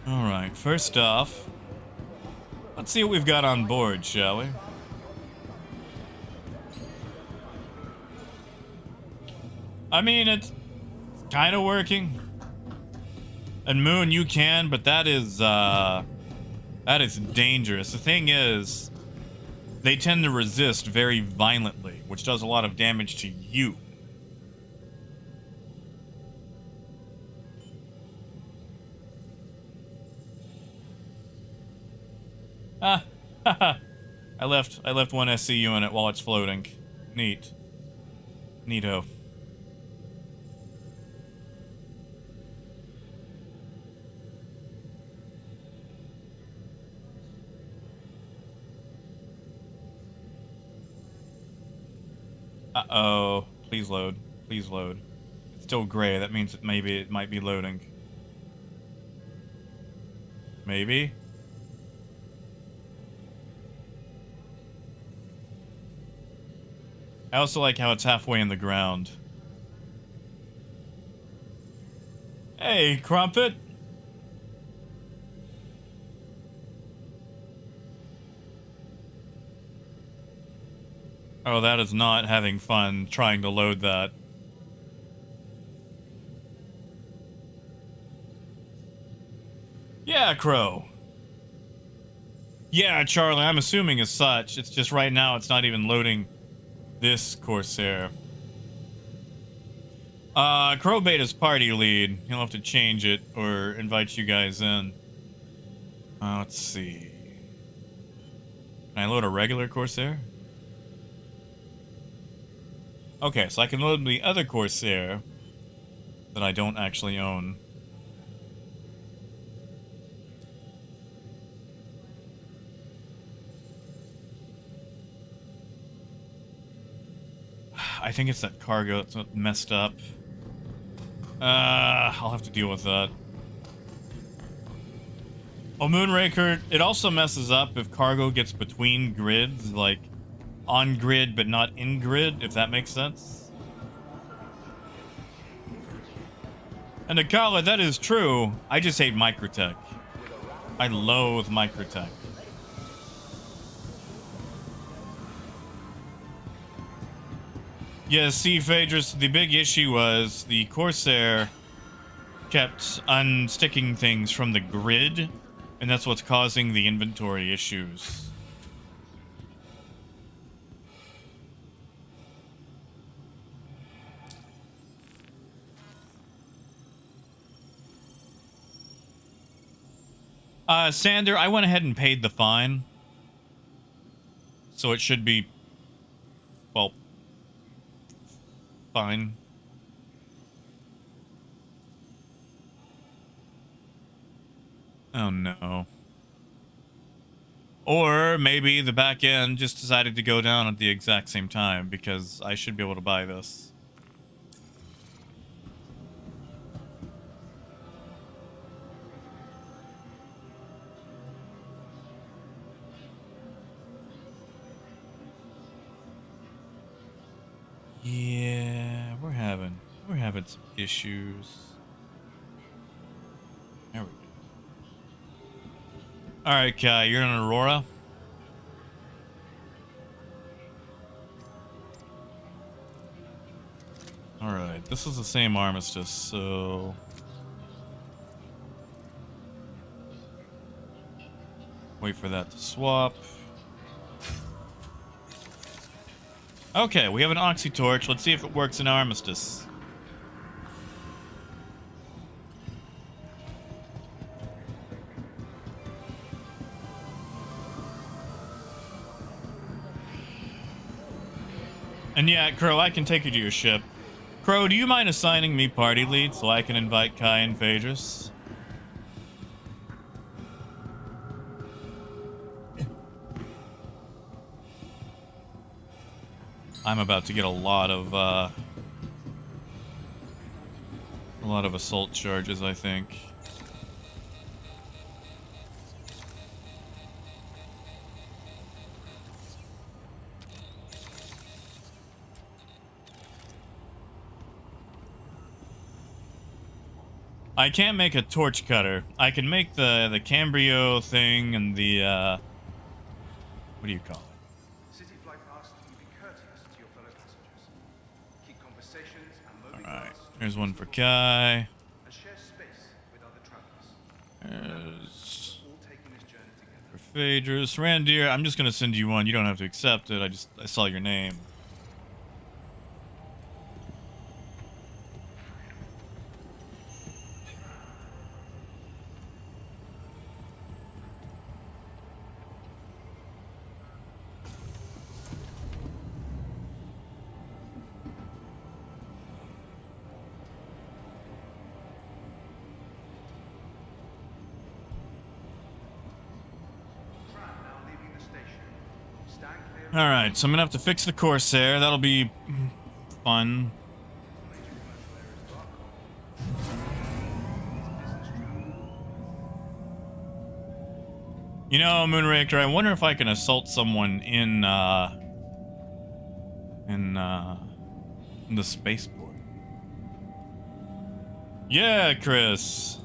Alright, first off, let's see what we've got on board, shall we? I mean, it's kind of working. And Moon, you can, but that is dangerous. The thing is, they tend to resist very violently, which does a lot of damage to you. Ah, haha. I left one SCU in it while it's floating. Neat. Neato. Uh-oh. Please load. Please load. It's still gray. That means that maybe it might be loading. Maybe? I also like how it's halfway in the ground. Hey, Crumpet! Oh, that is not having fun trying to load that. Yeah, Crow. Yeah, Charlie, I'm assuming as such. It's just right now it's not even loading this Corsair. Crowbait party lead. He'll have to change it or invite you guys in. Let's see. Can I load a regular Corsair? Okay, so I can load the other Corsair that I don't actually own. I think it's that cargo that's messed up. I'll have to deal with that. Oh, Moonraker, it also messes up if cargo gets between grids, like on grid but not in grid, if that makes sense. And Akala, that is true. I just hate Microtech. I loathe Microtech. Yeah, see, Phaedrus, the big issue was the Corsair kept unsticking things from the grid, and that's what's causing the inventory issues. Sander, I went ahead and paid the fine. So it should be, well, fine. Oh no. Or maybe the back end just decided to go down at the exact same time, because I should be able to buy this. Yeah, we're having some issues. There we go. All right, Kai, you're in Aurora. All right, this is the same armistice, so wait for that to swap. Okay, we have an oxy-torch. Let's see if it works in armistice. And yeah, Crow, I can take you to your ship. Crow, do you mind assigning me party lead so I can invite Kai and Phaedrus? I'm about to get a lot of assault charges, I think. I can't make a torch cutter. I can make the Cambrio thing and the what do you call it? City Flight asks that you be courteous to your fellow passengers. Keep conversations and moving Alright, parts to there's one for and Kai. share space with other travelers. There's All taking this journey together. for Phaedrus. Randir, I'm just gonna send you one. You don't have to accept it. I saw your name. Alright, so I'm gonna have to fix the Corsair. That'll be fun. You know, Moonraker, I wonder if I can assault someone in the spaceport. Yeah, Chris.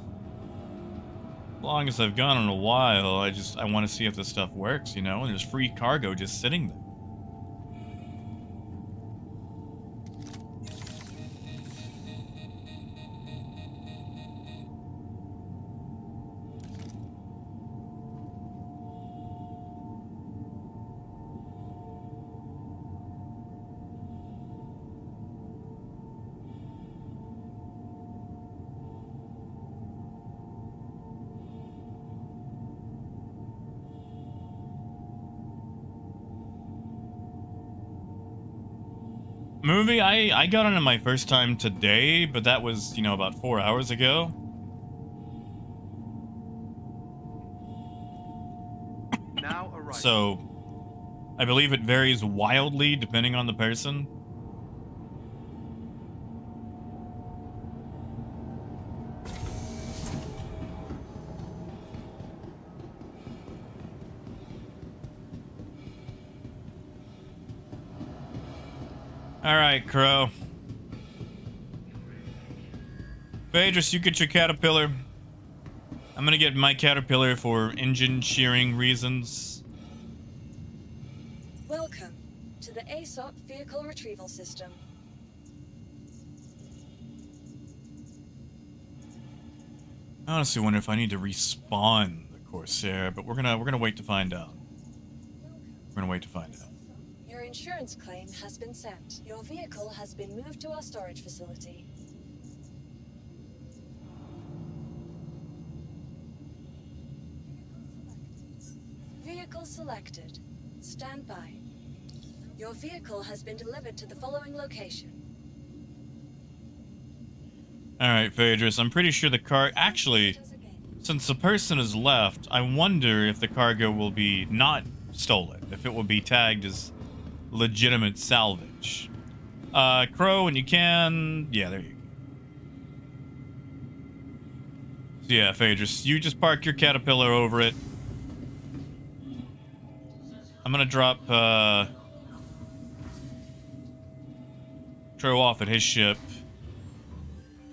As long as I've gone in a while, I want to see if this stuff works, you know? And there's free cargo just sitting there. Movie, I got on it my first time today, but that was, you know, about 4 hours ago. Now arrive. So, I believe it varies wildly depending on the person. Alright, Crow. Phaedrus, you get your caterpillar. I'm gonna get my caterpillar for engine shearing reasons. Welcome to the ASOP vehicle retrieval system. I honestly wonder if I need to respawn the Corsair, but we're gonna wait to find out. We're gonna wait to find out. Your insurance claim has been sent. Your vehicle has been moved to our storage facility. Vehicle selected. Stand by. Your vehicle has been delivered to the following location. Alright, Phaedrus, I'm pretty sure the car... Actually, since the person has left, I wonder if the cargo will be not stolen. If it will be tagged as legitimate salvage. Crow, when you can... Yeah, there you go. So yeah, Phaedrus, you just park your caterpillar over it. I'm gonna drop, Crow off at his ship.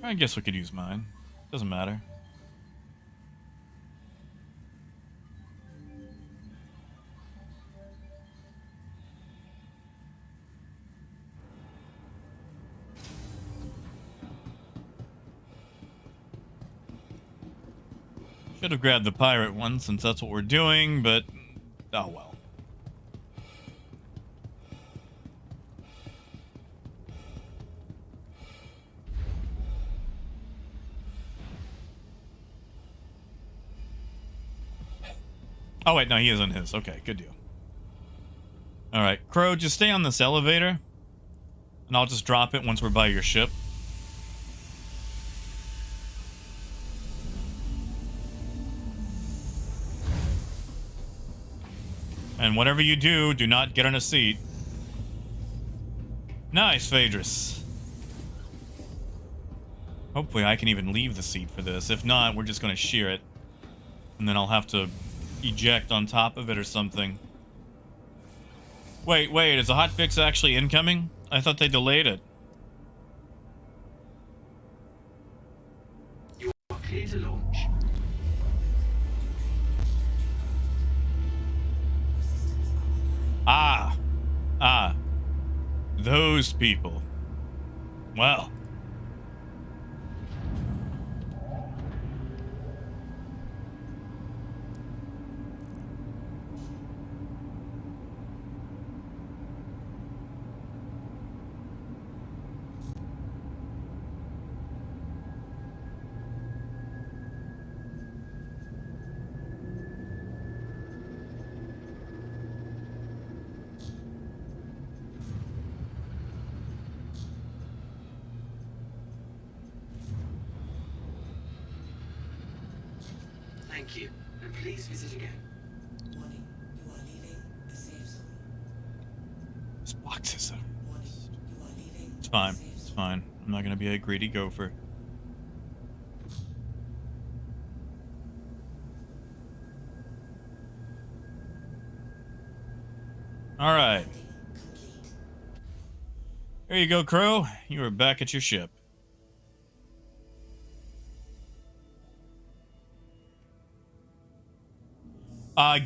I guess we could use mine. Doesn't matter. Should have grabbed the pirate one since that's what we're doing, but oh well. Oh, wait, no, he is on his. Okay, good deal. Alright, Crow, just stay on this elevator. And I'll just drop it once we're by your ship. And whatever you do, do not get on a seat. Nice, Phaedrus. Hopefully I can even leave the seat for this. If not, we're just going to shear it. And then I'll have to eject on top of it or something. Wait, is the hotfix actually incoming? I thought they delayed it. You are clear to launch. Ah. Those people. Well. Thank you, and please visit again. Warning, you are leaving the safe zone. This box is Warning, you are leaving It's fine. the safe It's zone. fine. I'm not gonna be a greedy gopher. Alright. Landing complete. There you go, Crow. You are back at your ship.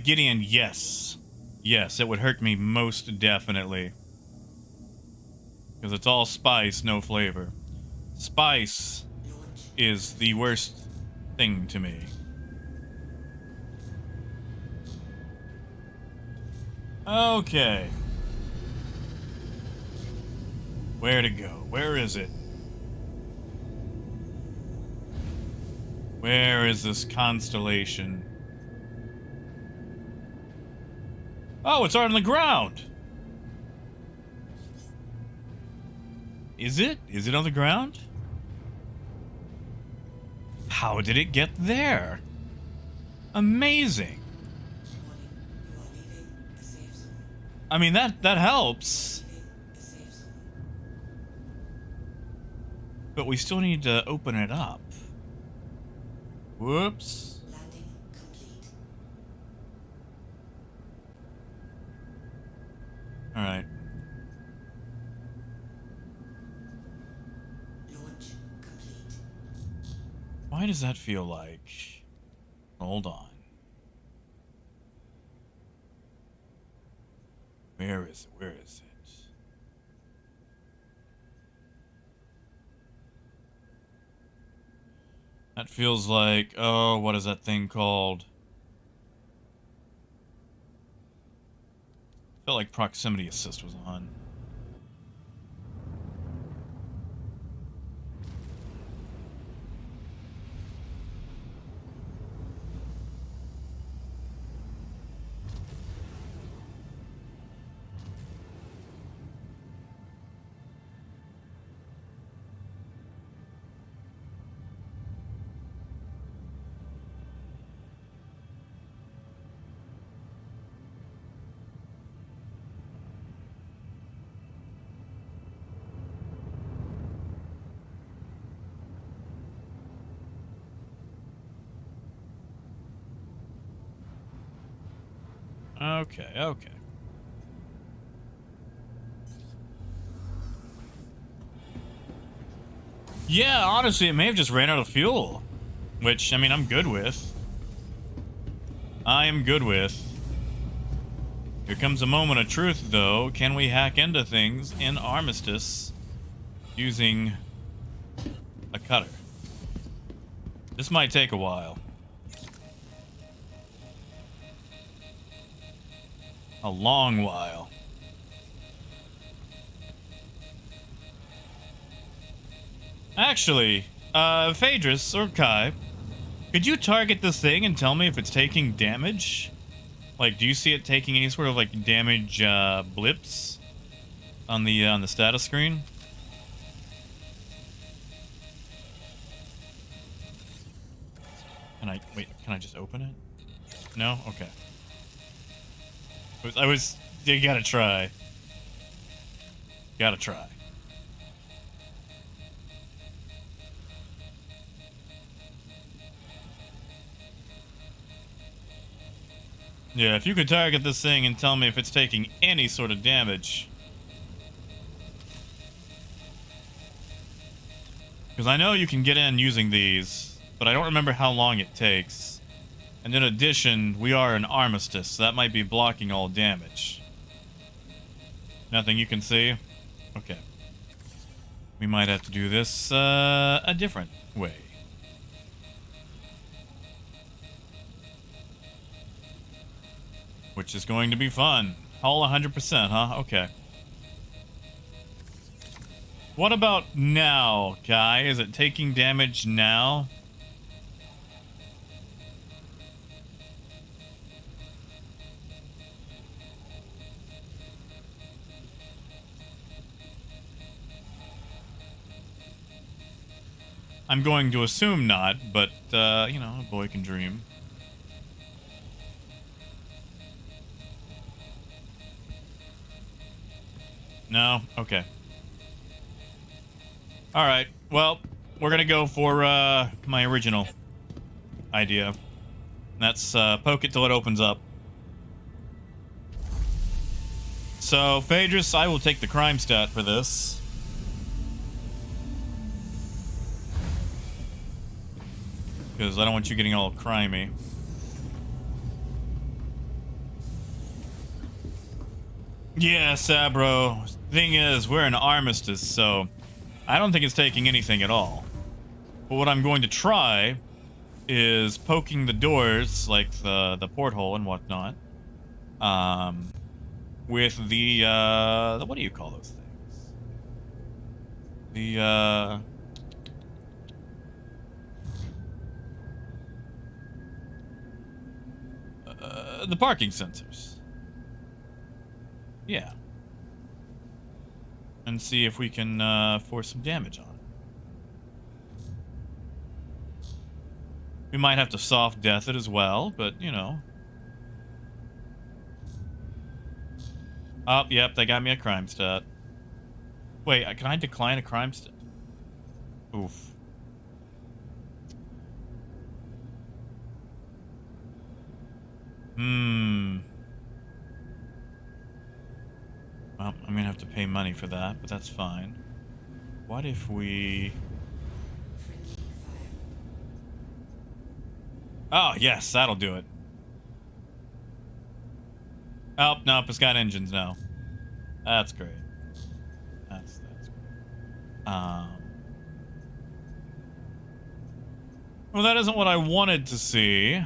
Gideon, yes. Yes, it would hurt me most definitely. Because it's all spice, no flavor. Spice Launch. is the worst thing to me. Okay. Where to go? Where is it? Where is this constellation? Oh, it's on the ground. Is it? Is it on the ground? How did it get there? Amazing. Warning, you are leaving the safe zone. I mean, that helps. Leaving the safe zone. But we still need to open it up. Whoops. Landing complete. Alright. Launch complete. Why does that feel like... Hold on. Where is it? Where is it? That feels like... Oh, what is that thing called? Felt like proximity assist was on. Okay, okay. Yeah, honestly, it may have just ran out of fuel. Which, I mean, I'm good with. I am good with. Here comes a moment of truth, though. Can we hack into things in Armistice using a cutter? This might take a while. A long while. Actually, Phaedrus or Kai, could you target this thing and tell me if it's taking damage? Like, do you see it taking any sort of like damage blips on the status screen? Can I wait? Can I just open it? No? Okay. You gotta try. Gotta try. Yeah, if you could target this thing and tell me if it's taking any sort of damage. Because I know you can get in using these, but I don't remember how long it takes. And in addition, we are an armistice, so that might be blocking all damage. Nothing you can see? Okay. We might have to do this a different way. Which is going to be fun. All 100%, huh? Okay. What about now, Kai? Is it taking damage now? I'm going to assume not, but, you know, a boy can dream. No? Okay. Alright, well, we're gonna go for, my original idea. That's, poke it till it opens up. So, Phaedrus, I will take the crime stat for this. Because I don't want you getting all crimey. Yeah, Sabro. Thing is, we're an armistice, so I don't think it's taking anything at all. But what I'm going to try is poking the doors, like the porthole and whatnot, with the what do you call those things? The parking sensors. Yeah. and see if we can force some damage on it. We might have to soft death it as well, but you know. Oh, yep, they got me a crime stat. Wait, can I decline a crime stat? Oof. Well, I'm gonna have to pay money for that, but that's fine. What if we... Friendly fire. Oh, yes, that'll do it. Oh, nope, it's got engines now. That's great. That's great. Well, that isn't what I wanted to see.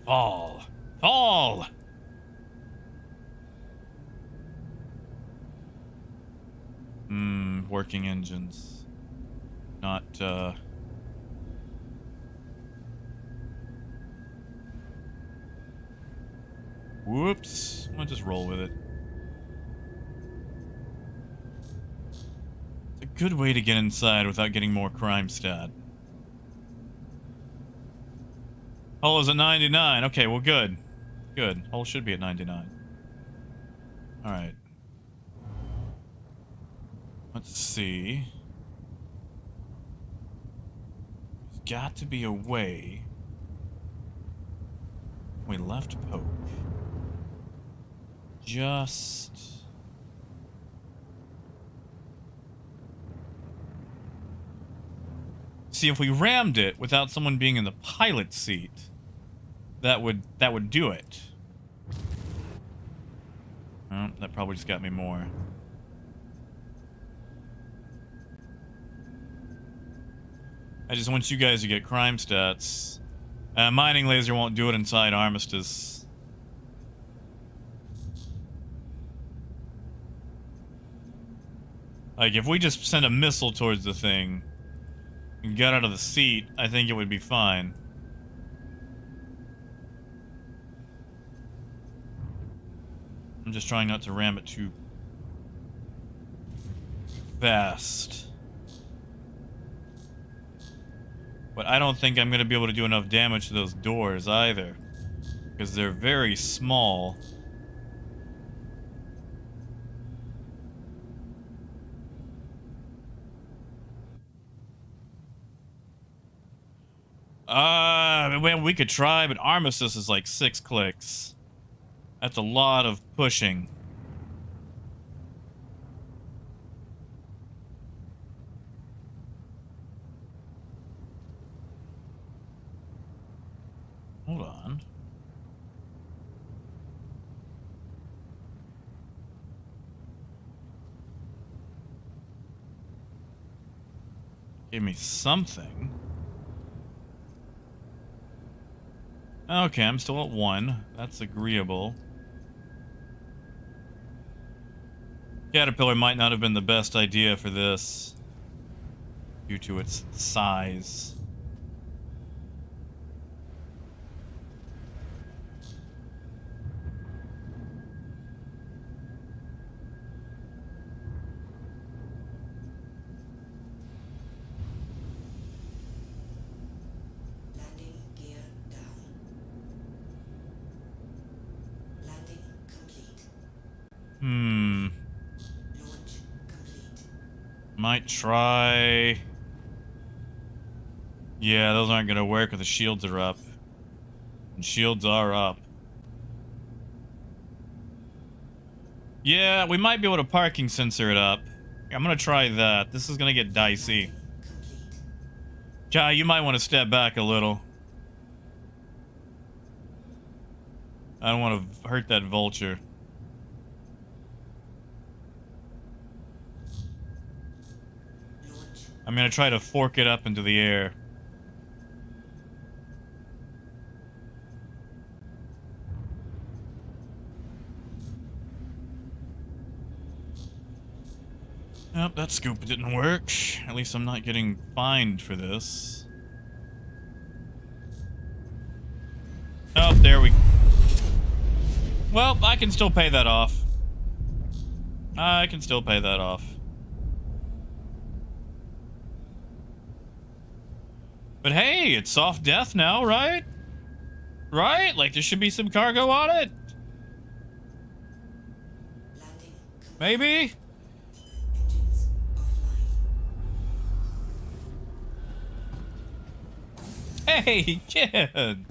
Fall. Fall! Working engines. Not, Whoops. I'll just roll with it. It's a good way to get inside without getting more crime stat. Hull is at 99. Okay, well, good. Good. Hull should be at 99. Alright. Let's see. There's got to be a way. We left poke. Just... See, if we rammed it without someone being in the pilot seat, that would do it. Oh, that probably just got me more. I just want you guys to get crime stats. Mining laser won't do it inside Armistice. Like, if we just send a missile towards the thing and get out of the seat, I think it would be fine. I'm just trying not to ram it too fast. But I don't think I'm going to be able to do enough damage to those doors either, because they're very small. Well, we could try, but Armistice is like 6 clicks. That's a lot of pushing. Hold on. Give me something. Okay, I'm still at 1. That's agreeable. Caterpillar might not have been the best idea for this, due to its size. Landing gear down. Landing complete. Launch complete. Might try... Yeah, those aren't gonna work if the shields are up. And shields are up. Yeah, we might be able to parking sensor it up. I'm gonna try that. This is gonna get dicey. Complete. Kai, you might want to step back a little. I don't want to hurt that vulture. Launch. I'm gonna try to fork it up into the air. Nope, that scoop didn't work. At least I'm not getting fined for this. Oh, there we... Well, I can still pay that off. I can still pay that off. But hey, it's soft death now, right? Right? Like, there should be some cargo on it? Landing complete. Maybe? Engines offline. Hey, kid!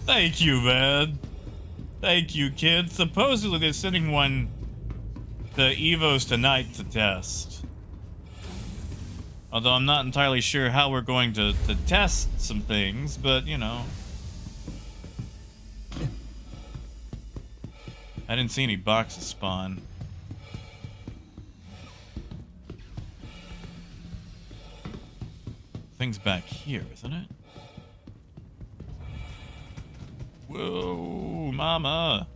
Thank you, man. Thank you, kid. Supposedly they're sending the Evos tonight to test. Although I'm not entirely sure how we're going to test some things, but, you know. I didn't see any boxes spawn. Thing's back here, isn't it? Whoa, mama.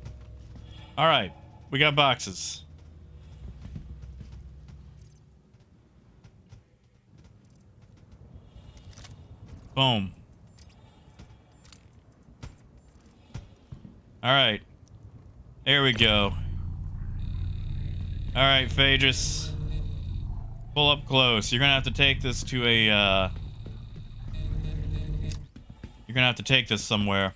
Alright, we got boxes. Boom. Alright. There we go. Alright, Phaedrus. Pull up close. You're gonna have to take this to a, You're gonna have to take this somewhere.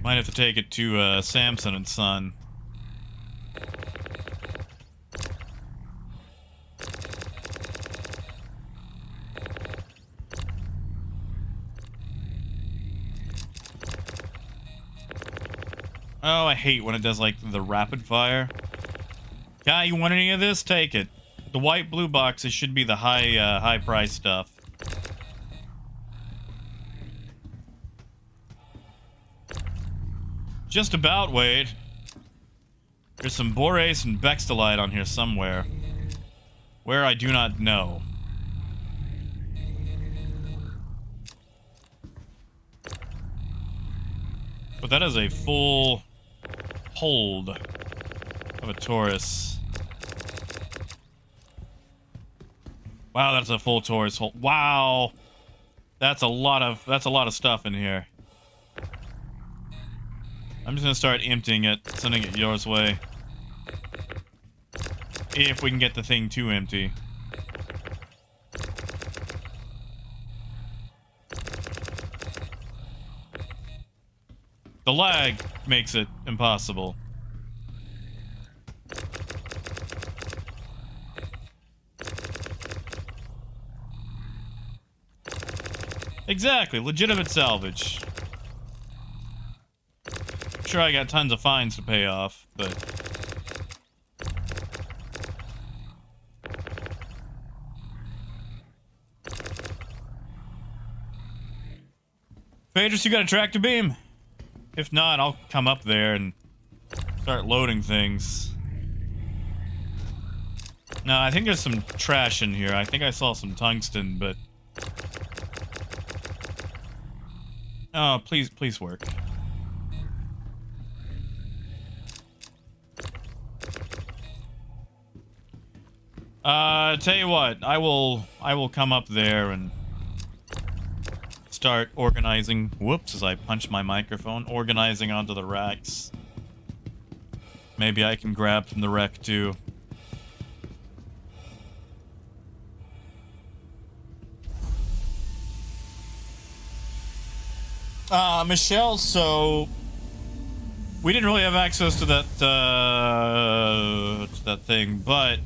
Might have to take it to Samson and Son. Oh, I hate when it does like the rapid fire. Guy, you want any of this? Take it. The white blue boxes should be the high price stuff. Just about, Wade. There's some borace and bextolite on here somewhere. Where, I do not know. But that is a full hold of a Taurus. Wow, that's a full Taurus hold. Wow. That's a lot of stuff in here. I'm just gonna start emptying it, sending it yours way. If we can get the thing too empty. The lag makes it impossible. Exactly, legitimate salvage. Sure, I got tons of fines to pay off, but Phaedrus, you got a tractor beam? If not, I'll come up there and start loading things. No, I think there's some trash in here. I think I saw some tungsten, but oh, please work. Tell you what, I will come up there and start organizing. Whoops, as I punch my microphone. Organizing onto the racks. Maybe I can grab from the wreck too. Michelle, so we didn't really have access to that thing, but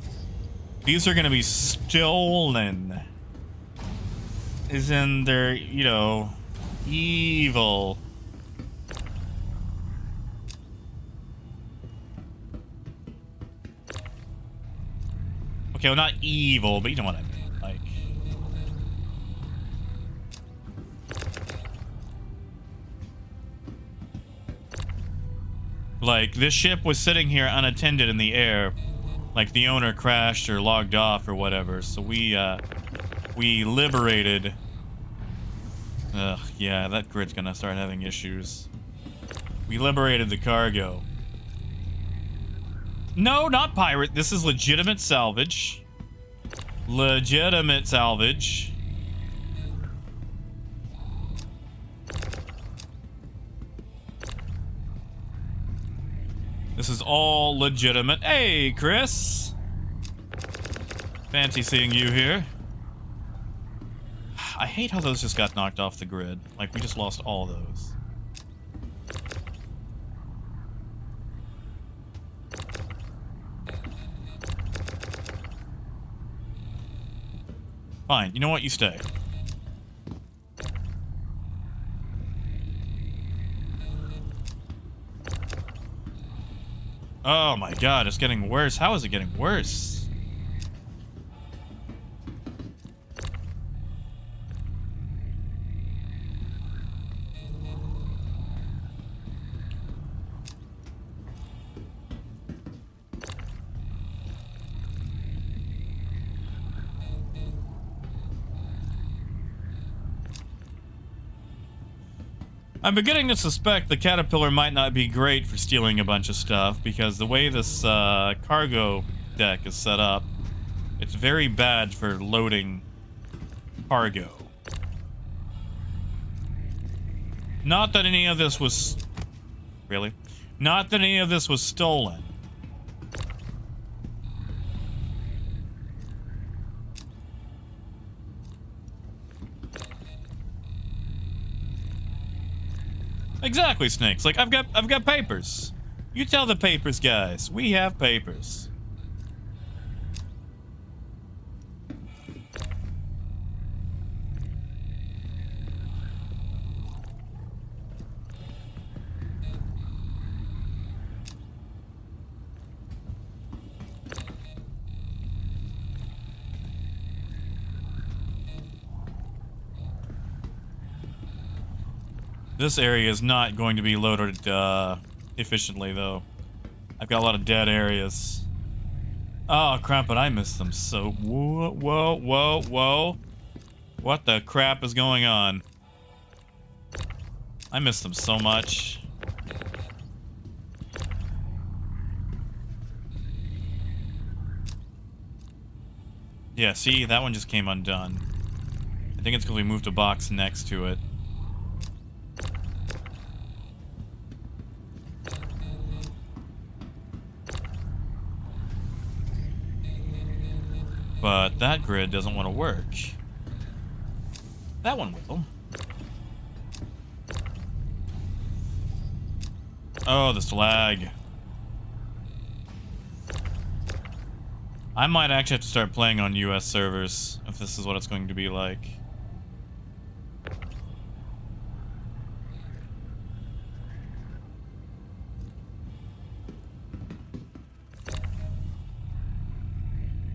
these are gonna be stolen. Is in their, you know, evil. Okay, well, not evil, but you know what I mean. Like, this ship was sitting here unattended in the air. Like, the owner crashed or logged off or whatever. So we liberated. Ugh, yeah, that grid's gonna start having issues. We liberated the cargo. No, not pirate. This is legitimate salvage. Legitimate salvage. This is all legitimate. Hey, Chris. Fancy seeing you here. I hate how those just got knocked off the grid. Like, we just lost all those. Fine. You know what? You stay. Oh my god, it's getting worse. How is it getting worse? I'm beginning to suspect the Caterpillar might not be great for stealing a bunch of stuff, because the way this cargo deck is set up, it's very bad for loading cargo. Not that any of this was... Really? Not that any of this was stolen. Exactly, Snakes. Like, I've got papers. You tell the papers, guys. We have papers. This area is not going to be loaded efficiently, though. I've got a lot of dead areas. Oh, crap, but I missed them so... Whoa, whoa, whoa, whoa. What the crap is going on? I missed them so much. Yeah, see? That one just came undone. I think it's because we moved a box next to it. But that grid doesn't want to work. That one will. Oh, this lag. I might actually have to start playing on US servers if this is what it's going to be like.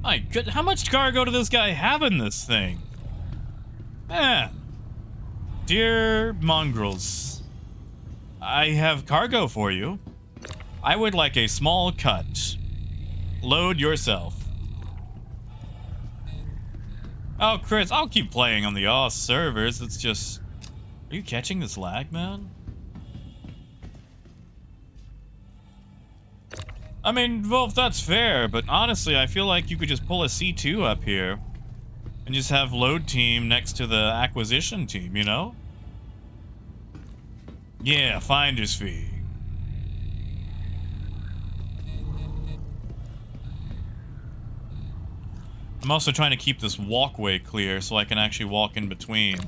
My goodness, how much cargo does this guy have in this thing? Man. Dear mongrels, I have cargo for you. I would like a small cut. Load yourself. Oh, Chris, I'll keep playing on the OS servers. It's just... Are you catching this lag, man? I mean, well, if that's fair, but honestly, I feel like you could just pull a C2 up here and just have load team next to the acquisition team, you know? Yeah, finder's fee. I'm also trying to keep this walkway clear so I can actually walk in between.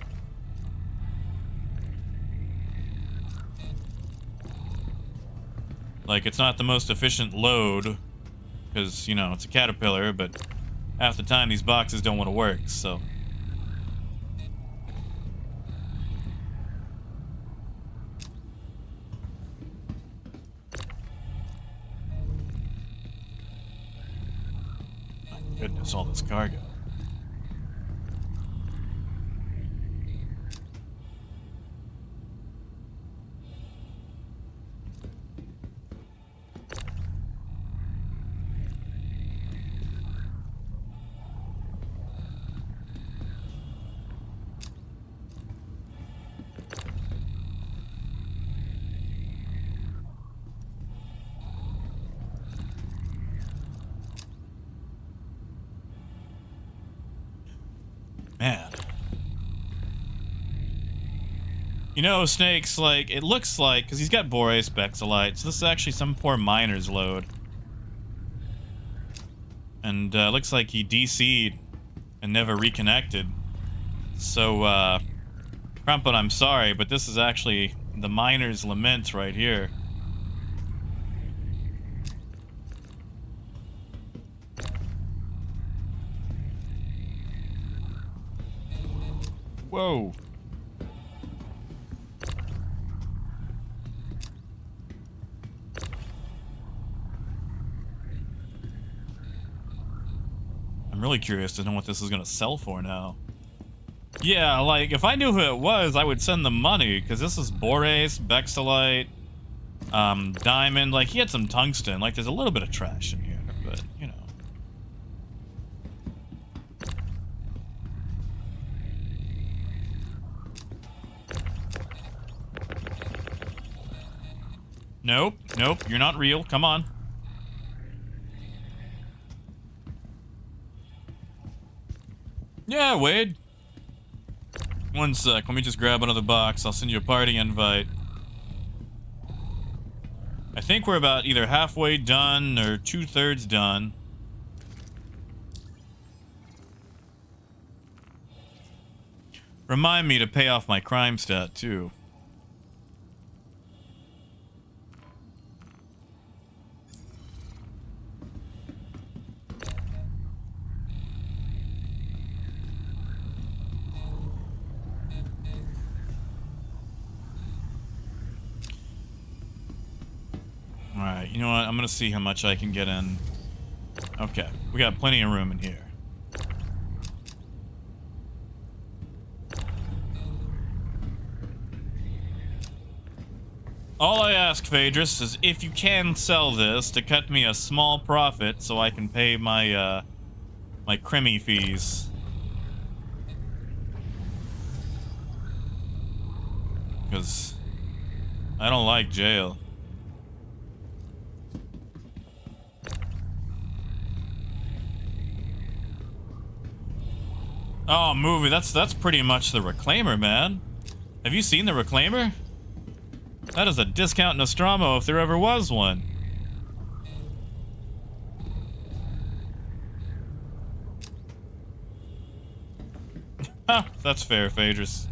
Like, it's not the most efficient load, because, you know, it's a Caterpillar, but half the time these boxes don't want to work, so... My goodness, all this cargo. You know, Snake's like, it looks like, because he's got Boreas Bexalite, so this is actually some poor miner's load. And looks like he DC'd and never reconnected. So, Crumpet, I'm sorry, but this is actually the miner's lament right here. Whoa. I'm really curious to know what this is gonna sell for now. Yeah, like, if I knew who it was, I would send them money, because this is Boreas, Bexalite, Diamond. Like, he had some tungsten. Like, there's a little bit of trash in here, but, you know. Nope, nope, you're not real. Come on. Yeah, Wade. One sec, let me just grab another box. I'll send you a party invite. I think we're about either halfway done or 2/3 done. Remind me to pay off my crime stat, too. Alright, you know what? I'm gonna see how much I can get in. Okay, we got plenty of room in here. All I ask, Phaedrus, is if you can sell this to cut me a small profit so I can pay my, my crimmy fees. Because I don't like jail. Oh, movie, that's pretty much the Reclaimer, man. Have you seen the Reclaimer? That is a discount Nostromo if there ever was one. Ha, that's fair, Phaedrus.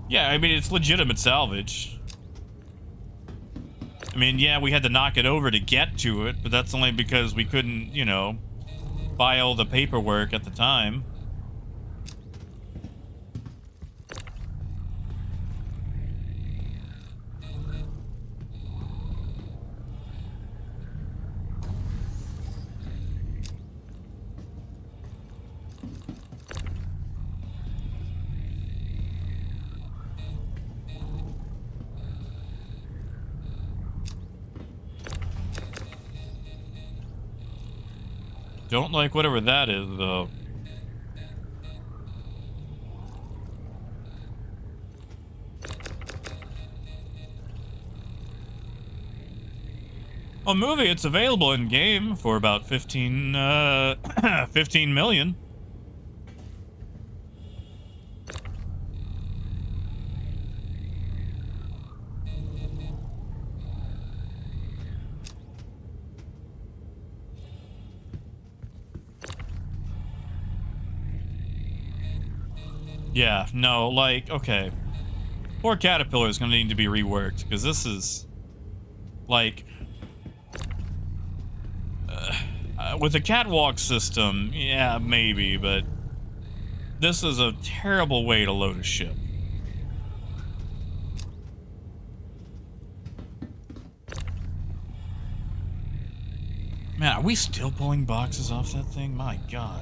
Yeah, I mean, it's legitimate salvage. I mean, yeah, we had to knock it over to get to it, but that's only because we couldn't, you know, buy all the paperwork at the time. Don't like whatever that is, though. Well, movie, it's available in game for about 15 million. Yeah, no, like, okay. Poor Caterpillar is gonna need to be reworked, because this is, like, with a catwalk system, yeah, maybe, but this is a terrible way to load a ship. Man, are we still pulling boxes off that thing? My God.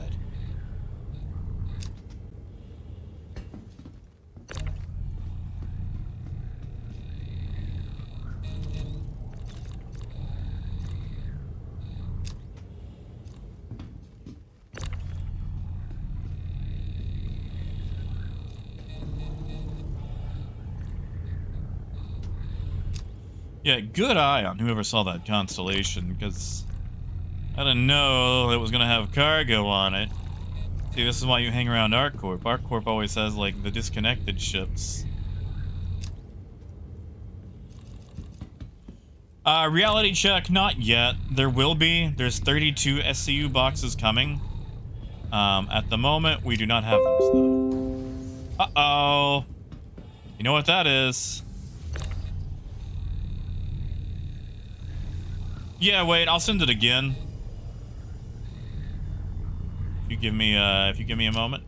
Yeah, good eye on whoever saw that constellation, because I didn't know it was going to have cargo on it. See, this is why you hang around ArcCorp. ArcCorp always has, like, the disconnected ships. Reality check, not yet. There will be. There's 32 SCU boxes coming. At the moment, we do not have those, though. Uh-oh. You know what that is? Yeah, wait, I'll send it again. If you give me a moment.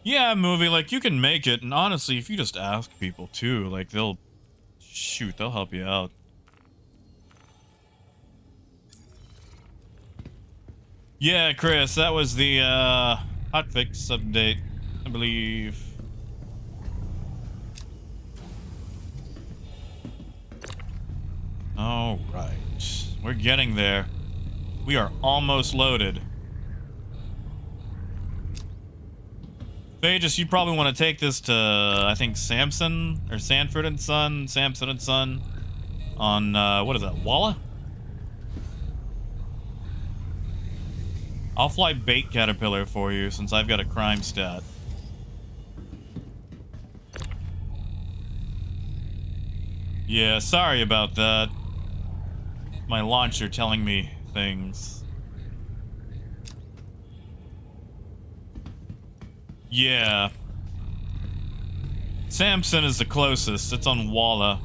Yeah, movie, like, you can make it, and honestly, if you just ask people, too, like, they'll help you out. Yeah, Chris, that was the, hotfix update, I believe. Alright, we're getting there. We are almost loaded. Phaedrus, you probably want to take this to, I think, Samson or Sanford and Son, Samson and Son, on what is that, Walla? I'll fly Bait Caterpillar for you since I've got a crime stat. Yeah, sorry about that. My launcher telling me things. Yeah. Samson is the closest. It's on Walla.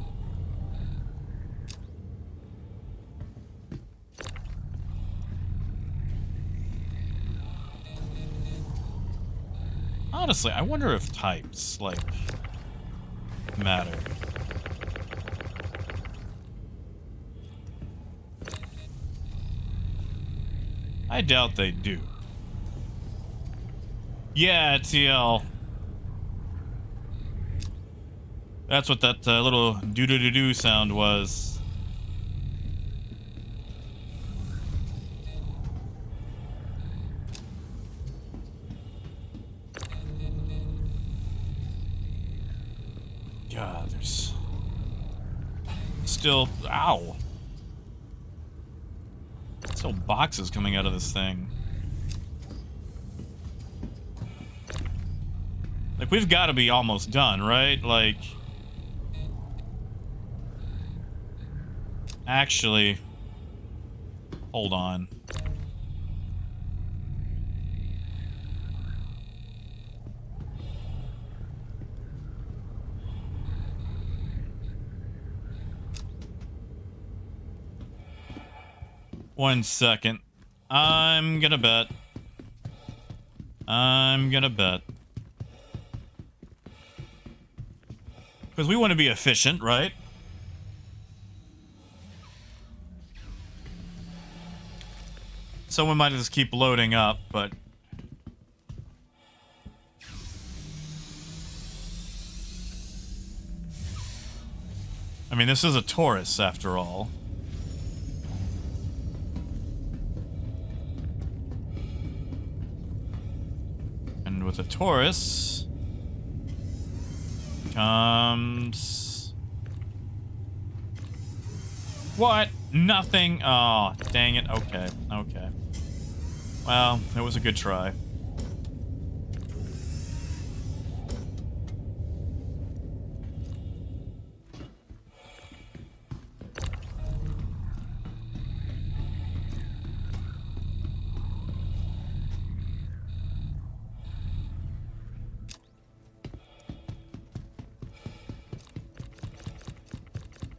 Honestly, I wonder if types, like, matter. I doubt they do. Yeah, TL. That's what that little doo-doo-doo-doo sound was. God, there's still... Ow! Still boxes coming out of this thing. Like, we've got to be almost done, right? Like... Actually... Hold on. One second. I'm gonna bet. Because we want to be efficient, right? Someone might just keep loading up, but... I mean, this is a Taurus, after all. And with a Taurus... comes... What? Nothing? Oh, dang it. Okay, okay. Well, it was a good try.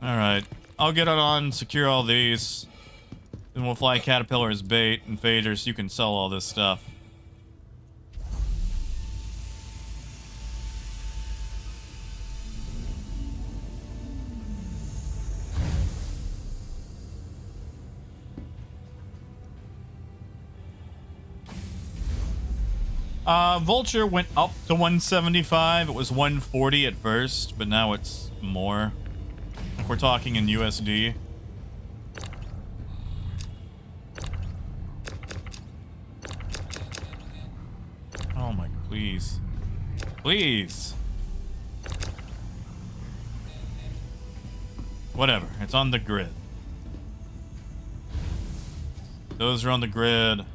Alright. I'll get it on, secure all these. Then we'll fly Caterpillar as bait, and Phaedrus, you can sell all this stuff. Vulture went up to 175. It was 140 at first, but now it's more. If we're talking in USD. Oh my, please. Please. Whatever, it's on the grid. Those are on the grid.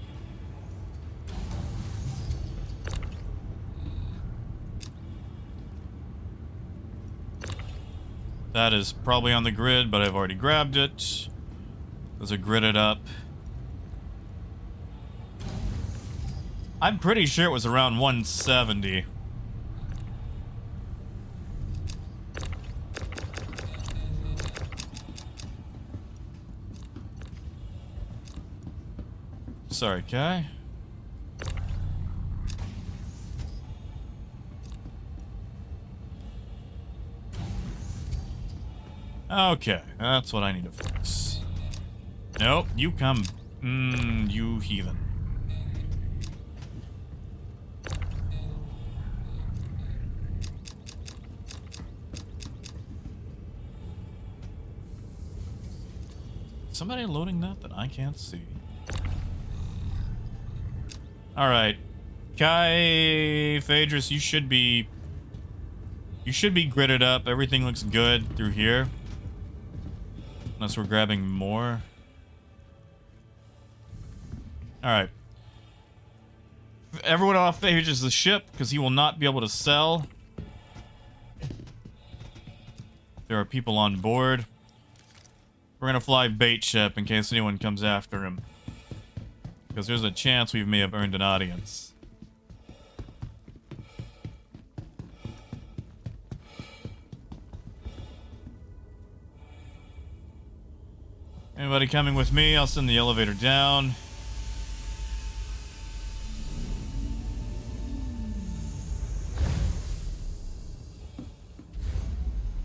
That is probably on the grid, but I've already grabbed it. Those are gridded up. I'm pretty sure it was around 170. Sorry, Kai. Okay, that's what I need to fix. Nope, you come. You heathen. Somebody loading that I can't see. Alright. Kai, Phaedrus, you should be gridded up. Everything looks good through here. Unless we're grabbing more. Alright. Everyone off Phaedrus the ship, because he will not be able to sell. There are people on board. We're gonna fly bait ship in case anyone comes after him. Because there's a chance we may have earned an audience. Anybody coming with me? I'll send the elevator down.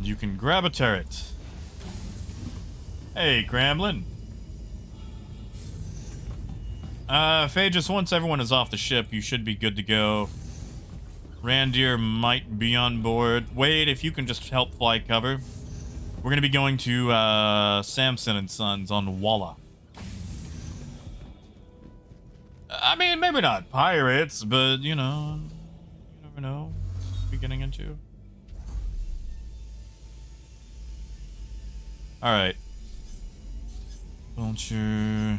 You can grab a turret. Hey, Gremlin. Phaedrus, once everyone is off the ship, you should be good to go. Randir might be on board. Wade, if you can just help fly cover. We're gonna be going to, Samson and Sons on Walla. I mean, maybe not pirates, but, you know, you never know what we're getting into. Alright. Vulture.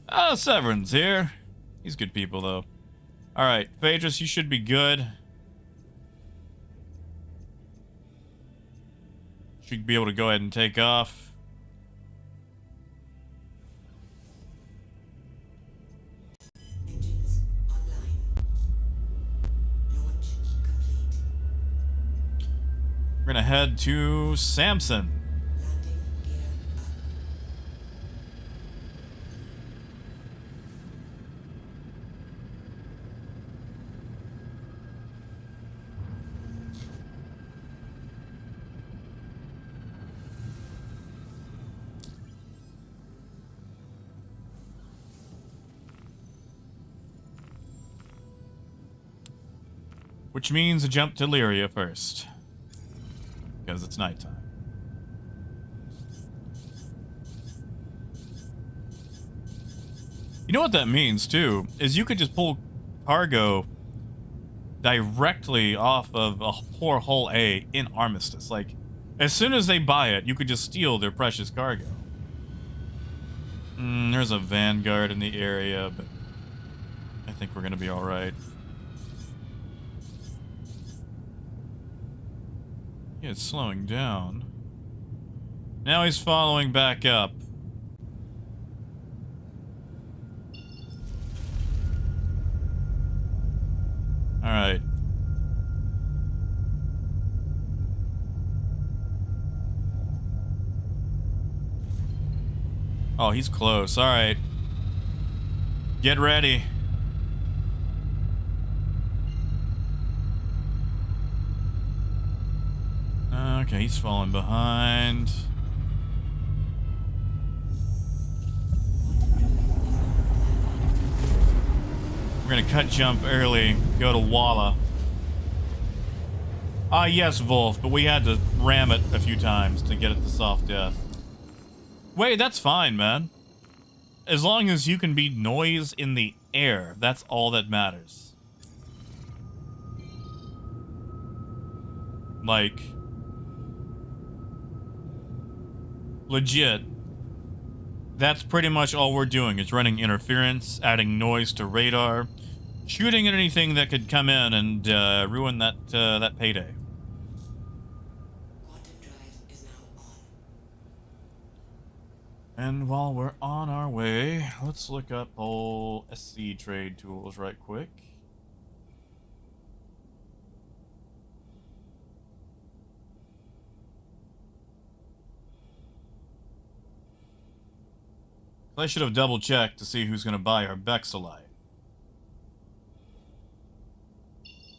Oh, Severin's here. He's good people, though. Alright, Phaedrus, you should be good. Should be able to go ahead and take off. Engines online. Launch complete. We're gonna head to Samson. Landing gear up. Which means a jump to Lyria first. Because it's nighttime. You know what that means, too? Is you could just pull cargo directly off of a poor hull A in Armistice. Like, as soon as they buy it, you could just steal their precious cargo. There's a Vanguard in the area, but I think we're gonna be alright. Yeah, it's slowing down. Now he's following back up. Alright. Oh, he's close. Alright. Get ready. Okay, he's falling behind. We're gonna cut jump early, go to Walla. Ah, yes, Wolf, but we had to ram it a few times to get it to soft death. Wait, that's fine, man. As long as you can be noise in the air, that's all that matters. Like, legit. That's pretty much all we're doing, is running interference, adding noise to radar, shooting at anything that could come in and ruin that payday. Quantum drive is now on. And while we're on our way, let's look up old SC trade tools right quick. I should have double checked to see who's going to buy our Bexelite.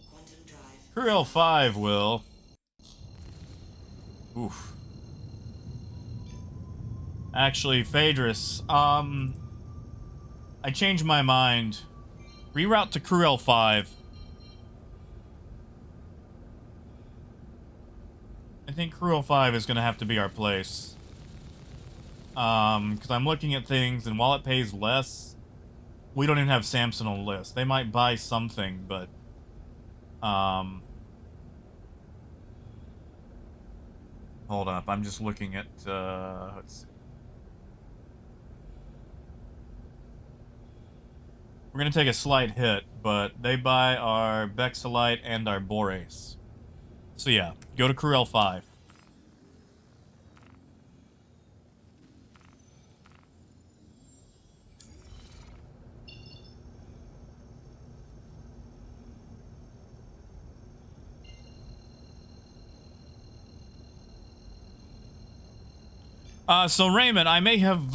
Quantum drive. Crew L5 will. Oof. Actually, Phaedrus, I changed my mind. Reroute to Crew L5. I think Crew L5 is going to have to be our place. Because I'm looking at things, and while it pays less, we don't even have Samson on the list. They might buy something, but, hold up, I'm just looking at, let's see. We're gonna take a slight hit, but they buy our Bexelite and our Borace. So yeah, go to Crew L5. So Raymond, I may have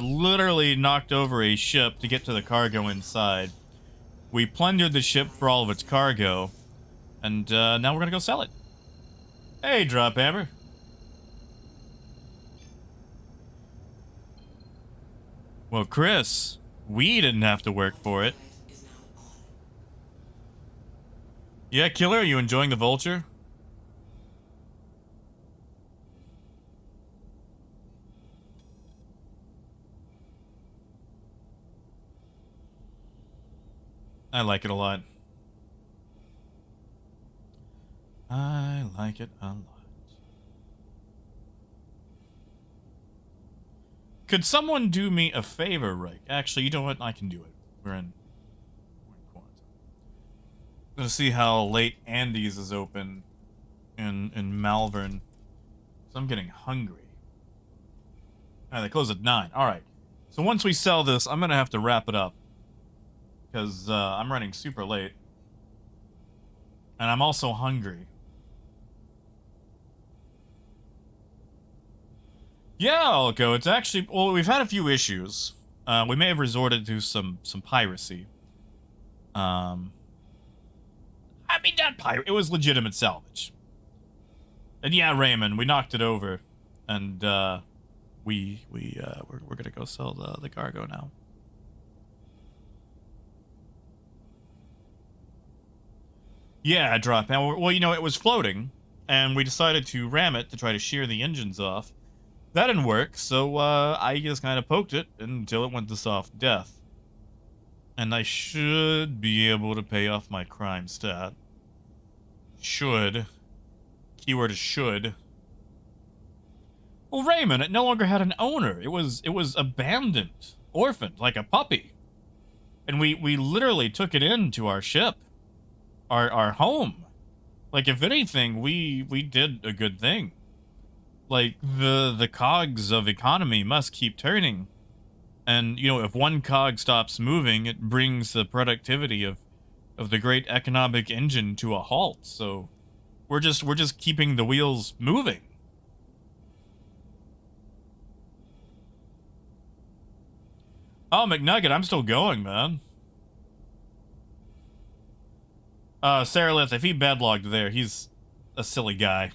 literally knocked over a ship to get to the cargo inside. We plundered the ship for all of its cargo, and now we're gonna go sell it. Hey, Drop Hammer. Well, Chris, we didn't have to work for it. Drive is now on. Yeah, Killer, are you enjoying the Vulture? I like it a lot. I like it a lot. Could someone do me a favor, right? Actually, you know what? I can do it. We're in quarantine. I'm gonna see how late Andy's is open in Malvern. So I'm getting hungry. Ah, they close at 9. Alright. So once we sell this, I'm gonna have to wrap it up. Because I'm running super late. And I'm also hungry. Yeah, I'll go. It's actually... Well, we've had a few issues. We may have resorted to some piracy. I mean, not pirate. It was legitimate salvage. And yeah, Raymond, we knocked it over. And we're gonna go sell the cargo now. Yeah, drop. Well, you know, it was floating, and we decided to ram it to try to shear the engines off. That didn't work, so I just kind of poked it until it went to soft death. And I should be able to pay off my crime stat. Should. Keyword is should. Well, Raymond, it no longer had an owner. It was abandoned, orphaned, like a puppy. And we literally took it into our ship. Our home. Like, if anything, we did a good thing. Like, the cogs of economy must keep turning. And, you know, if one cog stops moving, it brings the productivity of the great economic engine to a halt. So we're just keeping the wheels moving. Oh, McNugget, I'm still going, man. Sarah Litz, if he bedlogged there, he's a silly guy.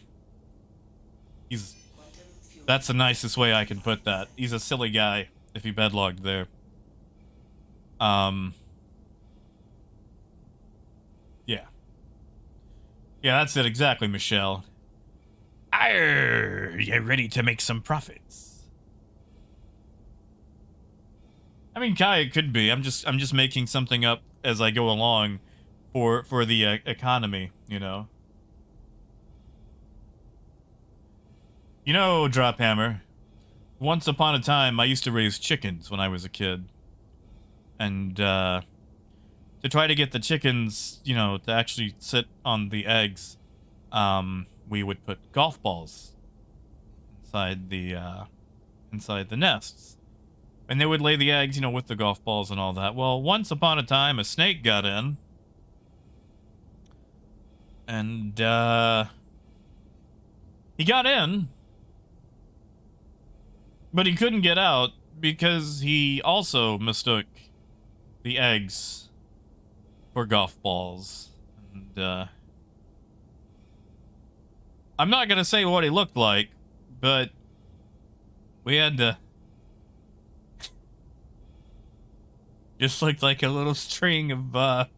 That's the nicest way I can put that. He's a silly guy if he bedlogged there. Yeah. Yeah, that's it exactly, Michelle. Arr, you ready to make some profits? I mean, Kai, it could be. I'm just making something up as I go along. For the economy, you know. You know, Drop Hammer, once upon a time, I used to raise chickens when I was a kid. And, to try to get the chickens, you know, to actually sit on the eggs, we would put golf balls inside the nests. And they would lay the eggs, you know, with the golf balls and all that. Well, once upon a time, a snake got in. And, he got in. But he couldn't get out because he also mistook the eggs for golf balls. And, I'm not gonna say what he looked like, but we had to... just looked like a little string of, well,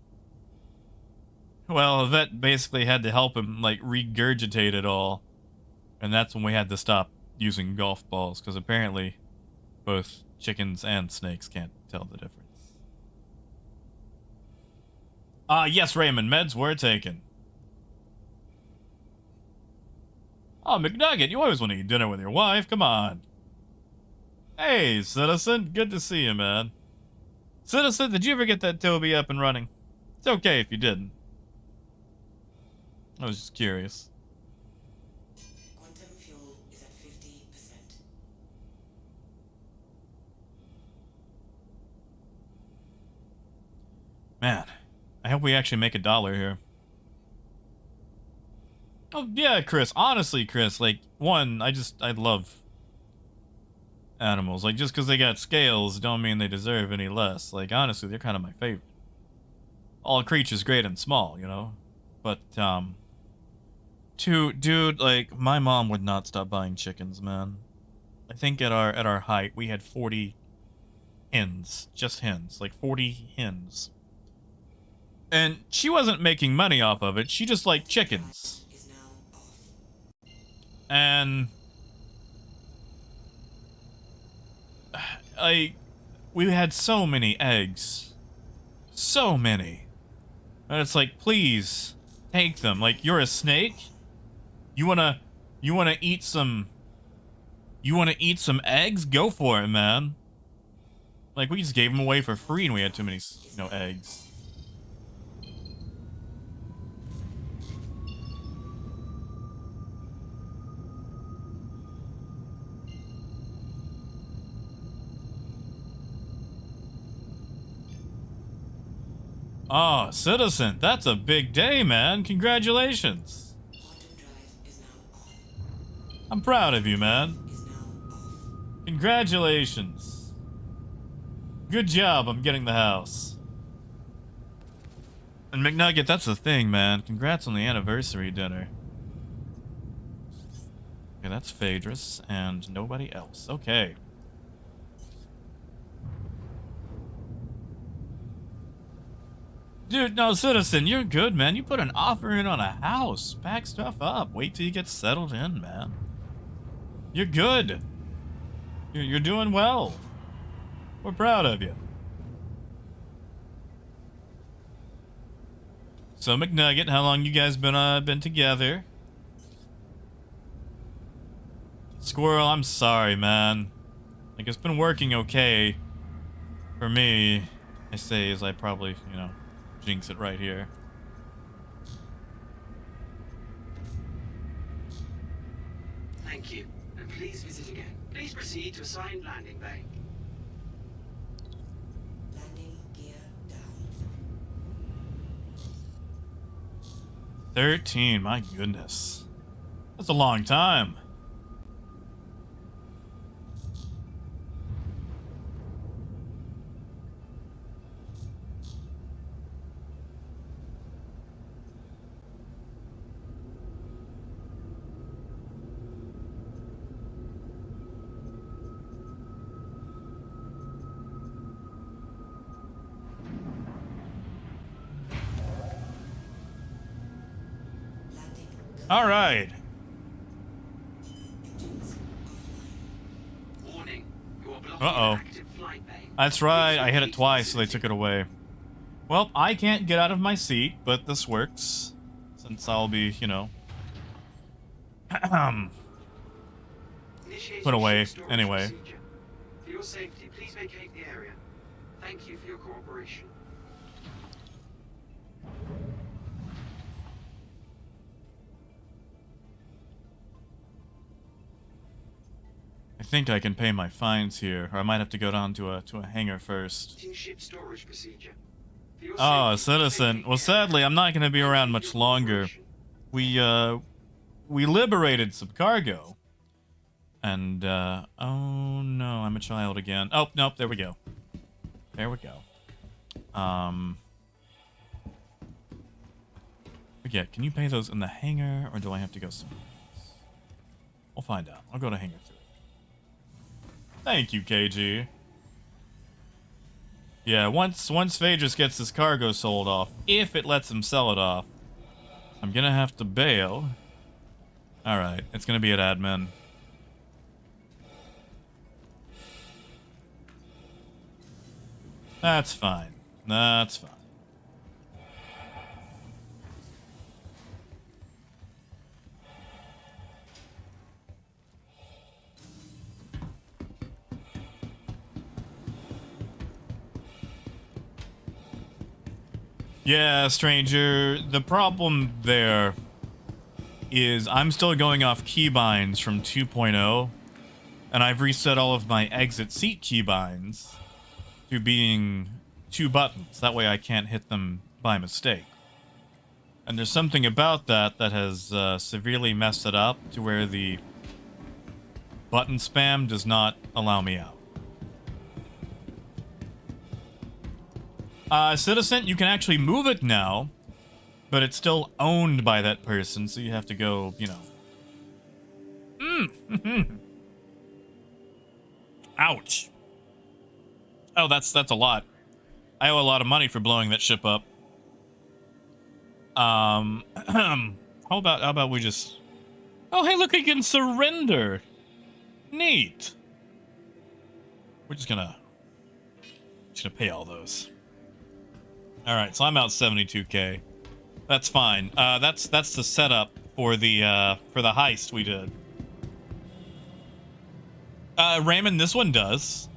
a vet basically had to help him, like, regurgitate it all. And that's when we had to stop using golf balls, because apparently both chickens and snakes can't tell the difference. Yes, Raymond, meds were taken. Oh, McNugget, you always want to eat dinner with your wife, come on. Hey, Citizen, good to see you, man. Citizen, did you ever get that Toby up and running? It's okay if you didn't. I was just curious. Quantum fuel is at 50%. Man, I hope we actually make $1 here. Oh, yeah, Chris. Honestly, Chris, like, one, I love animals. Like, just because they got scales don't mean they deserve any less. Like, honestly, they're kind of my favorite. All creatures great and small, you know? But, dude, like, my mom would not stop buying chickens, man. I think at our height, we had 40 hens. Just hens. Like, 40 hens. And she wasn't making money off of it. She just liked chickens. Is now off. And we had so many eggs. So many. And it's like, please, take them. Like, you're a snake? You wanna eat some eggs? Go for it, man. Like, we just gave them away for free and we had too many, you know, eggs. Oh, Citizen, that's a big day, man. Congratulations. Quantum drive is now on. I'm proud of you, man. Is now off. Congratulations. Good job, I'm getting the house. And McNugget, that's the thing, man. Congrats on the anniversary dinner. Okay, that's Phaedrus and nobody else. Okay. Dude, no, Citizen, you're good, man. You put an offer in on a house. Pack stuff up. Wait till you get settled in, man. You're good. You're doing well. We're proud of you. So, McNugget, how long you guys been together? Squirrel, I'm sorry, man. Like, it's been working okay for me. I say as I probably, you know, jinx it right here. Thank you, and please visit again. Please proceed to assigned landing bay. Landing gear down. 13, my goodness. That's a long time. Landing. All right. Engines offline. Warning, you are blocking Uh-oh. an active flight bay. That's right. Please I hit it proceed to twice, so they vicinity. took it away. Well, I can't get out of my seat, but this works. Since I'll be, you know... Initiating put away ship storage anyway. procedure. For your safety, please vacate the area. Thank you for your cooperation. I think I can pay my fines here, or I might have to go down to a hangar first. Ship storage procedure. For your Oh, safety, please citizen. vacate Well, the area. sadly, I'm not going to be Thank around you much for your longer. cooperation. We liberated some cargo. And, oh no, I'm a child again. Oh, nope, there we go. There we go. Forget, can you pay those in the hangar, or do I have to go somewhere else? We'll find out. I'll go to hangar 3. Thank you, KG. Yeah, once Phaedrus gets his cargo sold off, if it lets him sell it off, I'm gonna have to bail. Alright, it's gonna be at admin. That's fine. That's fine. Yeah, stranger, the problem there is I'm still going off keybinds from 2.0, and I've reset all of my exit seat keybinds to being 2 buttons. That way I can't hit them by mistake. And there's something about that that has severely messed it up to where the button spam does not allow me out. Citizen, you can actually move it now, but it's still owned by that person, so you have to go, you know. Ouch. Oh, that's a lot. I owe a lot of money for blowing that ship up. How about we just... Oh, hey, look, I can surrender. Neat. We're just gonna pay all those. All right, so I'm out 72K. That's fine. That's the setup for the heist we did. Raymond, this one does.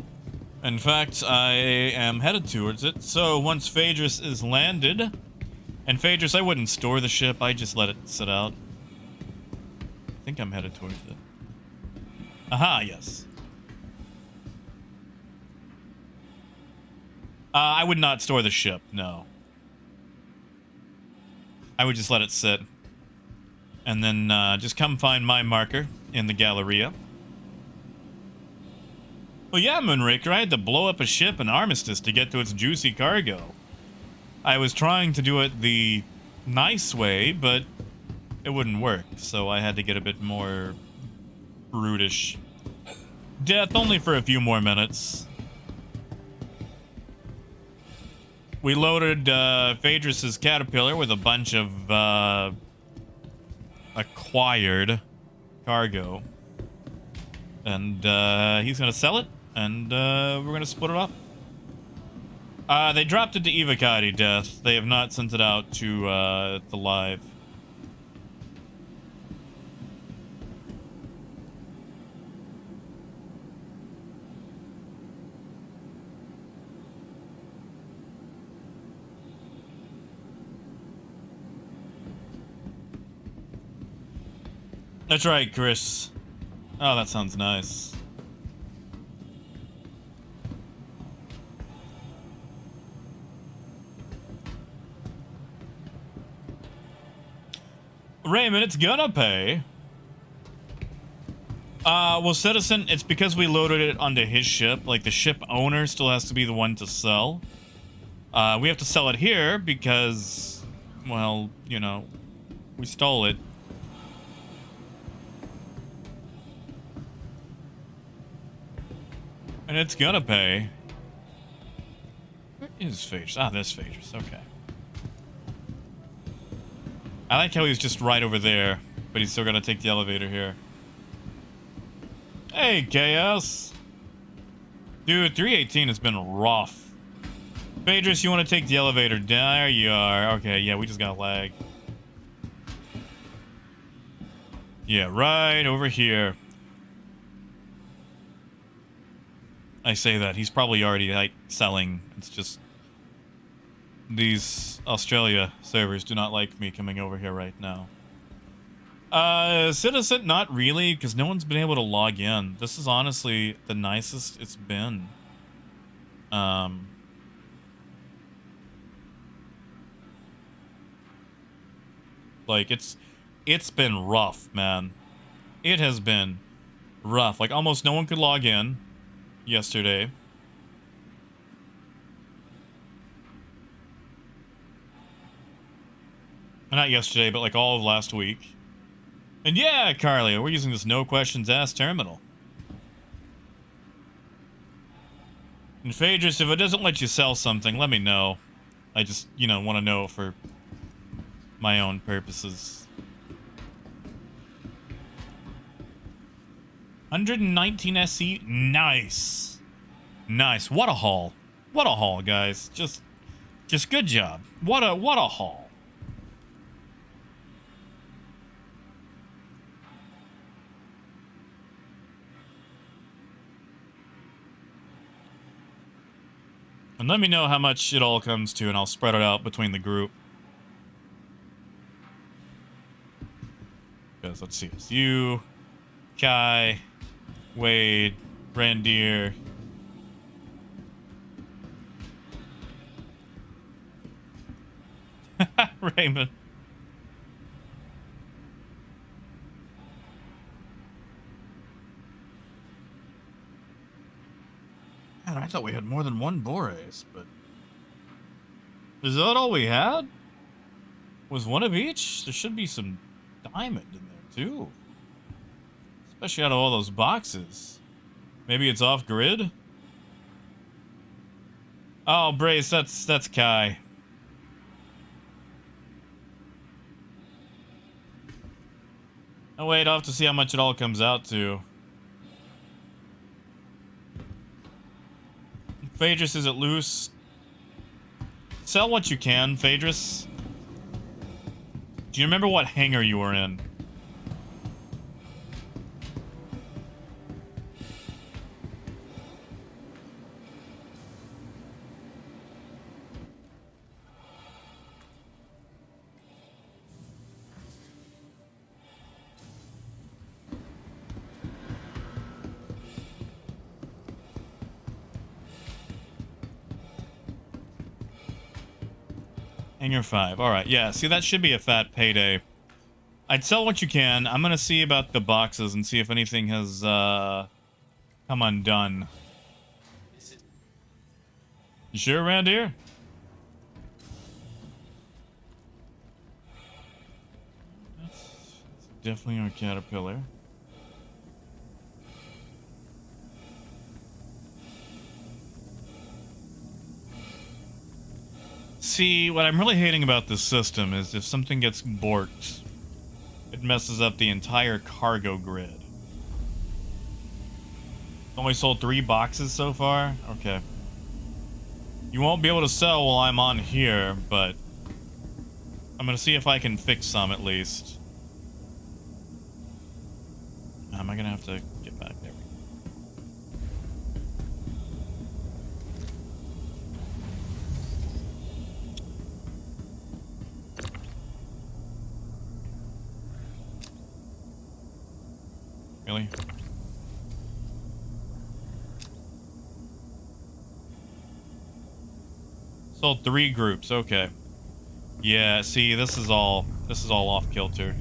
In fact, I am headed towards it. So once Phaedrus is landed, and Phaedrus, I wouldn't store the ship. I just let it sit out. I think I'm headed towards it. Aha, yes. I would not store the ship, no. I would just let it sit. And then just come find my marker in the Galleria. Well, yeah, Moonraker, I had to blow up a ship in Armistice to get to its juicy cargo. I was trying to do it the nice way, but it wouldn't work, so I had to get a bit more brutish. Death only for a few more minutes. We loaded Phaedrus' Caterpillar with a bunch of acquired cargo. And he's going to sell it, and we're going to split it up. They dropped it to Evocati, Death. They have not sent it out to live. That's right, Chris. Oh, that sounds nice. Raymond, it's gonna pay. Well, Citizen, it's because we loaded it onto his ship. Like, the ship owner still has to be the one to sell. We have to sell it here because, well, you know, we stole it. And it's gonna pay. Where is Phaedrus? Ah, there's Phaedrus. Okay. I like how he's just right over there, but he's still gonna take the elevator here. Hey, Chaos. Dude, 318 has been rough. Phaedrus, you want to take the elevator? There you are. Okay, yeah, we just got lag. Yeah, right over here. I say that. He's probably already, like, selling. It's just... these Australia servers do not like me coming over here right now. Citizen, not really, because no one's been able to log in. This is honestly the nicest it's been. Like, it's been rough, man. It has been rough. Like, almost no one could log in yesterday. Not yesterday, but like all of last week. And yeah, Carly, we're using this no questions asked terminal. And Phaedrus, if it doesn't let you sell something, let me know. I just, you know, want to know for my own purposes. 119 SE, nice. Nice. What a haul. What a haul, guys. Just good job. What a haul. And let me know how much it all comes to, and I'll spread it out between the group. Because let's see, it's you, Kai, Wade, Randir, Raymond. Man, I thought we had more than one Borace, but... is that all we had? Was one of each? There should be some diamond in there, too. Especially out of all those boxes. Maybe it's off-grid? Oh, Brace, that's Kai. Oh, wait, I'll have to see how much it all comes out to. Phaedrus, is it loose? Sell what you can, Phaedrus. Do you remember what hangar you were in? Hangar 5. Alright, yeah. See, that should be a fat payday. I'd sell what you can. I'm gonna see about the boxes and see if anything has, come undone. You sure, around here? That's definitely our caterpillar. See, what I'm really hating about this system is if something gets borked, it messes up the entire cargo grid. Only sold 3 boxes so far? Okay. You won't be able to sell while I'm on here, but I'm gonna see if I can fix some at least. Am I gonna have to get back there? Really? Sold 3 groups, okay. Yeah, see, this is all off kilter.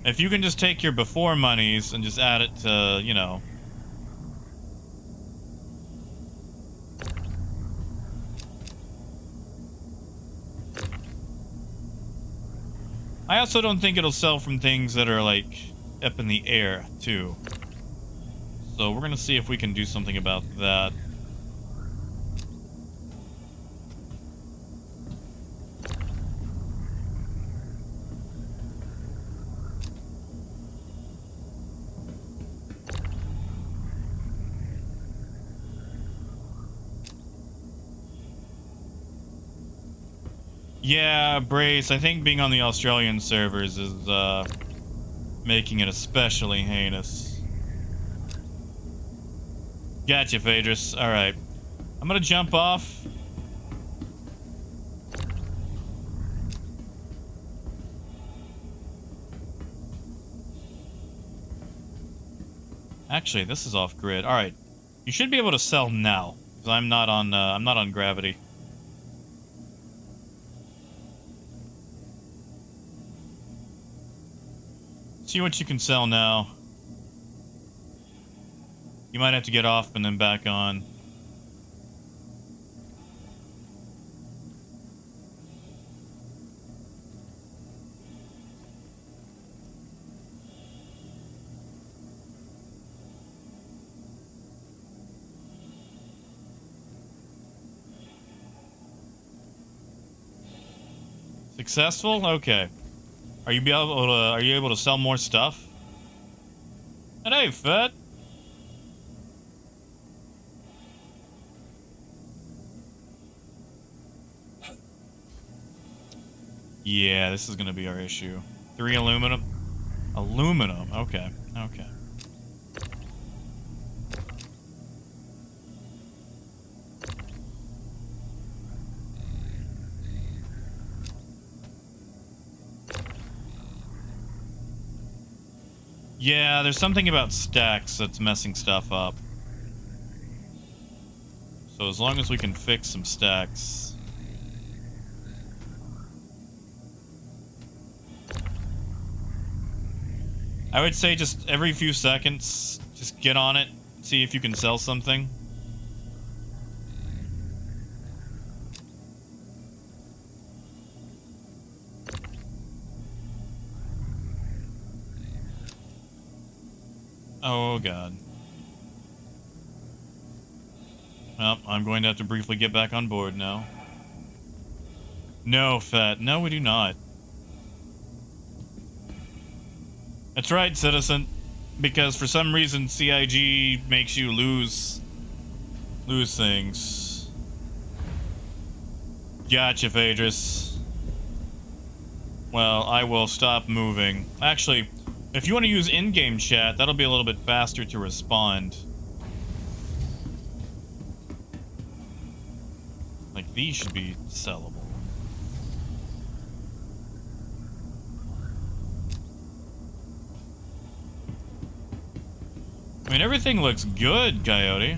If you can just take your before monies and just add it to, you know. I also don't think it'll sell from things that are, like, up in the air, too. So we're gonna see if we can do something about that. Yeah, Brace, I think being on the Australian servers is, making it especially heinous. Gotcha, Phaedrus. Alright. I'm gonna jump off. Actually, this is off grid. Alright. You should be able to sell now. Because I'm not on gravity. See what you can sell now. You might have to get off and then back on. Successful? Okay. Are you able to sell more stuff? And hey, Fett. Yeah, this is gonna be our issue. 3 aluminum. Aluminum. Okay. Okay. Yeah, there's something about stacks that's messing stuff up. So as long as we can fix some stacks. I would say just every few seconds, just get on it, see if you can sell something. Oh, God. Well, I'm going to have to briefly get back on board now. No, Fat. No, we do not. That's right, citizen. Because for some reason, CIG makes you lose things. Gotcha, Phaedrus. Well, I will stop moving. Actually, if you want to use in-game chat, that'll be a little bit faster to respond. Like, these should be sellable. I mean, everything looks good, Coyote.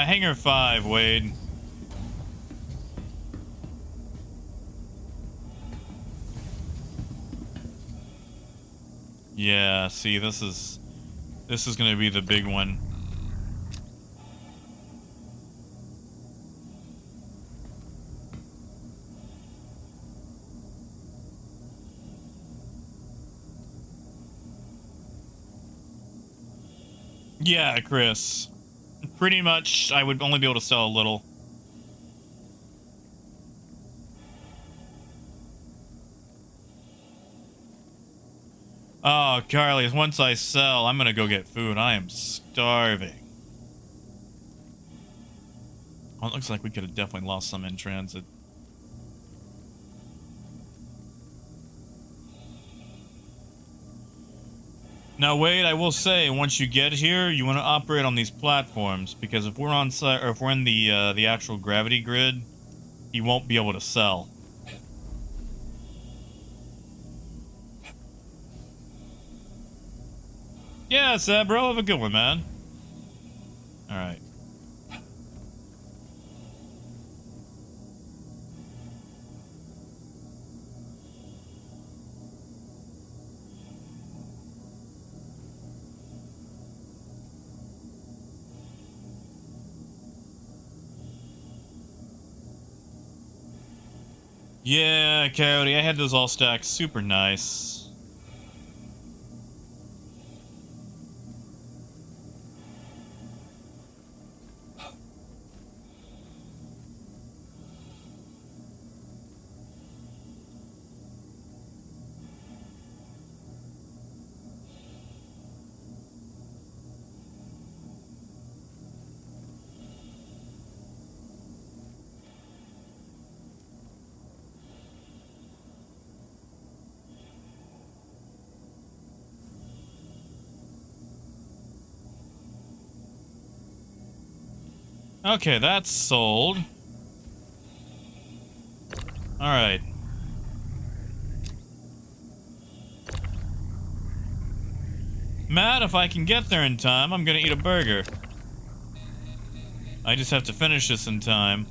Hangar 5, Wade. Yeah, see, this is gonna be the big one. Yeah, Chris. Pretty much, I would only be able to sell a little. Oh, Carly, once I sell, I'm gonna go get food. I am starving. Oh, it looks like we could have definitely lost some in transit. Now, Wade, I will say, once you get here, you want to operate on these platforms, because if we're on site, or if we're in the actual gravity grid, you won't be able to sell. Yeah, Sabro, have a good one, man. Alright. Yeah, Coyote, I had those all stacked super nice. Okay, that's sold. Alright. Matt, if I can get there in time, I'm gonna eat a burger. I just have to finish this in time.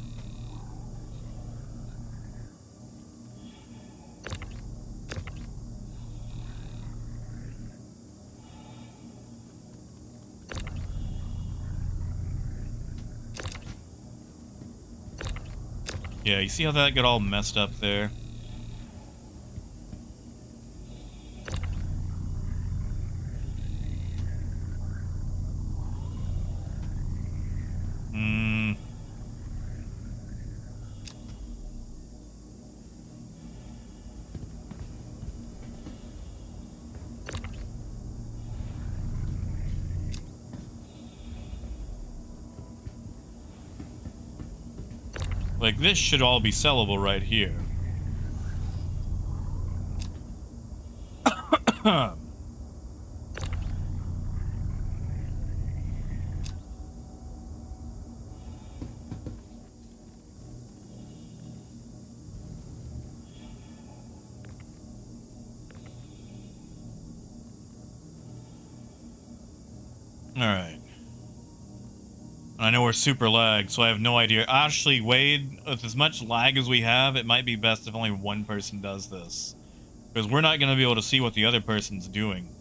Yeah, you see how that got all messed up there? Hmm. Like, this should all be sellable right here. Alright. I know we're super lagged, so I have no idea. Actually, Wade, with as much lag as we have, it might be best if only one person does this. Because we're not going to be able to see what the other person's doing.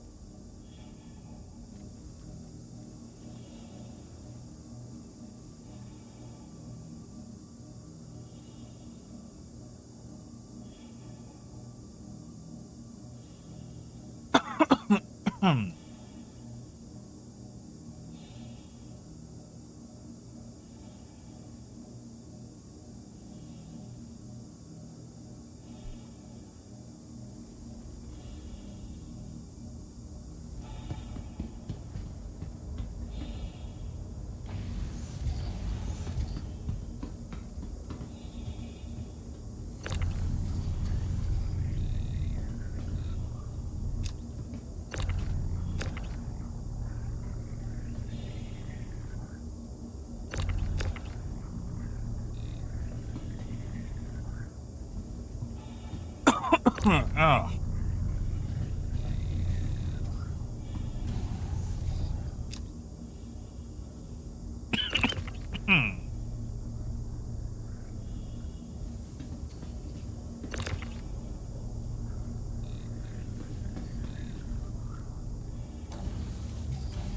Oh.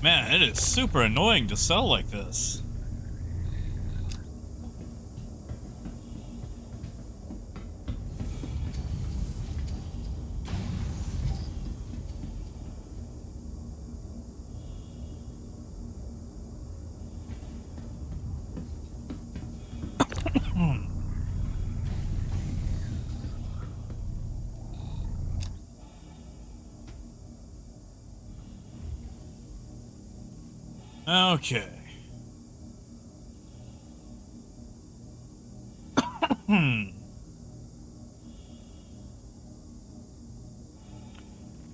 Man, it is super annoying to sell like this. Okay.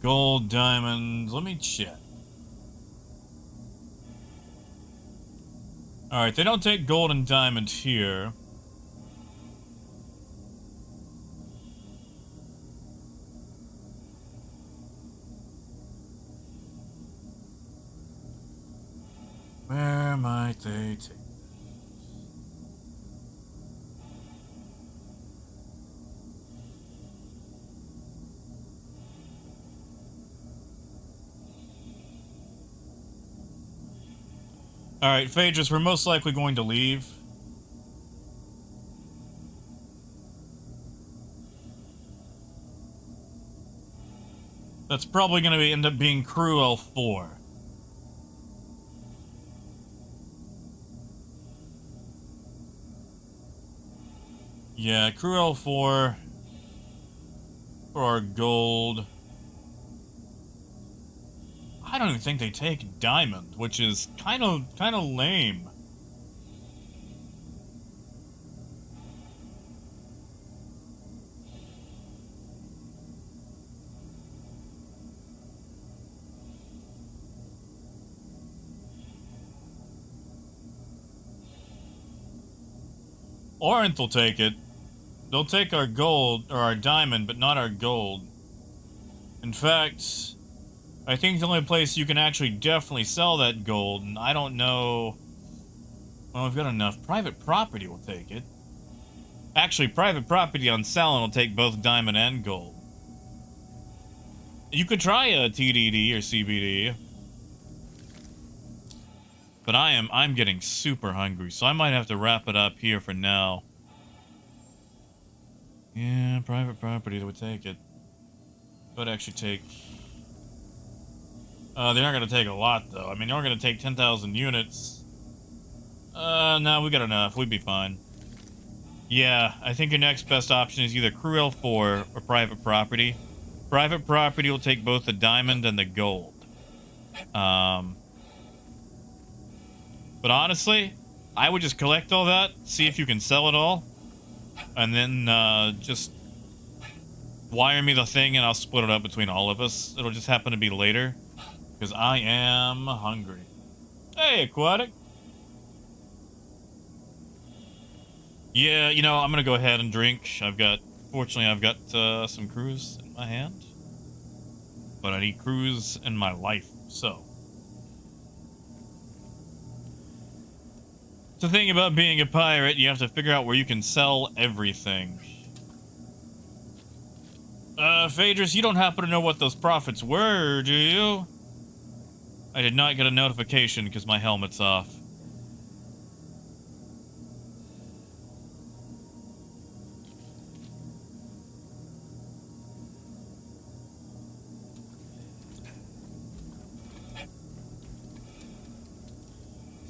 Gold, diamonds. Let me check. Alright, they don't take gold and diamond here. Where might they take? Alright, Phaedrus, we're most likely going to leave. That's probably going to end up being Crew L4. Yeah, Crew L4 for our gold. I don't even think they take diamond, which is kind of lame. Orinth will take it. They'll take our gold, or our diamond, but not our gold. In fact, I think the only place you can actually definitely sell that gold, and I don't know... Well, we've got enough. Private property will take it. Actually, private property on selling will take both diamond and gold. You could try a TDD or CBD. But I'm getting super hungry, so I might have to wrap it up here for now. Yeah, private property would take it. Would actually take... they aren't going to take a lot, though. I mean, they're going to take 10,000 units. No, we got enough. We'd be fine. Yeah, I think your next best option is either Crew L4 or private property. Private property will take both the diamond and the gold. But honestly, I would just collect all that, see if you can sell it all, and then just wire me the thing and I'll split it up between all of us. It'll just happen to be later, because I am hungry. Hey, Aquatic. Yeah, you know, I'm gonna go ahead and drink. Fortunately, I've got some crews in my hand. But I need crews in my life, so. The thing about being a pirate, you have to figure out where you can sell everything. Phaedrus, you don't happen to know what those profits were, do you? I did not get a notification because my helmet's off.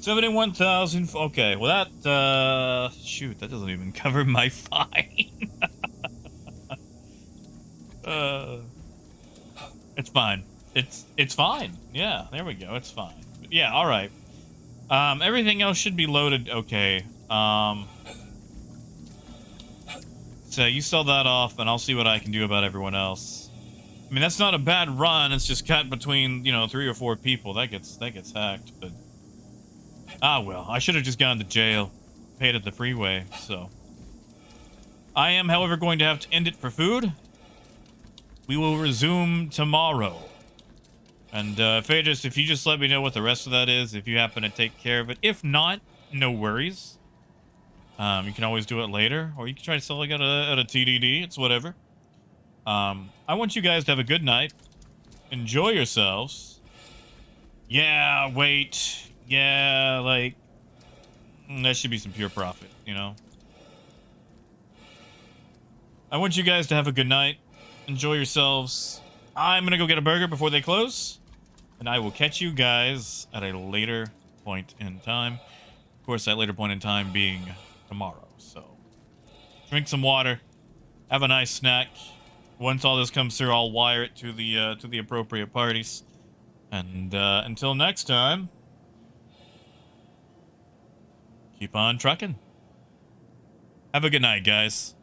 $71,000. Okay, well that, shoot, that doesn't even cover my fine. It's fine. It's fine. Yeah, there we go. It's fine. But yeah, all right. Everything else should be loaded. Okay. So you sell that off, and I'll see what I can do about everyone else. I mean, that's not a bad run. It's just cut between, you know, 3 or 4 people. That gets hacked, but. Ah, well, I should have just gone to jail, paid at the freeway, so. I am, however, going to have to end it for food. We will resume tomorrow. And, Phaedrus, if you just let me know what the rest of that is, if you happen to take care of it. If not, no worries. You can always do it later, or you can try to sell it at a TDD, it's whatever. I want you guys to have a good night. Enjoy yourselves. Yeah, wait. Yeah, like, that should be some pure profit, you know? I want you guys to have a good night. Enjoy yourselves. I'm gonna go get a burger before they close. And I will catch you guys at a later point in time. Of course, that later point in time being tomorrow, so. Drink some water. Have a nice snack. Once all this comes through, I'll wire it to the appropriate parties. And, until next time... keep on trucking. Have a good night, guys.